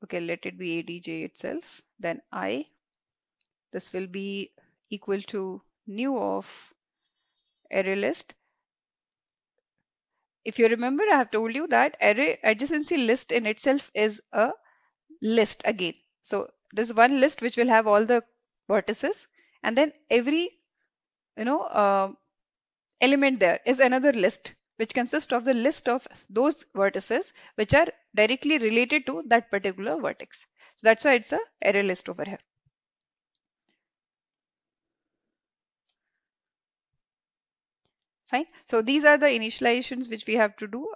okay, let it be ADJ itself, then I, this will be equal to new of array list. If you remember, I have told you that array adjacency list in itself is a list again. So there's one list which will have all the vertices, and then every element there is another list which consists of the list of those vertices which are directly related to that particular vertex. So that's why it's a array list over here. Fine. So these are the initializations which we have to do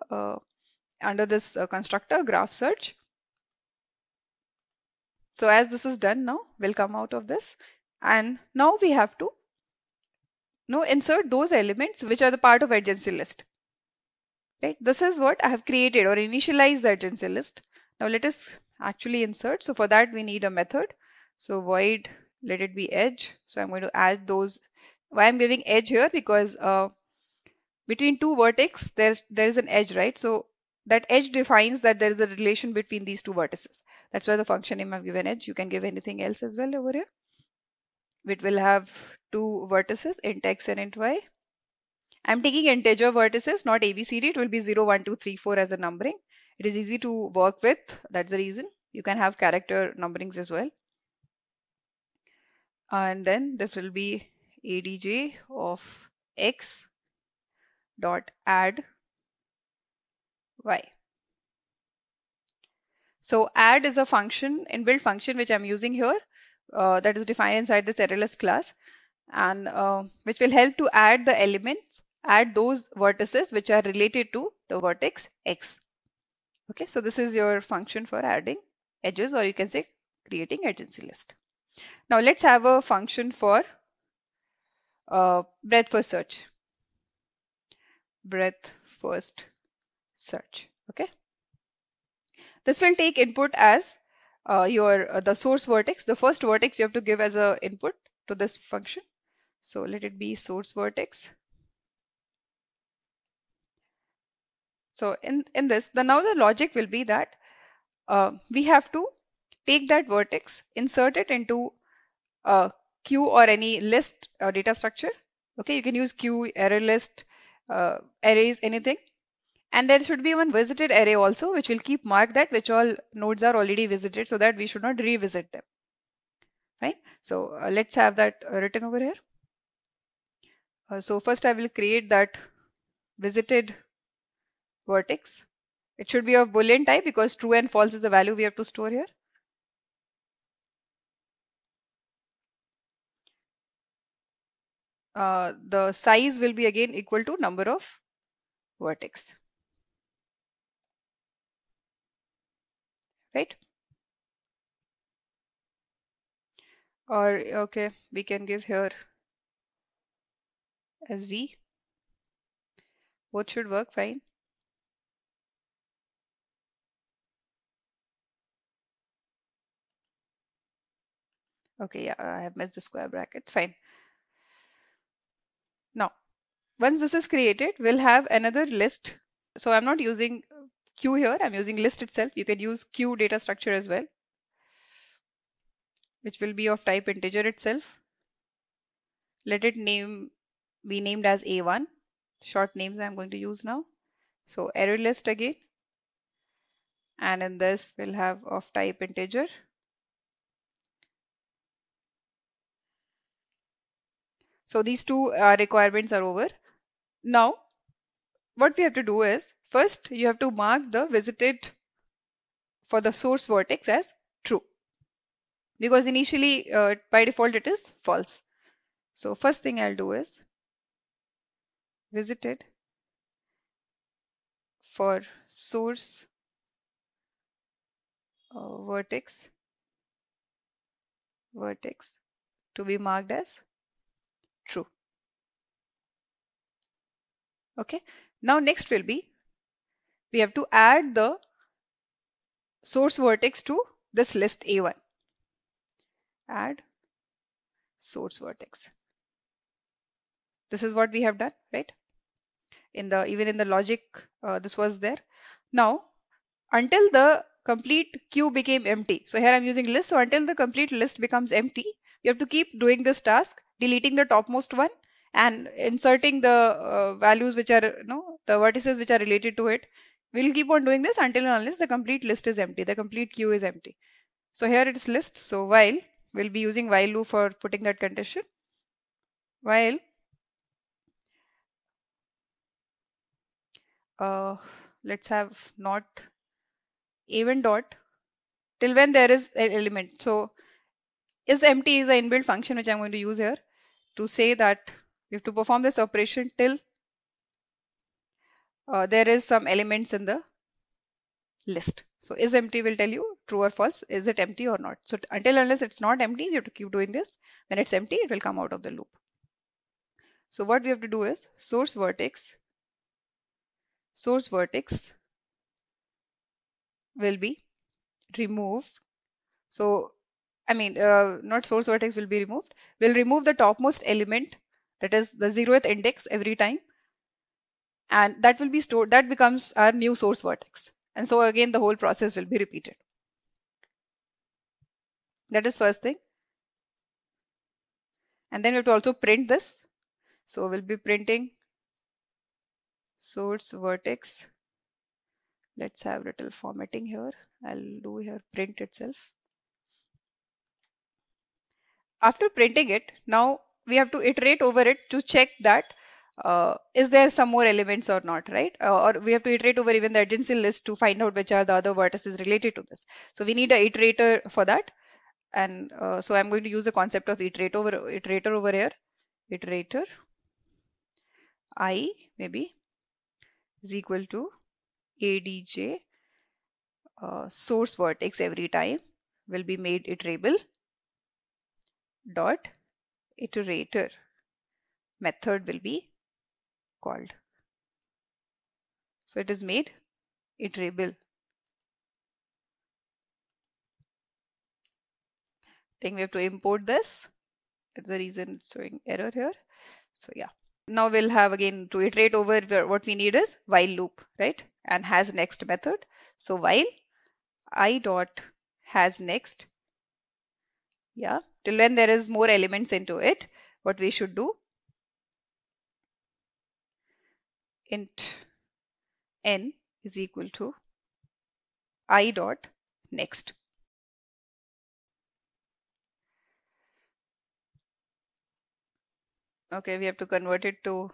under this constructor graph search. So as this is done now, we'll come out of this, and now we have to insert those elements which are the part of adjacency list. Right? This is what I have created or initialized the adjacency list. Now let us actually insert. So for that we need a method. So void let it be edge. So I'm going to add those. Why I'm giving edge here? Because between two vertex, there is an edge, right? So that edge defines that there is a relation between these two vertices. That's why the function name I've given edge. You can give anything else as well over here. It will have two vertices, int x and int y. I'm taking integer vertices, not ABCD. It will be 0, 1, 2, 3, 4 as a numbering. It is easy to work with. That's the reason. You can have character numberings as well. And then this will be adj of x dot add y. So add is a function, inbuilt function, which I'm using here, that is defined inside this ArrayList class, and which will help to add the elements, add those vertices which are related to the vertex x. Okay, so this is your function for adding edges, or you can say creating agency list. Now let's have a function for breadth first search. Breadth first search. Okay. This will take input as your the source vertex. The first vertex you have to give as a input to this function. So let it be source vertex. So in this, now the logic will be that we have to take that vertex, insert it into a queue or any list data structure. Okay, you can use queue, array list, arrays, anything. And there should be one visited array also, which will keep mark that which all nodes are already visited, so that we should not revisit them. Right? So let's have that written over here. So first I will create that visited vertex. It should be of Boolean type because true and false is the value we have to store here. The size will be again equal to number of vertex. Right? Or okay, we can give here as v. Both should work fine. Okay, yeah, I have missed the square brackets. Fine. Now, once this is created, we'll have another list. So I'm not using queue here. I'm using list itself. You can use queue data structure as well, which will be of type integer itself. Let it be named as A1. Short names I'm going to use now. So array list again. And in this, we'll have of type integer. So these two requirements are over. Now, what we have to do is, first you have to mark the visited for the source vertex as true. Because initially, by default, it is false. So first thing I'll do is visited for source vertex to be marked as true. Okay. Now next will be we have to add the source vertex to this list A1. Add source vertex. This is what we have done, right? Even in the logic, this was there. Now, until the complete queue became empty. So here I'm using list. So until the complete list becomes empty, you have to keep doing this task, deleting the topmost one and inserting the values which are, the vertices which are related to it. We'll keep on doing this until and unless the complete list is empty, the complete queue is empty. So here it is list. So while we'll be using while loop for putting that condition. While let's have not even dot till when there is an element. So is empty is an inbuilt function which I'm going to use here to say that we have to perform this operation till there is some elements in the list. So is empty will tell you true or false, is it empty or not. So until unless it's not empty, we have to keep doing this. When it's empty, it will come out of the loop. So what we have to do is source vertex will be removed. So not source vertex will be removed. We'll remove the topmost element, that is the 0th index every time, and that will be stored, that becomes our new source vertex. And so again, the whole process will be repeated. That is first thing. And then we have to also print this. So we'll be printing source vertex. Let's have little formatting here. I'll do here print itself. After printing it, now we have to iterate over it to check that is there some more elements or not, right? Or we have to iterate over even the adjacency list to find out which are the other vertices related to this. So we need a iterator for that. And so I'm going to use the concept of iterator over here. Iterator I maybe is equal to adj source vertex every time will be made iterable dot iterator method will be called. So it is made iterable. Then we have to import this. That's the reason it's showing error here. So yeah. Now we'll have again to iterate over what we need is while loop, right? And has next method. So while I dot has next, yeah, till when there is more elements into it, what we should do, int n is equal to I dot next. Okay, we have to convert it to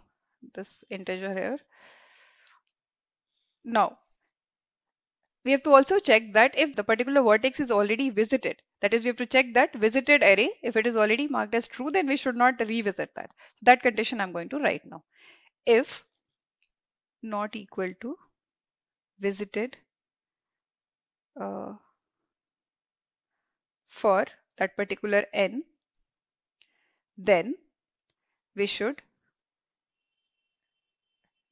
this integer here. Now, we have to also check that if the particular vertex is already visited, that is, we have to check that visited array. If it is already marked as true, then we should not revisit that. That condition I'm going to write now. If not equal to visited for that particular n, then we should,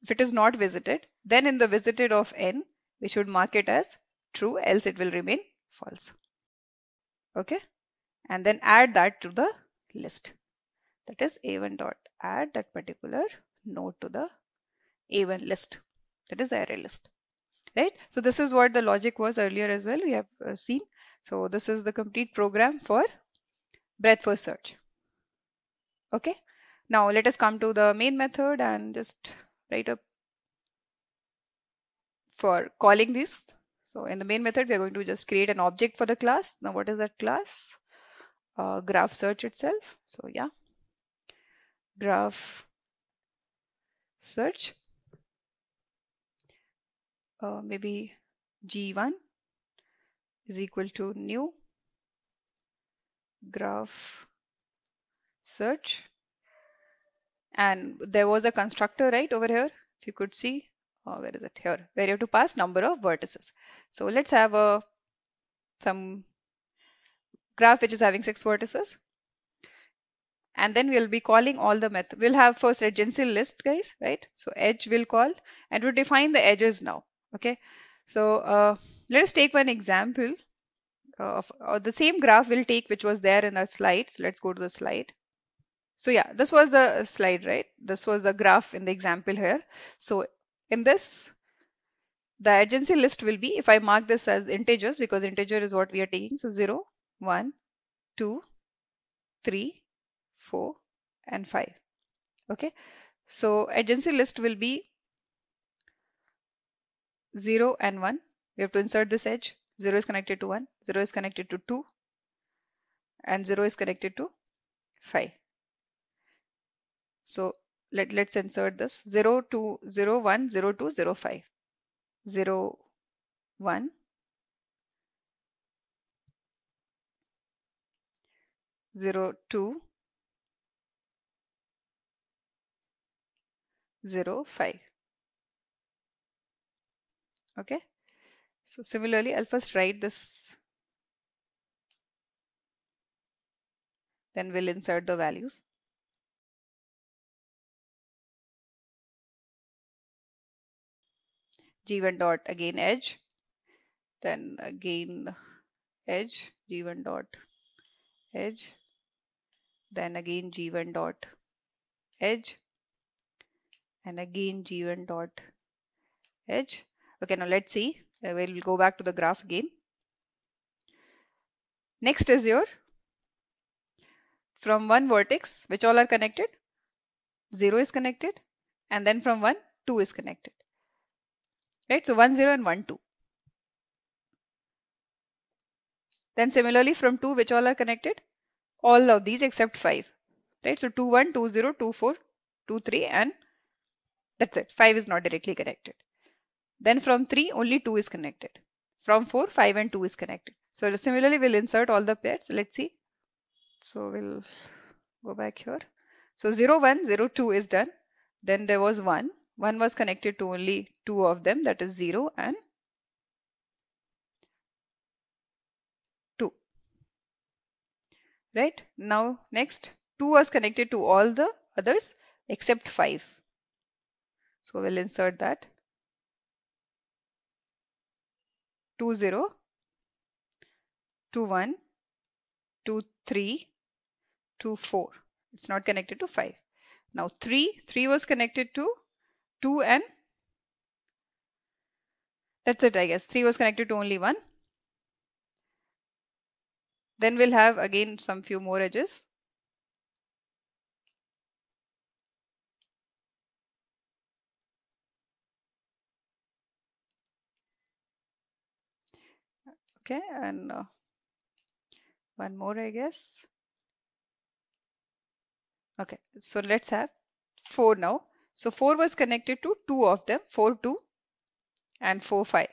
if it is not visited, then in the visited of n, we should mark it as true, else it will remain false. Okay, and then add that to the list. That is a1 dot add that particular node to the a1 list. That is the array list, right? So this is what the logic was earlier as well. We have seen. So this is the complete program for breadth first search. Okay. Now let us come to the main method and just write up for calling this. So in the main method, we are going to just create an object for the class. Now what is that class? Graph search itself. So yeah, graph search. Maybe G1 is equal to new graph search. And there was a constructor right over here. If you could see, where is it here? Where you have to pass number of vertices. So let's have some graph which is having 6 vertices. And then we'll be calling all the method. We'll have first adjacency list, guys, right? So edge will call and we'll define the edges now. Okay. So let us take one example of the same graph we'll take which was there in our slide. So let's go to the slide. So yeah, this was the slide, right? This was the graph in the example here. So in this, the adjacency list will be, if I mark this as integers, because integer is what we are taking. So 0, 1, 2, 3, 4, and 5. Okay. So adjacency list will be 0 and 1. We have to insert this edge. 0 is connected to 1, 0 is connected to 2, and 0 is connected to 5. So let's insert this 0, 2, 0, 1, 0, 2, 0, 5. 0, 1, 0, 2, 0, 5. Okay. So similarly, I'll first write this, then we'll insert the values. G1 dot again edge, then again edge, G1 dot edge, then again G1 dot edge, and again G1 dot edge. Okay, now let's see. We'll go back to the graph again. Next is your from one vertex, which all are connected, 0 is connected, and then from 1, 2 is connected. Right? So 1, 0 and 1, 2. Then similarly from 2, which all are connected? All of these except 5. Right? So 2, 1, 2, 0, 2, 4, 2, 3, and that's it. 5 is not directly connected. Then from 3, only 2 is connected. From 4, 5 and 2 is connected. So similarly, we'll insert all the pairs. Let's see. So we'll go back here. So 0, 1, 0, 2 is done. Then there was 1. 1 was connected to only 2 of them, that is 0 and 2. Right? Now next, 2 was connected to all the others except 5. So we'll insert that. 2, 0, 2, 1, 2, 3, 2, 4. It's not connected to 5. Now 3 was connected to 2 and that's it, I guess. 3 was connected to only 1. Then we'll have again some few more edges. Okay, and one more, I guess. Okay, so let's have 4 now. So 4 was connected to 2 of them, 4, 2 and 4, 5.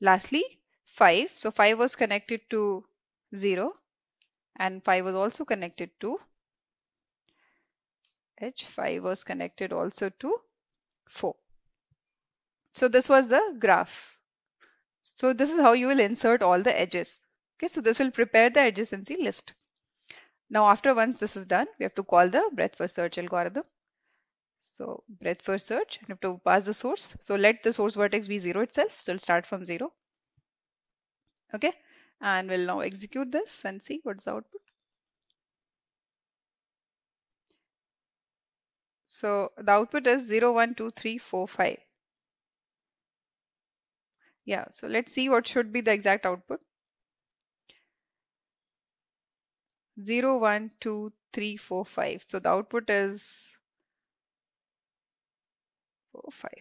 Lastly, 5. So 5 was connected to 0 and 5 was also connected to edge. 5 was connected also to 4. So this was the graph. So this is how you will insert all the edges. Okay, so this will prepare the adjacency list. Now after once this is done, we have to call the breadth first search algorithm. So breadth first search, and have to pass the source. So let the source vertex be 0 itself. So it'll start from 0. Okay, and we'll now execute this and see what's the output. So the output is 0, 1, 2, 3, 4, 5. Yeah, so let's see what should be the exact output. 0, 1, 2, 3, 4, 5. So the output is 4, 5.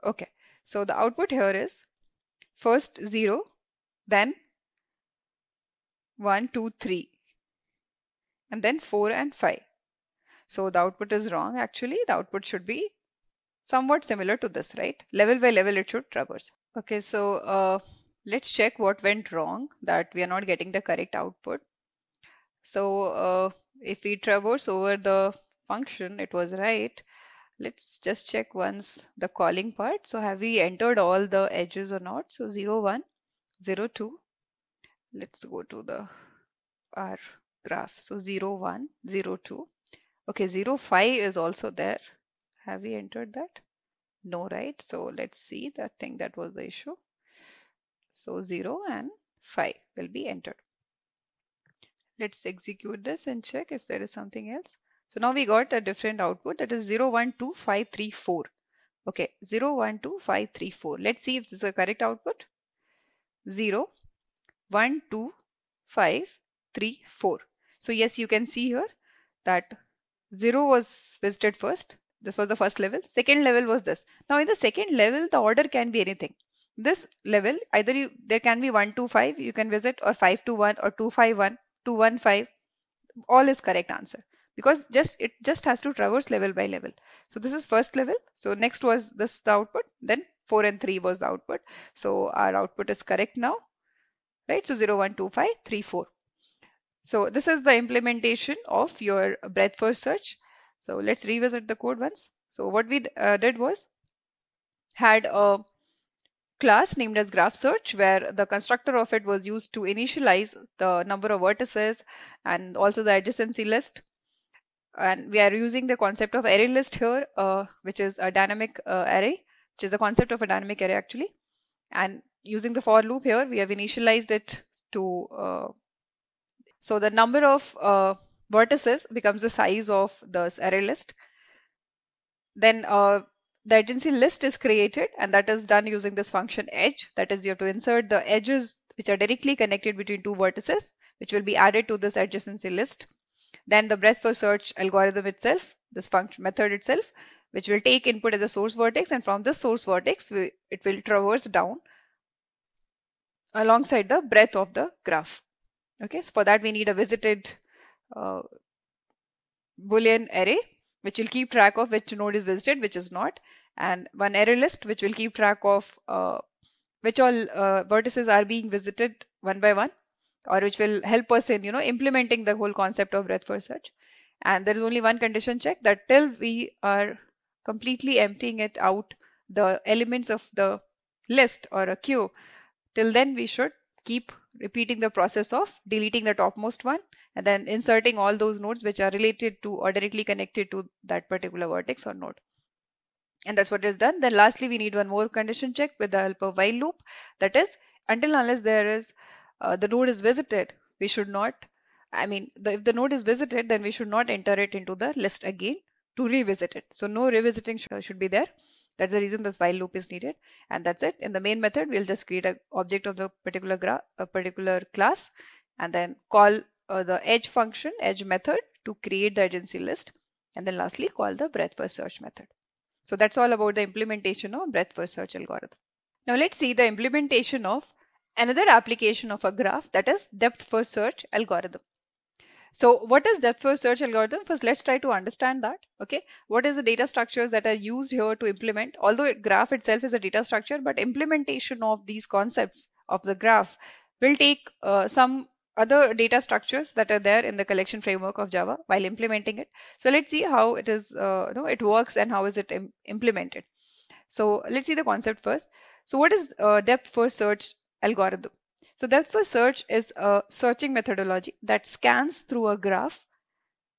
Okay, so the output here is first 0, then 1, 2, 3, and then 4 and 5. So the output is wrong actually. The output should be somewhat similar to this, right? Level by level it should traverse. Okay, so let's check what went wrong that we are not getting the correct output. So if we traverse over the function, it was right. Let's just check once the calling part. So have we entered all the edges or not? So 0, 1, 0, 2. Let's go to the our graph. So 0, 1, 0, 2. Okay, 0, 5 is also there. Have we entered that? No, right? So let's see that thing that was the issue. So 0 and 5 will be entered. Let's execute this and check if there is something else. So now we got a different output, that is 0, 1, 2, 5, 3, 4. Okay, 0, 1, 2, 5, 3, 4. Let's see if this is a correct output. 0, 1, 2, 5, 3, 4. So yes, you can see here that 0 was visited first. This was the first level. Second level was this. Now in the second level, the order can be anything. This level, either there can be 1, 2, 5 you can visit, or 5, 2, 1, or 2, 5, 1, 2, 1, 5. All is correct answer because it just has to traverse level by level. So this is first level. So next was this the output. Then 4 and 3 was the output. So our output is correct now, right? So 0, 1, 2, 5, 3, 4. So this is the implementation of your breadth first search. So let's revisit the code once. So what we did was had a class named as graph search where the constructor of it was used to initialize the number of vertices and also the adjacency list. And we are using the concept of array list here, which is a dynamic array, which is the concept of a dynamic array actually. And using the for loop here, we have initialized it to, so the number of vertices becomes the size of this array list. Then the adjacency list is created, and that is done using this function edge. That is, you have to insert the edges which are directly connected between two vertices, which will be added to this adjacency list. Then the breadth first search algorithm itself, this function method itself, which will take input as a source vertex, and from this source vertex, it will traverse down alongside the breadth of the graph. Okay, so for that we need a visited uh, Boolean array, which will keep track of which node is visited, which is not, and one array list, which will keep track of which all vertices are being visited one by one, or which will help us in implementing the whole concept of breadth first search. And there is only one condition check, that till we are completely emptying it out the elements of the list or a queue, till then we should keep repeating the process of deleting the topmost one and then inserting all those nodes which are related to or directly connected to that particular vertex or node. And that's what is done. Then lastly, we need one more condition check with the help of while loop. That is, until unless there is the node is visited, we should not, if the node is visited, then we should not enter it into the list again to revisit it. So no revisiting should be there. That's the reason this while loop is needed. And that's it. In the main method, we'll just create an object of the particular class, and then call the edge function, edge method, to create the adjacency list. And then lastly, call the breadth first search method. So that's all about the implementation of breadth first search algorithm. Now let's see the implementation of another application of a graph, that is depth first search algorithm. So what is depth first search algorithm? First, let's try to understand that. Okay, what is the data structures that are used here to implement? Although graph itself is a data structure, but implementation of these concepts of the graph will take some other data structures that are there in the collection framework of Java while implementing it. So let's see how it is, it works and how is it implemented. So let's see the concept first. So what is depth first search algorithm? So depth first search is a searching methodology that scans through a graph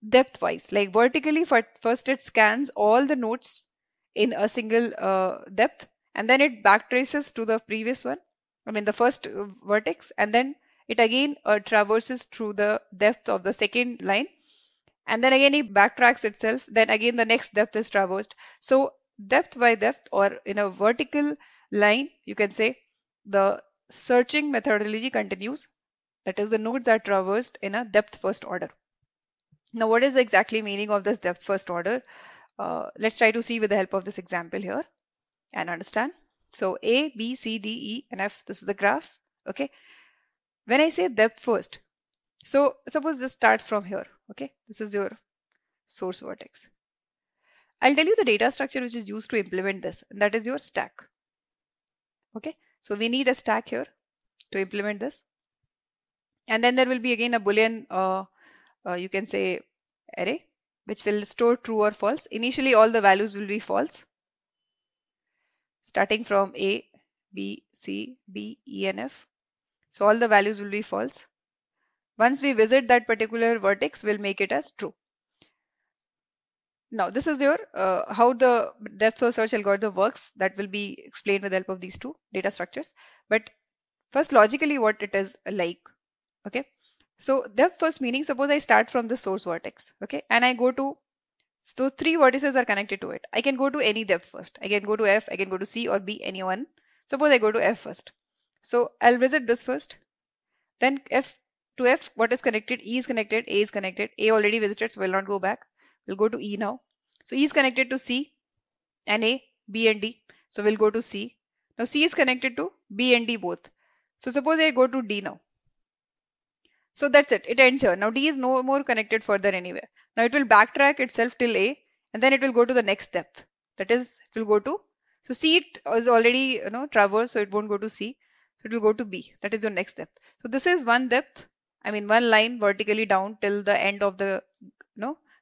depth wise, like vertically. First it scans all the nodes in a single depth, and then it backtraces to the previous one, the first vertex, and then it again traverses through the depth of the second line, and then again it backtracks itself, then again the next depth is traversed. So depth by depth, or in a vertical line, you can say, the searching methodology continues. That is, the nodes are traversed in a depth first order. Now what is the exactly meaning of this depth first order? Let's try to see with the help of this example here and understand. So A, B, C, D, E, and F, this is the graph. Okay, when I say depth first, so suppose this starts from here. Okay, this is your source vertex. I'll tell you the data structure which is used to implement this, and that is your stack. Okay, so we need a stack here to implement this. And then there will be again a Boolean, you can say, array, which will store true or false. Initially, all the values will be false, starting from A, B, C, D, E, and F. So all the values will be false. Once we visit that particular vertex, we'll make it as true. Now, this is your how the depth first search algorithm works. That will be explained with the help of these two data structures. But first, logically, what it is like. Okay, so depth first meaning, suppose I start from the source vertex. Okay, and I go to, so three vertices are connected to it. I can go to any depth first. I can go to F, I can go to C or B, any one. Suppose I go to F first. So I'll visit this first. Then F to F, what is connected? E is connected, A is connected. A already visited, so we'll not go back. We'll go to E now. So E is connected to C and A, B and D. So we'll go to C. Now C is connected to B and D both. So suppose I go to D now. So that's it. It ends here. Now D is no more connected further anywhere. Now it will backtrack itself till A, and then it will go to the next depth. That is, it will go to, so C it is already traversed, so it won't go to C. So it will go to B. That is your next depth. So this is one depth. One line vertically down till the end of the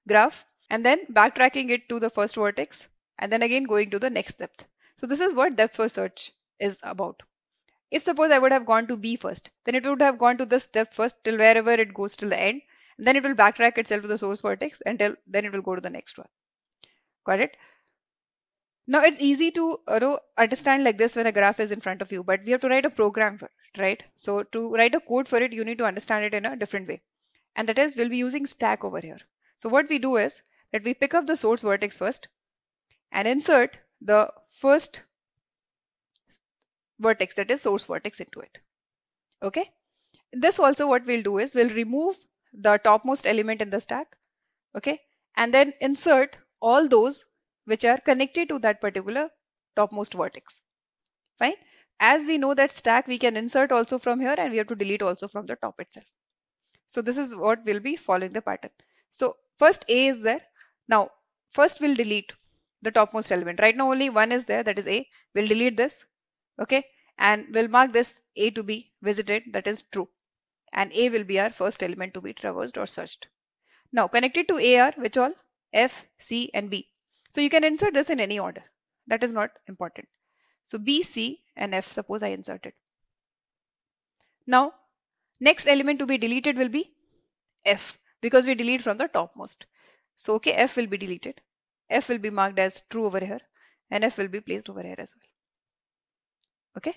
graph, and then backtracking it to the first vertex, and then again going to the next depth. So this is what depth first search is about. If suppose I would have gone to B first, then it would have gone to this depth first till wherever it goes till the end. And then it will backtrack itself to the source vertex until then it will go to the next one. Got it? Now it's easy to understand like this when a graph is in front of you, but we have to write a program for it, right? So to write a code for it, you need to understand it in a different way. And that is, we'll be using stack over here. So what we do is that we pick up the source vertex first and insert the first vertex, that is source vertex, into it. Okay. This also what we'll do is we'll remove the topmost element in the stack. Okay. And then insert all those which are connected to that particular topmost vertex. Fine. As we know that stack, we can insert also from here and we have to delete also from the top itself. So this is what will be following the pattern. So first A is there. Now first we'll delete the topmost element. Right now only one is there, that is A. We'll delete this. Okay. And we'll mark this A to be visited, that is true. And A will be our first element to be traversed or searched. Now connected to A are which all? F, C and B. So you can insert this in any order. That is not important. So B, C and F, suppose I inserted. Now next element to be deleted will be F, because we delete from the topmost. So okay, F will be deleted. F will be marked as true over here and F will be placed over here as well. Okay.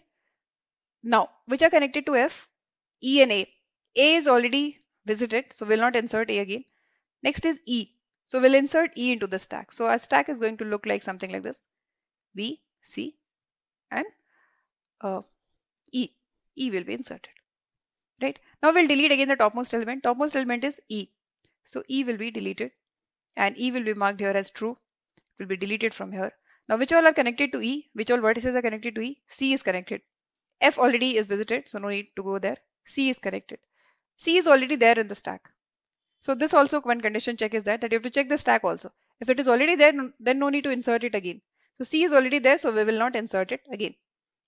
Now which are connected to F? E and A. A is already visited, so we'll not insert A again. Next is E. So we'll insert E into the stack. So our stack is going to look like something like this. B, C and uh, E. E will be inserted. Right. Now we'll delete again the topmost element. Topmost element is E. So E will be deleted and E will be marked here as true. It will be deleted from here. Now which all are connected to E? Which all vertices are connected to E? C is connected. F already is visited, so no need to go there. C is connected. C is already there in the stack. So this also one condition check is that you have to check the stack also. If it is already there, then no need to insert it again. So C is already there, so we will not insert it again.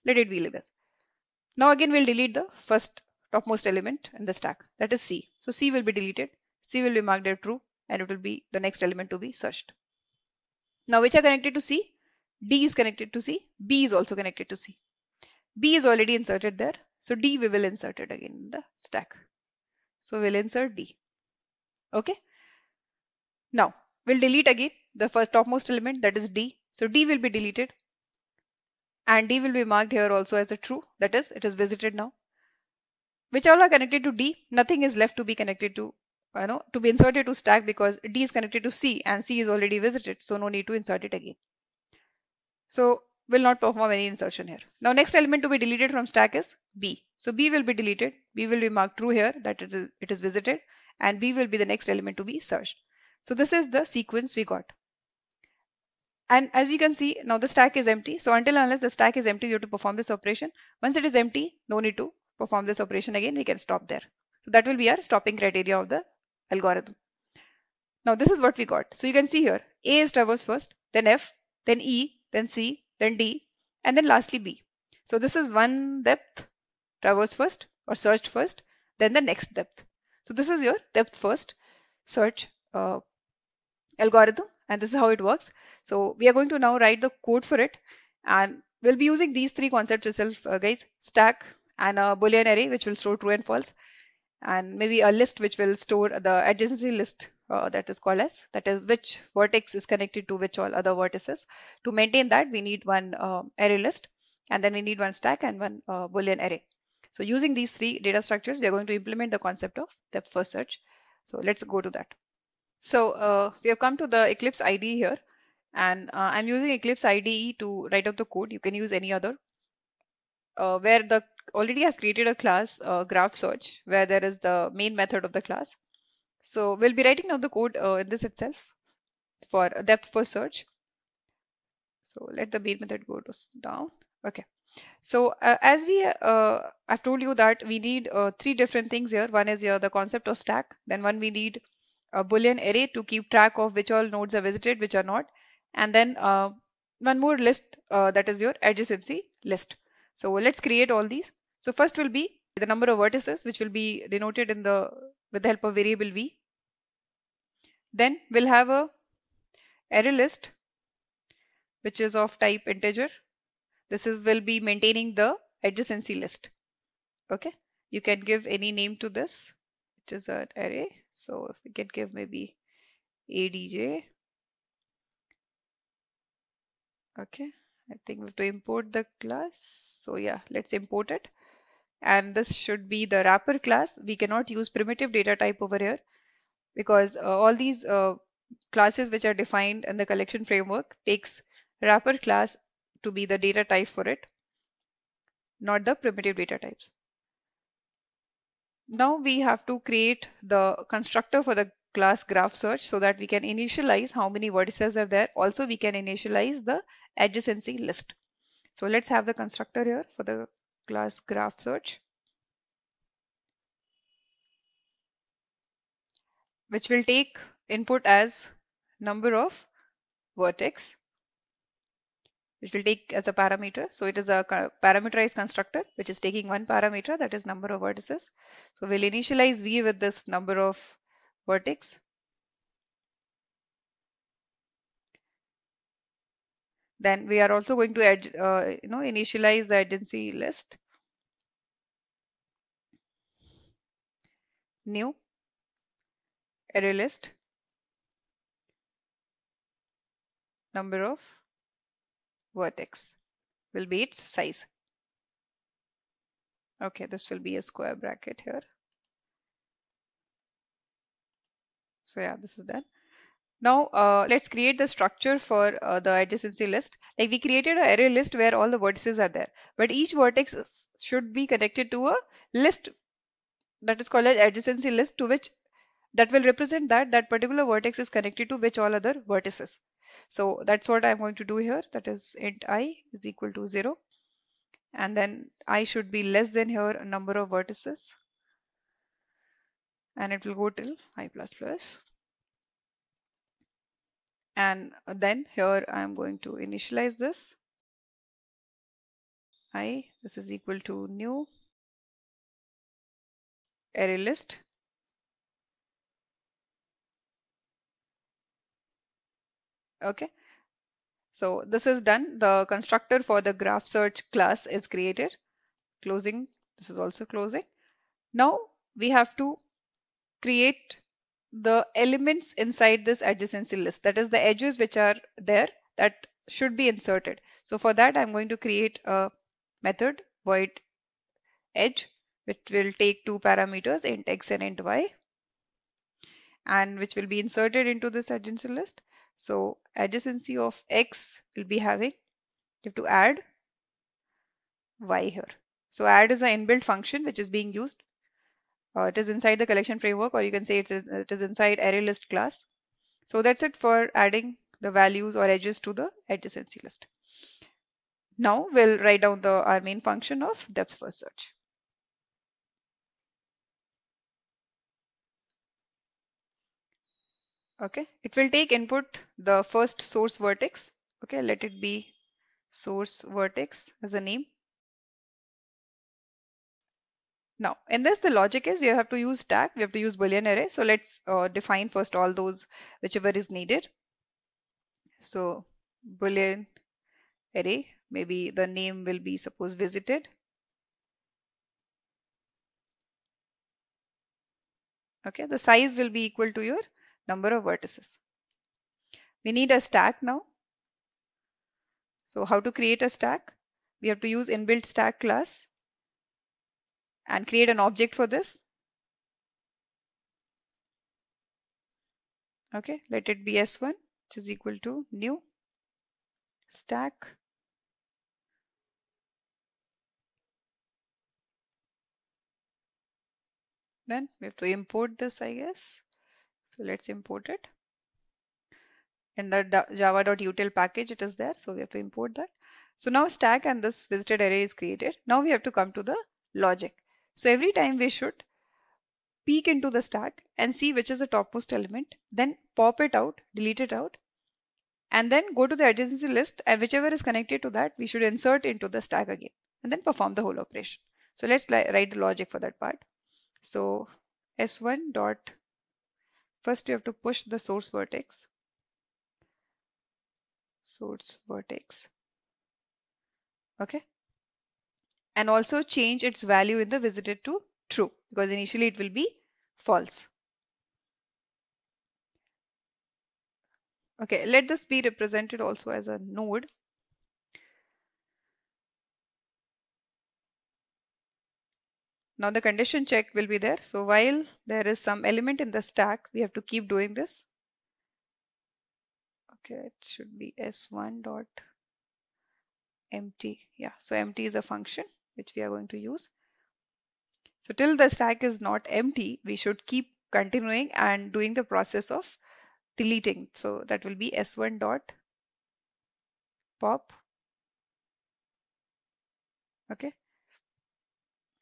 Let it be like this. Now again we'll delete the first topmost element in the stack, that is C. So C will be deleted. C will be marked as true and it will be the next element to be searched. Now which are connected to C? D is connected to C. B is also connected to C. B is already inserted there. So D we will insert it again in the stack. So we'll insert D. Okay. Now we'll delete again the first topmost element, that is D. So D will be deleted and D will be marked here also as a true, that is it is visited now. Which all are connected to D? Nothing is left to be connected to to be inserted to stack because D is connected to C and C is already visited, so no need to insert it again. So will not perform any insertion here. Now next element to be deleted from stack is B. So B will be deleted. B will be marked true here, that it is visited, and B will be the next element to be searched. So this is the sequence we got. And as you can see, now the stack is empty. So until unless the stack is empty, you have to perform this operation. Once it is empty, no need to perform this operation again. We can stop there. So that will be our stopping criteria of the algorithm. Now this is what we got. So you can see here, A is traversed first, then F, then E, then C, then D, and then lastly B. So this is one depth traversed first or searched first, then the next depth. So this is your depth first search algorithm, and this is how it works. So we are going to now write the code for it, and we'll be using these three concepts itself, guys: stack and a Boolean array which will store true and false, and maybe a list which will store the adjacency list, that is called as, that is which vertex is connected to which all other vertices. To maintain that, we need one array list, and then we need one stack and one Boolean array. So using these three data structures, we are going to implement the concept of depth first search. So let's go to that. So we have come to the Eclipse IDE here, and I'm using Eclipse IDE to write out the code. You can use any other. Where the already I've created a class, graph search, where there is the main method of the class. So we'll be writing down the code in this itself for depth first search. So let the main method go to down. Okay. So as I've told you that we need three different things here. One is here the concept of stack. Then one we need a Boolean array to keep track of which all nodes are visited, which are not. And then one more list, that is your adjacency list. So let's create all these. So first will be the number of vertices, which will be denoted with the help of variable v. Then we'll have a array list, which is of type integer. This is will be maintaining the adjacency list. Okay, you can give any name to this, which is an array. So if we can give maybe adj Okay, I think we have to import the class. So yeah, let's import it. And this should be the wrapper class. We cannot use primitive data type over here because all these classes which are defined in the collection framework takes wrapper class to be the data type for it, not the primitive data types. Now we have to create the constructor for the class graph search so that we can initialize how many vertices are there. Also, we can initialize the adjacency list. So let's have the constructor here for the class graph search, which will take input as number of vertex, which will take as a parameter. So it is a parameterized constructor, which is taking one parameter, that is number of vertices. So we'll initialize V with this number of vertex. Then we are also going to add, initialize the adjacency list, new array list, number of vertex will be its size. Okay, this will be a square bracket here. So yeah, this is done. Now let's create the structure for the adjacency list. Like we created an array list where all the vertices are there, but each vertex should be connected to a list that is called as adjacency list, to which that will represent that that particular vertex is connected to which all other vertices. So that's what I'm going to do here. That is int I is equal to 0, and then I should be less than here number of vertices, and it will go till I plus plus. And then here I am going to initialize this. This is equal to new array list. Okay, so this is done. The constructor for the graph search class is created. Closing, this is also closing. Now we have to create the elements inside this adjacency list. That is the edges which are there that should be inserted. So for that, I'm going to create a method void edge, which will take two parameters, int x and int y, and which will be inserted into this adjacency list. So adjacency of x will be having, you have to add y here. So add is an inbuilt function which is being used. It is inside the collection framework, or you can say it is inside array list class. So that's it for adding the values or edges to the adjacency list. Now we'll write down our main function of depth first search. Okay, it will take input the first source vertex. Okay, let it be source vertex as a name. Now, in this, the logic is we have to use stack, we have to use Boolean array. So let's define first all those whichever is needed. So Boolean array, maybe the name will be suppose visited. Okay, the size will be equal to your number of vertices. We need a stack now. So how to create a stack? We have to use inbuilt stack class and create an object for this. Okay, let it be S1, which is equal to new stack. Then we have to import this, I guess. So let's import it. In the java.util package, it is there. So we have to import that. So now stack and this visited array is created. Now we have to come to the logic. So every time we should peek into the stack and see which is the topmost element, then pop it out, delete it out, and then go to the adjacency list, and whichever is connected to that, we should insert into the stack again and then perform the whole operation. So let's write the logic for that part. So S1 dot, first we have to push the source vertex. Okay, and also change its value in the visited to true, because initially it will be false. Okay, let this be represented also as a node. Now the condition check will be there. So while there is some element in the stack, we have to keep doing this. Okay, it should be s1 dot empty. Yeah, so empty is a function which we are going to use. So till the stack is not empty, we should keep continuing and doing the process of deleting. So that will be s1 dot pop. Okay.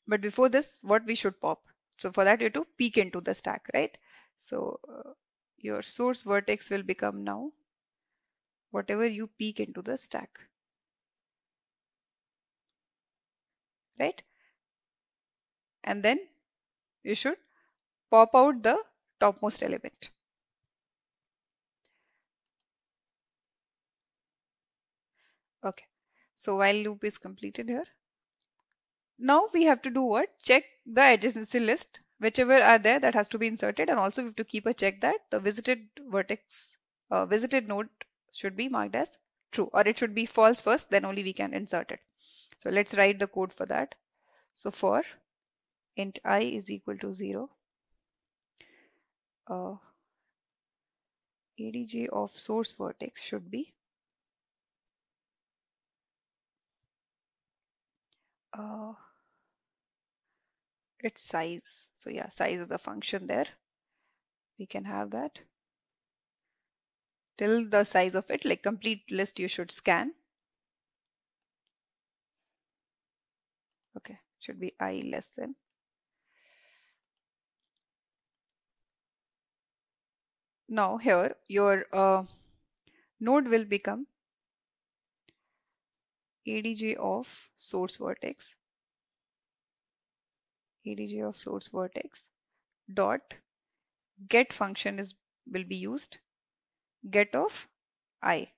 But before this, what we should pop? So for that, you have to peek into the stack, right? So your source vertex will become now whatever you peek into the stack, right? And then you should pop out the topmost element. Okay. So while loop is completed here, now we have to do what? Check the adjacency list, whichever are there that has to be inserted, and also we have to keep a check that the visited vertex, visited node should be marked as true, or it should be false first, then only we can insert it. So let's write the code for that. So for int I is equal to 0, ADJ of source vertex should be uh, its size. So yeah, size is the function there. We can have that till the size of it, like complete list you should scan. Okay, should be I less than. Now here your node will become ADJ of source vertex, ADJ of source vertex dot get function is will be used, get of I.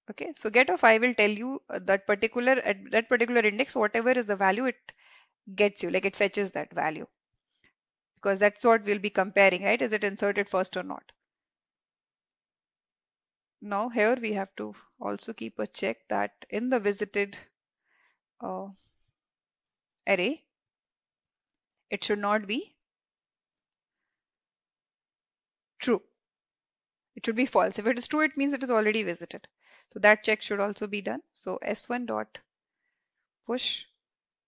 Okay, so get of I will tell you that particular at that particular index, whatever is the value it gets you, like it fetches that value, because that's what we'll be comparing, right? Is it inserted first or not? Now here we have to also keep a check that in the visited uh, array, it should not be true. It should be false. If it is true, it means it is already visited. So that check should also be done. So s1 dot push.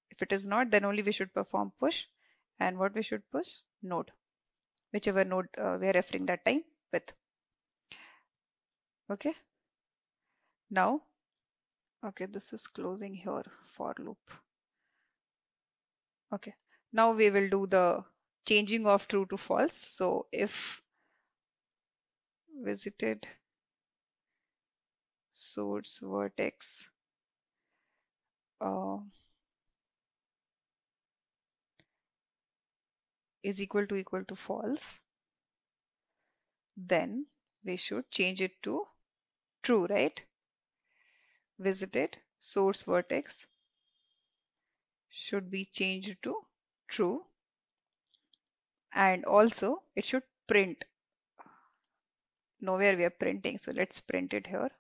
If it is not, then only we should perform push. And what we should push? Node, whichever node we are referring that time with. Okay. Now, okay, this is closing here for loop. Okay. Now we will do the changing of true to false. So if visited source vertex uh, is equal to false, then we should change it to true, right? Visited source vertex should be changed to true, and also it should print. Nowhere we are printing, so let's print it here.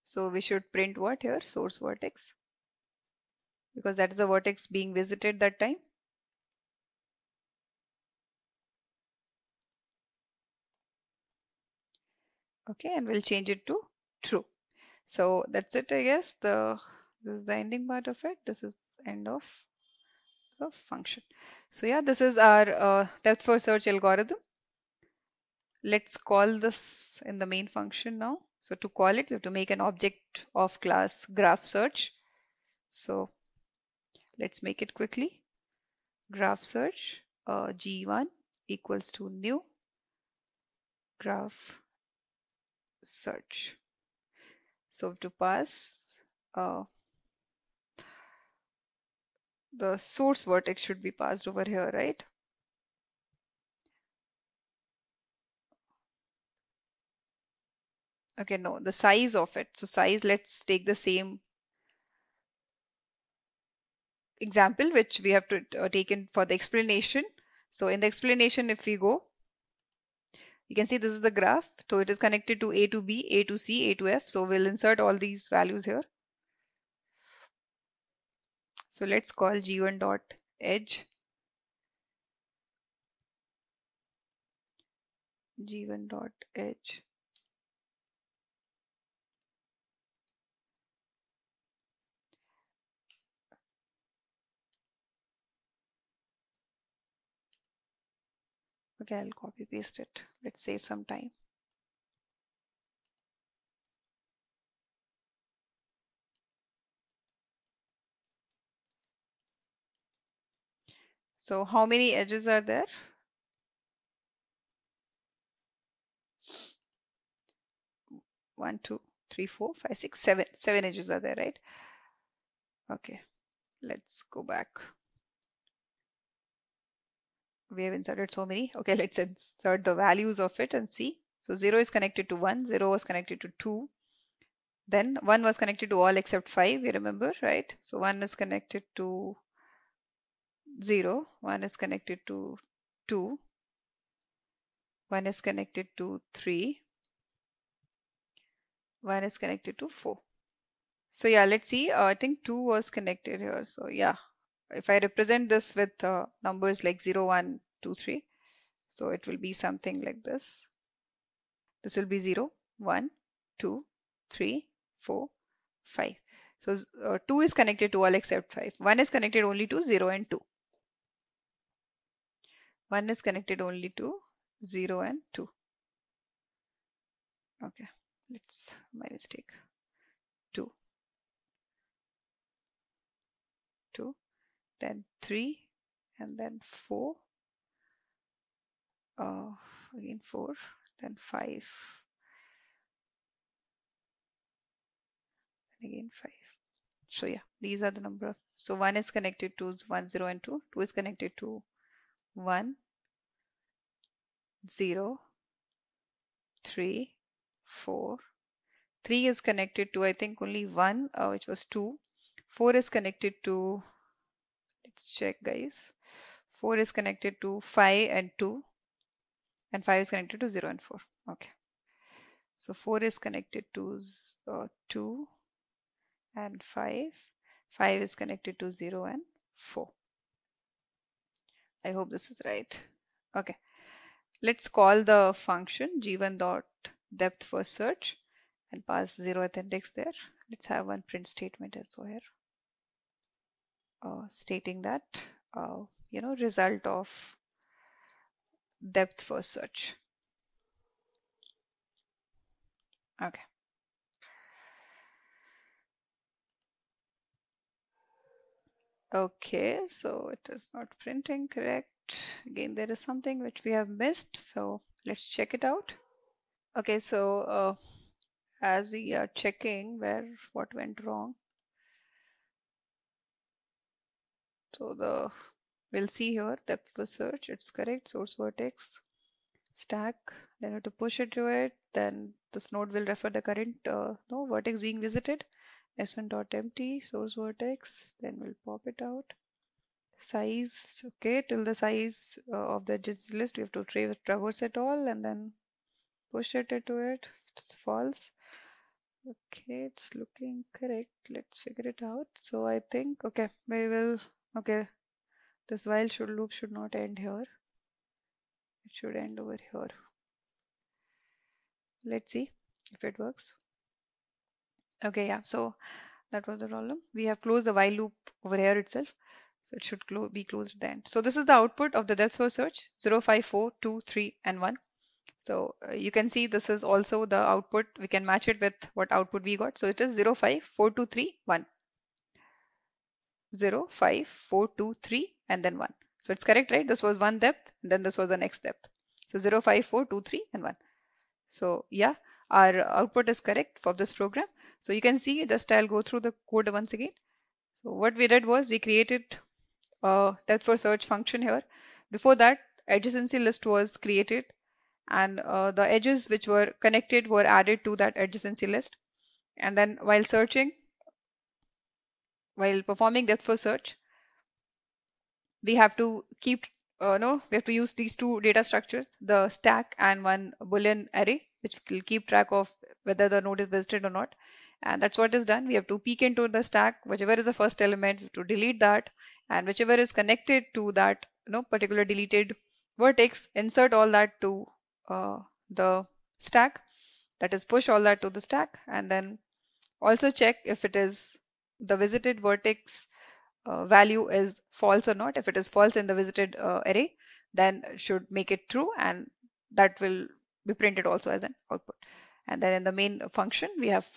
So we should print what here? Source vertex, because that is the vertex being visited that time. Okay, and we'll change it to true. So that's it, I guess. This is the ending part of it. This is end of the function. So yeah, this is our depth first search algorithm. Let's call this in the main function now. So to call it, we have to make an object of class graph search. So let's make it quickly. Graph search g1 equals to new graph search. So to pass the source vertex should be passed over here, right? Okay, no, the size of it. So size, let's take the same example which we have to taken for the explanation. So in the explanation, if we go, You can see this is the graph. So it is connected to A to B, A to C, A to F. So we'll insert all these values here. So let's call G1 dot edge, G1 dot edge. Okay, I'll copy paste it. Let's save some time. So how many edges are there? 1, 2, 3, 4, 5, 6, 7. 7 edges are there, right? Okay, let's go back. We have inserted so many. Okay, let's insert the values of it and see. So 0 is connected to 1, 0 was connected to 2. Then 1 was connected to all except 5, you remember, right? So 1 is connected to 0, 1 is connected to 2, 1 is connected to 3, 1 is connected to 4. So yeah, let's see. I think 2 was connected here. So yeah, if I represent this with numbers like 0, 1, 2, 3, so it will be something like this. This will be 0, 1, 2, 3, 4, 5. So 2 is connected to all except 5. 1 is connected only to 0 and 2. 1 is connected only to 0 and 2. Okay, my mistake. 2, 2, then 3, and then 4, again 4, then 5, and again 5. So yeah, these are the number of, so 1 is connected to 1, 0 and 2. 2 is connected to 1, 0, 3, 4. 3 is connected to, I think, only 1, which was 2. 4 is connected to, let's check, guys. 4 is connected to 5 and 2, and 5 is connected to 0 and 4. Okay. So 4 is connected to 2 and 5. 5 is connected to 0 and 4. I hope this is right. Okay. Let's call the function g1 dot depth first search and pass 0th index there. Let's have one print statement as well here, stating that result of depth first search. Okay. Okay, so it is not printing correct. Again, there is something which we have missed, so let's check it out. Okay, so as we are checking what went wrong, so we'll see here depth first search, it's correct, source vertex stack, then we have to push it to it, then this node will refer the current no vertex being visited, s1.empty source vertex, then we'll pop it out. Size, okay, till the size of the edges list, we have to traverse it all and then push it into it. It's false. Okay, it's looking correct. Let's figure it out. So I think, okay, okay, this while loop should not end here. It should end over here. Let's see if it works. Okay, yeah, so that was the problem. We have closed the while loop over here itself. So it should be closed at the end. So this is the output of the depth first search, 0, 5, 4, 2, 3, and 1. So you can see this is also the output. We can match it with what output we got. So it is 0, 5, 4, 2, 3, 1. 0, 5, 4, 2, 3, and then 1. So it's correct, right? This was one depth, and then this was the next depth. So 0, 5, 4, 2, 3, and 1. So yeah, our output is correct for this program. So you can see, just I'll go through the code once again. So what we did was we created a depth first search function here. Before that, adjacency list was created, and the edges which were connected were added to that adjacency list. And then while performing depth first search, we have to keep no, we have to use these two data structures, the stack and one Boolean array, which will keep track of whether the node is visited or not. And that's what is done. We have to peek into the stack, whichever is the first element, we have to delete that, and whichever is connected to that, particular deleted vertex, insert all that to the stack. That is, push all that to the stack, and then also check if it is the visited vertex value is false or not. If it is false in the visited array, then should make it true, and that will be printed also as an output. And then in the main function, we have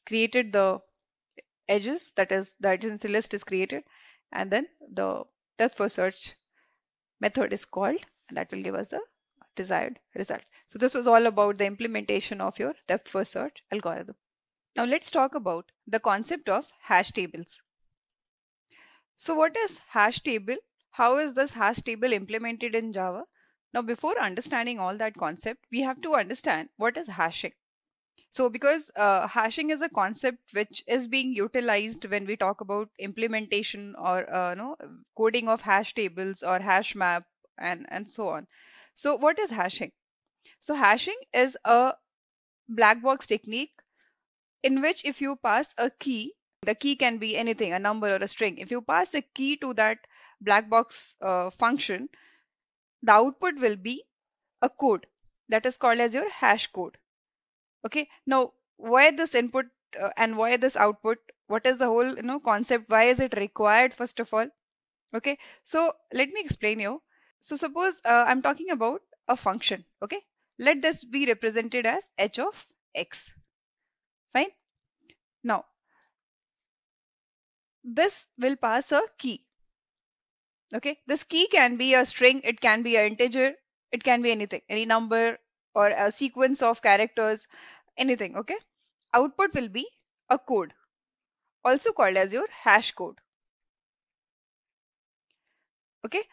created the edges, that is the adjacency list is created, and then the depth first search method is called, and that will give us the desired result. So this was all about the implementation of your depth first search algorithm. Now let's talk about the concept of hash tables. So what is hash table? How is this hash table implemented in Java? Now, before understanding all that concept, we have to understand what is hashing. So because hashing is a concept which is being utilized when we talk about implementation or no, coding of hash tables or hash map and so on. So what is hashing? So hashing is a black box technique in which if you pass a key, the key can be anything, a number or a string. If you pass a key to that black box function, the output will be a code that is called as your hash code. Okay. Now, why this input and why this output? What is the whole concept? Why is it required first of all? Okay. So let me explain you. So suppose I'm talking about a function. Okay. Let this be represented as h of x. Fine. Now, this will pass a key. Okay, this key can be a string, it can be an integer, it can be anything, any number or a sequence of characters, anything. Okay, output will be a code, also called as your hash code. Okay,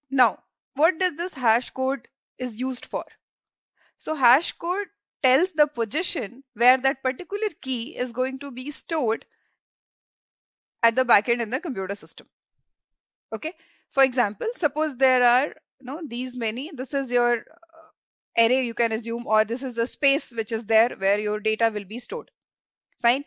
now what does this hash code is used for? So hash code tells the position where that particular key is going to be stored at the backend in the computer system. Okay, for example, suppose there are these many, this is your array you can assume, or this is the space which is there where your data will be stored. Fine.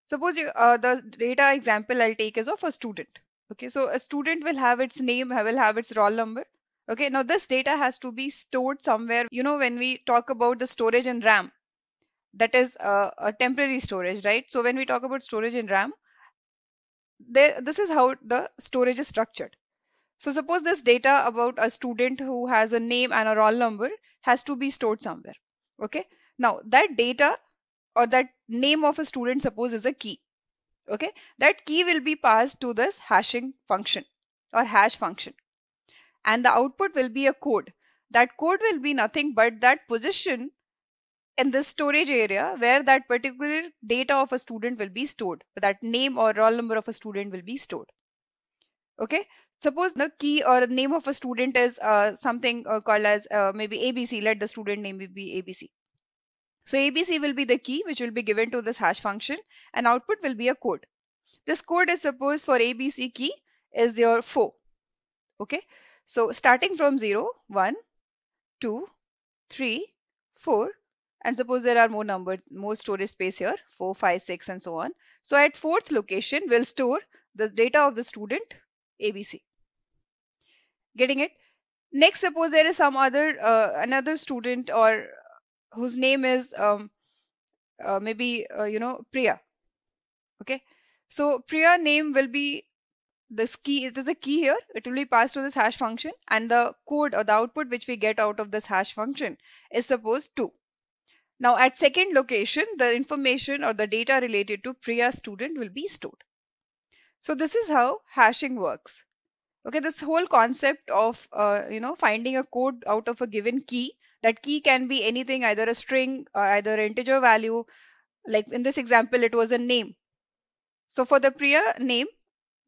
Suppose the data example I'll take is of a student. Okay, so a student will have its name, will have its roll number. Okay, now this data has to be stored somewhere. When we talk about the storage in RAM, that is a temporary storage, right? So when we talk about storage in RAM, this is how the storage is structured. So suppose this data about a student who has a name and a roll number has to be stored somewhere. Okay. Now that data or that name of a student, suppose, is a key. Okay. That key will be passed to this hashing function or hash function. And the output will be a code. That code will be nothing but that position in the storage area where that particular data of a student will be stored. That name or roll number of a student will be stored. Okay, suppose the key or the name of a student is something called as maybe ABC. Let the student name be ABC. So ABC will be the key which will be given to this hash function, and output will be a code. This code is, suppose, for ABC key is your 4. Okay, so starting from 0, 1, 2, 3, 4, and suppose there are more numbers, more storage space here, 4, 5, 6, and so on. So at fourth location, we'll store the data of the student ABC. Getting it? Next, suppose there is some other another student or whose name is maybe Priya. Okay, so Priya name will be this key. It is a key here. It will be passed to this hash function, and the code or the output which we get out of this hash function is suppose 2. Now at second location, the information or the data related to Priya student will be stored. So this is how hashing works. Okay, this whole concept of finding a code out of a given key. That key can be anything, either a string or either an integer value. Like in this example, it was a name. So for the Priya name,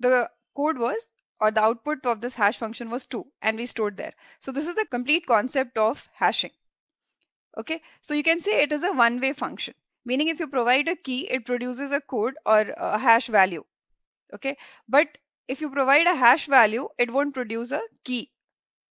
the code was, or the output of this hash function was 2, and we stored there. So this is the complete concept of hashing. Okay, so you can say it is a one-way function, meaning if you provide a key, it produces a code or a hash value. Okay, but if you provide a hash value, it won't produce a key.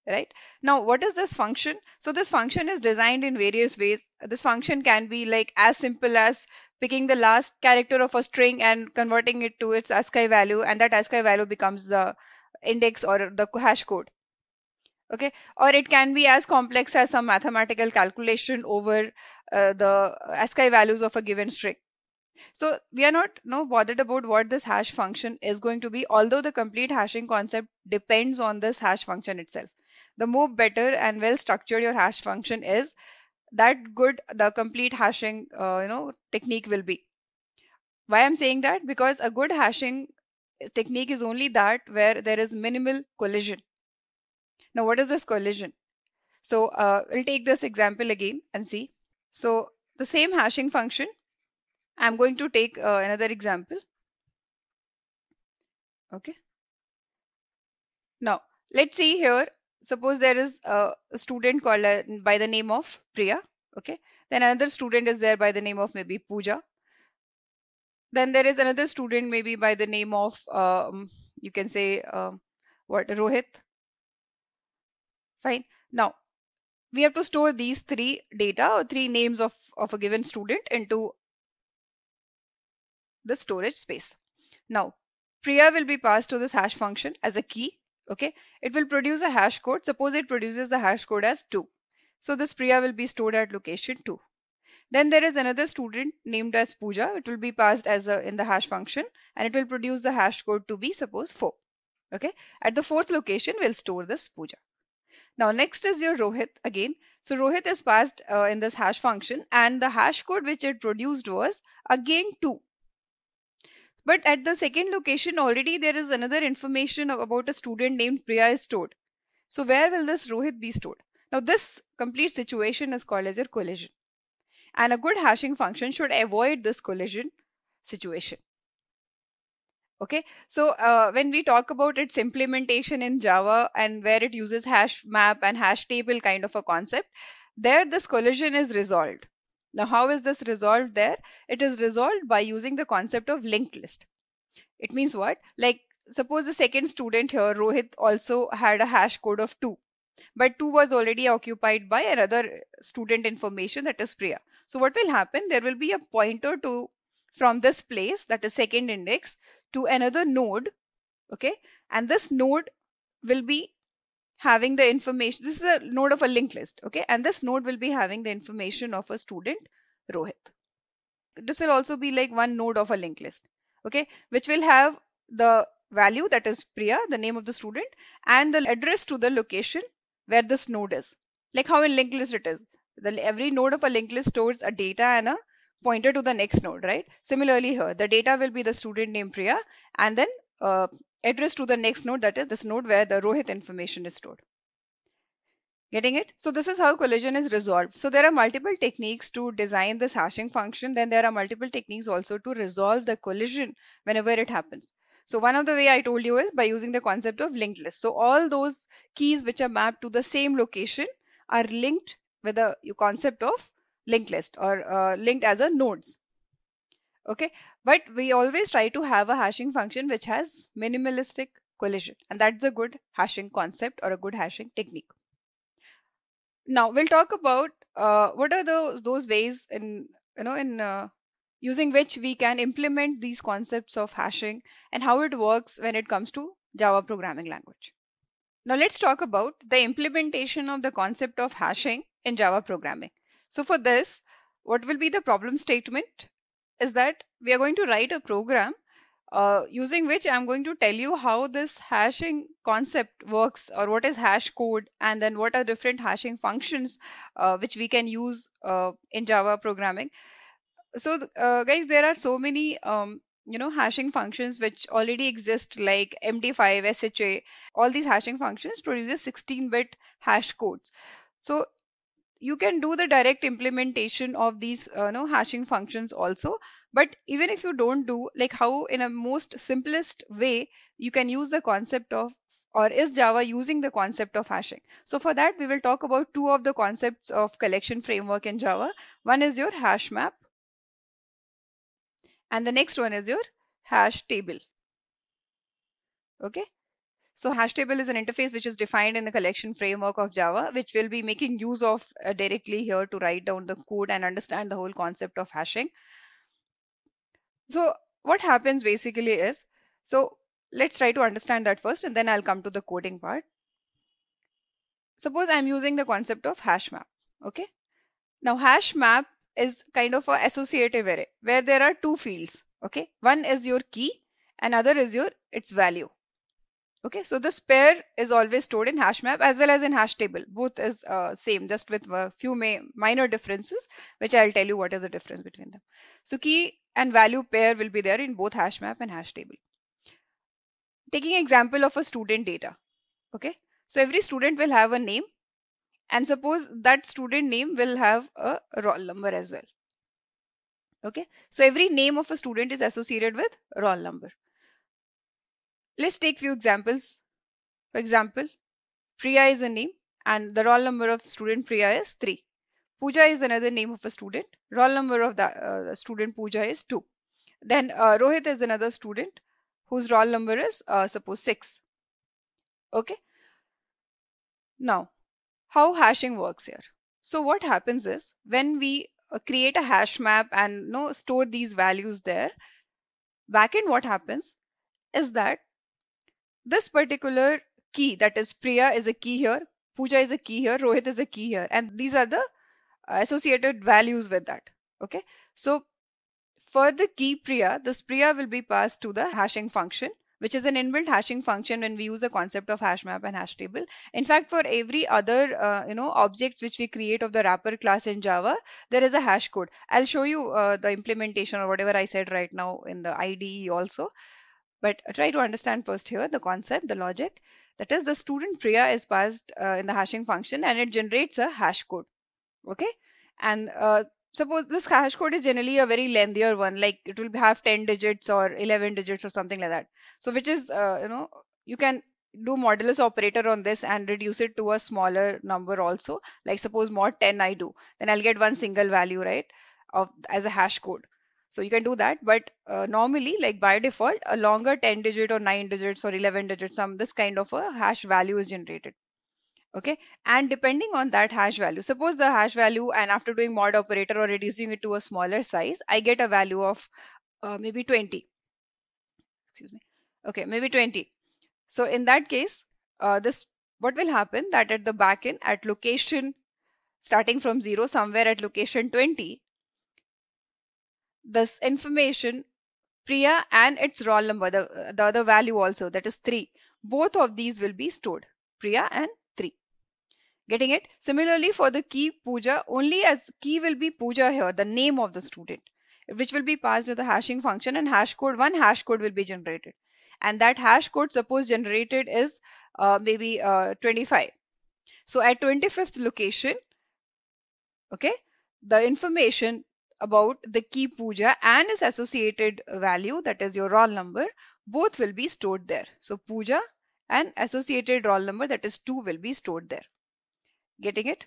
right? Now, what is this function? So this function is designed in various ways. This function can be like as simple as picking the last character of a string and converting it to its ASCII value, and that ASCII value becomes the index or the hash code. Okay, or it can be as complex as some mathematical calculation over the ASCII values of a given string. So we are not no bothered about what this hash function is going to be, although the complete hashing concept depends on this hash function itself. The more better and well structured your hash function is, that good the complete hashing technique will be. Why I'm saying that? Because a good hashing technique is only that where there is minimal collision. Now, what is this collision? So we'll take this example again and see. So the same hashing function, I'm going to take another example. Okay. Now, let's see here. Suppose there is a student called by the name of Priya. Okay. Then another student is there by the name of maybe Pooja. Then there is another student maybe by the name of, you can say, what, Rohit. Fine. Now, we have to store these three data or three names of a given student into the storage space. Now, Priya will be passed to this hash function as a key. Okay, it will produce a hash code. Suppose it produces the hash code as 2. So this Priya will be stored at location 2. Then there is another student named as Pooja. It will be passed as a in the hash function, and it will produce the hash code to be suppose 4. Okay, at the fourth location we'll store this Pooja. Now next is your Rohit again. So Rohit is passed in this hash function, and the hash code which it produced was again 2. But at the second location already there is another information about a student named Priya is stored. So where will this Rohit be stored? Now this complete situation is called as your collision. And a good hashing function should avoid this collision situation. Okay, so when we talk about its implementation in Java and where it uses hash map and hash table kind of a concept, there this collision is resolved. Now, how is this resolved there? It is resolved by using the concept of linked list. It means what? Like, suppose the second student here, Rohit, also had a hash code of 2, but 2 was already occupied by another student information, that is Priya. So what will happen? There will be a pointer to from this place, that is second index, to another node. Okay, and this node will be having the information. This is a node of a linked list. Okay, and this node will be having the information of a student Rohit. This will also be like one node of a linked list. Okay, which will have the value, that is Priya, the name of the student, and the address to the location where this node is. Like how in linked list it is. Every node of a linked list stores a data and a pointer to the next node, right? Similarly here, the data will be the student name Priya, and then address to the next node, that is this node where the Rohit information is stored. Getting it? So this is how collision is resolved. So there are multiple techniques to design this hashing function. Then there are multiple techniques also to resolve the collision whenever it happens. So one of the way I told you is by using the concept of linked list. So all those keys which are mapped to the same location are linked with the concept of linked list or linked as a nodes. Okay, but we always try to have a hashing function which has minimalistic collision, and that's a good hashing concept or a good hashing technique. Now we'll talk about what are those ways in using which we can implement these concepts of hashing and how it works when it comes to Java programming language. Now let's talk about the implementation of the concept of hashing in Java programming. So for this, what will be the problem statement is that we are going to write a program using which I'm going to tell you how this hashing concept works, or what is hash code, and then what are different hashing functions which we can use in Java programming. So, guys, there are so many hashing functions which already exist, like MD5, SHA. All these hashing functions produces 16-bit hash codes. So you can do the direct implementation of these hashing functions also, but even if you don't do, like how in a most simplest way you can use the concept of, or is Java using the concept of hashing? So for that we will talk about two of the concepts of collection framework in Java. One is your hash map, and the next one is your hash table. Okay, So hash table is an interface which is defined in the collection framework of Java, which will be making use of directly here to write down the code and understand the whole concept of hashing. So what happens basically is, so let's try to understand that first and then I'll come to the coding part. Suppose I'm using the concept of hash map. Okay. Now hash map is kind of a associative array where there are two fields. Okay. One is your key and other is your its value. Okay, so this pair is always stored in hash map as well as in hash table. Both is same, just with a few minor differences, which I'll tell you what is the difference between them. So key and value pair will be there in both hash map and hash table. Taking example of a student data. Okay, so every student will have a name, and suppose that student name will have a roll number as well. Okay, so every name of a student is associated with roll number. Let's take few examples. For example, Priya is a name and the roll number of student Priya is 3. Pooja is another name of a student. Roll number of the student Pooja is 2. Then Rohit is another student whose roll number is suppose 6. Okay. Now, how hashing works here. So what happens is when we create a hash map and store these values there, backend what happens is that this particular key, that is Priya is a key here, Pooja is a key here, Rohit is a key here, and these are the associated values with that. Okay, so for the key Priya, this Priya will be passed to the hashing function, which is an inbuilt hashing function when we use the concept of hash map and hash table. In fact, for every other objects which we create of the wrapper class in Java, there is a hash code. I'll show you the implementation or whatever I said right now in the IDE also. But try to understand first here the concept, the logic. That is, the student Priya is passed in the hashing function and it generates a hash code. Okay, and suppose this hash code is generally a very lengthier one, like it will have 10 digits or 11 digits or something like that. So which is you can do modulus operator on this and reduce it to a smaller number also, like suppose mod 10 I do, then I'll get one single value, right, of as a hash code. So you can do that, but normally, like by default, a longer 10 digit or 9 digits or 11 digits, some this kind of a hash value is generated. Okay, and depending on that hash value, suppose the hash value, and after doing mod operator or reducing it to a smaller size, I get a value of maybe 20. Excuse me. Okay, maybe 20. So in that case, this what will happen that at the backend at location starting from 0 somewhere at location 20, this information Priya and its roll number, the other value also, that is 3, both of these will be stored, Priya and 3. Getting it? Similarly, for the key Pooja, only as key will be Pooja here, the name of the student, which will be passed to the hashing function, and hash code, one hash code will be generated. And that hash code, suppose generated is maybe 25. So at 25th location, okay, the information about the key Pooja and its associated value, that is your roll number, both will be stored there. So Pooja and associated roll number, that is 2, will be stored there. Getting it?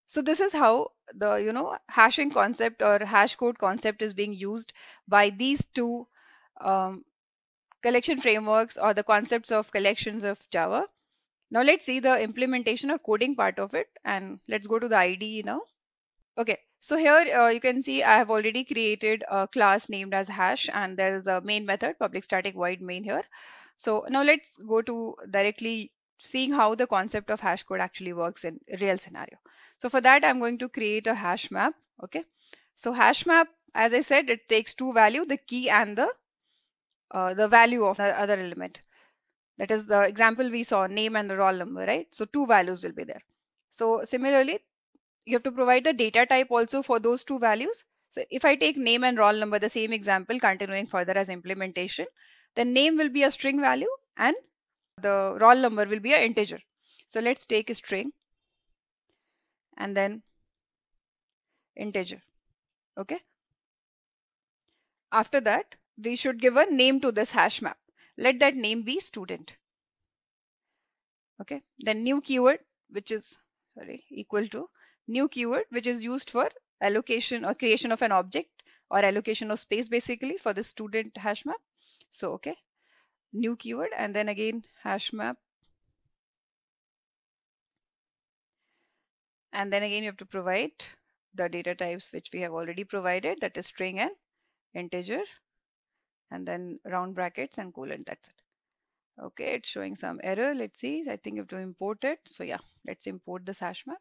So this is how the hashing concept or hash code concept is being used by these two um, collection frameworks or the concepts of collections of Java. Now let's see the implementation or coding part of it, and let's go to the IDE now. Okay, so here you can see I have already created a class named as hash, and there is a main method public static void main here. So now let's go to directly seeing how the concept of hash code actually works in real scenario. So for that, I'm going to create a hash map. Okay, so hash map, as I said, it takes two value, the key and the value of the other element. That is the example we saw, name and the roll number, right? So two values will be there. So similarly, you have to provide the data type also for those two values. So if I take name and roll number, the same example, continuing further as implementation, then name will be a string value and the roll number will be an integer. So let's take a string and then integer. Okay. After that, we should give a name to this hash map. Let that name be student. Okay. Then new keyword, which is equal to new keyword, which is used for allocation or creation of an object or allocation of space basically for the student hash map. So okay. new keyword, and then again hash map, and then again you have to provide the data types which we have already provided, that is string and integer, and then round brackets and colon. That's it. Okay, it's showing some error. Let's see. I think you have to import it. So yeah, let's import this hash map.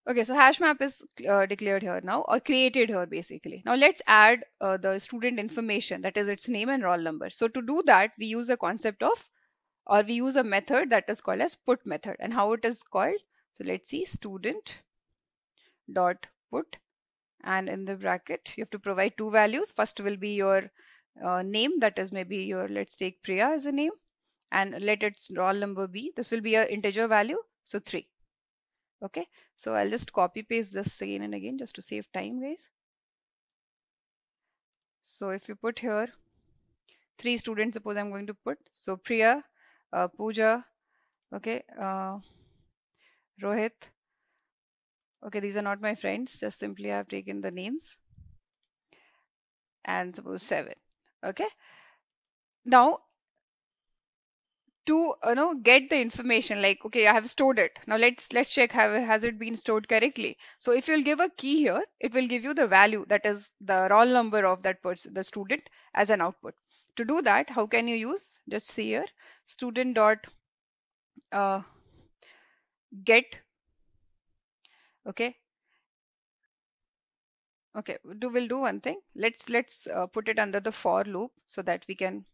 Okay, so hash map is declared here now, or created here basically. Now let's add the student information, that is its name and roll number. So to do that, we use a concept of, or we use a method that is called as put method. And how it is called? So let's see, student dot put, and in the bracket you have to provide two values. First will be your name, that is maybe your, let's take Priya as a name, and let its roll number be, this will be a integer value, so 3. Okay, so I'll just copy paste this again and again just to save time, guys. So if you put here 3 students, suppose I'm going to put, so Priya, Pooja, okay, Rohit, okay, these are not my friends, just simply I have taken the names, and suppose 7. Okay, now to get the information, like, okay, I have stored it, now let's check has it been stored correctly. So if you'll give a key here, it will give you the value, that is the roll number of that person, the student, as an output. To do that, how can you use, just see here, student dot uh, get. Okay, okay, we'll do one thing, let's put it under the for loop so that we can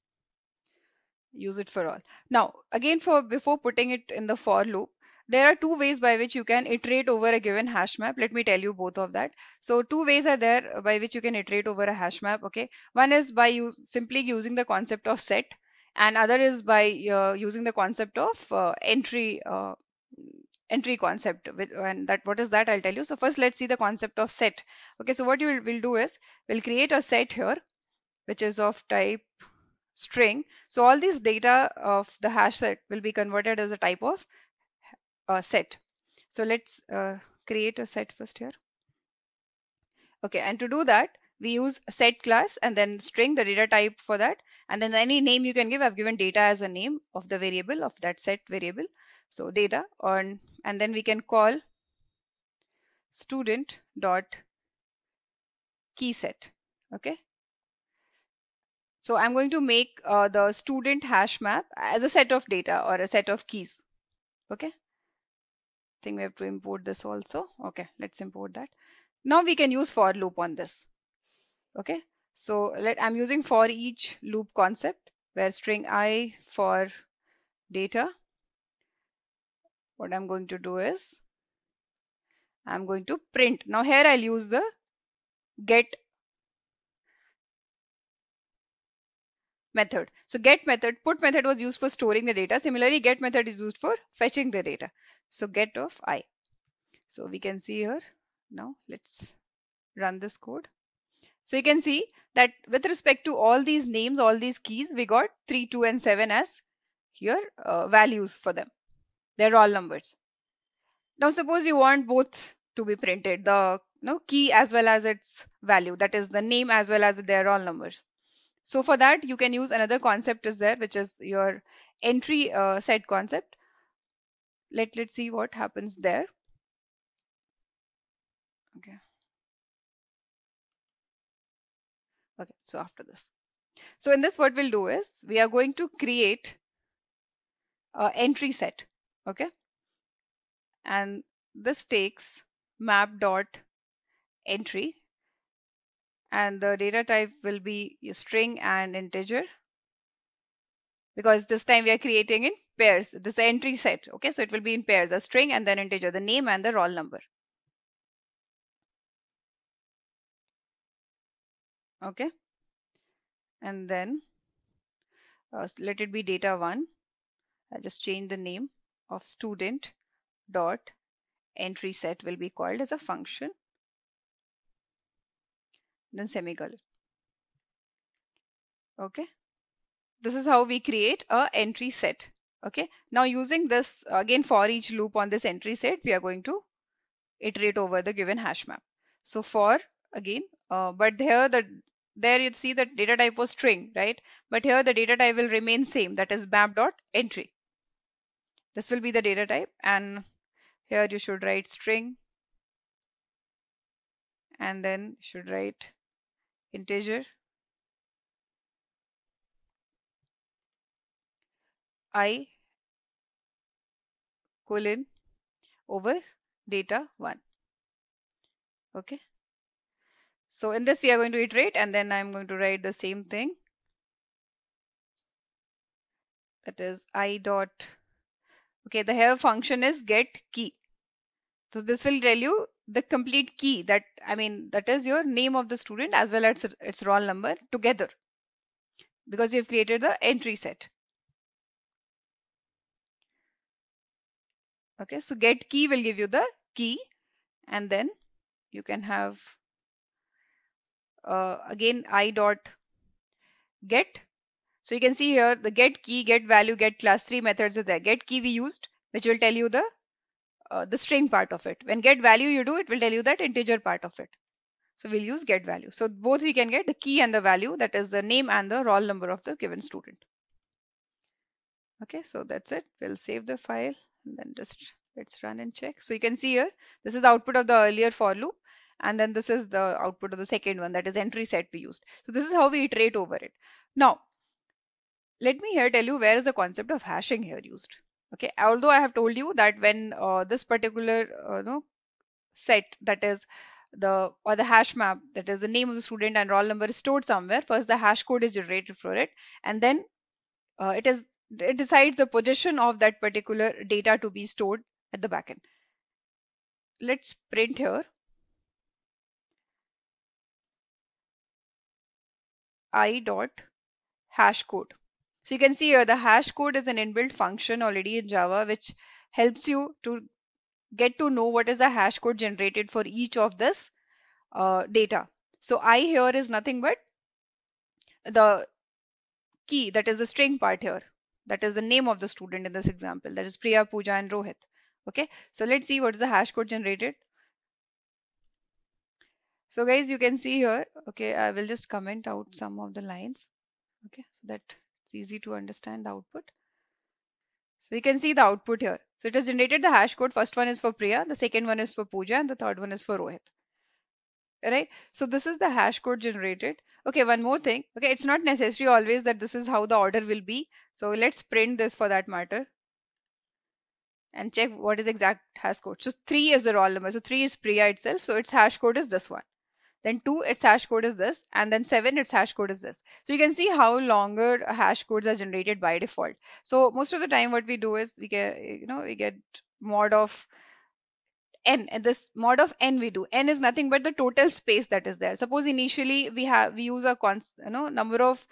use it for all. Now, again, for before putting it in the for loop, there are two ways by which you can iterate over a given hash map. Let me tell you both of that. So two ways are there by which you can iterate over a hash map. Okay, one is by simply using the concept of set, and other is by using the concept of entry concept. And that, what is that, I'll tell you. So first, let's see the concept of set. Okay, so what will do is we'll create a set here which is of type string. So all these data of the hash set will be converted as a type of set. So let's create a set first here. Okay, and to do that, we use set class and then string, the data type for that, and then any name you can give. I've given data as a name of the variable of that set variable. So data on, and then we can call student dot key set. Okay, so I'm going to make the student hash map as a set of data or a set of keys. Okay, think we have to import this also. Okay, let's import that. Now we can use for loop on this. Okay, so I'm using for each loop concept where string I for data. What I'm going to do is I'm going to print. Now here I'll use the get method. So get method, put method was used for storing the data. Similarly, get method is used for fetching the data. So get of I. So we can see here. Now let's run this code. So you can see that with respect to all these names, all these keys, we got 3, 2, and 7 as here values for them. They're all numbers. Now suppose you want both to be printed, the key as well as its value, that is the name as well as their all numbers. So for that, you can use another concept is there, which is your entry set concept. Let's see what happens there. Okay. Okay, so after this. So in this, what we'll do is we are going to create entry set. Okay, and this takes map dot entry, and the data type will be a string and integer, because this time we are creating in pairs, this entry set. Okay, so it will be in pairs, a string and then integer, the name and the roll number. Okay, and then let it be data 1. I just change the name of student dot entry set will be called as a function, then semicolon. Okay, this is how we create a entry set. Okay, now using this again for each loop on this entry set, we are going to iterate over the given hash map. So for again, but here the there you'd see that data type was string, right? But here the data type will remain same, that is map.entry. This will be the data type, and here you should write string, and then you should write integer I colon over data 1. Okay. So in this we are going to iterate, and then I'm going to write the same thing, that is I dot. Okay, the here function is get key. So this will tell you the complete key, that I mean that is your name of the student as well as its roll number together, because you've created the entry set. Okay, so get key will give you the key, and then you can have again I dot get. So you can see here the get key, get value, get class, three methods are there. Get key we used, which will tell you the string part of it. When get value you do, it will tell you that integer part of it. So we'll use get value. So both we can get the key and the value, that is the name and the roll number of the given student. Okay, so that's it. We'll save the file and then just let's run and check. So you can see here, this is the output of the earlier for loop, and then this is the output of the second one, that is entry set we used. So this is how we iterate over it. Now, let me here tell you where is the concept of hashing here used. Okay, although I have told you that when this particular no, set, that is the hash map, that is the name of the student and roll number is stored somewhere, first the hash code is generated for it, and then it decides the position of that particular data to be stored at the backend. Let's print here I dot hash code. So you can see here the hash code is an inbuilt function already in Java, which helps you to get to know what is the hash code generated for each of this data. So I here is nothing but the key, that is the string part here. That is the name of the student in this example. That is Priya, Pooja, and Rohit. Okay, so let's see what is the hash code generated. So guys, you can see here, okay, I will just comment out some of the lines. Okay, so that it's easy to understand the output. So you can see the output here. So it has generated the hash code. First one is for Priya, the second one is for Pooja, and the third one is for Rohit. Right? So this is the hash code generated. Okay, one more thing. Okay, it's not necessary always that this is how the order will be. So let's print this for that matter and check what is exact hash code. So 3 is the roll number. So 3 is Priya itself. So its hash code is this one. Then 2, its hash code is this. And then 7, its hash code is this. So you can see how longer hash codes are generated by default. So most of the time what we do is we get, we get mod of n, and this mod of n we do, n is nothing but the total space that is there. Suppose initially we use a number of,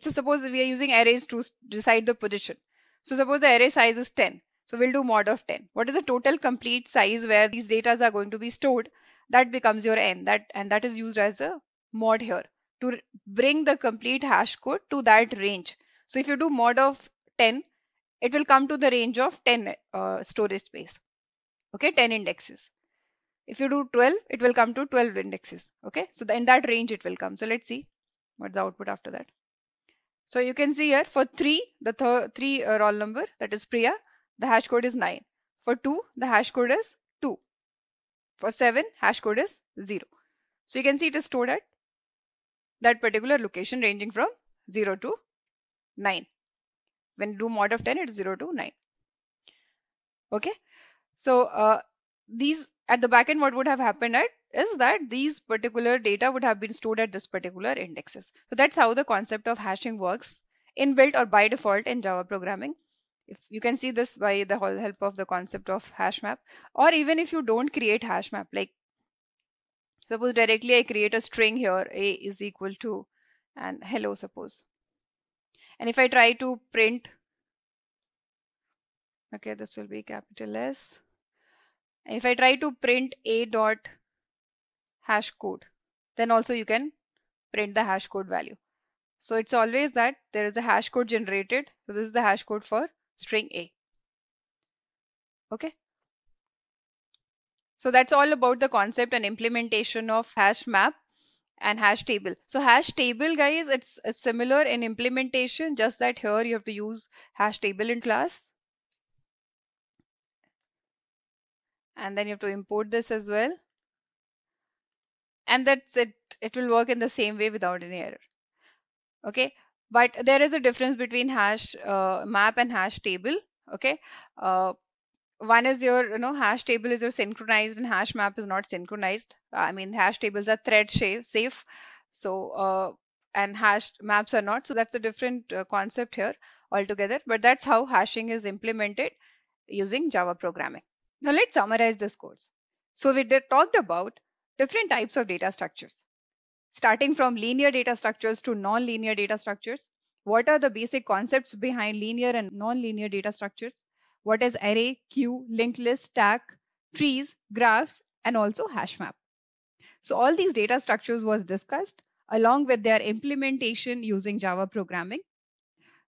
suppose we are using arrays to decide the position. So suppose the array size is 10, so we'll do mod of 10. What is the total complete size where these datas are going to be stored? That becomes your n, that is used as a mod here to bring the complete hash code to that range. So if you do mod of 10, it will come to the range of 10 storage space. Okay, 10 indexes. If you do 12, it will come to 12 indexes. Okay, so in that range it will come. So let's see what's the output after that. So you can see here for 3, the 3 roll number, that is Priya, the hash code is 9. For 2, the hash code is 2. For 7, hash code is 0. So you can see it is stored at that particular location ranging from 0 to 9. When you do mod of 10, it is 0 to 9. Okay, so these at the backend, what would have happened is that these particular data would have been stored at this particular indexes. So that's how the concept of hashing works inbuilt or by default in Java programming. If you can see this by the whole help of the concept of hash map, or even if you don't create hash map, like suppose directly I create a string here, a is equal to and hello suppose, and if I try to print, okay, this will be capital S, and if I try to print a dot hash code, then also you can print the hash code value. So it's always that there is a hash code generated. So this is the hash code for string A. Okay. So that's all about the concept and implementation of hash map. and hash table. So hash table, guys, it's similar in implementation, just that here you have to use hash table in class, and then you have to import this as well, and that's it. It will work in the same way without any error. Okay, but there is a difference between hash map and hash table. Okay, uh, one is your, hash table is your synchronized and hash map is not synchronized. I mean, hash tables are thread safe, so and hash maps are not. So that's a different concept here altogether. But that's how hashing is implemented using Java programming. Now let's summarize this course. So we talked about different types of data structures, starting from linear data structures to non-linear data structures. What are the basic concepts behind linear and non-linear data structures? What is array, queue, linked list, stack, trees, graphs, and also hash map? So all these data structures was discussed along with their implementation using Java programming.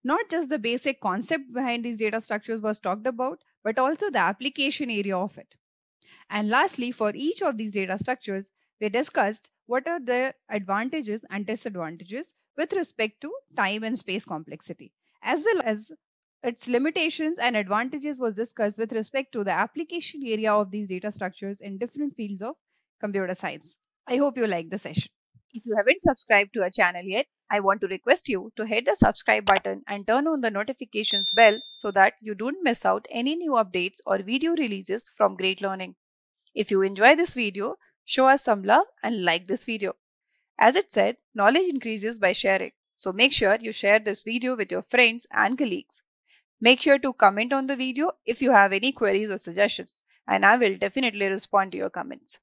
Not just the basic concept behind these data structures was talked about, but also the application area of it. And lastly, for each of these data structures, we discussed what are their advantages and disadvantages with respect to time and space complexity, as well as its limitations and advantages was discussed with respect to the application area of these data structures in different fields of computer science. I hope you like the session. If you haven't subscribed to our channel yet, I want to request you to hit the subscribe button and turn on the notifications bell so that you don't miss out any new updates or video releases from Great Learning. If you enjoy this video, show us some love and like this video. As it said, knowledge increases by sharing. So make sure you share this video with your friends and colleagues. Make sure to comment on the video if you have any queries or suggestions, and I will definitely respond to your comments.